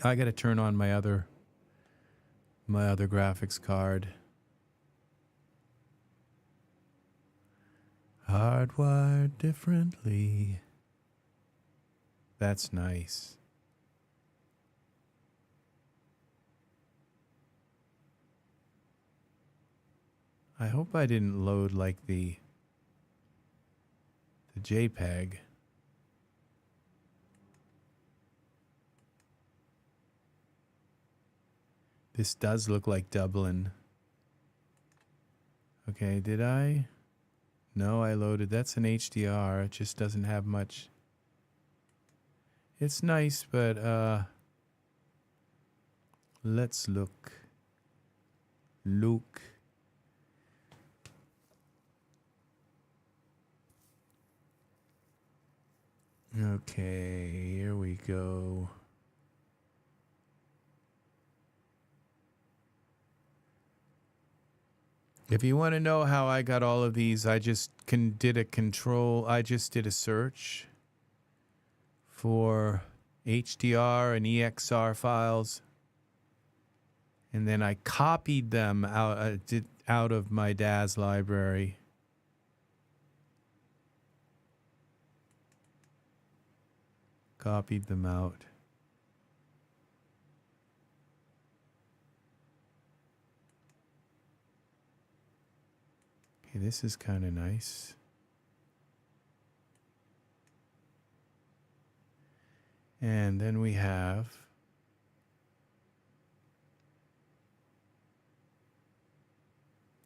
I got to turn on my other graphics card. Hardwired differently. That's nice. I hope I didn't load like the JPEG. This does look like Dublin. Okay, did I? No, I loaded. That's an HDR. It just doesn't have much. It's nice, but let's look. Look. Okay, here we go. If you want to know how I got all of these, I just did a search for HDR and EXR files, and then I copied them out of my DAS library. Copied them out. Okay, this is kind of nice. And then we have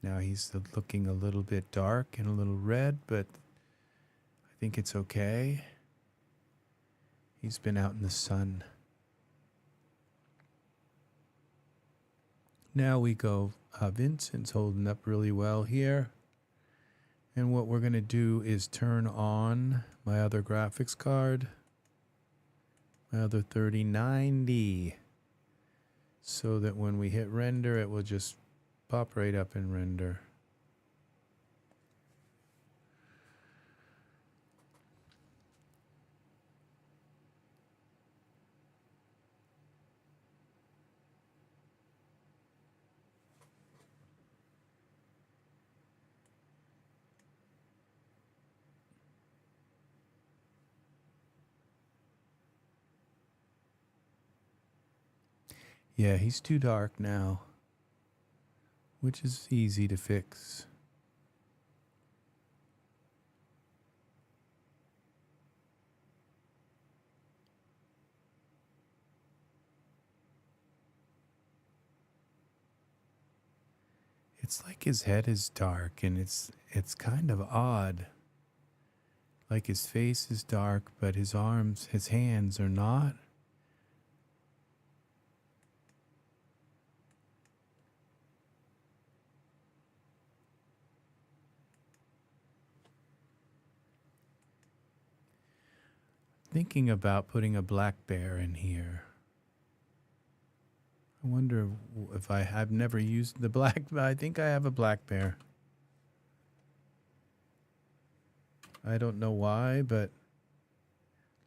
now he's looking a little bit dark and a little red, but I think it's okay. He's been out in the sun. Now we go, Vincent's holding up really well here. And what we're going to do is turn on my other graphics card, my other 3090, so that when we hit render, it will just pop right up and render. Yeah, he's too dark now, which is easy to fix. It's like his head is dark, and it's kind of odd. Like his face is dark, but his hands are not. Thinking about putting a black bear in here. I wonder if I've never used the black, but I think I have a black bear. I don't know why, but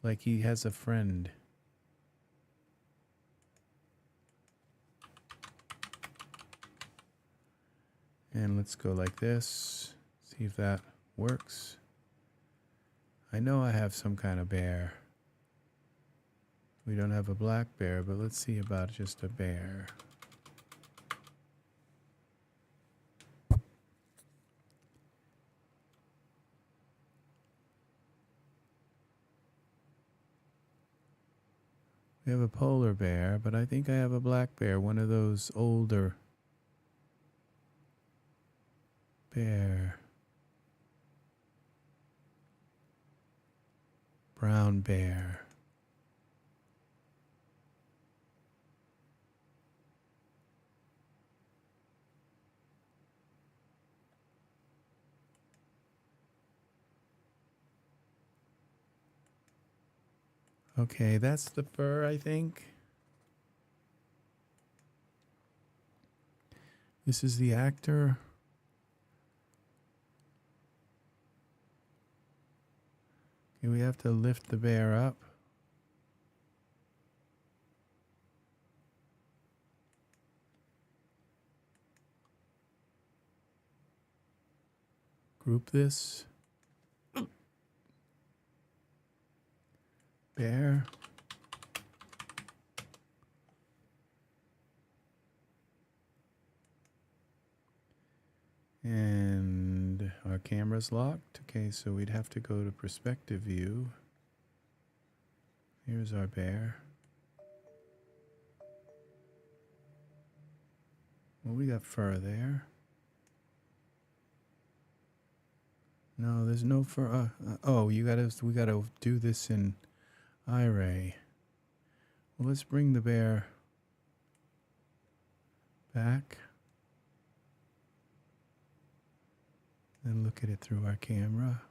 like he has a friend. And let's go like this. See if that works. I know I have some kind of bear. We don't have a black bear, but let's see about just a bear. We have a polar bear, but I think I have a black bear, one of those older bear. Brown bear. Okay, that's the fur, I think. This is the actor. Okay, we have to lift the bear up. Group this. Bear. And our camera's locked. Okay, so we'd have to go to perspective view. Here's our bear. Well, we got fur there. No, there's no fur. Oh, we gotta do this in Iray. Well, let's bring the bear back and look at it through our camera.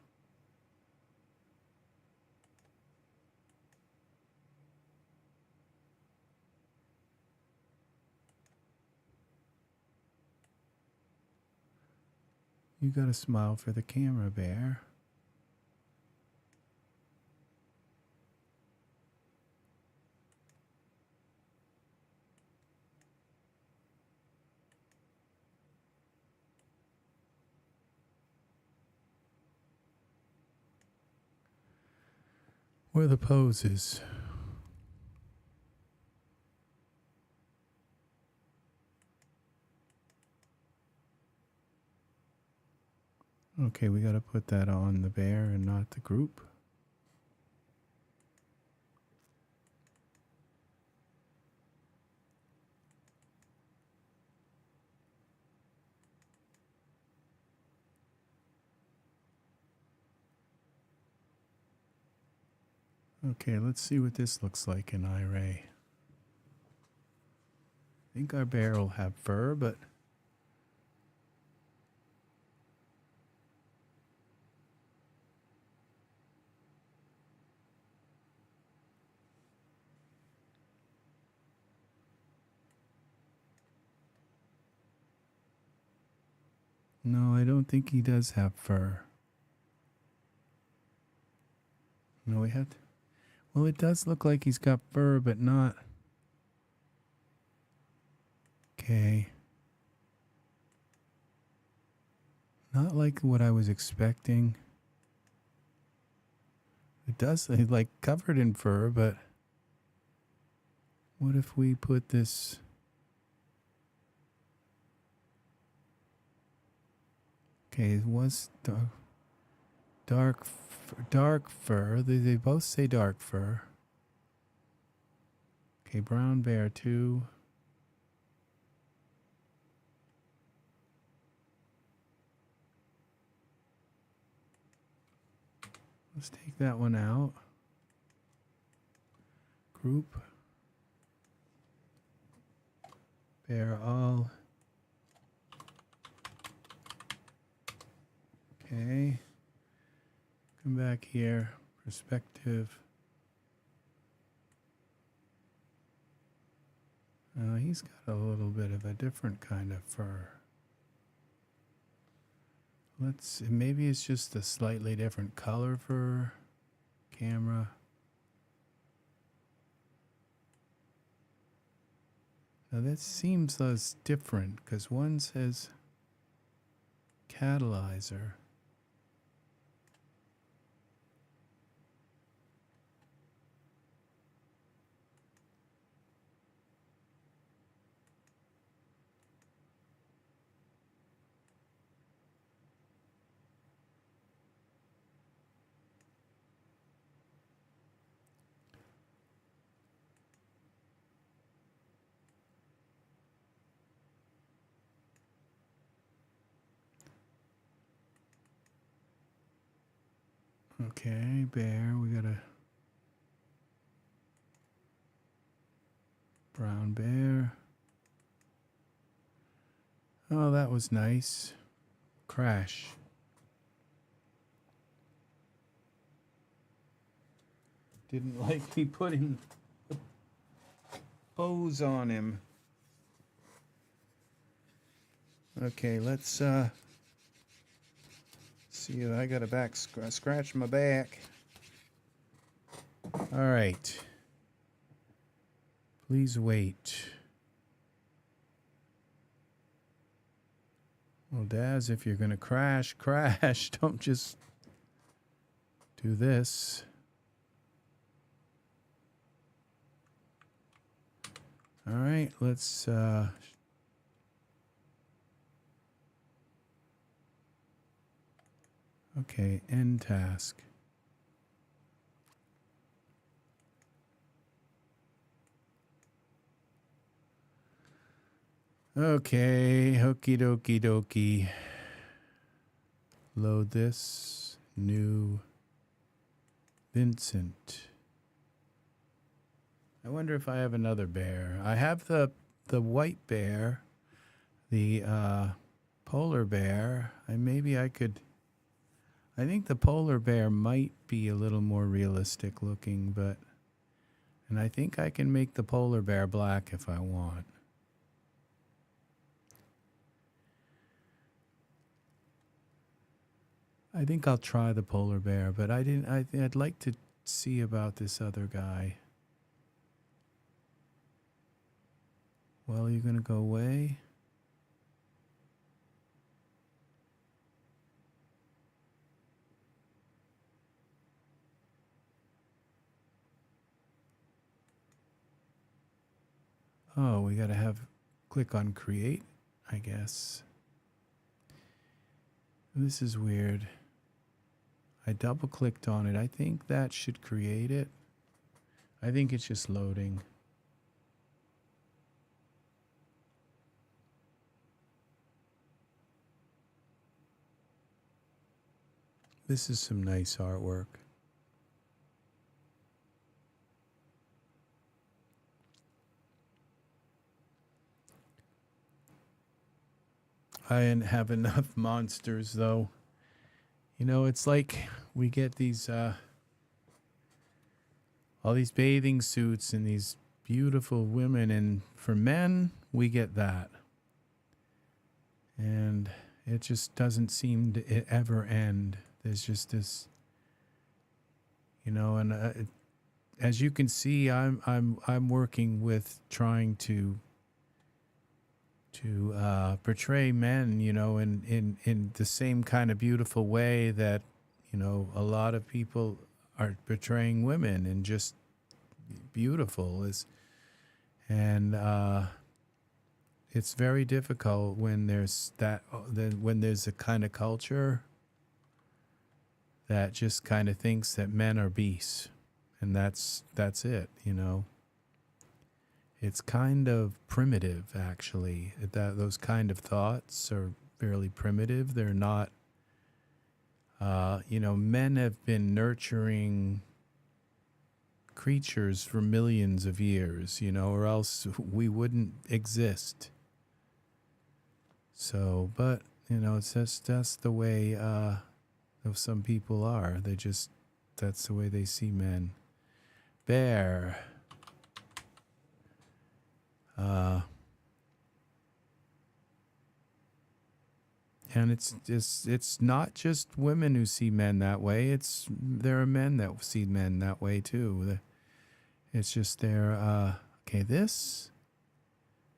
You gotta smile for the camera, bear. Where are the poses? Okay, we gotta put that on the bear and not the group. Okay, let's see what this looks like in Iray. I think our bear will have fur, but no, I don't think he does have fur. No, we had. Well, it does look like he's got fur, but not. Okay. Not like what I was expecting. It does, like, covered in fur, but what if we put this? Okay, it was dark fur. They both say dark fur. Okay, brown bear too. Let's take that one out. Group. Bear all. Okay. Come back here. Perspective. He's got a little bit of a different kind of fur. Maybe it's just a slightly different color for camera. Now that seems less different because one says catalyzer. Okay, bear, we got a brown bear. Oh, that was nice. Crash. Didn't like me putting the pose on him. Okay, let's see if I got a scratch my back. All right. Please wait. Well, Daz, if you're going to crash, crash. Don't just do this. All right, let's... okay, end task. Okay, okie dokie dokie. Load this. New Vincent. I wonder if I have another bear. I have the white bear, the polar bear. Maybe I could... I think the polar bear might be a little more realistic looking, but... And I think I can make the polar bear black if I want. I think I'll try the polar bear, but I'd like to see about this other guy. Well, you're going to go away? Oh, we got to click on create, I guess. This is weird. I double clicked on it. I think that should create it. I think it's just loading. This is some nice artwork. I didn't have enough monsters though. You know, it's like we get these all these bathing suits and these beautiful women, and for men we get that. And it just doesn't seem to ever end. There's just this, you know, and as you can see, I'm working with trying to portray men, you know, in the same kind of beautiful way that, you know, a lot of people are portraying women, and just beautiful is, and it's very difficult when there's when there's a kind of culture that just kind of thinks that men are beasts, and that's it, you know. It's kind of primitive, actually. Those kind of thoughts are fairly primitive. They're not, you know, men have been nurturing creatures for millions of years, you know, or else we wouldn't exist. So, but, you know, it's just, that's the way some people are. That's the way they see men. Bear. And it's not just women who see men that way. There are men that see men that way too. It's just okay, this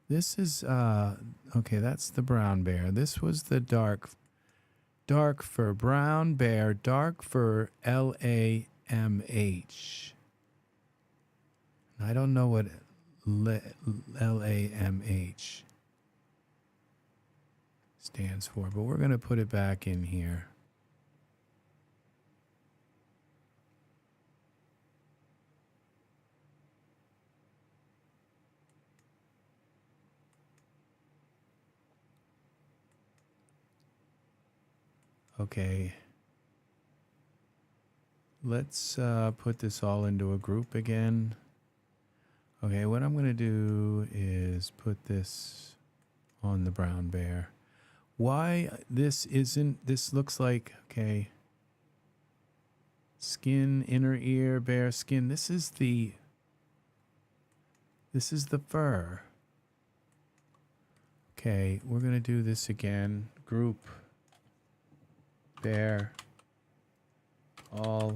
is okay, that's the brown bear. This was the dark fur brown bear, dark fur LAMH. I don't know what LAMH stands for, but we're going to put it back in here. Okay. Let's put this all into a group again. Okay, what I'm going to do is put this on the brown bear. Why this looks like, okay, skin, inner ear, bear skin. This is the fur. Okay, we're going to do this again. Group, bear, all.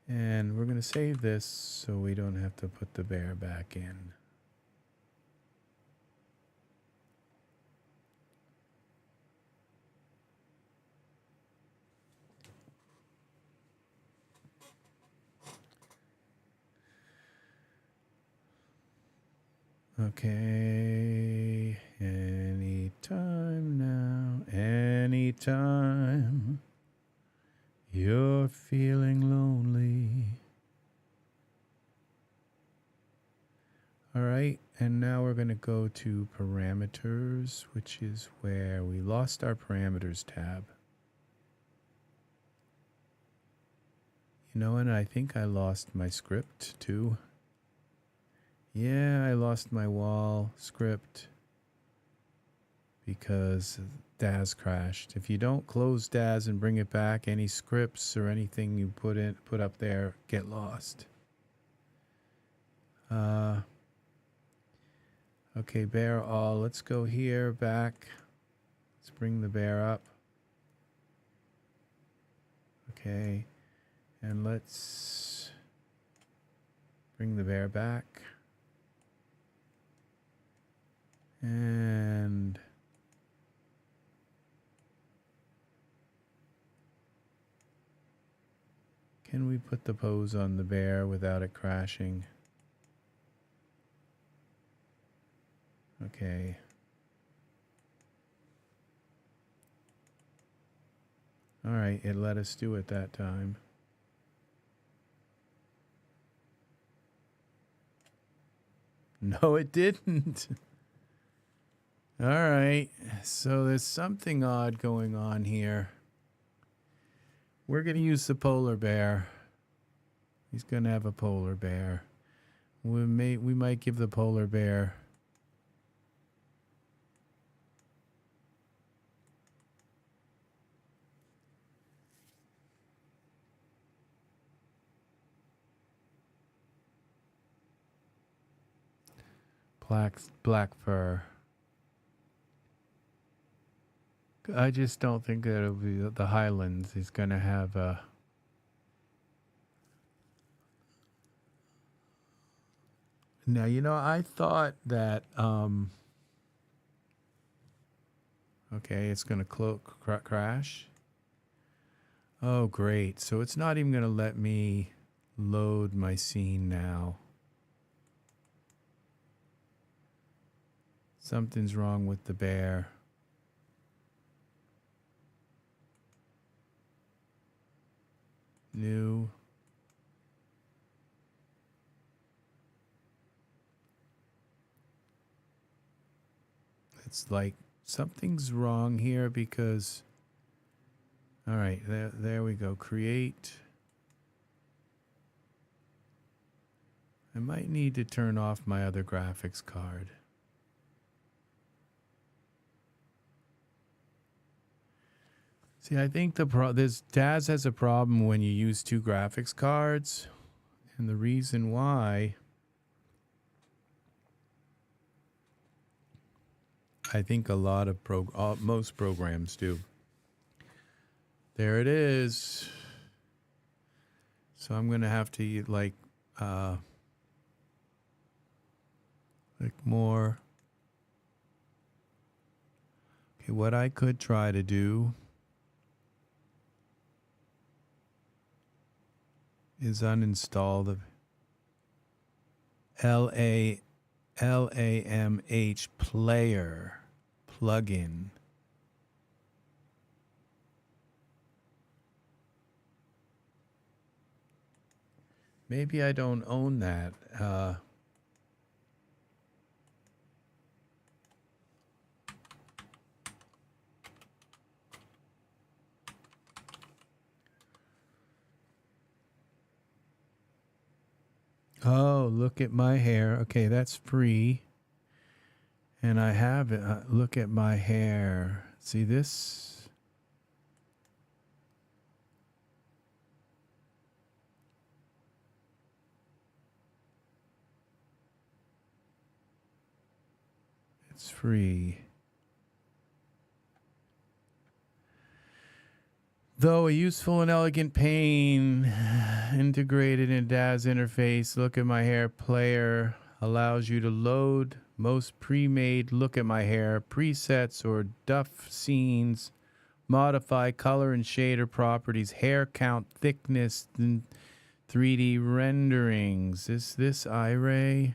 And we're going to save this so we don't have to put the bear back in. Okay, anytime now, anytime you're feeling lonely. All right, and now we're going to go to parameters, which is where we lost our parameters tab. You know, and I think I lost my script too. Yeah, I lost my wall script because DAS crashed. If you don't close DAS and bring it back, any scripts or anything you put up there get lost. Okay, bear all. Let's go here, back. Let's bring the bear up. Okay, and let's bring the bear back. And can we put the pose on the bear without it crashing? Okay. All right, it let us do it that time. No, it didn't. All right, so there's something odd going on here. We're going to use the polar bear. He's going to have a polar bear. We might give the polar bear black fur. I just don't think that it'll be the Highlands. He's going to have a... Now, you know, I thought that... Okay, it's going to crash. Oh, great. So it's not even going to let me load my scene now. Something's wrong with the bear. New. It's like something's wrong here because... All right, there we go. Create. I might need to turn off my other graphics card. See, I think DAS has a problem when you use two graphics cards, and the reason why, I think a lot of most programs do. There it is. So I'm gonna have to like more. Okay, what I could try to do is uninstall the LAMH player plugin. Maybe I don't own that. Oh, look at my hair. Okay, that's free. And I have it. Look at my hair. See this? It's free. Though a useful and elegant pane integrated in DAS interface, Look at My Hair player allows you to load most pre-made Look at My Hair presets or duff scenes, modify color and shader properties, hair count, thickness, and 3D renderings. Is this Iray?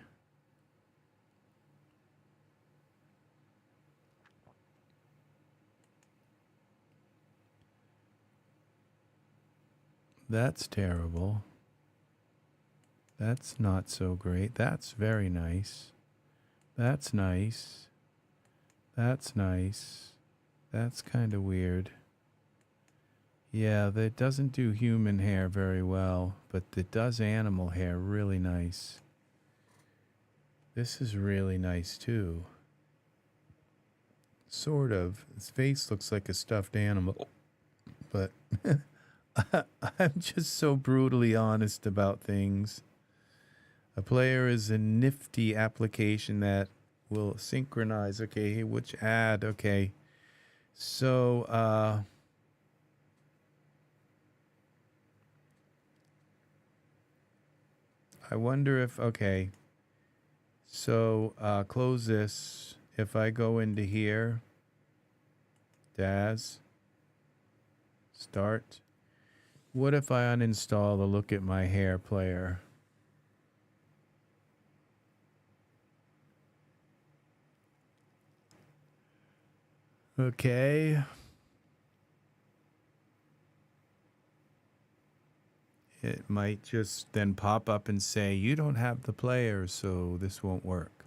That's terrible. That's not so great. That's very nice. That's nice. That's nice. That's kind of weird. Yeah, that doesn't do human hair very well, but it does animal hair really nice. This is really nice too. Sort of. His face looks like a stuffed animal, but I'm just so brutally honest about things. A player is a nifty application that will synchronize. Okay, which ad? Okay. So, I wonder if, okay. So, close this. If I go into here, Daz, start. What if I uninstall the Look at My Hair player? Okay. It might just then pop up and say, you don't have the player, so this won't work.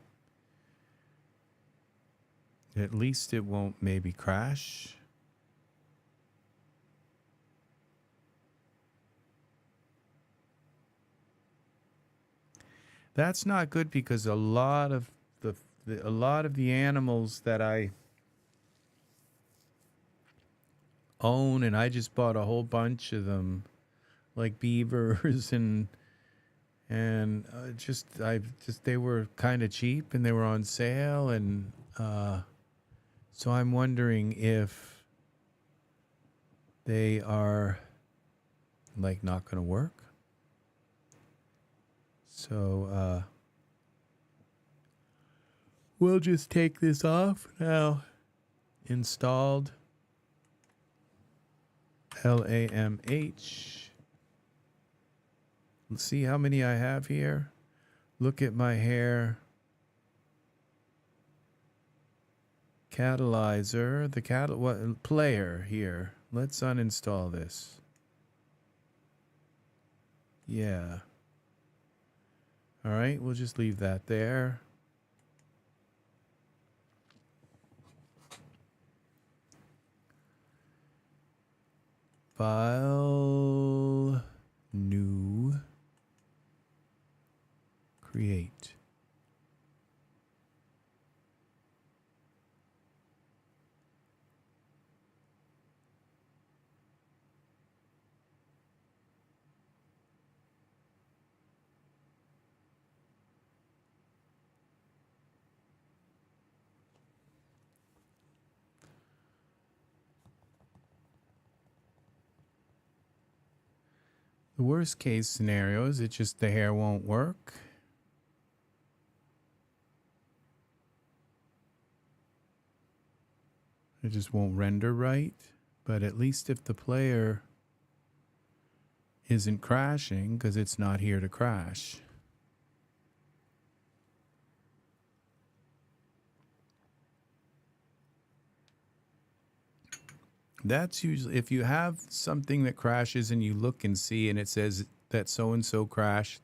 At least it won't maybe crash. That's not good because a lot of the animals that I own, and I just bought a whole bunch of them, like beavers and they were kind of cheap and they were on sale, and so I'm wondering if they are like not going to work. So we'll just take this off now. Installed LAMH. Let's see how many I have here. Look at my hair. Catalyzer, the player here. Let's uninstall this. Yeah. All right, we'll just leave that there. File, new, create. The worst case scenario is the hair won't work. It just won't render right. But at least if the player isn't crashing, because it's not here to crash. That's usually, if you have something that crashes and you look and see and it says that so-and-so crashed,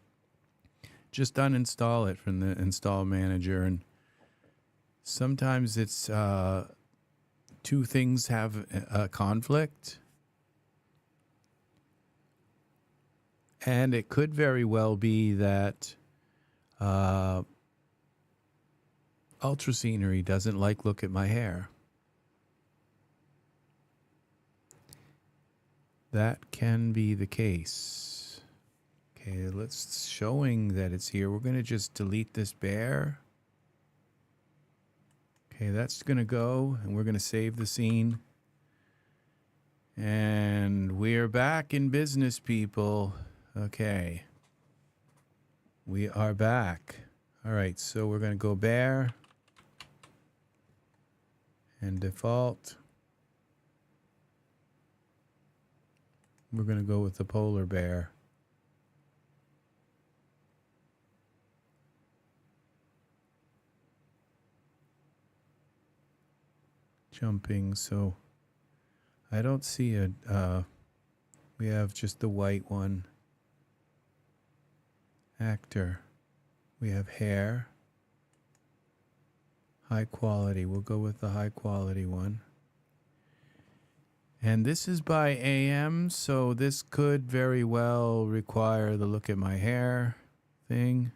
just uninstall it from the install manager. And sometimes it's two things have a conflict. And it could very well be that Ultra Scenery doesn't like Look at My Hair. That can be the case. Okay, let's showing that it's here. We're going to just delete this bear. Okay, that's going to go, and we're going to save the scene. And we're back in business, people. Okay. We are back. All right, so we're going to go bear and default. We're going to go with the polar bear. Jumping, so I don't see a We have just the white one. Actor. We have hair. High quality. We'll go with the high quality one. And this is by AM, so this could very well require the look at my hair thing.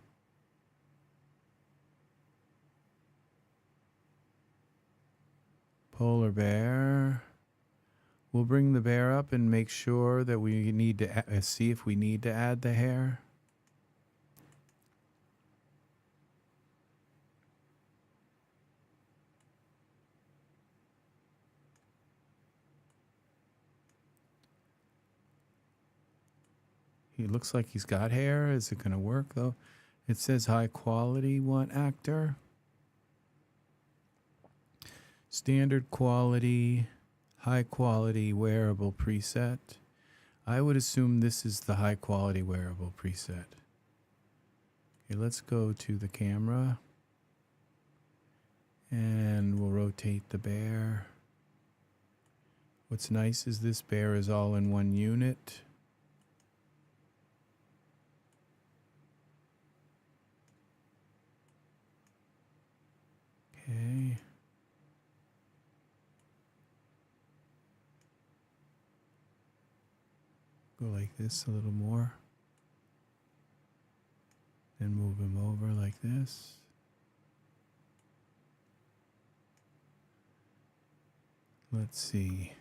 Polar bear. We'll bring the bear up and make sure that we need to see if we need to add the hair. He looks like he's got hair. Is it going to work though? It says high quality one actor. Standard quality, high quality wearable preset. I would assume this is the high quality wearable preset. Okay, let's go to the camera. And we'll rotate the bear. What's nice is this bear is all in one unit. Okay. Go like this a little more. Then move him over like this. Let's see.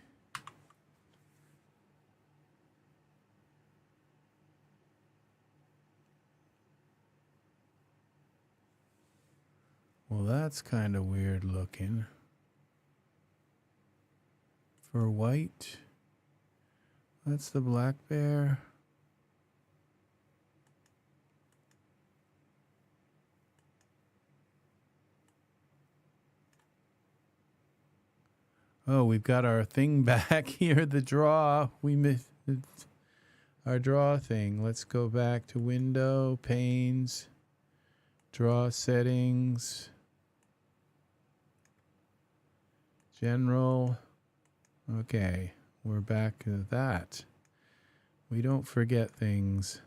Well, that's kind of weird looking. For white, that's the black bear. Oh, we've got our thing back here, the draw. We missed our draw thing. Let's go back to window, panes, draw settings, general. Okay, we're back to that. We don't forget things.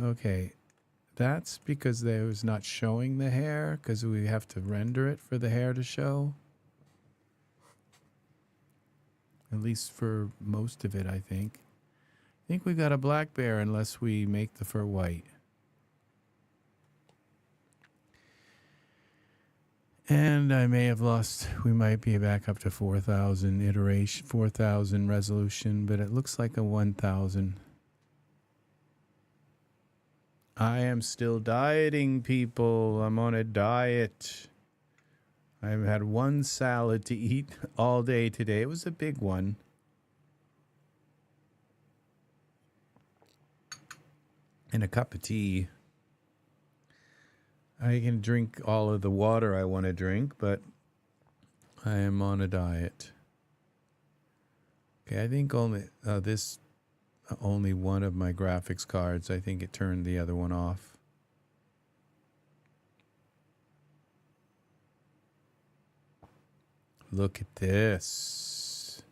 Okay. That's because they was not showing the hair, because we have to render it for the hair to show. At least for most of it, I think. I think we got a black bear unless we make the fur white. And I may have lost, we might be back up to 4,000 iteration, 4,000 resolution, but it looks like a 1,000. I am still dieting, people. I'm on a diet. I've had one salad to eat all day today. It was a big one. And a cup of tea. I can drink all of the water I want to drink, but I am on a diet. Okay, I think only only one of my graphics cards. I think it turned the other one off. Look at this.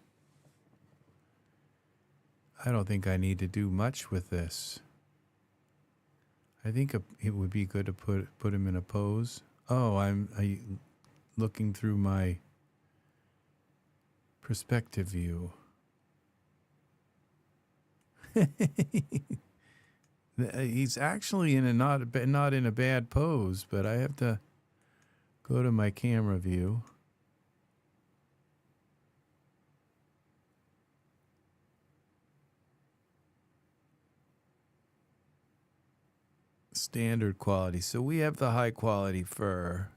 I don't think I need to do much with this. I think it would be good to put him in a pose. Oh, I'm looking through my perspective view. He's actually in a not in a bad pose, but I have to go to my camera view. Standard quality. So we have the high quality fur.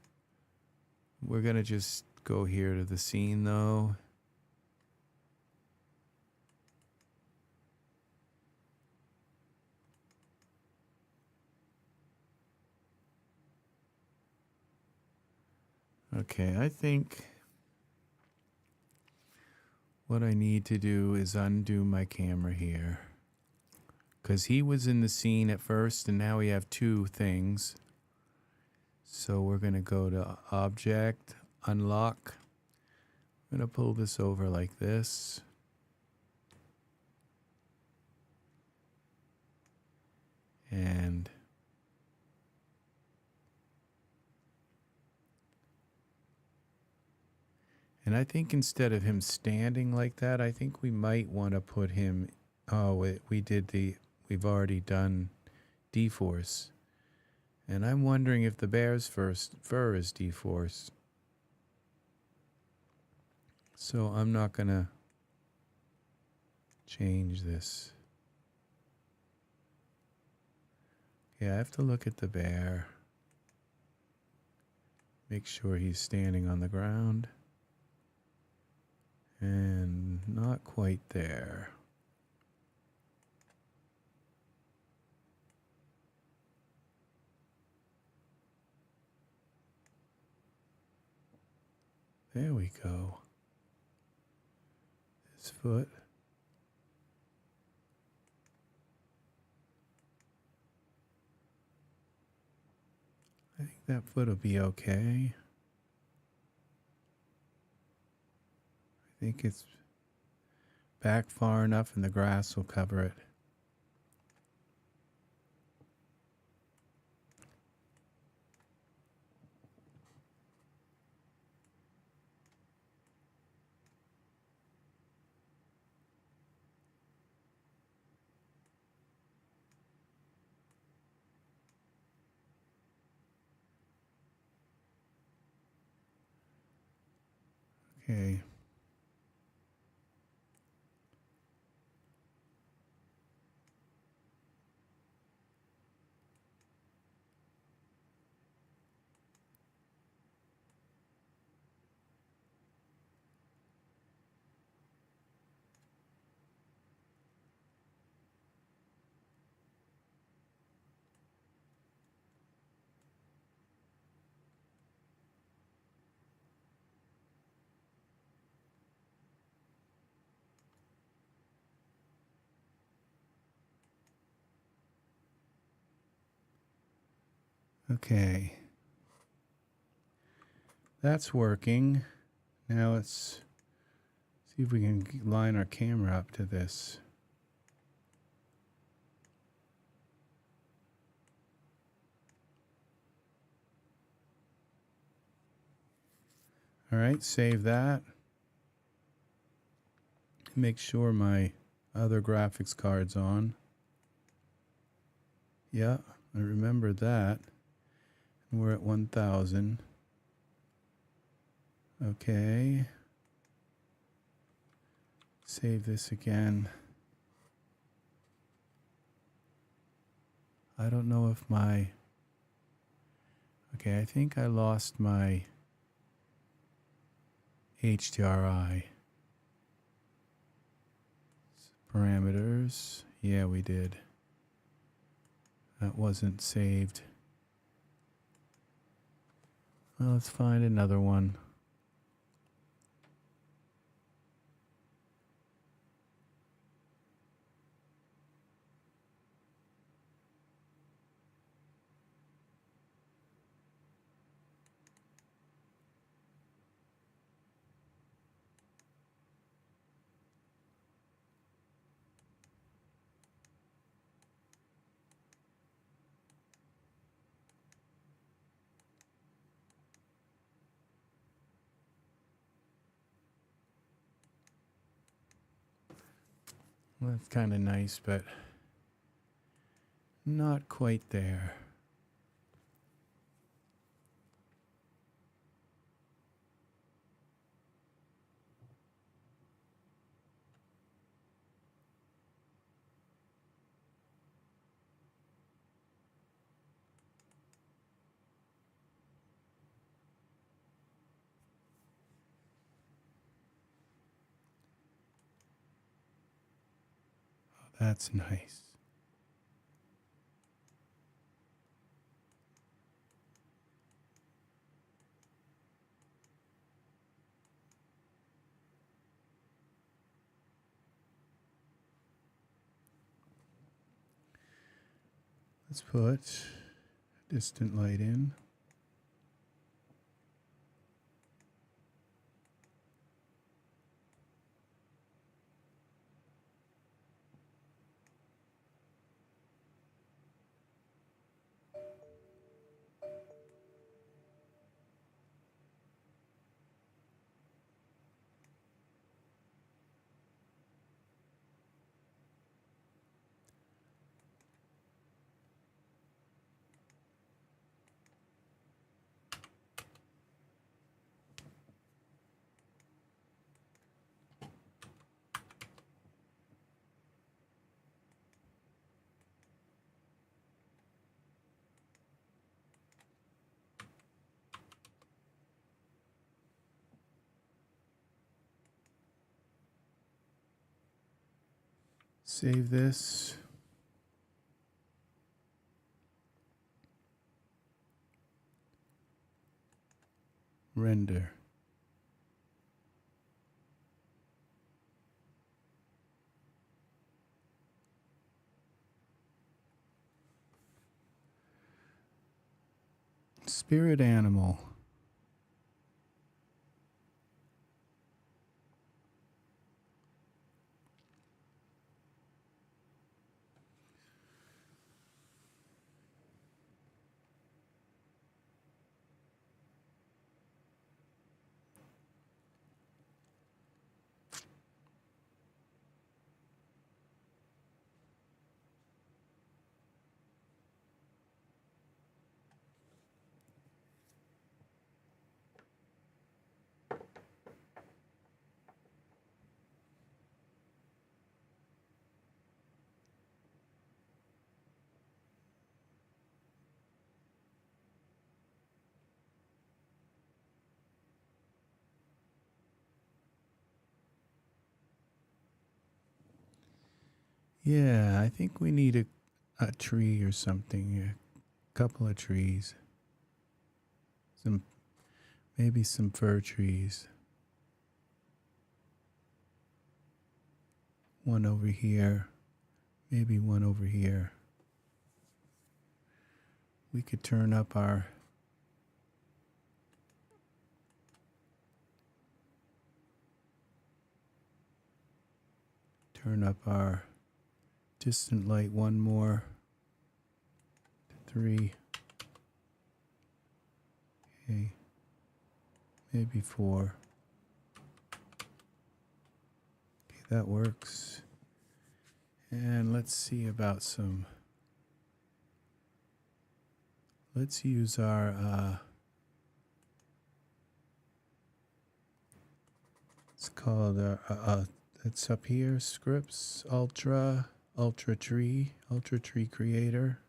We're going to just go here to the scene though. Okay, I think what I need to do is undo my camera here. Because he was in the scene at first, and now we have two things. So we're going to go to Object, Unlock. I'm going to pull this over like this. And I think instead of him standing like that, I think we might want to put him, we've already done dForce. And I'm wondering if the bear's fur is dForce. So I'm not going to change this. Yeah, I have to look at the bear. Make sure he's standing on the ground. And not quite there. There we go. This foot. I think that foot will be okay. I think it's back far enough and the grass will cover it. Okay. Okay. That's working. Now let's see if we can line our camera up to this. All right, save that. Make sure my other graphics card's on. Yeah, I remember that. We're at 1000. Okay. Save this again. I don't know if my... Okay, I think I lost my HDRI. Parameters. Yeah, we did. That wasn't saved. Well, let's find another one. Well, that's kind of nice, but not quite there. Oh, that's nice. Let's put distant light in. Save this. Render. Spirit animal. Yeah, I think we need a tree or something. A couple of trees. Maybe some fir trees. One over here. Maybe one over here. We could turn up our distant light one more. 3. Okay. Maybe 4. Okay, that works. And let's see about some. Let's use our it's called it's up here, scripts, ultra tree creator.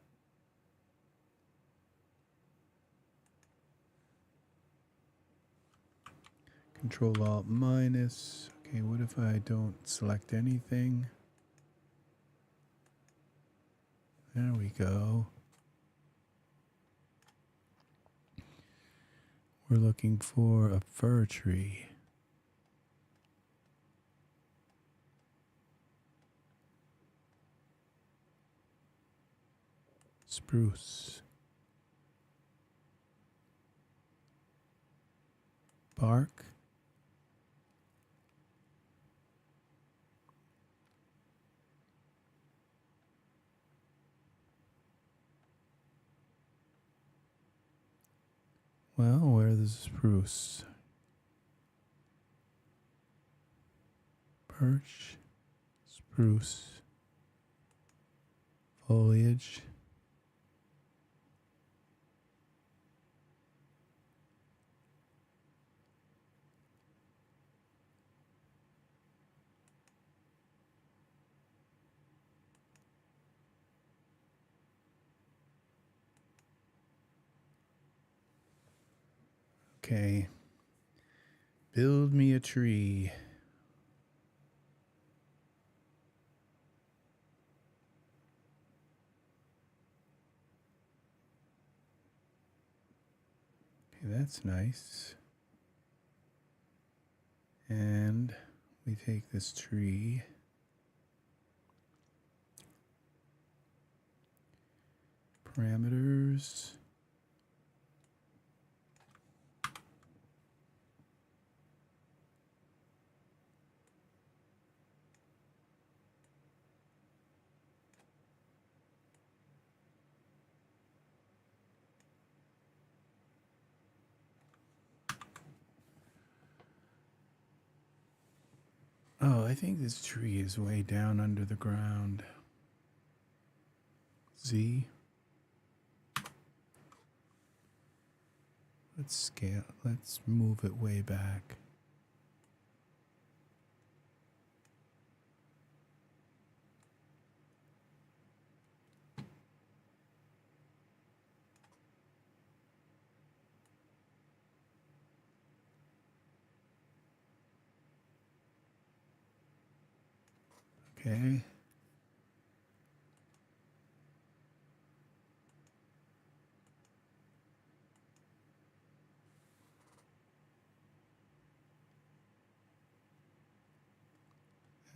Control Alt minus. Okay, what if I don't select anything? There we go. We're looking for a fir tree. Spruce. Bark. Well, where's the spruce? Birch, spruce, foliage. Okay. Build me a tree. Okay, that's nice. And we take this tree. Parameters. Oh, I think this tree is way down under the ground. Z. Let's scale. Let's move it way back. Okay.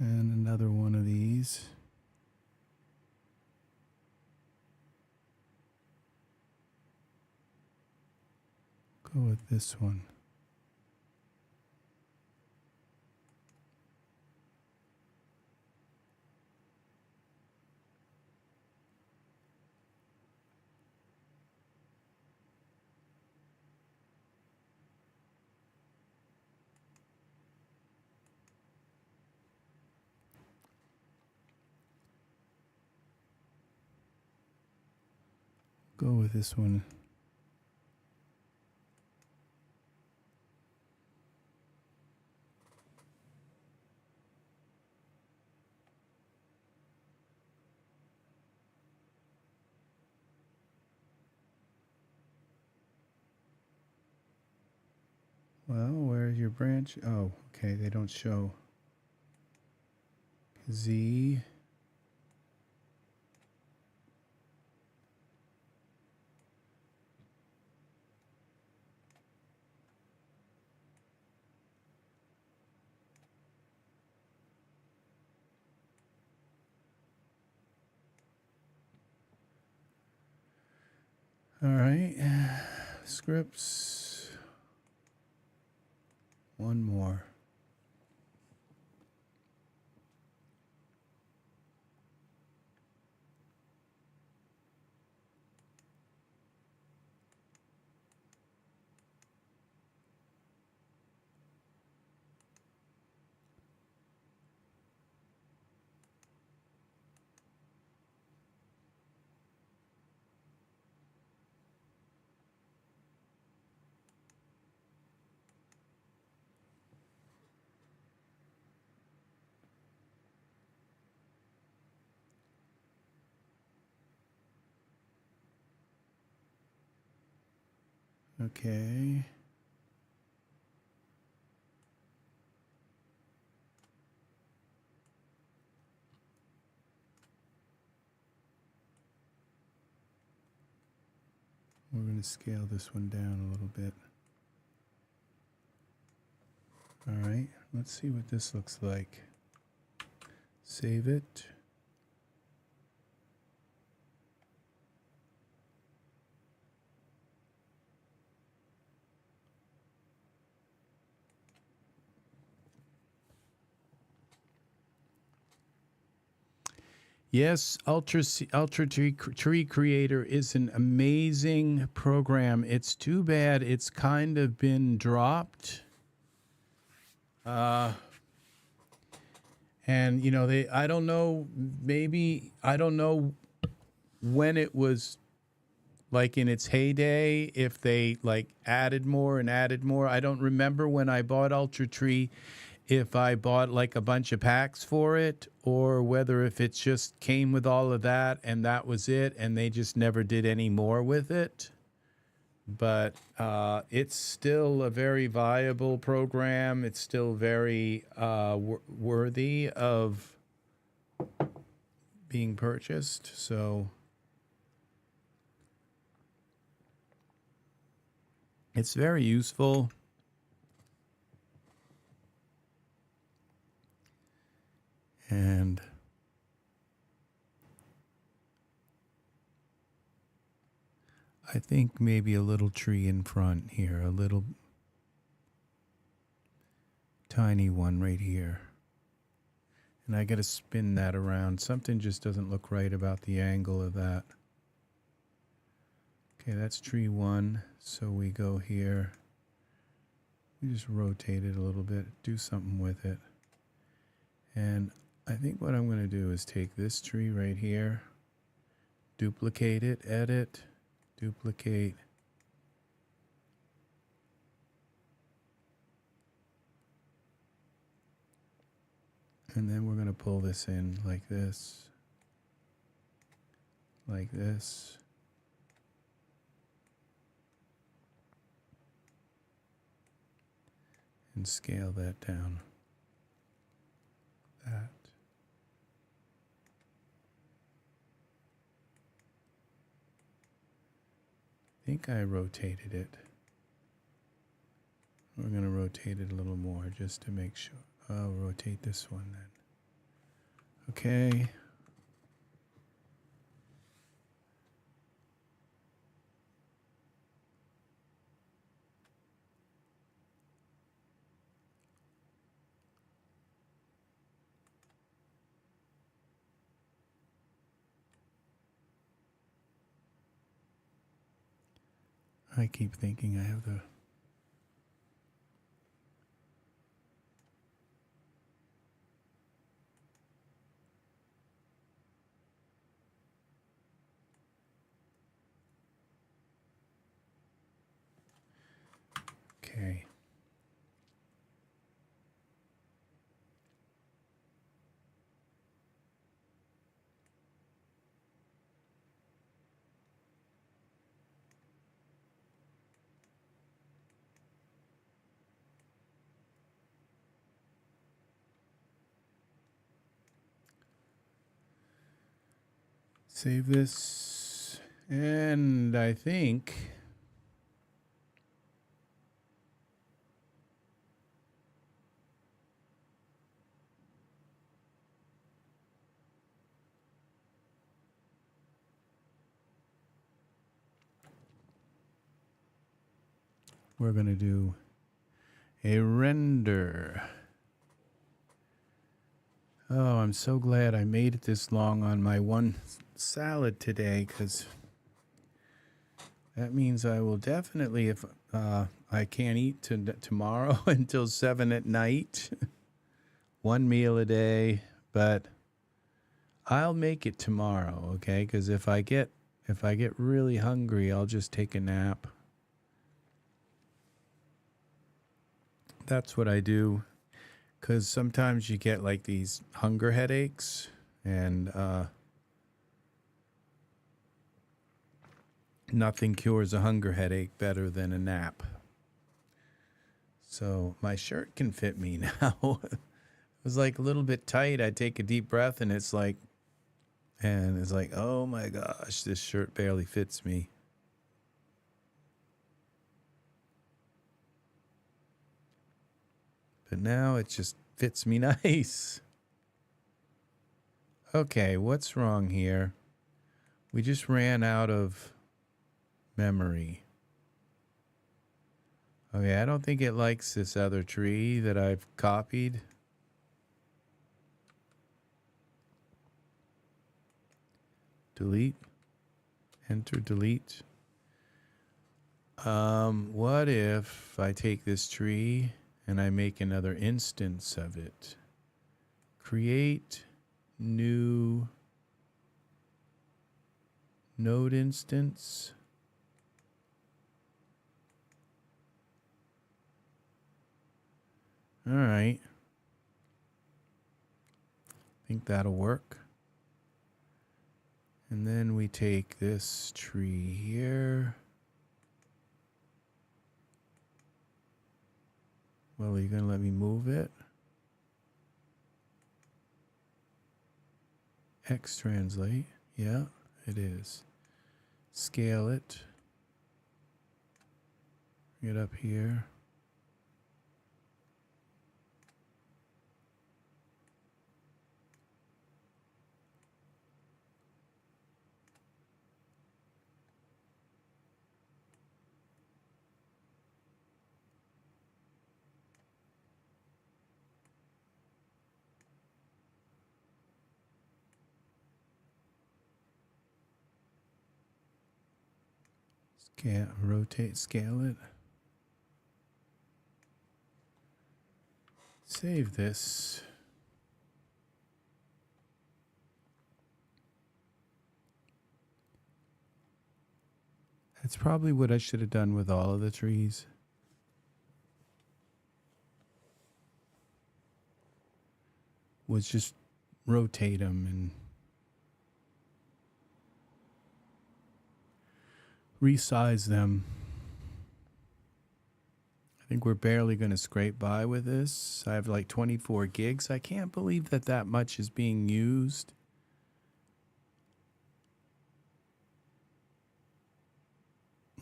And another one of these. Go with this one. Go with this one. Well, where's your branch? Oh, okay, they don't show. Z. All right, scripts. One more. Okay. We're going to scale this one down a little bit. All right, let's see what this looks like. Save it. Yes, Ultra Tree Creator is an amazing program. It's too bad it's kind of been dropped. And you know, I don't know, maybe I don't know when it was like in its heyday, if they like added more and added more. I don't remember when I bought Ultra Tree if I bought like a bunch of packs for it, or whether if it just came with all of that and that was it and they just never did any more with it. But it's still a very viable program. It's still very worthy of being purchased. So it's very useful. And I think maybe a little tree in front here, a little tiny one right here. And I got to spin that around. Something just doesn't look right about the angle of that. Okay, that's tree one. So we go here. We just rotate it a little bit, do something with it. And I think what I'm going to do is take this tree right here, duplicate it, edit, duplicate. And then we're going to pull this in like this, and scale that down. That. I think I rotated it. We're going to rotate it a little more just to make sure. I'll rotate this one then. Okay. I keep thinking I have the... Okay. Save this. And I think we're going to do a render. Oh, I'm so glad I made it this long on my one salad today, because that means I will definitely, if I can't eat tomorrow until 7 at night, one meal a day, but I'll make it tomorrow, okay? Because if I get really hungry, I'll just take a nap. That's what I do. Because sometimes you get like these hunger headaches, and nothing cures a hunger headache better than a nap. So my shirt can fit me now. It was like a little bit tight. I take a deep breath, and it's like, oh my gosh, this shirt barely fits me. But now it just fits me nice. Okay, what's wrong here? We just ran out of memory. Okay, I don't think it likes this other tree that I've copied. Delete. Enter, delete. What if I take this tree and I make another instance of it? Create new node instance. All right. I think that'll work. And then we take this tree here. Well, are you going to let me move it? X translate. Yeah, it is. Scale it. Get up here. Rotate, scale it. Save this. That's probably what I should have done with all of the trees. Was just rotate them and resize them. I think we're barely going to scrape by with this. I have like 24 gigs. I can't believe that much is being used.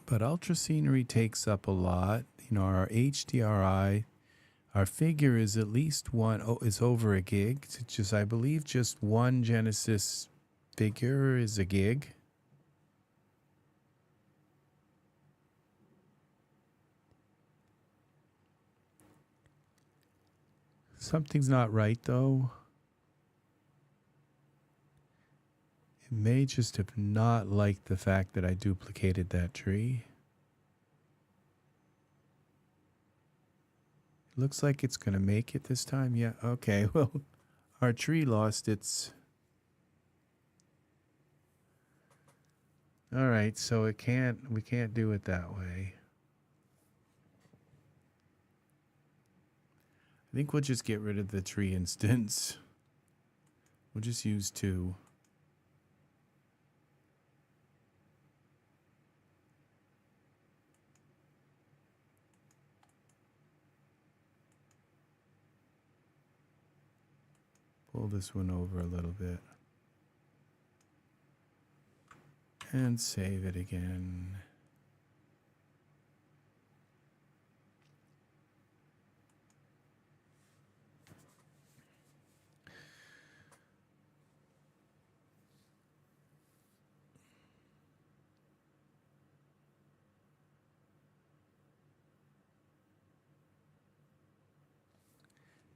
But ultra scenery takes up a lot. You know, our HDRI, Our figure is at least one. Oh, it's over a gig. It's just, I believe, just one Genesis figure is a gig. Something's not right, though. It may just have not liked the fact that I duplicated that tree. Looks like it's going to make it this time. Yeah, okay. Well, our tree lost its... All right, so we can't do it that way. I think we'll just get rid of the tree instance. We'll just use 2. Pull this one over a little bit. And save it again.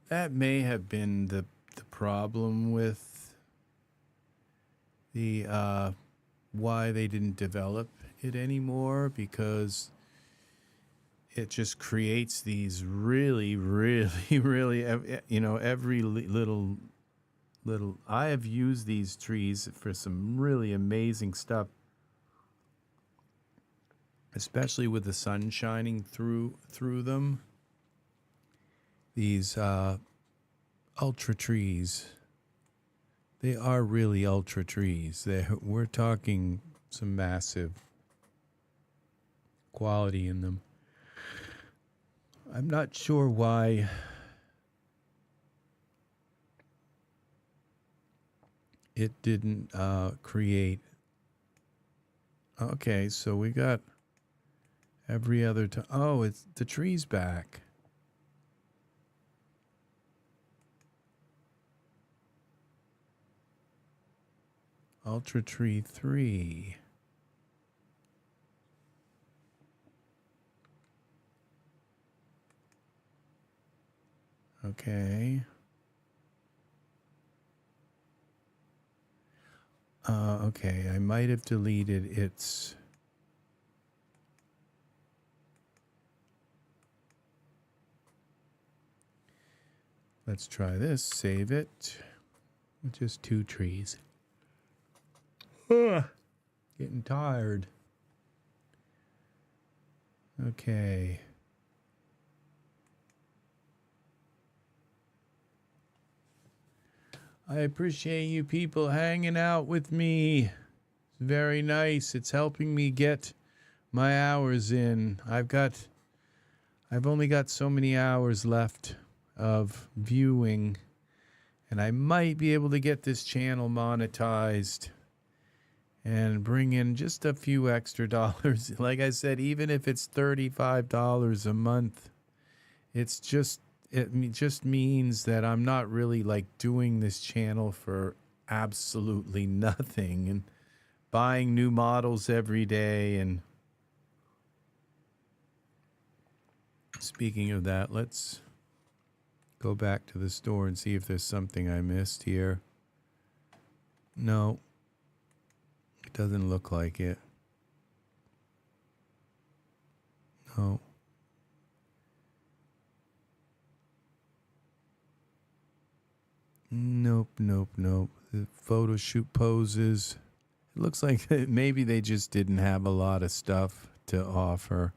That may have been the problem with the why they didn't develop it anymore, because it just creates these really you know, every little I have used these trees for some really amazing stuff, especially with the sun shining through them. These ultra trees, they are really ultra trees. We're talking some massive quality in them. I'm not sure why it didn't create. Okay, so we got every other time. Oh, it's the tree's back. Ultra Tree 3. Okay. Okay, I might have deleted its... Let's try this. Save it. Just 2 trees. Getting tired. Okay. I appreciate you people hanging out with me. It's very nice. It's helping me get my hours in. I've only got so many hours left of viewing, and I might be able to get this channel monetized and bring in just a few extra dollars. Like I said, even if it's $35 a month, it just means that I'm not really like doing this channel for absolutely nothing and buying new models every day. And speaking of that, let's go back to the store and see if there's something I missed here. No. Doesn't look like it. No. Nope. The photo shoot poses. It looks like maybe they just didn't have a lot of stuff to offer.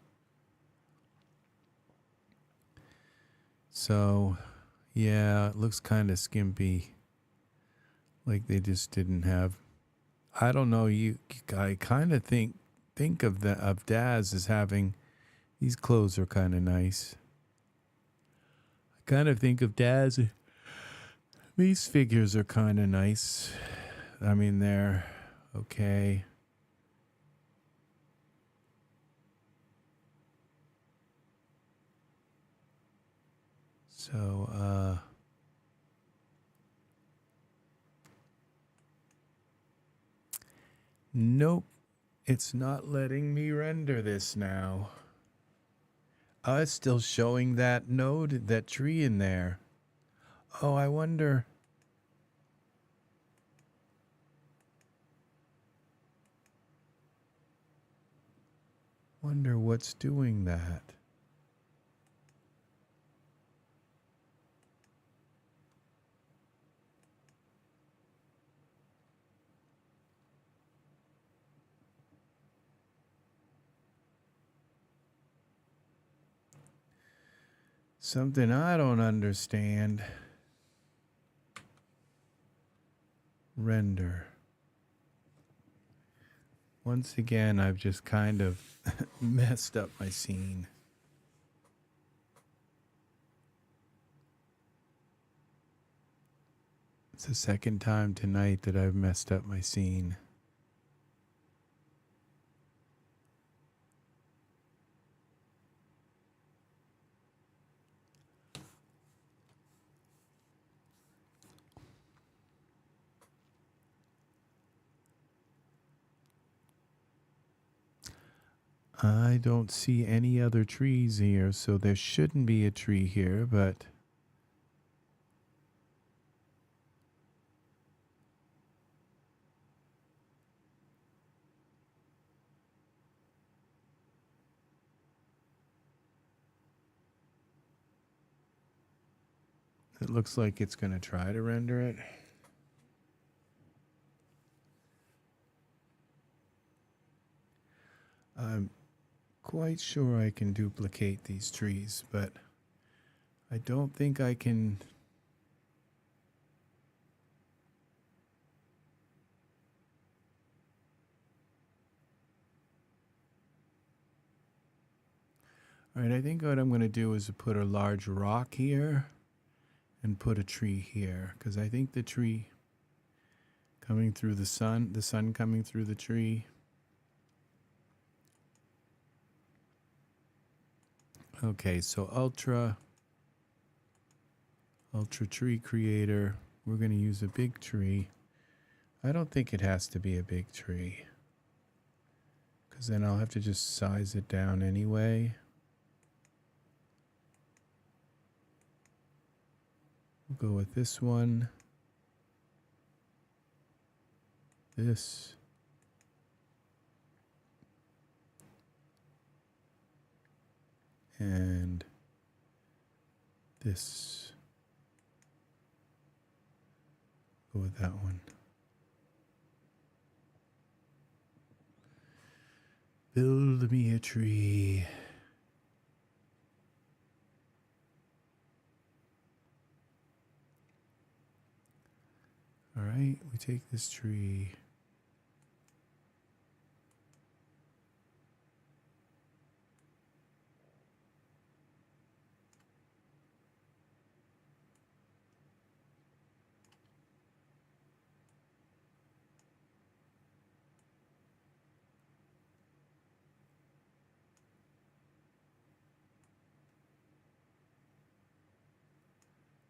So, yeah, it looks kind of skimpy. Like they just didn't have... I don't know. I kind of think of Daz as having, these clothes are kind of nice. I kind of think of Daz. These figures are kind of nice. I mean, they're okay. So, nope, it's not letting me render this now. It's still showing that node, that tree in there. Oh, I wonder. Wonder what's doing that. Something I don't understand. Render. Once again, I've just kind of messed up my scene. It's the second time tonight that I've messed up my scene. I don't see any other trees here, so there shouldn't be a tree here, but it looks like it's going to try to render it. I'm quite sure I can duplicate these trees, but I don't think I can. All right, I think what I'm going to do is put a large rock here and put a tree here, because I think the tree coming through the sun coming through the tree. Okay, so ultra tree creator. We're going to use a big tree. I don't think it has to be a big tree, because then I'll have to just size it down anyway. We'll go with this one. This. And this. Go with that one. Build me a tree. All right, we take this tree.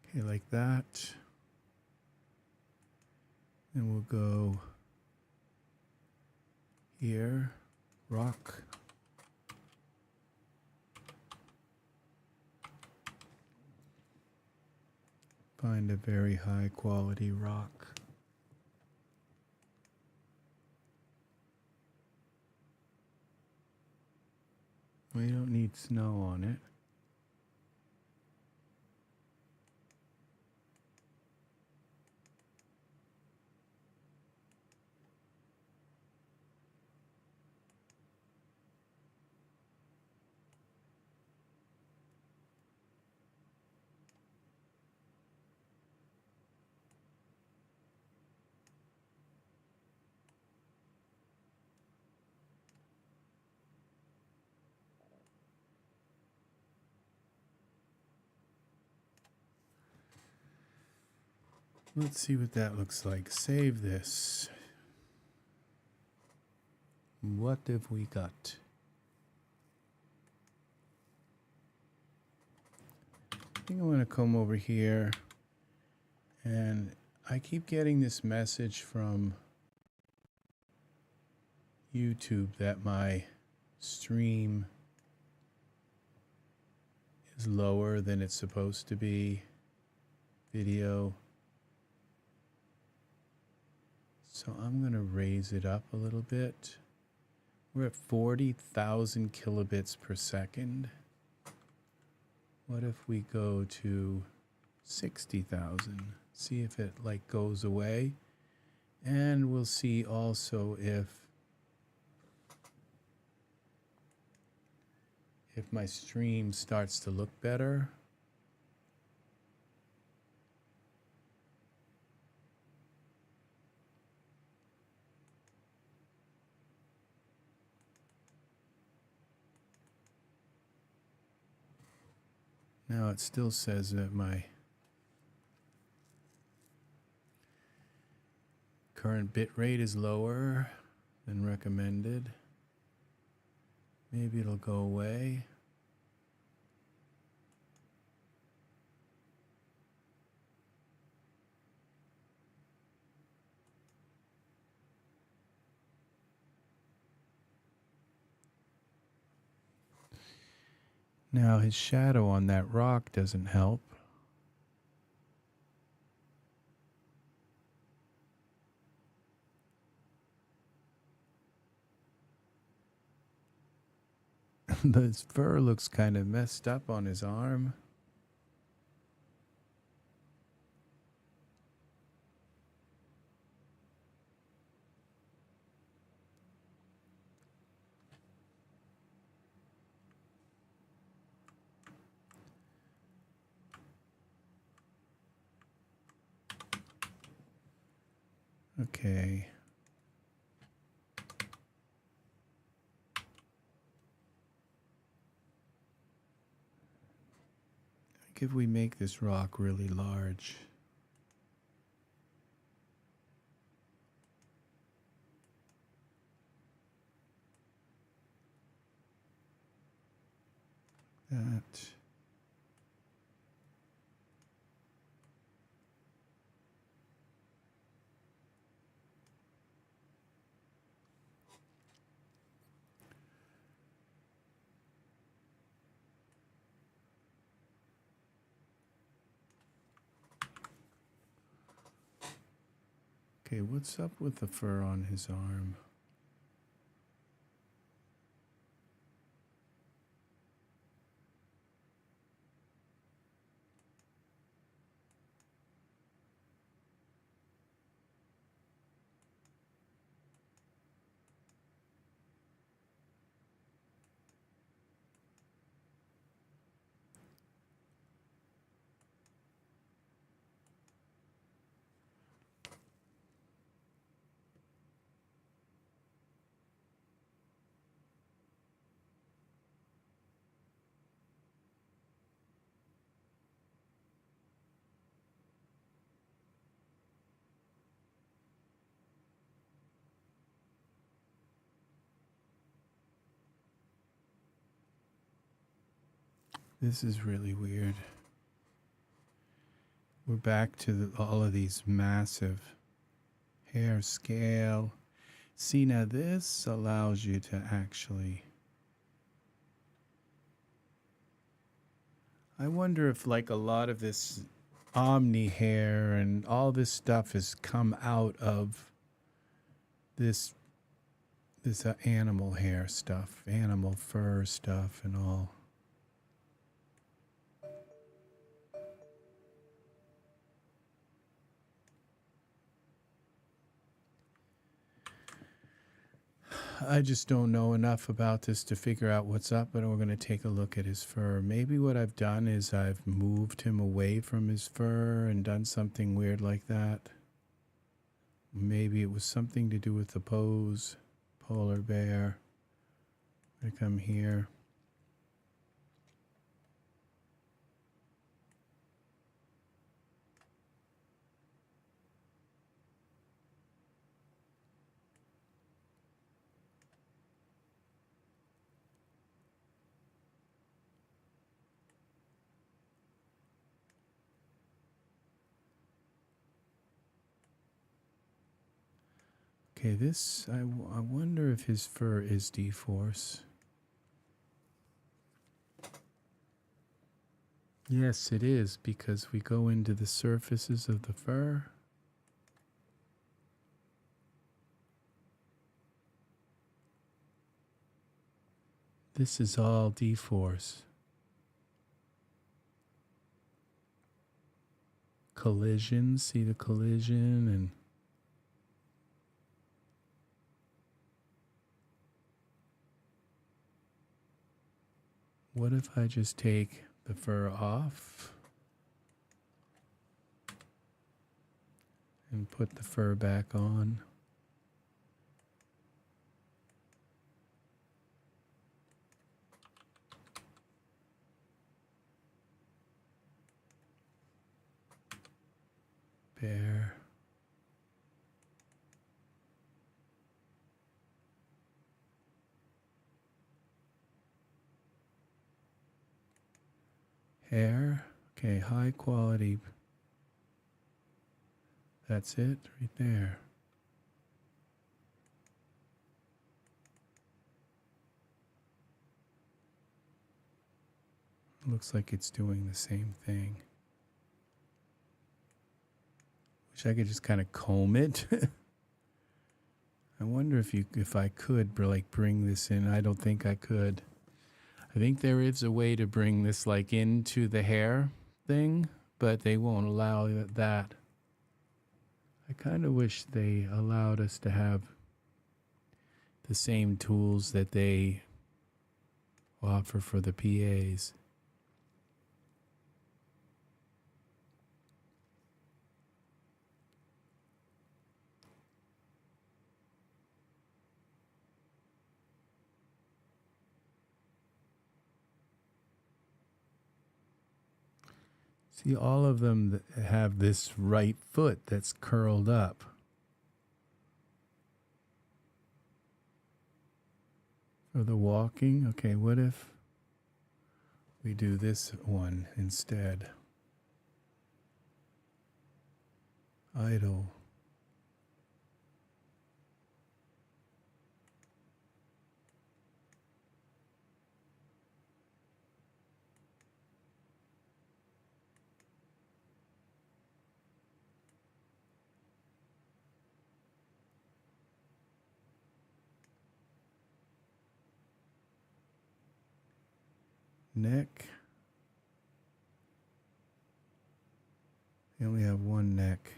Okay, like that. And we'll go here, rock. Find a very high quality rock. We don't need snow on it. Let's see what that looks like. Save this. What have we got? think I'm going to come over here, and I keep getting this message from YouTube that my stream is lower than it's supposed to be. Video. So I'm going to raise it up a little bit. We're at 40,000 kilobits per second. What if we go to 60,000? See if it like goes away. And we'll see also if my stream starts to look better. Now it still says that my current bit rate is lower than recommended. Maybe it'll go away. Now his shadow on that rock doesn't help. The fur looks kind of messed up on his arm. Okay. I think if we make this rock really large. That. Okay, what's up with the fur on his arm? This is really weird. We're back to all of these massive hair scale. See, now this allows you to actually... I wonder if like a lot of this Omni hair and all this stuff has come out of this animal hair stuff, animal fur stuff and all. I just don't know enough about this to figure out what's up, but we're going to take a look at his fur. Maybe what I've done is I've moved him away from his fur and done something weird like that. Maybe it was something to do with the pose. Polar bear. I come here. Okay, this, I wonder if his fur is dForce. Yes, it is, because we go into the surfaces of the fur. This is all dForce. Collision, see the collision, and what if I just take the fur off and put the fur back on? Bear. Hair. Okay, high quality. That's it right there. Looks like it's doing the same thing. Wish I could just kind of comb it. I wonder if I could like bring this in. I don't think I could. I think there is a way to bring this like into the hair thing, but they won't allow that. I kind of wish they allowed us to have the same tools that they offer for the PAs. See, all of them have this right foot that's curled up. For the walking, okay, what if we do this one instead? Idle. Neck. They only have one neck.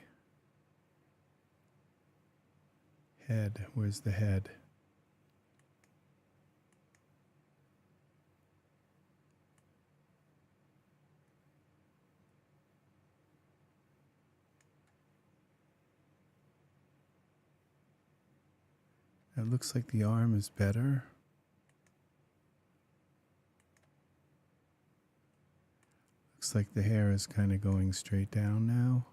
Head. Where's the head? It looks like the arm is better. Looks like the hair is kind of going straight down now.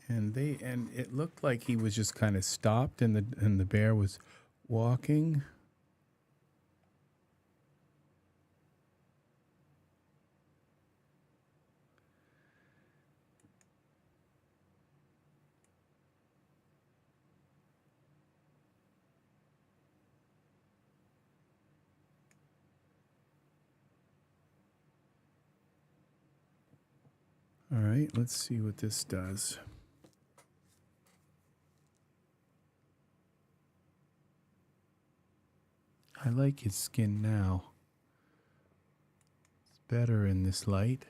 And it looked like he was just kind of stopped and the bear was walking. All right, let's see what this does. I like his skin now. It's better in this light.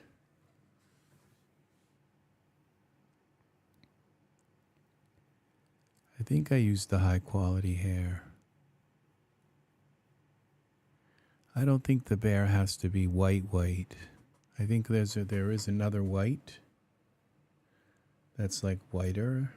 I think I used the high quality hair. I don't think the bear has to be white. I think there is another white that's like whiter.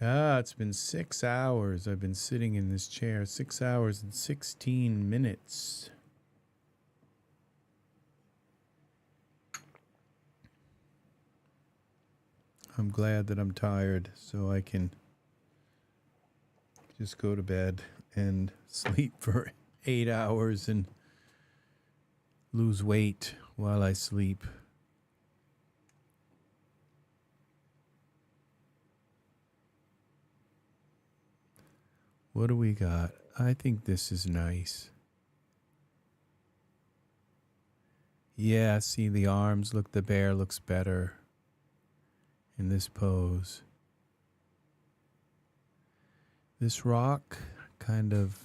It's been 6 hours. I've been sitting in this chair. 6 hours and 16 minutes. I'm glad that I'm tired so I can just go to bed and sleep for 8 hours and lose weight while I sleep. What do we got? I think this is nice. Yeah, see the arms. Look, the bear looks better in this pose. This rock kind of,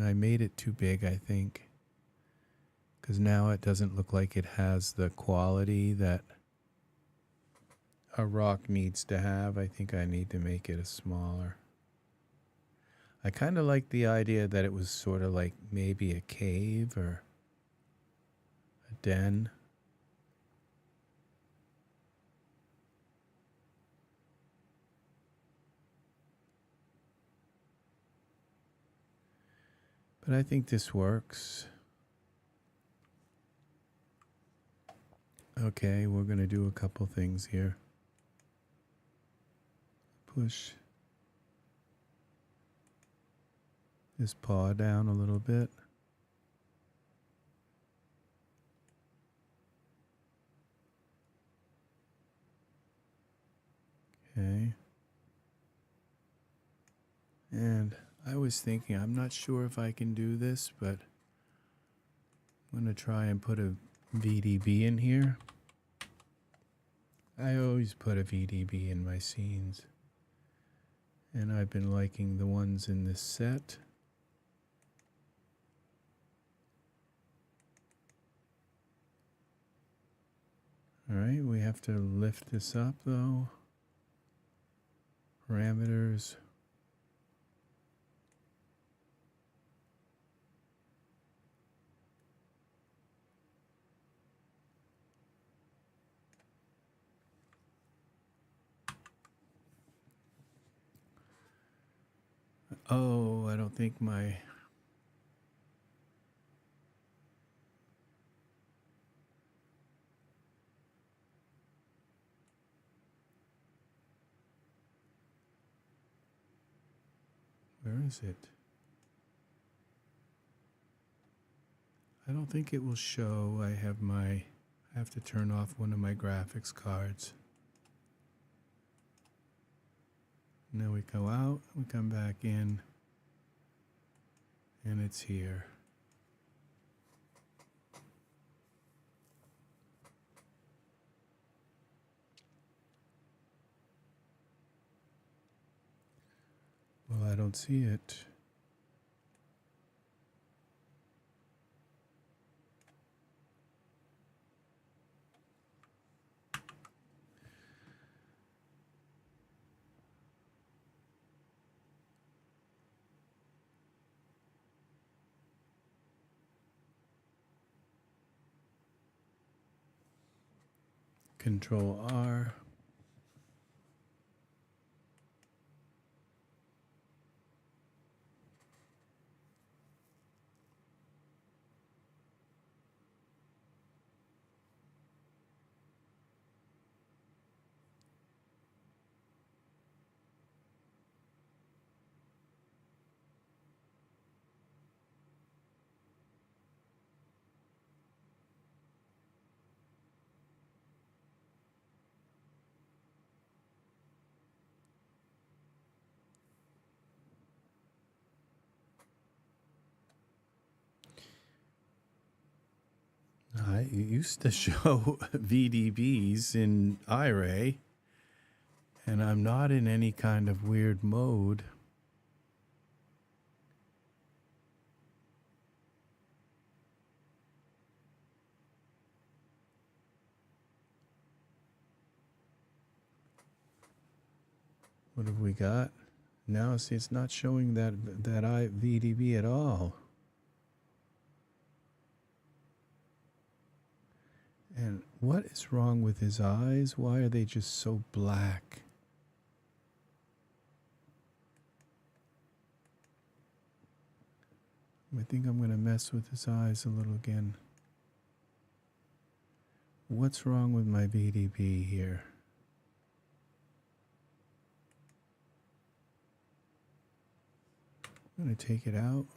I made it too big, I think, because now it doesn't look like it has the quality that a rock needs to have. I think I need to make it a smaller. I kind of like the idea that it was sort of like maybe a cave or a den. But I think this works. Okay, we're going to do a couple things here. Push this paw down a little bit. Okay. And I was thinking, I'm not sure if I can do this, but I'm going to try and put a VDB in here. I always put a VDB in my scenes. And I've been liking the ones in this set. All right, we have to lift this up though. Parameters. Oh, I don't think my... Where is it? I don't think it will show. I have to turn off one of my graphics cards. Now we go out, we come back in, and it's here. Well, I don't see it. Control R. I used to show VDBs in Iray, and I'm not in any kind of weird mode. What have we got? Now, see, it's not showing that VDB at all. And what is wrong with his eyes? Why are they just so black? I think I'm going to mess with his eyes a little again. What's wrong with my VDB here? I'm going to take it out.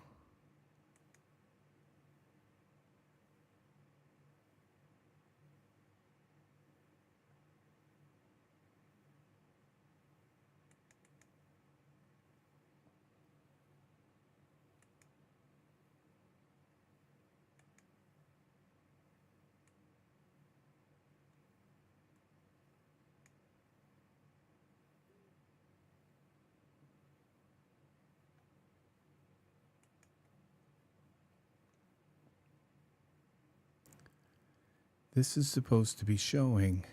This is supposed to be showing.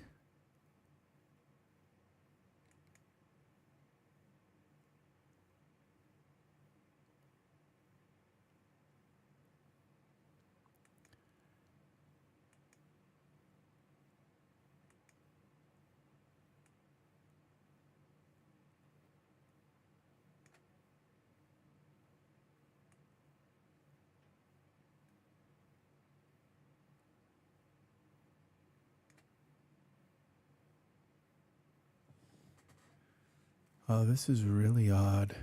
Oh, this is really odd.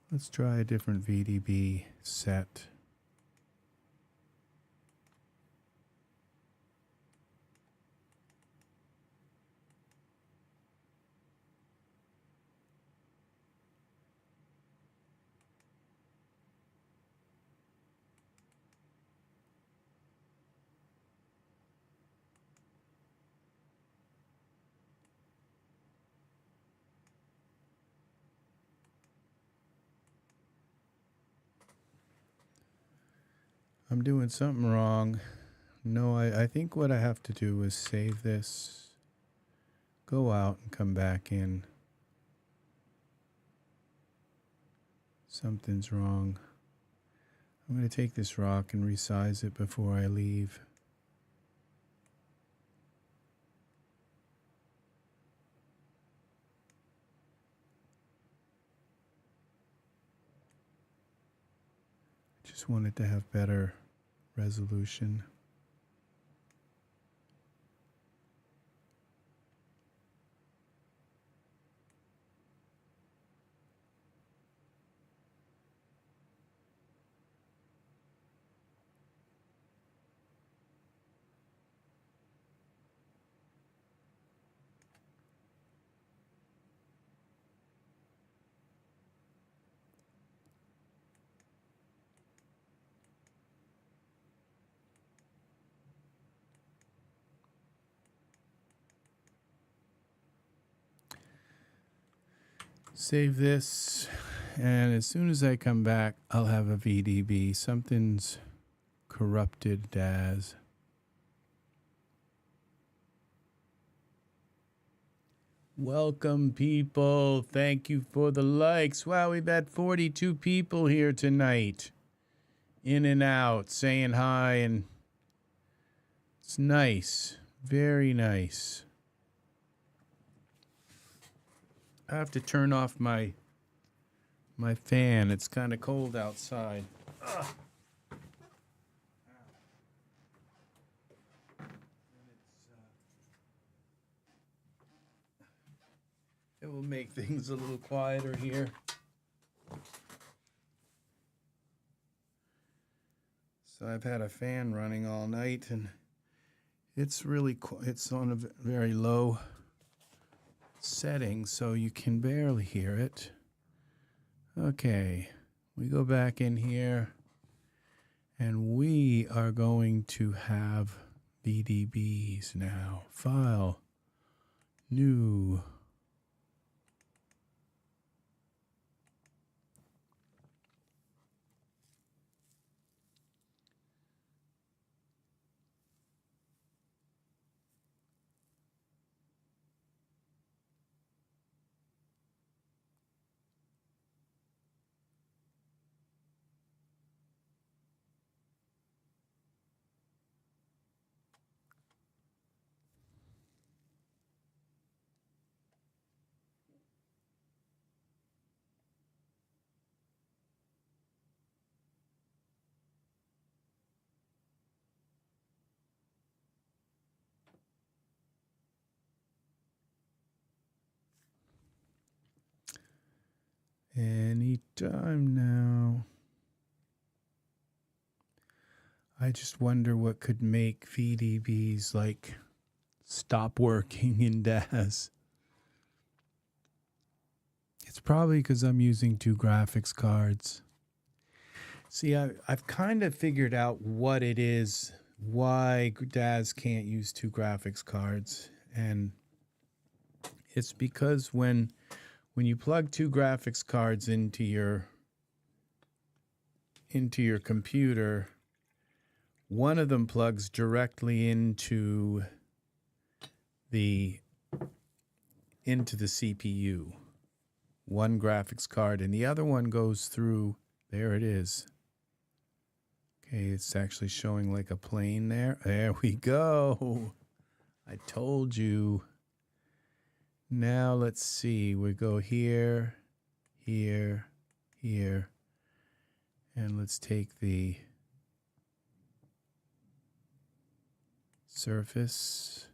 Let's try a different VDB set. I'm doing something wrong. No, I think what I have to do is save this, go out and come back in. Something's wrong. I'm going to take this rock and resize it before I leave. Just wanted to have better resolution. Save this, and as soon as I come back, I'll have a VDB. Something's corrupted Daz. Welcome, people. Thank you for the likes. Wow, we've had 42 people here tonight. In and out, saying hi, and it's nice. Very nice. I have to turn off my fan. It's kind of cold outside. Ugh. It will make things a little quieter here. So I've had a fan running all night, and it's really it's on a very low setting, so you can barely hear it. Okay, we go back in here, and we are going to have VDBs now. File, new. any time now. I just wonder what could make VDBs like stop working in DAZ. It's probably because I'm using 2 graphics cards. See, I've kind of figured out what it is, why DAZ can't use 2 graphics cards. And it's because when you plug 2 graphics cards into your computer, one of them plugs directly into the CPU, one graphics card, and the other one goes through, there it is. Okay, it's actually showing like a plane there. There we go. I told you. Now let's see. We go here, here, here. And let's take the surface.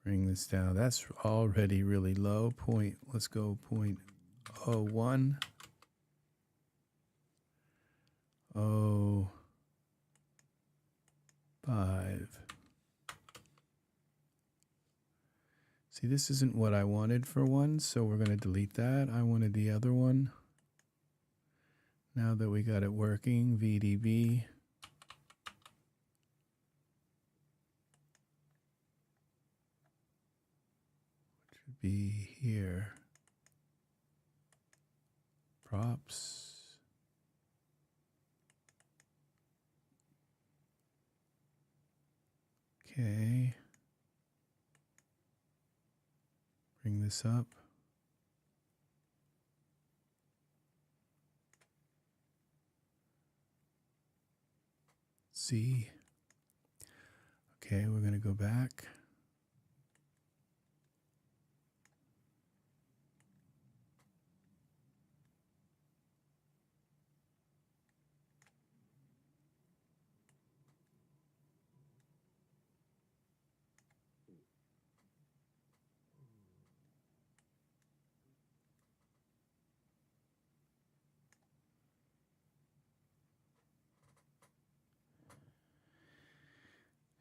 Bring this down. That's already really low. Let's go 0.01. 0.05. See, this isn't what I wanted for one, so we're going to delete that. I wanted the other one. Now that we got it working, VDB. Should be here. Props. Okay. Bring this up. See. Okay, we're going to go back.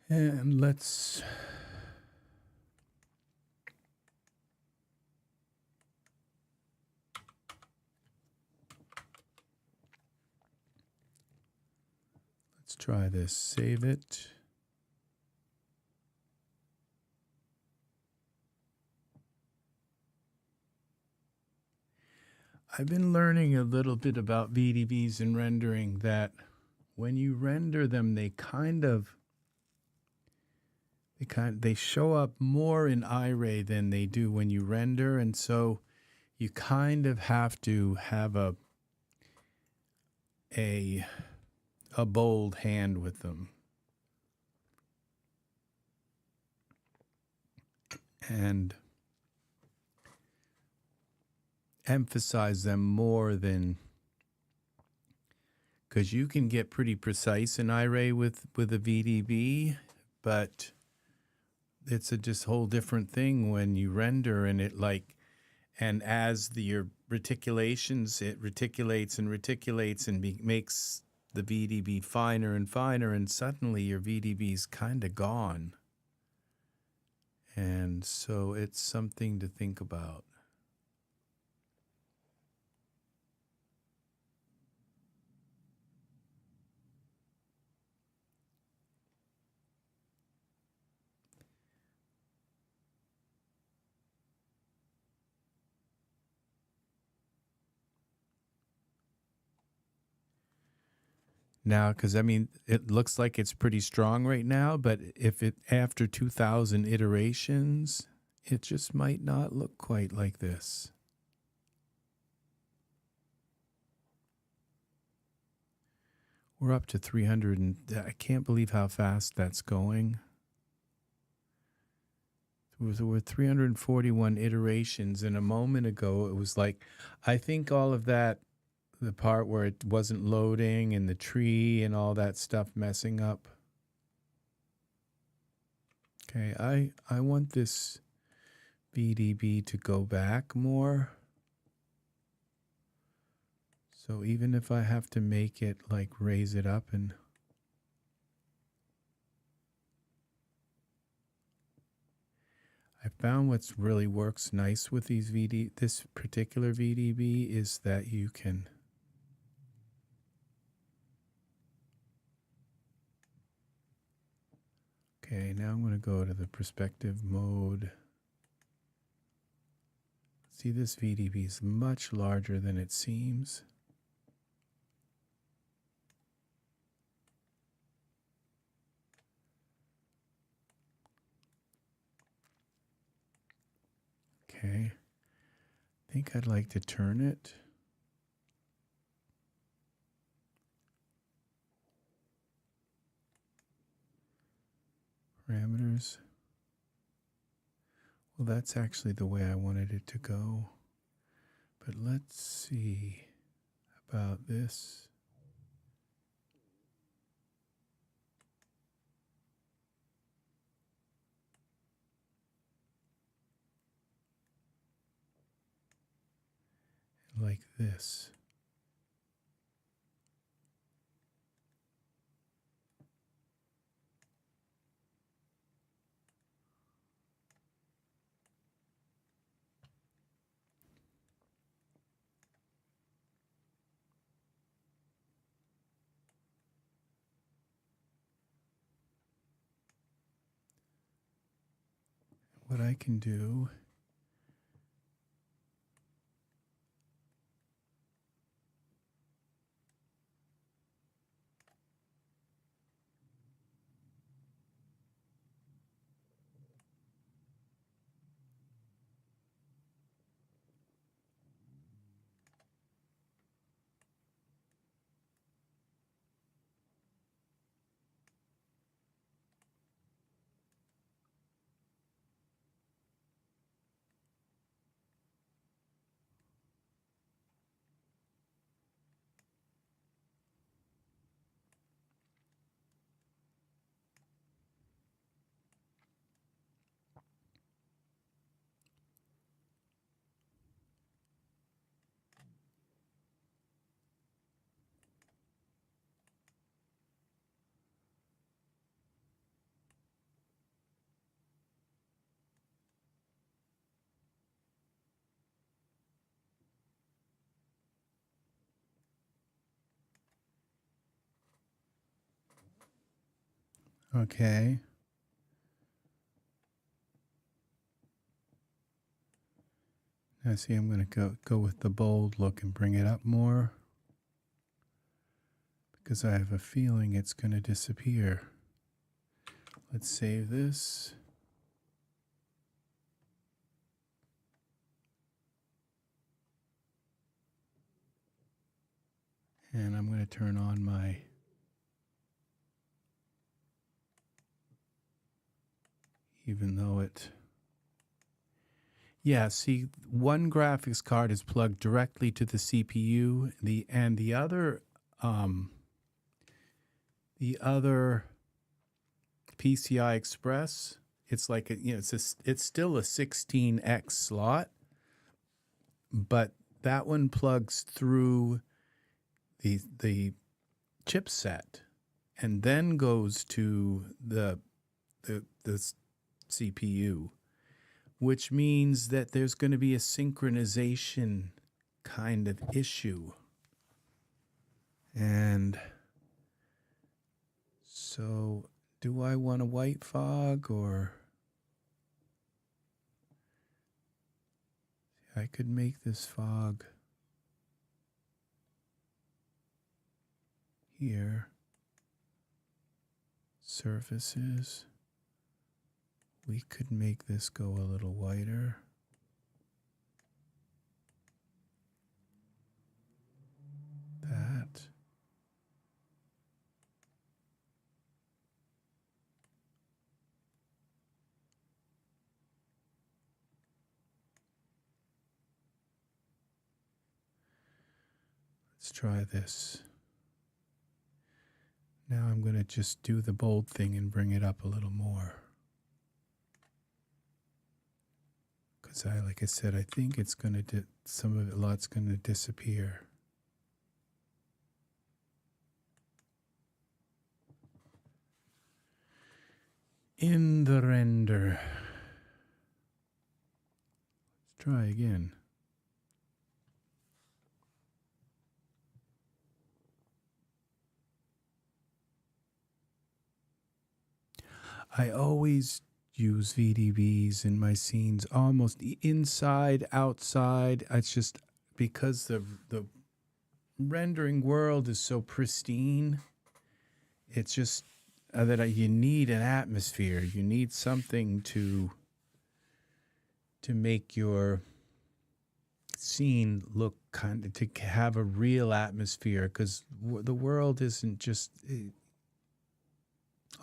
And let's try this. Save it. I've been learning a little bit about VDBs and rendering, that when you render them, they show up more in Iray than they do when you render, and so you kind of have to have a bold hand with them. And emphasize them more than, because you can get pretty precise in Iray with a VDB, but it's a just whole different thing when you render, and and as your reticulations, it reticulates and reticulates and makes the VDB finer and finer, and suddenly your VDB's kind of gone. And so it's something to think about. Now, because I mean, it looks like it's pretty strong right now, but if it after 2,000 iterations, it just might not look quite like this. We're up to 300, and I can't believe how fast that's going. There were 341 iterations, and a moment ago it was like, I think all of that, the part where it wasn't loading and the tree and all that stuff messing up. Okay, I want this VDB to go back more. So even if I have to make it like raise it up and I found what's really works nice with these this particular VDB is that you can okay, now I'm going to go to the perspective mode. See, this VDB is much larger than it seems. Okay, I think I'd like to turn it. Parameters. Well, that's actually the way I wanted it to go. But let's see about this. Like this. What I can do okay. Now see, I'm going to go with the bold look and bring it up more because I have a feeling it's going to disappear. Let's save this. And I'm going to turn on my even though it yeah, see, one graphics card is plugged directly to the CPU, and the other PCI Express, it's like it's still a 16x slot, but that one plugs through the chipset and then goes to the CPU, which means that there's going to be a synchronization kind of issue. And so do I want a white fog, or I could make this fog here. Surfaces. We could make this go a little whiter. That. Let's try this. Now I'm going to just do the bold thing and bring it up a little more. Because like I said, I think it's going to, a lot's going to disappear. in the render. Let's try again. I always use VDBs in my scenes, almost inside, outside. It's just because the rendering world is so pristine. It's just you need an atmosphere. You need something to make your scene look to have a real atmosphere, because the world isn't just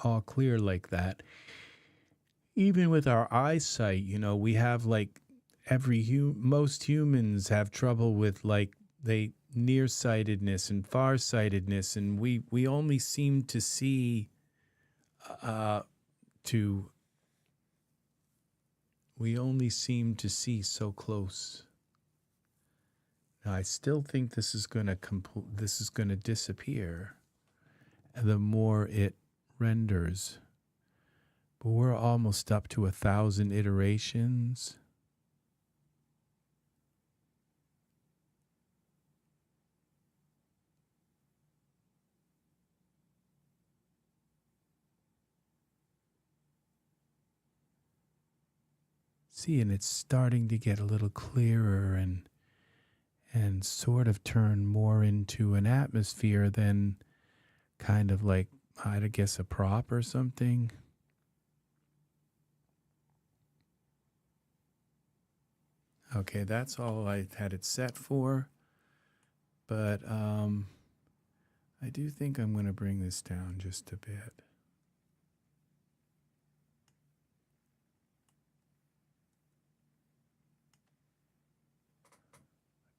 all clear like that. Even with our eyesight, we have like most humans have trouble with like nearsightedness and farsightedness, and we only seem to see so close. Now, I still think this is going to disappear the more it renders. But we're almost up to 1,000 iterations. See, and it's starting to get a little clearer and sort of turn more into an atmosphere than kind of like, I'd guess, a prop or something. Okay, that's all I had it set for. But I do think I'm going to bring this down just a bit.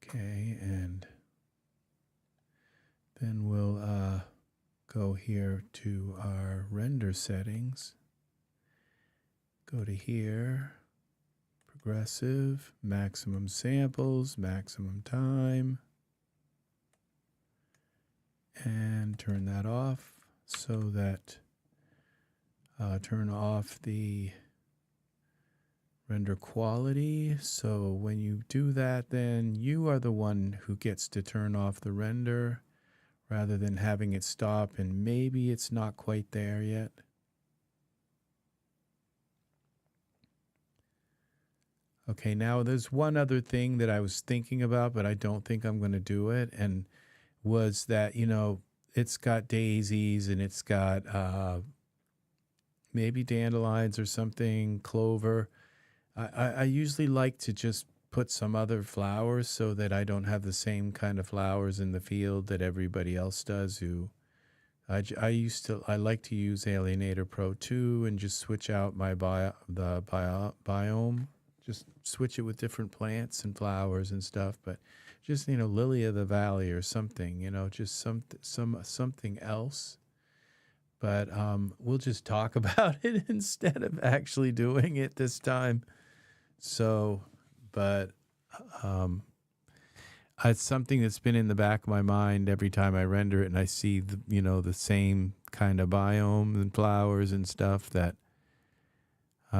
Okay, and then we'll go here to our render settings. Go to here, progressive, maximum samples, maximum time, and turn that off so that turn off the render quality. So when you do that, then you are the one who gets to turn off the render rather than having it stop and maybe it's not quite there yet. Okay, now there's one other thing that I was thinking about, but I don't think I'm going to do it, and was that, it's got daisies and it's got maybe dandelions or something, clover. I usually like to just put some other flowers so that I don't have the same kind of flowers in the field that everybody else does. I like to use Alienator Pro 2 and just switch out my biome, just switch it with different plants and flowers and stuff. But just lily of the valley or something, just something else. But we'll just talk about it instead of actually doing it this time. So, but it's something that's been in the back of my mind every time I render it, and I see the same kind of biome and flowers and stuff, that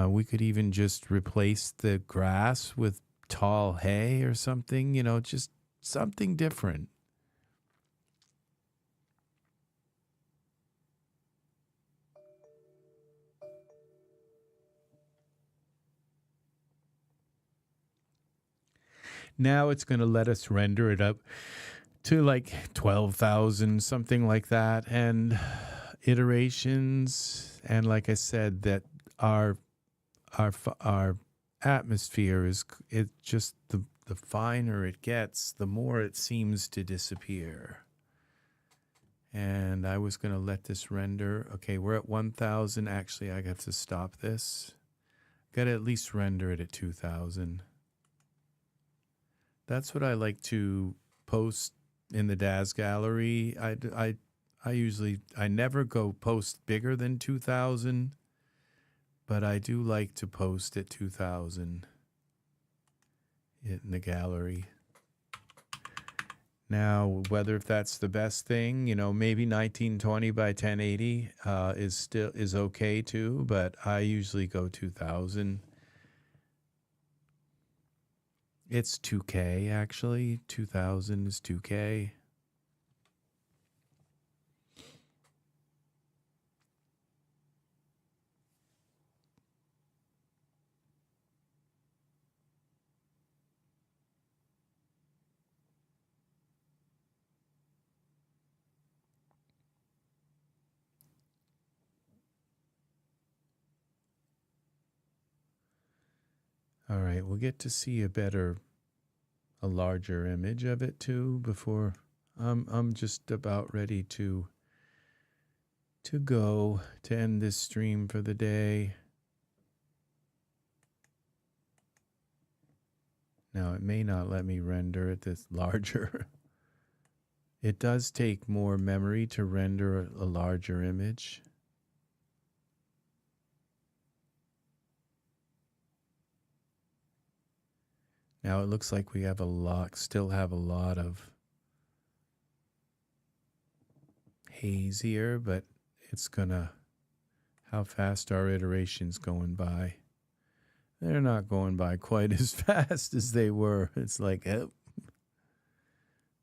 we could even just replace the grass with tall hay or something, just something different. Now it's going to let us render it up to like 12,000, something like that, and iterations. And like I said, that our atmosphere is just the finer it gets, the more it seems to disappear. And I was going to let this render. Okay, we're at 1,000. Actually, I got to stop this. Got to at least render it at 2,000. That's what I like to post in the DAZ gallery. I never go post bigger than 2,000, but I do like to post at 2,000 in the gallery. Now, whether if that's the best thing, you know, maybe 1920 by 1080 is okay too, but I usually go 2000. It's 2K actually. 2000 is 2K. All right, we'll get to see a larger image of it too before I'm just about ready to go to end this stream for the day. Now it may not let me render it this larger. It does take more memory to render a larger image. Now it looks like we have still have a lot of haze here, but it's gonna, how fast our iterations going by. They're not going by quite as fast as they were. It's like, oh,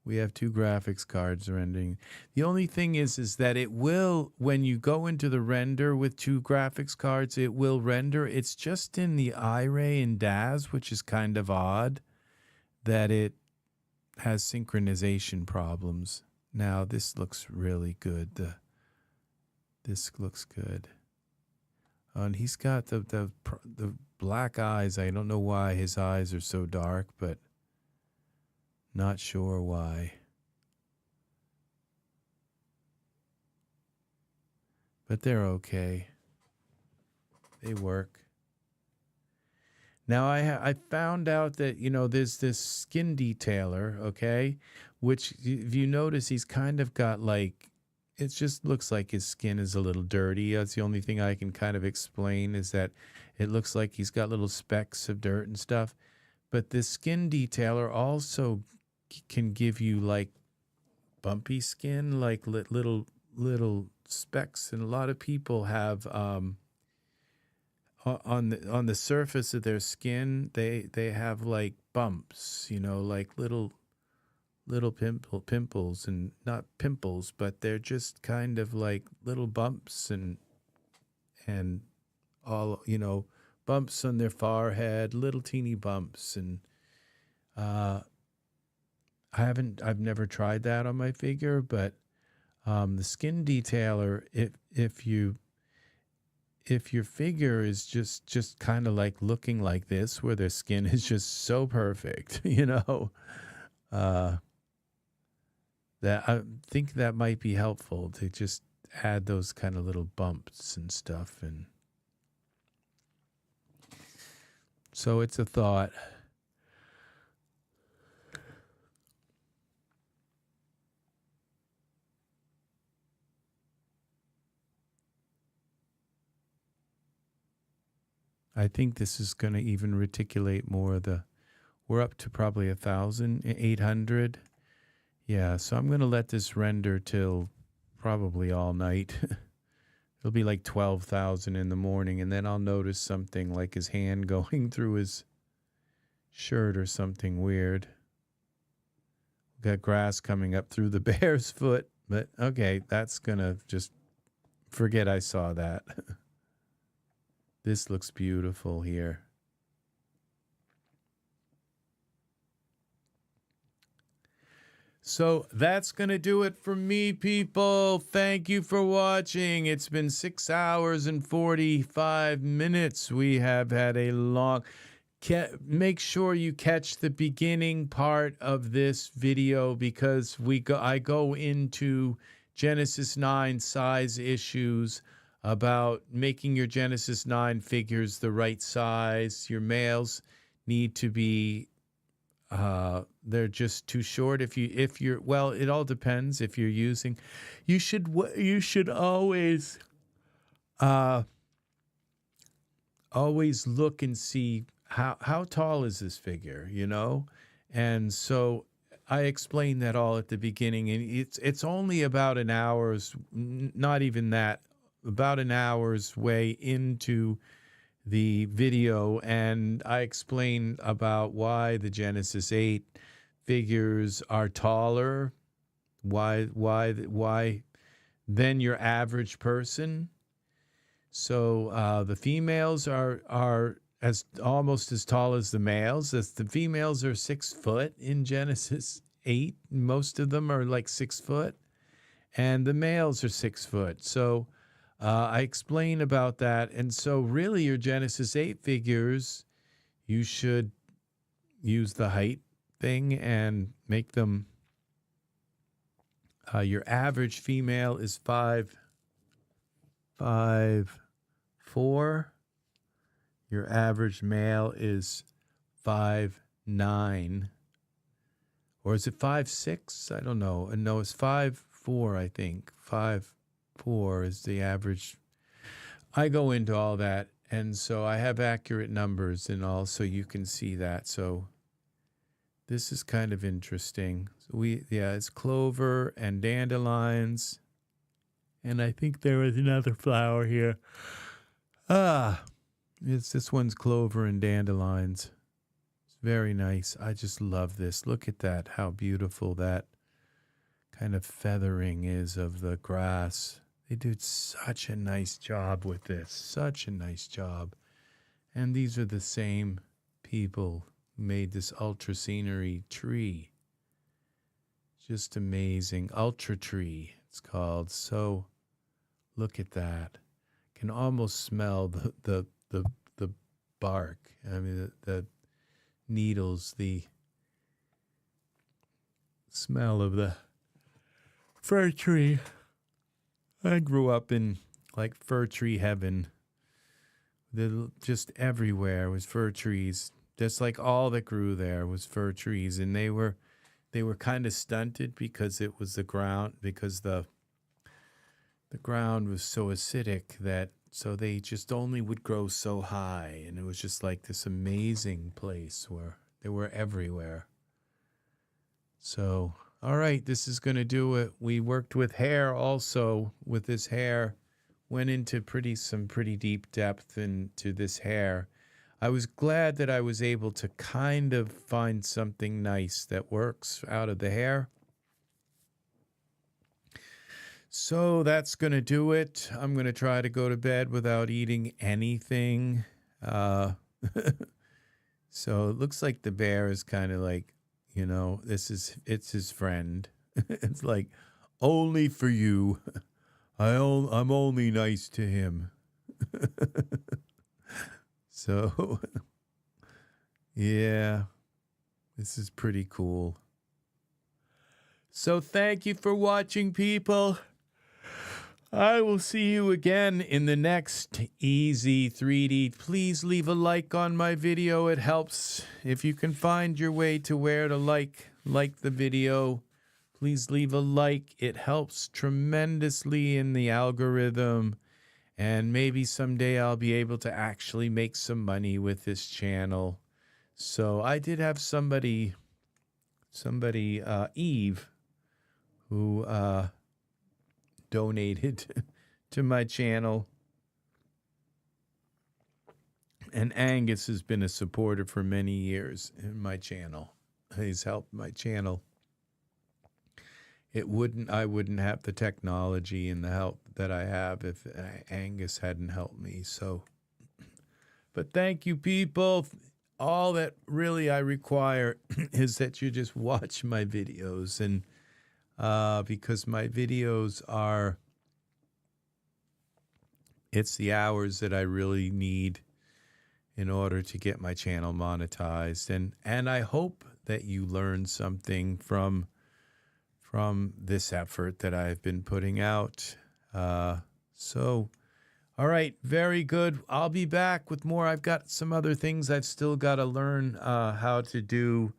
we have 2 graphics cards rendering. The only thing is that it will, when you go into the render with 2 graphics cards, it will render. It's just in the Iray and DAZ, which is kind of odd, that it has synchronization problems. Now this looks really good. This looks good. And he's got the black eyes. I don't know why his eyes are so dark, but not sure why. But they're okay. They work. Now I found out that, you know, there's this skin detailer, okay, which if you notice, he's kind of got like, it just looks like his skin is a little dirty. That's the only thing I can kind of explain, is that it looks like he's got little specks of dirt and stuff. But this skin detailer also can give you like bumpy skin, like little specks, and a lot of people have on the surface of their skin, they have like bumps, you know, like little pimples, and not pimples, but they're just kind of like little bumps and all, you know, bumps on their forehead, little teeny bumps. And I've never tried that on my figure, but the skin detailer, if your figure is just kind of like looking like this, where their skin is just so perfect, you know, that I think that might be helpful to just add those kind of little bumps and stuff. And so it's a thought. I think this is going to even reticulate more of the, we're up to probably 1,800. Yeah, so I'm going to let this render till probably all night. It'll be like 12,000 in the morning, and then I'll notice something like his hand going through his shirt or something weird. Got grass coming up through the bear's foot, but okay, that's going to just forget I saw that. This looks beautiful here. So that's going to do it for me, people. Thank you for watching. It's been 6 hours and 45 minutes. We have had a long... Make sure you catch the beginning part of this video, because I go into Genesis 9 size issues, about making your Genesis 9 figures the right size. Your males need to be... they're just too short. If you're, well, it all depends. If you're using, you should always look and see how tall is this figure, you know? And so I explained that all at the beginning, and it's only about an hour's, not even that, about an hour's way into the video, and I explained about why the Genesis 8 figures are taller, why than your average person. So the females are as almost as tall as the males. As the females are 6 foot in Genesis 8, most of them are like 6 foot, and the males are 6 foot. So I explain about that, and so really your Genesis 8 figures, you should use the height thing and make them. Your average female is 5'4". Your average male is 5'9", or is it 5'6"? I don't know. No, it's 5'4", I think. 5'4" is the average. I go into all that, and so I have accurate numbers and all, so you can see that. So this is kind of interesting. So it's clover and dandelions, and I think there is another flower here. This one's clover and dandelions. It's very nice. I just love this. Look at that, how beautiful that kind of feathering is of the grass. They did such a nice job with this, such a nice job. And these are the same people who made this ultra scenery tree. Just amazing. Ultra tree, it's called. So look at that. Can almost smell the bark. I mean, the needles, the smell of the fir tree. I grew up in like fir tree heaven. Just everywhere was fir trees. Just like all that grew there was fir trees, and they were kind of stunted because it was the ground, because the ground was so acidic that so they just only would grow so high, and it was just like this amazing place where they were everywhere. So, all right, this is going to do it. We worked with hair also. With this hair, went into some pretty deep depth into this hair. I was glad that I was able to kind of find something nice that works out of the hair. So that's going to do it. I'm going to try to go to bed without eating anything. So it looks like the bear is kind of like, it's his friend. It's like, only for you. I'm only nice to him. So, yeah, this is pretty cool. So thank you for watching, people. I will see you again in the next EZ3D. Please leave a like on my video. It helps. If you can find your way to where to like the video, please leave a like. It helps tremendously in the algorithm. And maybe someday I'll be able to actually make some money with this channel. So I did have somebody, Eve, who donated to my channel. And Angus has been a supporter for many years in my channel. He's helped my channel. I wouldn't have the technology and the help that I have if Angus hadn't helped me. So, but thank you, people. All that really I require is that you just watch my videos, and because my videos it's the hours that I really need in order to get my channel monetized. And I hope that you learn something from this effort that I've been putting out. So, all right, very good. I'll be back with more. I've got some other things I've still got to learn how to do.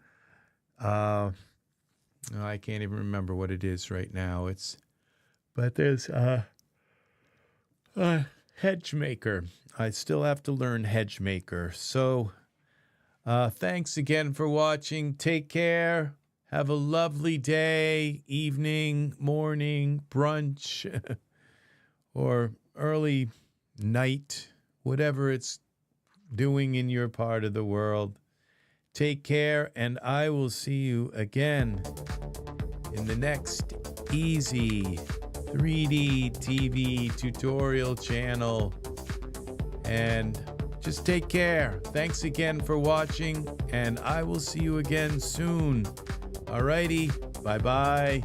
I can't even remember what it is right now. But there's HedgeMaker. I still have to learn HedgeMaker. So, thanks again for watching. Take care. Have a lovely day, evening, morning, brunch, or early night, whatever it's doing in your part of the world. Take care, and I will see you again in the next EZ3DTV tutorial channel. And just take care. Thanks again for watching, and I will see you again soon. Alrighty, bye-bye.